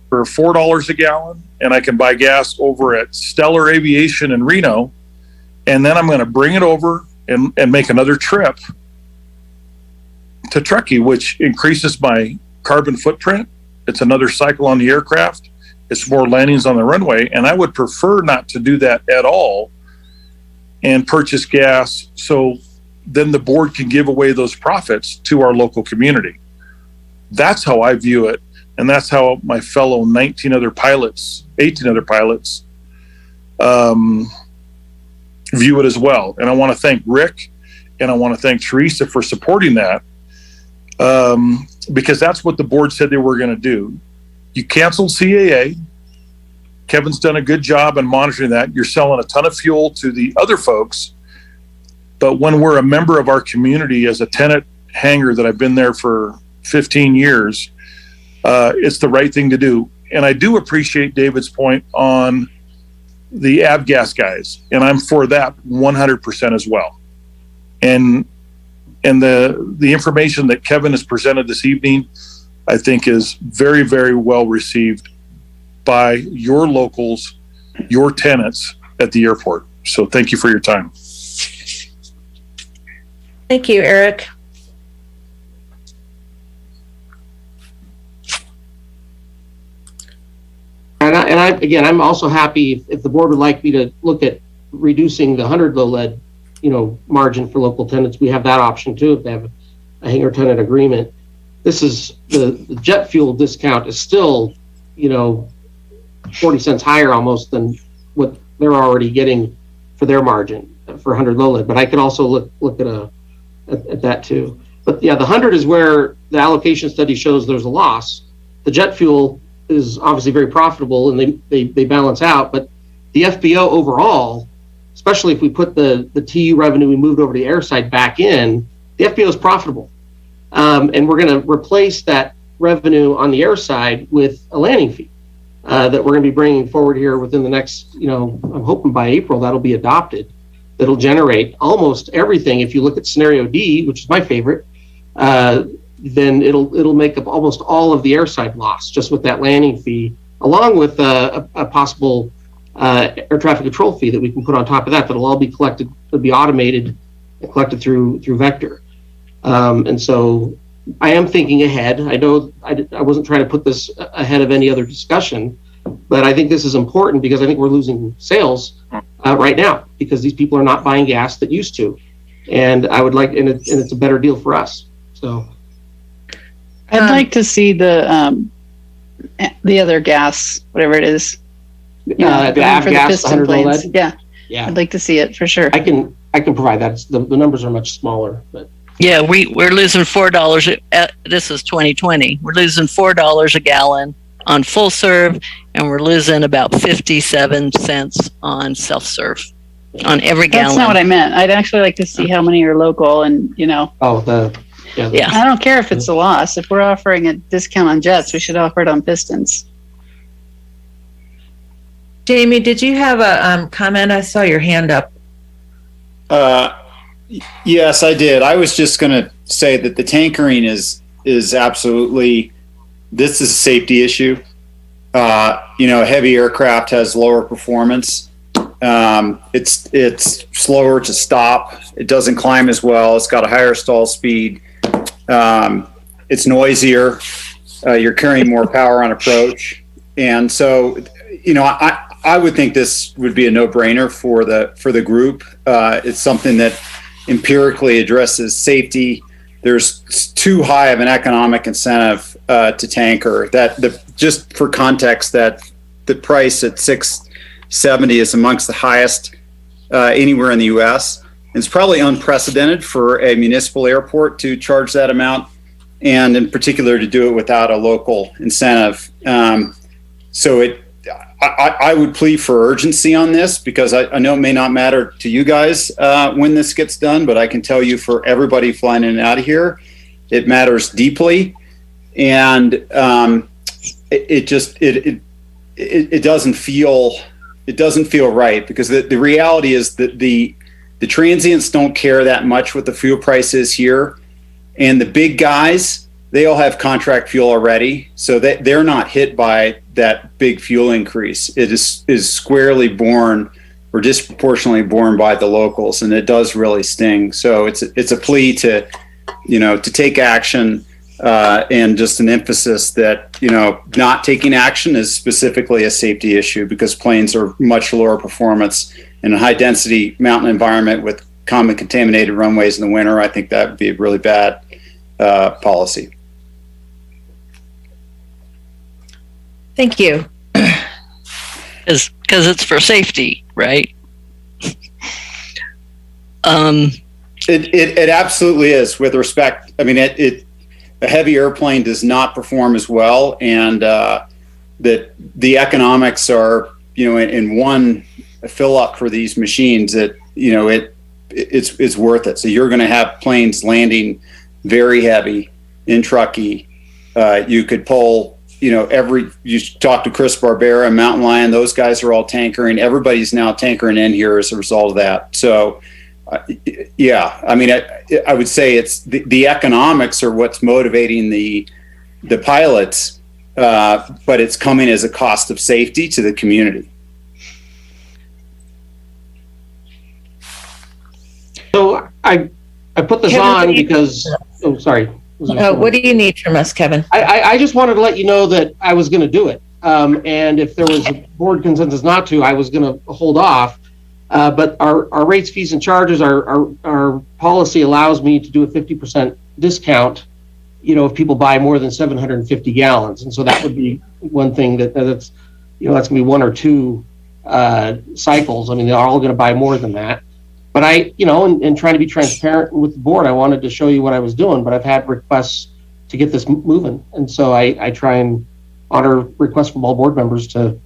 for $4 a gallon, and I can buy gas over at Stellar Aviation in Reno, and then I'm going to bring it over and make another trip to Truckee, which increases my carbon footprint. It's another cycle on the aircraft. It's more landings on the runway, and I would prefer not to do that at all and purchase gas so then the board can give away those profits to our local community. That's how I view it, and that's how my fellow 18 other pilots view it as well. And I want to thank Rick and I want to thank Teresa for supporting that, because that's what the board said they were going to do. You canceled CAA. Kevin's done a good job in monitoring that. You're selling a ton of fuel to the other folks. But when we're a member of our community as a tenant hangar that I've been there for 15 years, it's the right thing to do. And I do appreciate David's point on the avgas guys, and I'm for that 100% as well. And the information that Kevin has presented this evening, I think is very, very well received by your locals, your tenants at the airport. So thank you for your time. Thank you, Eric. I'm also happy if the board would like me to look at reducing the 100 low lead, margin for local tenants. We have that option too if they have a hangar tenant agreement. This is the jet fuel discount is still, 40 cents higher almost than what they're already getting for their margin for 100 low lead. But I could also look at that too. But yeah, the 100 is where the allocation study shows there's a loss. The jet fuel is obviously very profitable and they balance out, but the FBO overall, especially if we put the TU revenue we moved over to the air side back in, the FBO is profitable. And we're going to replace that revenue on the air side with a landing fee that we're going to be bringing forward here within the next, I'm hoping by April that'll be adopted. That'll generate almost everything. If you look at scenario D, which is my favorite, then it'll make up almost all of the airside loss just with that landing fee, along with a possible air traffic control fee that we can put on top of that. That'll all be collected, it'll be automated and collected through Vector. And so I am thinking ahead. I know I wasn't trying to put this ahead of any other discussion, but I think this is important because I think we're losing sales right now because these people are not buying gas that used to. And I would like, and it's a better deal for us. So I'd like to see the other gas, whatever it is. The avgas, the 100 low lead. Yeah. I'd like to see it for sure. I can provide that. The numbers are much smaller, but Yeah, we're losing $4. This is 2020. We're losing $4 a gallon on full serve, and we're losing about 57 cents on self serve on every gallon. That's not what I meant. I'd actually like to see how many are local, and Yeah. I don't care if it's a loss. If we're offering a discount on jets, we should offer it on pistons. Jamie, did you have a comment? I saw your hand up. Yes, I did. I was just going to say that the tankering is absolutely, this is a safety issue. A heavy aircraft has lower performance. It's slower to stop. It doesn't climb as well. It's got a higher stall speed. It's noisier. You're carrying more power on approach. And so, I would think this would be a no-brainer for the group. It's something that empirically addresses safety. There's too high of an economic incentive to tanker. Just for context, that the price at $670 is amongst the highest anywhere in the U.S. It's probably unprecedented for a municipal airport to charge that amount, and in particular to do it without a local incentive. So I would plead for urgency on this because I know it may not matter to you guys when this gets done, but I can tell you for everybody flying in and out of here, it matters deeply, and it doesn't feel right because the reality is that the transients don't care that much what the fuel price is here, and the big guys, they all have contract fuel already, so they're not hit by that big fuel increase. It is squarely borne or disproportionately borne by the locals, and it does really sting. So it's a plea to take action, and just an emphasis that not taking action is specifically a safety issue because planes are much lower performance in a high density mountain environment with common contaminated runways in the winter. I think that would be a really bad policy. Thank you. Because it's for safety, right? It absolutely is. With respect, I mean, a heavy airplane does not perform as well, and that the economics are, in one fill up for these machines that it's worth it. So you're going to have planes landing very heavy in Truckee. You could pull. You talk to Chris Barbera, Mountain Lion, those guys are all tankering. Everybody's now tankering in here as a result of that. So, yeah, I mean, I would say it's the economics are what's motivating the pilots, but it's coming as a cost of safety to the community. So I put this on because, oh, sorry. What do you need from us, Kevin? I just wanted to let you know that I was going to do it. And if there was a board consensus not to, I was going to hold off. But our rates, fees, and charges, our policy allows me to do a 50% discount, if people buy more than 750 gallons. And so that would be one thing that's that's going to be one or two cycles. I mean, they're all going to buy more than that. But and trying to be transparent with the board, I wanted to show you what I was doing, but I've had requests to get this moving. And so I try and honor requests from all board members to,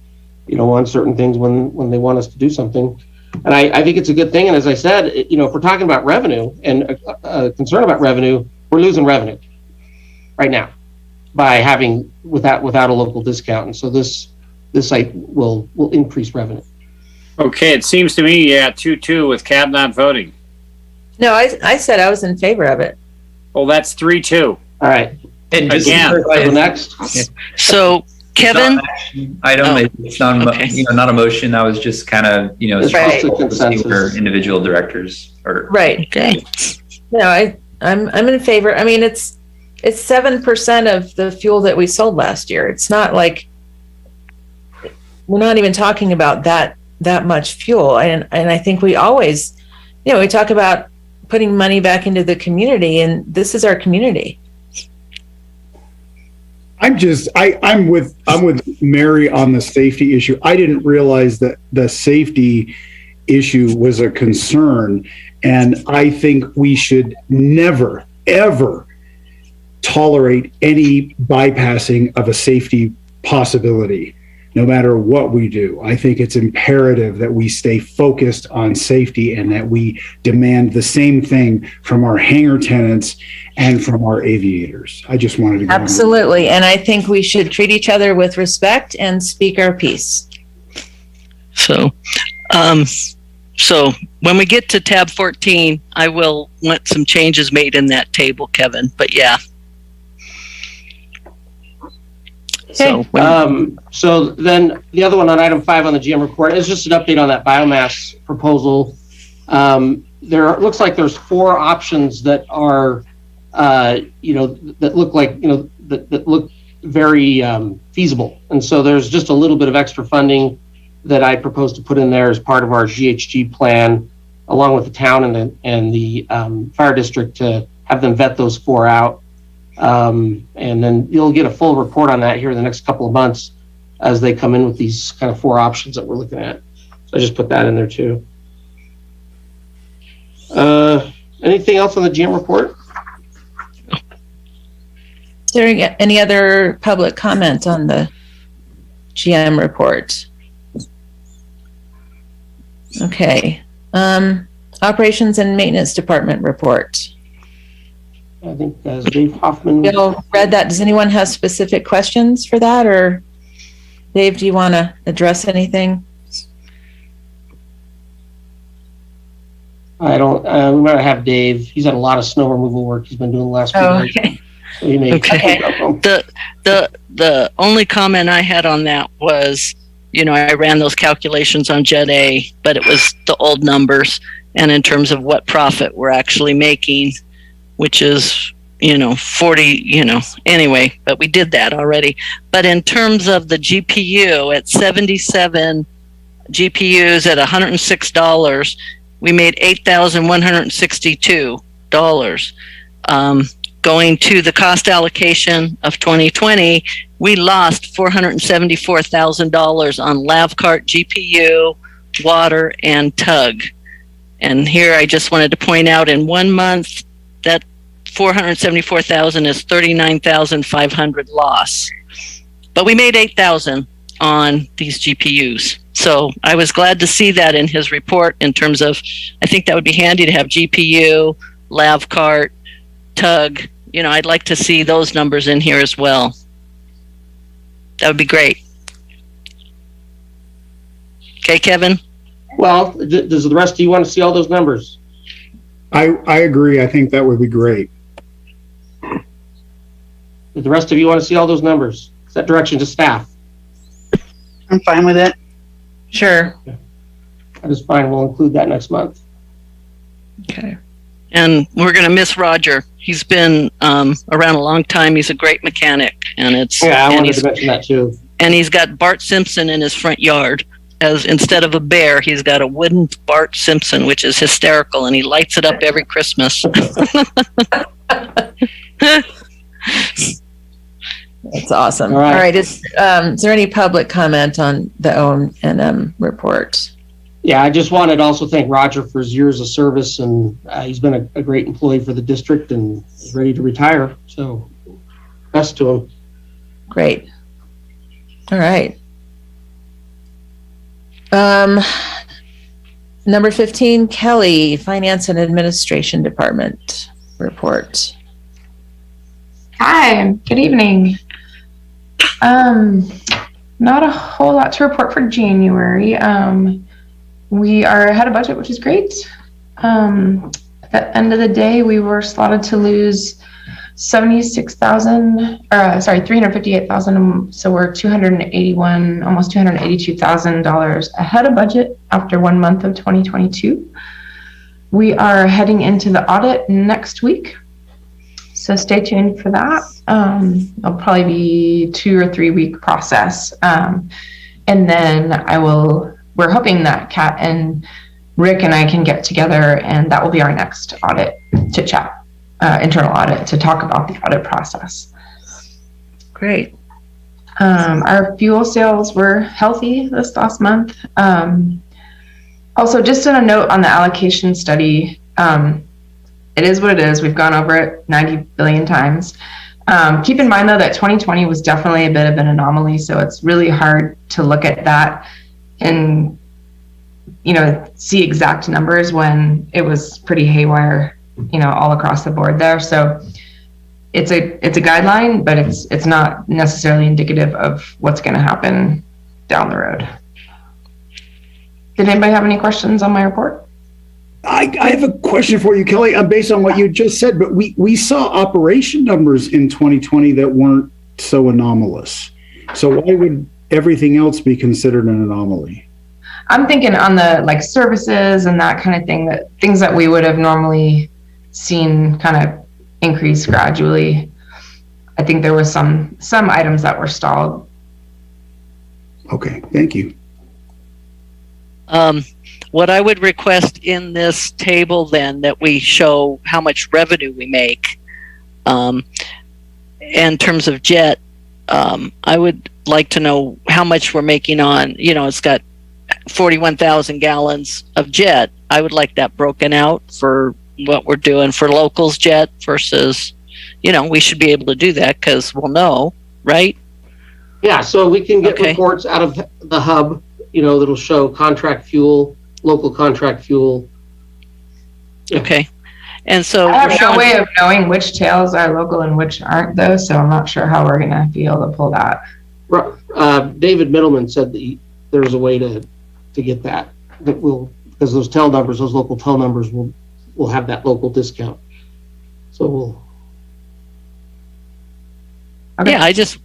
on certain things when they want us to do something. And I think it's a good thing. And as I said, if we're talking about revenue and concern about revenue, we're losing revenue right now by having without a local discount. And so this site will increase revenue. Okay, it seems to me, 2-2 with Cab not voting. No, I said I was in favor of it. Well, that's 3-2. All right. And just again, next. So, Kevin, it's not not a motion. I was just kind of Right. where individual directors are. Right. Okay. No, I'm in favor. I mean, it's 7% of the fuel that we sold last year. It's not like we're not even talking about that much fuel. And I think we always, we talk about putting money back into the community, and this is our community. I'm with Mary on the safety issue. I didn't realize that the safety issue was a concern, and I think we should never, ever tolerate any bypassing of a safety possibility. No matter what we do, I think it's imperative that we stay focused on safety and that we demand the same thing from our hangar tenants and from our aviators. I just wanted to go Absolutely. And I think we should treat each other with respect and speak our piece. So when we get to tab 14, I will want some changes made in that table, Kevin. But yeah. Okay. So then the other one on item 5 on the GM report is just an update on that biomass proposal. Looks like there's 4 options that are, that look like, that look very feasible. And so there's just a little bit of extra funding that I propose to put in there as part of our GHG plan, along with the town and the fire district to have them vet those 4 out. And then you'll get a full report on that here in the next couple of months as they come in with these kind of 4 options that we're looking at. So I just put that in there too. Anything else on the GM report? Is there any other public comment on the GM report. Okay. Operations and maintenance department report. I think as Dave Hoffman. Bill read that. Does anyone have specific questions for that, or Dave, do you want to address anything? I don't, we might have Dave. He's had a lot of snow removal work he's been doing the last few days. Okay. So he may The only comment I had on that was, I ran those calculations on Jet A, but it was the old numbers. And in terms of what profit we're actually making, which is, 40, anyway, but we did that already. But in terms of the GPU at 77 GPUs at $106, we made $8,162. Going to the cost allocation of 2020, we lost $474,000 on Lavcart, GPU, water, and tug. And here I just wanted to point out, in 1 month, that $474,000 is $39,500 loss. But we made $8,000 on these GPUs. So I was glad to see that in his report in terms of, I think that would be handy to have GPU, Lavcart, tug. I'd like to see those numbers in here as well. That would be great. Okay, Kevin? Well, does the rest of you want to see all those numbers? I agree. I think that would be great. Does the rest of you want to see all those numbers? Is that direction to staff? I'm fine with it. Sure. That is fine. We'll include that next month. Okay. And we're going to miss Roger. He's been around a long time. He's a great mechanic. And it's I wanted to mention that too. And he's got Bart Simpson in his front yard. As instead of a bear, he's got a wooden Bart Simpson, which is hysterical, and he lights it up every Christmas. That's awesome. All right. Is there any public comment on the O&M report? Yeah, I just wanted to also thank Roger for his years of service, and he's been a great employee for the district and is ready to retire. So, best to him. Great. All right. Number 15, Kelly, Finance and Administration Department report. Hi, good evening. Not a whole lot to report for January. We are ahead of budget, which is great. At the end of the day, we were slotted to lose $358,000. So we're almost $282,000 ahead of budget after 1 month of 2022. We are heading into the audit next week. So stay tuned for that. It'll probably be 2 or 3 week process. And then we're hoping that Kat and Rick and I can get together, and that will be our next audit chit chat. Internal audit to talk about the audit process. Great. Our fuel sales were healthy this last month. Also, just a note on the allocation study, it is what it is. We've gone over it 90 billion times. Keep in mind, though, that 2020 was definitely a bit of an anomaly, so it's really hard to look at that and see exact numbers when it was pretty haywire all across the board there. So it's a guideline, but it's not necessarily indicative of what's going to happen down the road. Did anybody have any questions on my report? I have a question for you, Kelly, based on what you just said, but we saw operation numbers in 2020 that weren't so anomalous. So why would everything else be considered an anomaly? I'm thinking on the services and that kind of thing, that things that we would have normally seen kind of increase gradually. I think there was some items that were stalled. Okay, thank you. What I would request in this table then, that we show how much revenue we make in terms of jet. I would like to know how much we're making on, it's got 41,000 gallons of jet. I would like that broken out for what we're doing for locals jet versus, we should be able to do that because we'll know, right? Yeah, so we can get Okay. reports out of the hub, that'll show contract fuel, local contract fuel. Yeah. Okay. And so I have we're no showing, way of knowing which tails are local and which aren't, though, so I'm not sure how we're going to be able to pull that. David Middleman said that there's a way to get that will, because those tail numbers, those local tail numbers will have that local discount. So we'll. Okay. yeah, I just,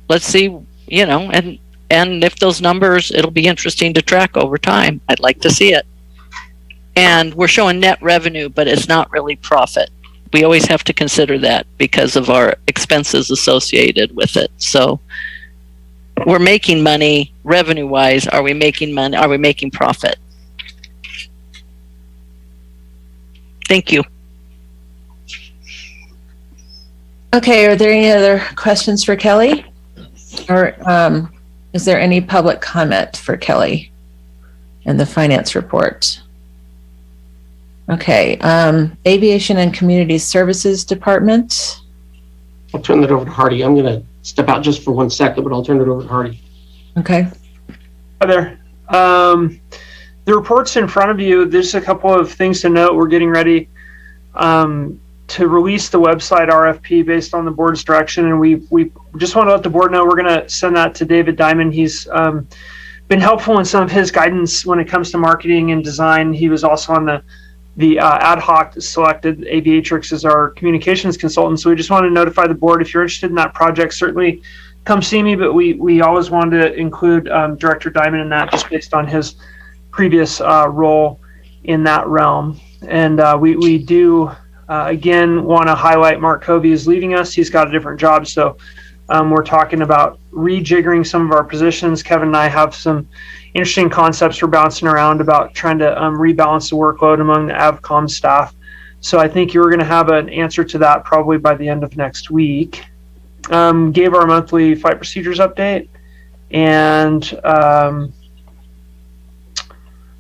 let's see, and if those numbers, it'll be interesting to track over time. I'd like to see it. And we're showing net revenue, but it's not really profit. We always have to consider that because of our expenses associated with it. So we're making money revenue wise. Are we making money? Are we making profit? Thank you. Okay, are there any other questions for Kelly? Or is there any public comment for Kelly in the finance report? Okay, Aviation and Community Services Department. I'll turn that over to Hardy. I'm going to step out just for 1 second, but I'll turn it over to Hardy. Okay. Hi there. The report's in front of you. There's a couple of things to note. We're getting ready to release the website RFP based on the board's direction, and we just want to let the board know we're going to send that to David Diamond. He's been helpful in some of his guidance when it comes to marketing and design. He was also on the ad hoc selected Aviatrix as our communications consultant. So we just want to notify the board, if you're interested in that project, certainly come see me, but we always wanted to include Director Diamond in that just based on his previous role in that realm. And we do, again, want to highlight Mark Covey is leaving us. He's got a different job. So we're talking about rejiggering some of our positions. Kevin and I have some interesting concepts we're bouncing around about trying to rebalance the workload among the AvCom staff. So I think you're going to have an answer to that probably by the end of next week. Gave our monthly flight procedures update, and let's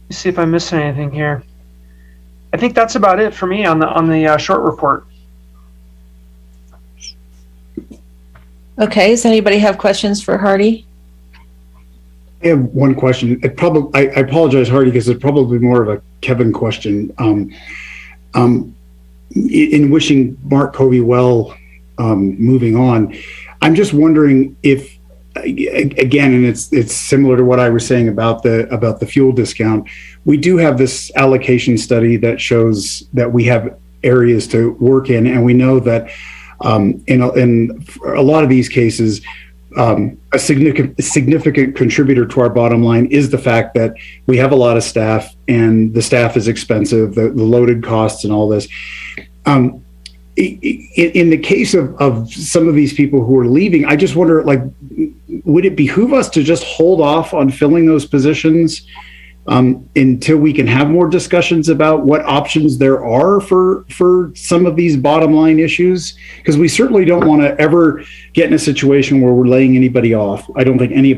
see if I'm missing anything here. I think that's about it for me on the short report. Okay, does anybody have questions for Hardy? I have one question. I apologize, Hardy, because it's probably more of a Kevin question. In wishing Mark Covey well, moving on, I'm just wondering if, again, and it's similar to what I was saying about the fuel discount. We do have this allocation study that shows that we have areas to work in, and we know that in a lot of these cases, a significant contributor to our bottom line is the fact that we have a lot of staff, and the staff is expensive, the loaded costs and all this. In the case of some of these people who are leaving, I just wonder, would it behoove us to just hold off on filling those positions until we can have more discussions about what options there are for some of these bottom line issues? Because we certainly don't want to ever get in a situation where we're laying anybody off. I don't think any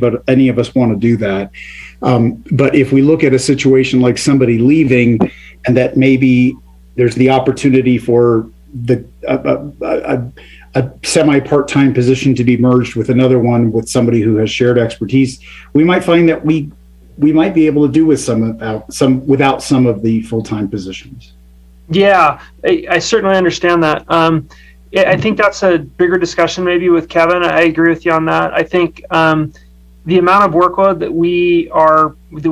of us want to do that. But if we look at a situation like somebody leaving, and that maybe there's the opportunity for a semi-part-time position to be merged with another one with somebody who has shared expertise, we might find that we might be able to do with without some of the full-time positions. Yeah, I certainly understand that. I think that's a bigger discussion maybe with Kevin. I agree with you on that. I think the amount of workload that we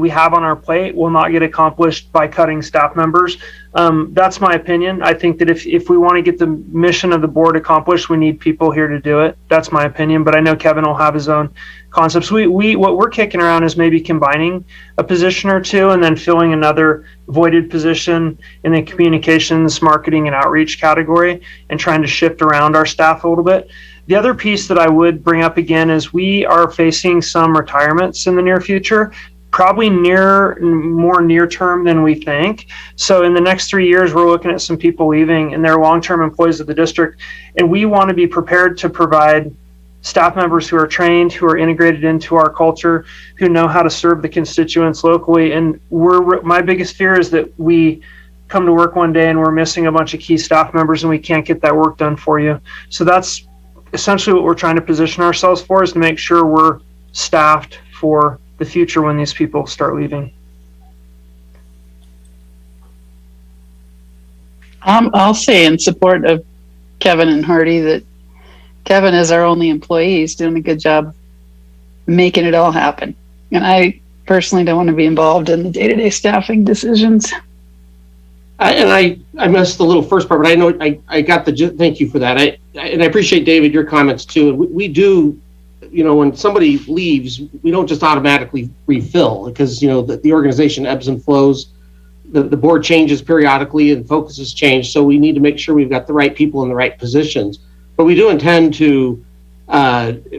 have on our plate will not get accomplished by cutting staff members. That's my opinion. I think that if we want to get the mission of the board accomplished, we need people here to do it. That's my opinion, but I know Kevin will have his own concepts. What we're kicking around is maybe combining a position or two and then filling another voided position in the communications, marketing, and outreach category, and trying to shift around our staff a little bit. The other piece that I would bring up again is we are facing some retirements in the near future, probably more near term than we think. So in the next 3 years, we're looking at some people leaving, and they're long-term employees of the district. And we want to be prepared to provide staff members who are trained, who are integrated into our culture, who know how to serve the constituents locally. And my biggest fear is that we come to work one day and we're missing a bunch of key staff members and we can't get that work done for you. So that's essentially what we're trying to position ourselves for is to make sure we're staffed for the future when these people start leaving. I'll say in support of Kevin and Hardy that Kevin is our only employee. He's doing a good job making it all happen. And I personally don't want to be involved in the day-to-day staffing decisions. I missed the little first part, but I know I got thank you for that. And I appreciate, David, your comments too. And we do, when somebody leaves, we don't just automatically refill because, the organization ebbs and flows. The board changes periodically and focuses change. So we need to make sure we've got the right people in the right positions. But we do intend to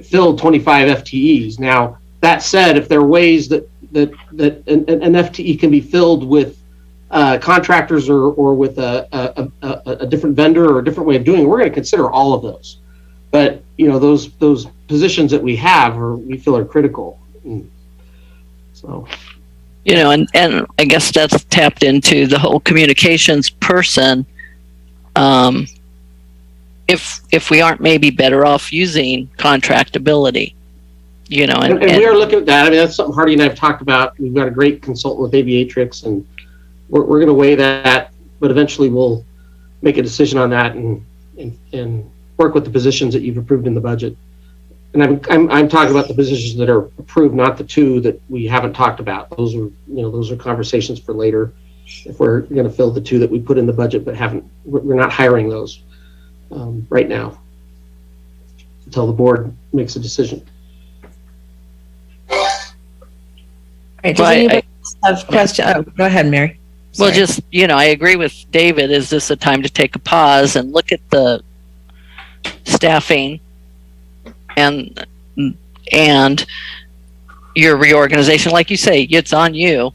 fill 25 FTEs. Now, that said, if there are ways that an FTE can be filled with contractors or with a different vendor or a different way of doing it, we're going to consider all of those. But those positions that we have we feel are critical. So, and I guess that's tapped into the whole communications person. If we aren't maybe better off using contractability, and we are looking at that. I mean, that's something Hardy and I have talked about. We've got a great consultant with Aviatrix, and we're going to weigh that, but eventually we'll make a decision on that and work with the positions that you've approved in the budget. And I'm talking about the positions that are approved, not the two that we haven't talked about. Those are conversations for later. If we're going to fill the two that we put in the budget but we're not hiring those right now until the board makes a decision. All right, does anybody have questions? Oh, go ahead, Mary. Sorry. Well, just, I agree with David. Is this a time to take a pause and look at the staffing and your reorganization? Like you say, it's on you.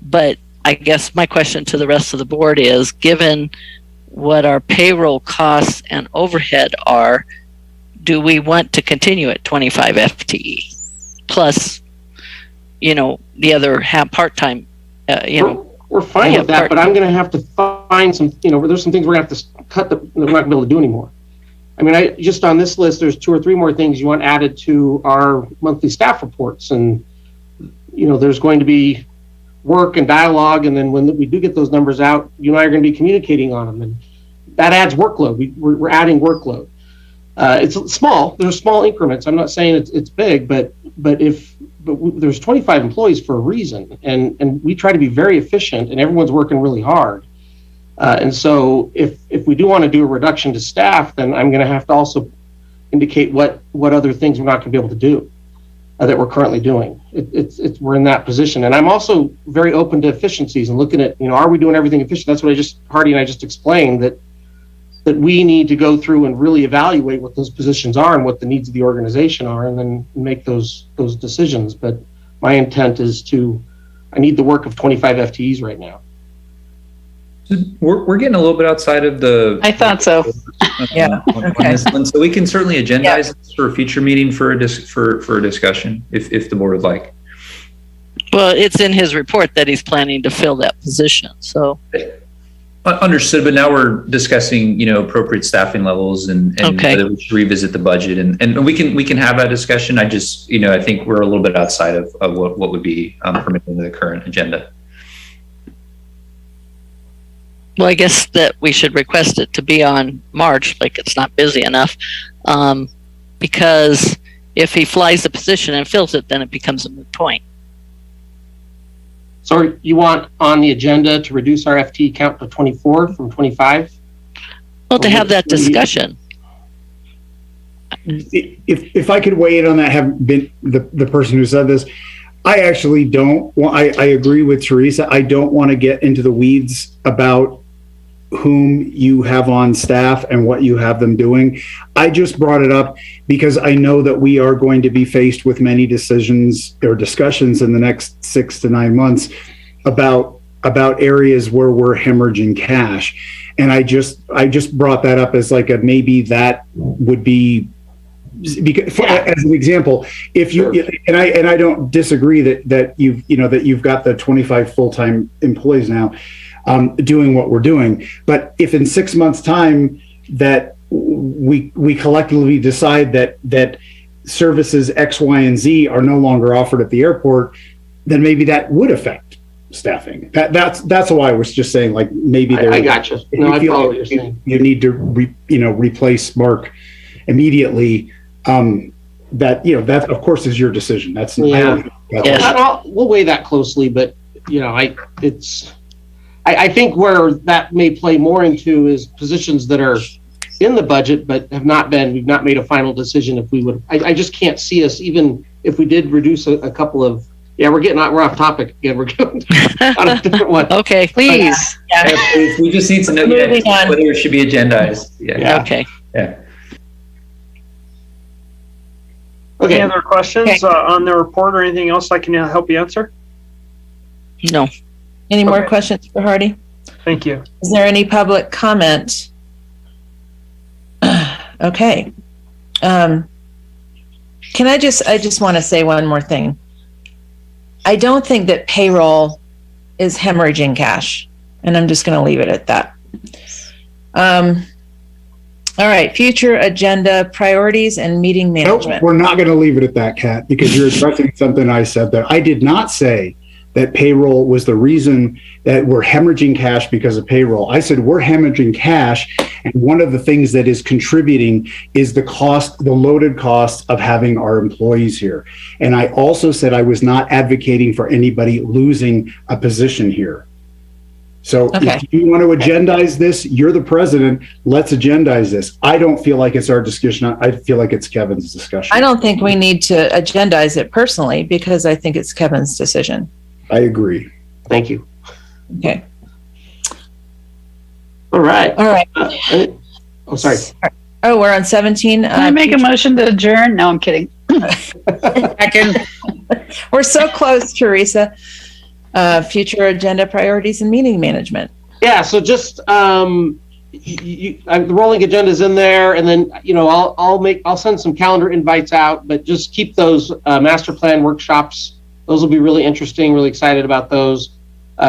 But I guess my question to the rest of the board is, given what our payroll costs and overhead are, do we want to continue at 25 FTE plus, the other part-time, We're fine with that, but I'm going to have to find some, there's some things we're going to have to cut that we're not going to be able to do anymore. I mean, just on this list, there's 2 or 3 more things you want added to our monthly staff reports. And, there's going to be work and dialogue. And then when we do get those numbers out, you and I are going to be communicating on them. And that adds workload. We're adding workload. It's small. There's small increments. I'm not saying it's big, but there's 25 employees for a reason. And we try to be very efficient, and everyone's working really hard. And so if we do want to do a reduction to staff, then I'm going to have to also indicate what other things we're not going to be able to do that we're currently doing. We're in that position. And I'm also very open to efficiencies and looking at, are we doing everything efficient? That's what Hardy and I just explained, that we need to go through and really evaluate what those positions are and what the needs of the organization are, and then make those decisions. But my intent is I need the work of 25 FTEs right now. We're getting a little bit outside of the. I thought so. Yeah. On this one. So we can certainly agendize this for a future meeting for a discussion if the board would like. Well, it's in his report that he's planning to fill that position. So. Understood, but now we're discussing, appropriate staffing levels and whether we should revisit the budget, and we can have that discussion. I just, I think we're a little bit outside of what would be permitted in the current agenda. Well, I guess that we should request it to be on March, like it's not busy enough, because if he flies the position and fills it, then it becomes a moot point. So you want on the agenda to reduce our FTE count to 24 from 25? Well, to have that discussion. If I could weigh in on that, have been the person who said this, I actually don't want, I agree with Teresa. I don't want to get into the weeds about whom you have on staff and what you have them doing. I just brought it up because I know that we are going to be faced with many decisions or discussions in the next 6 to 9 months about areas where we're hemorrhaging cash. And I just brought that up as like maybe that would be, because as an example, if you and I don't disagree that you've got the 25 full-time employees now doing what we're doing, but if in 6 months time that we collectively decide that services X, Y, and Z are no longer offered at the airport, then maybe that would affect staffing. That's why I was just saying, like, maybe there. I gotcha. No, I follow what you're saying. You need to replace Mark immediately. That of course is your decision. That's we'll weigh that closely, but I think where that may play more into is positions that are in the budget but we've not made a final decision if we would. I just can't see us, even if we did reduce a couple of. Yeah, we're off topic again. We're going on a different one. Okay, please. Please. We just need to know whether it should be agendized. Yeah. Okay. Yeah. Okay. Any other questions on the report or anything else I can help you answer? No. Any more questions for Hardy? Thank you. Is there any public comment? Okay. I just want to say one more thing. I don't think that payroll is hemorrhaging cash, and I'm just going to leave it at that. All right, future agenda priorities and meeting management. Nope, we're not going to leave it at that, Kat, because you're addressing something I said there. I did not say that payroll was the reason that we're hemorrhaging cash because of payroll. I said we're hemorrhaging cash, and one of the things that is contributing is the loaded cost of having our employees here. And I also said I was not advocating for anybody losing a position here. So if you want to agendize this, you're the president, let's agendize this. I don't feel like it's our discussion. I feel like it's Kevin's discussion. I don't think we need to agendize it personally because I think it's Kevin's decision. I agree. Thank you. Okay. All right. Sorry. Oh, we're on 17. Can I make a motion to adjourn? No, I'm kidding. We're so close, Teresa. Future agenda priorities and meeting management. Yeah. So just the rolling agenda is in there, and then I'll send some calendar invites out, but just keep those master plan workshops. Those will be really interesting. Really excited about those.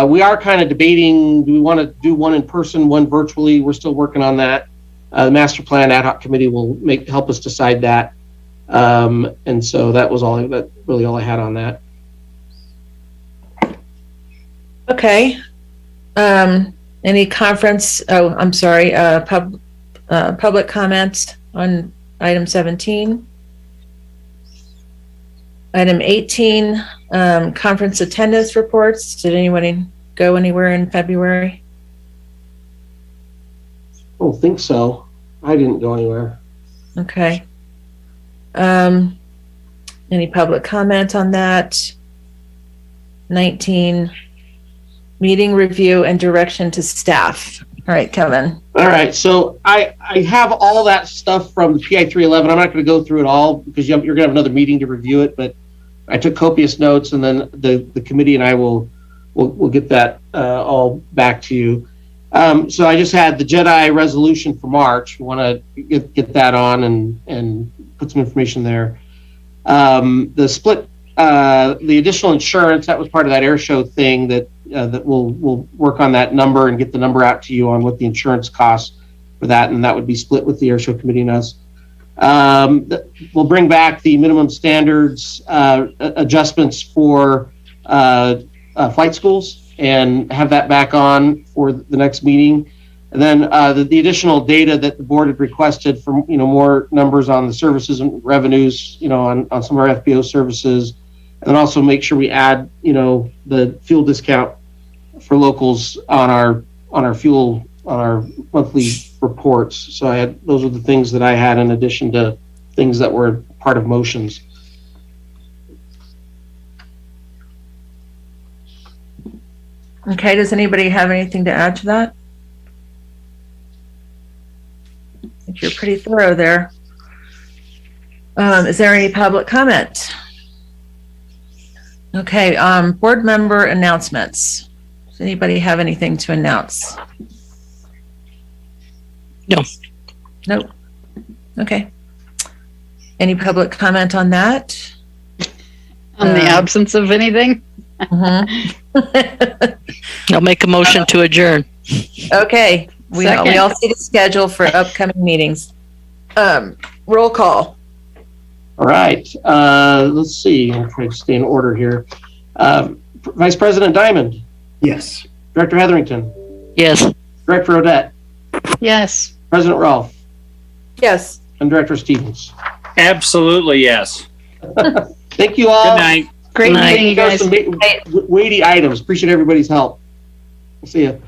We are kind of debating: do we want to do one in person, one virtually? We're still working on that. The master plan ad hoc committee will help us decide that. And so that was really all I had on that. Okay. Any conference? Oh, I'm sorry. Public comments on item 17. Item 18, conference attendance reports. Did anyone go anywhere in February? I don't think so. I didn't go anywhere. Okay. Any public comment on that? 19, meeting review and direction to staff. All right, Kevin. All right. So I have all that stuff from the PI 311. I'm not going to go through it all because you're going to have another meeting to review it, but I took copious notes, and then the committee and I will get that all back to you. So I just had the JEDI resolution for March. We want to get that on and put some information there. The split, the additional insurance, that was part of that air show thing that we'll work on that number and get the number out to you on what the insurance costs for that, and that would be split with the air show committee and us. We'll bring back the minimum standards adjustments for flight schools and have that back on for the next meeting. And then the additional data that the board had requested for more numbers on the services and revenues, on some of our FBO services, and then also make sure we add the fuel discount for locals on our fuel on our monthly reports. So those are the things that I had in addition to things that were part of motions. Okay, does anybody have anything to add to that? I think you're pretty thorough there. Is there any public comment? Okay, board member announcements. Does anybody have anything to announce? No. Nope. Okay. Any public comment on that? On the absence of anything? I'll make a motion to adjourn. Okay. We all see the schedule for upcoming meetings. Roll call. All right. Let's see. I'm trying to stay in order here. Vice President Diamond. Yes. Director Hetherington. Yes. Director Odette. Yes. President Rolfe. Yes. And Director Stevens. Absolutely, yes. Thank you all. Good night. Great meeting, you guys. Some weighty items. Appreciate everybody's help. See you.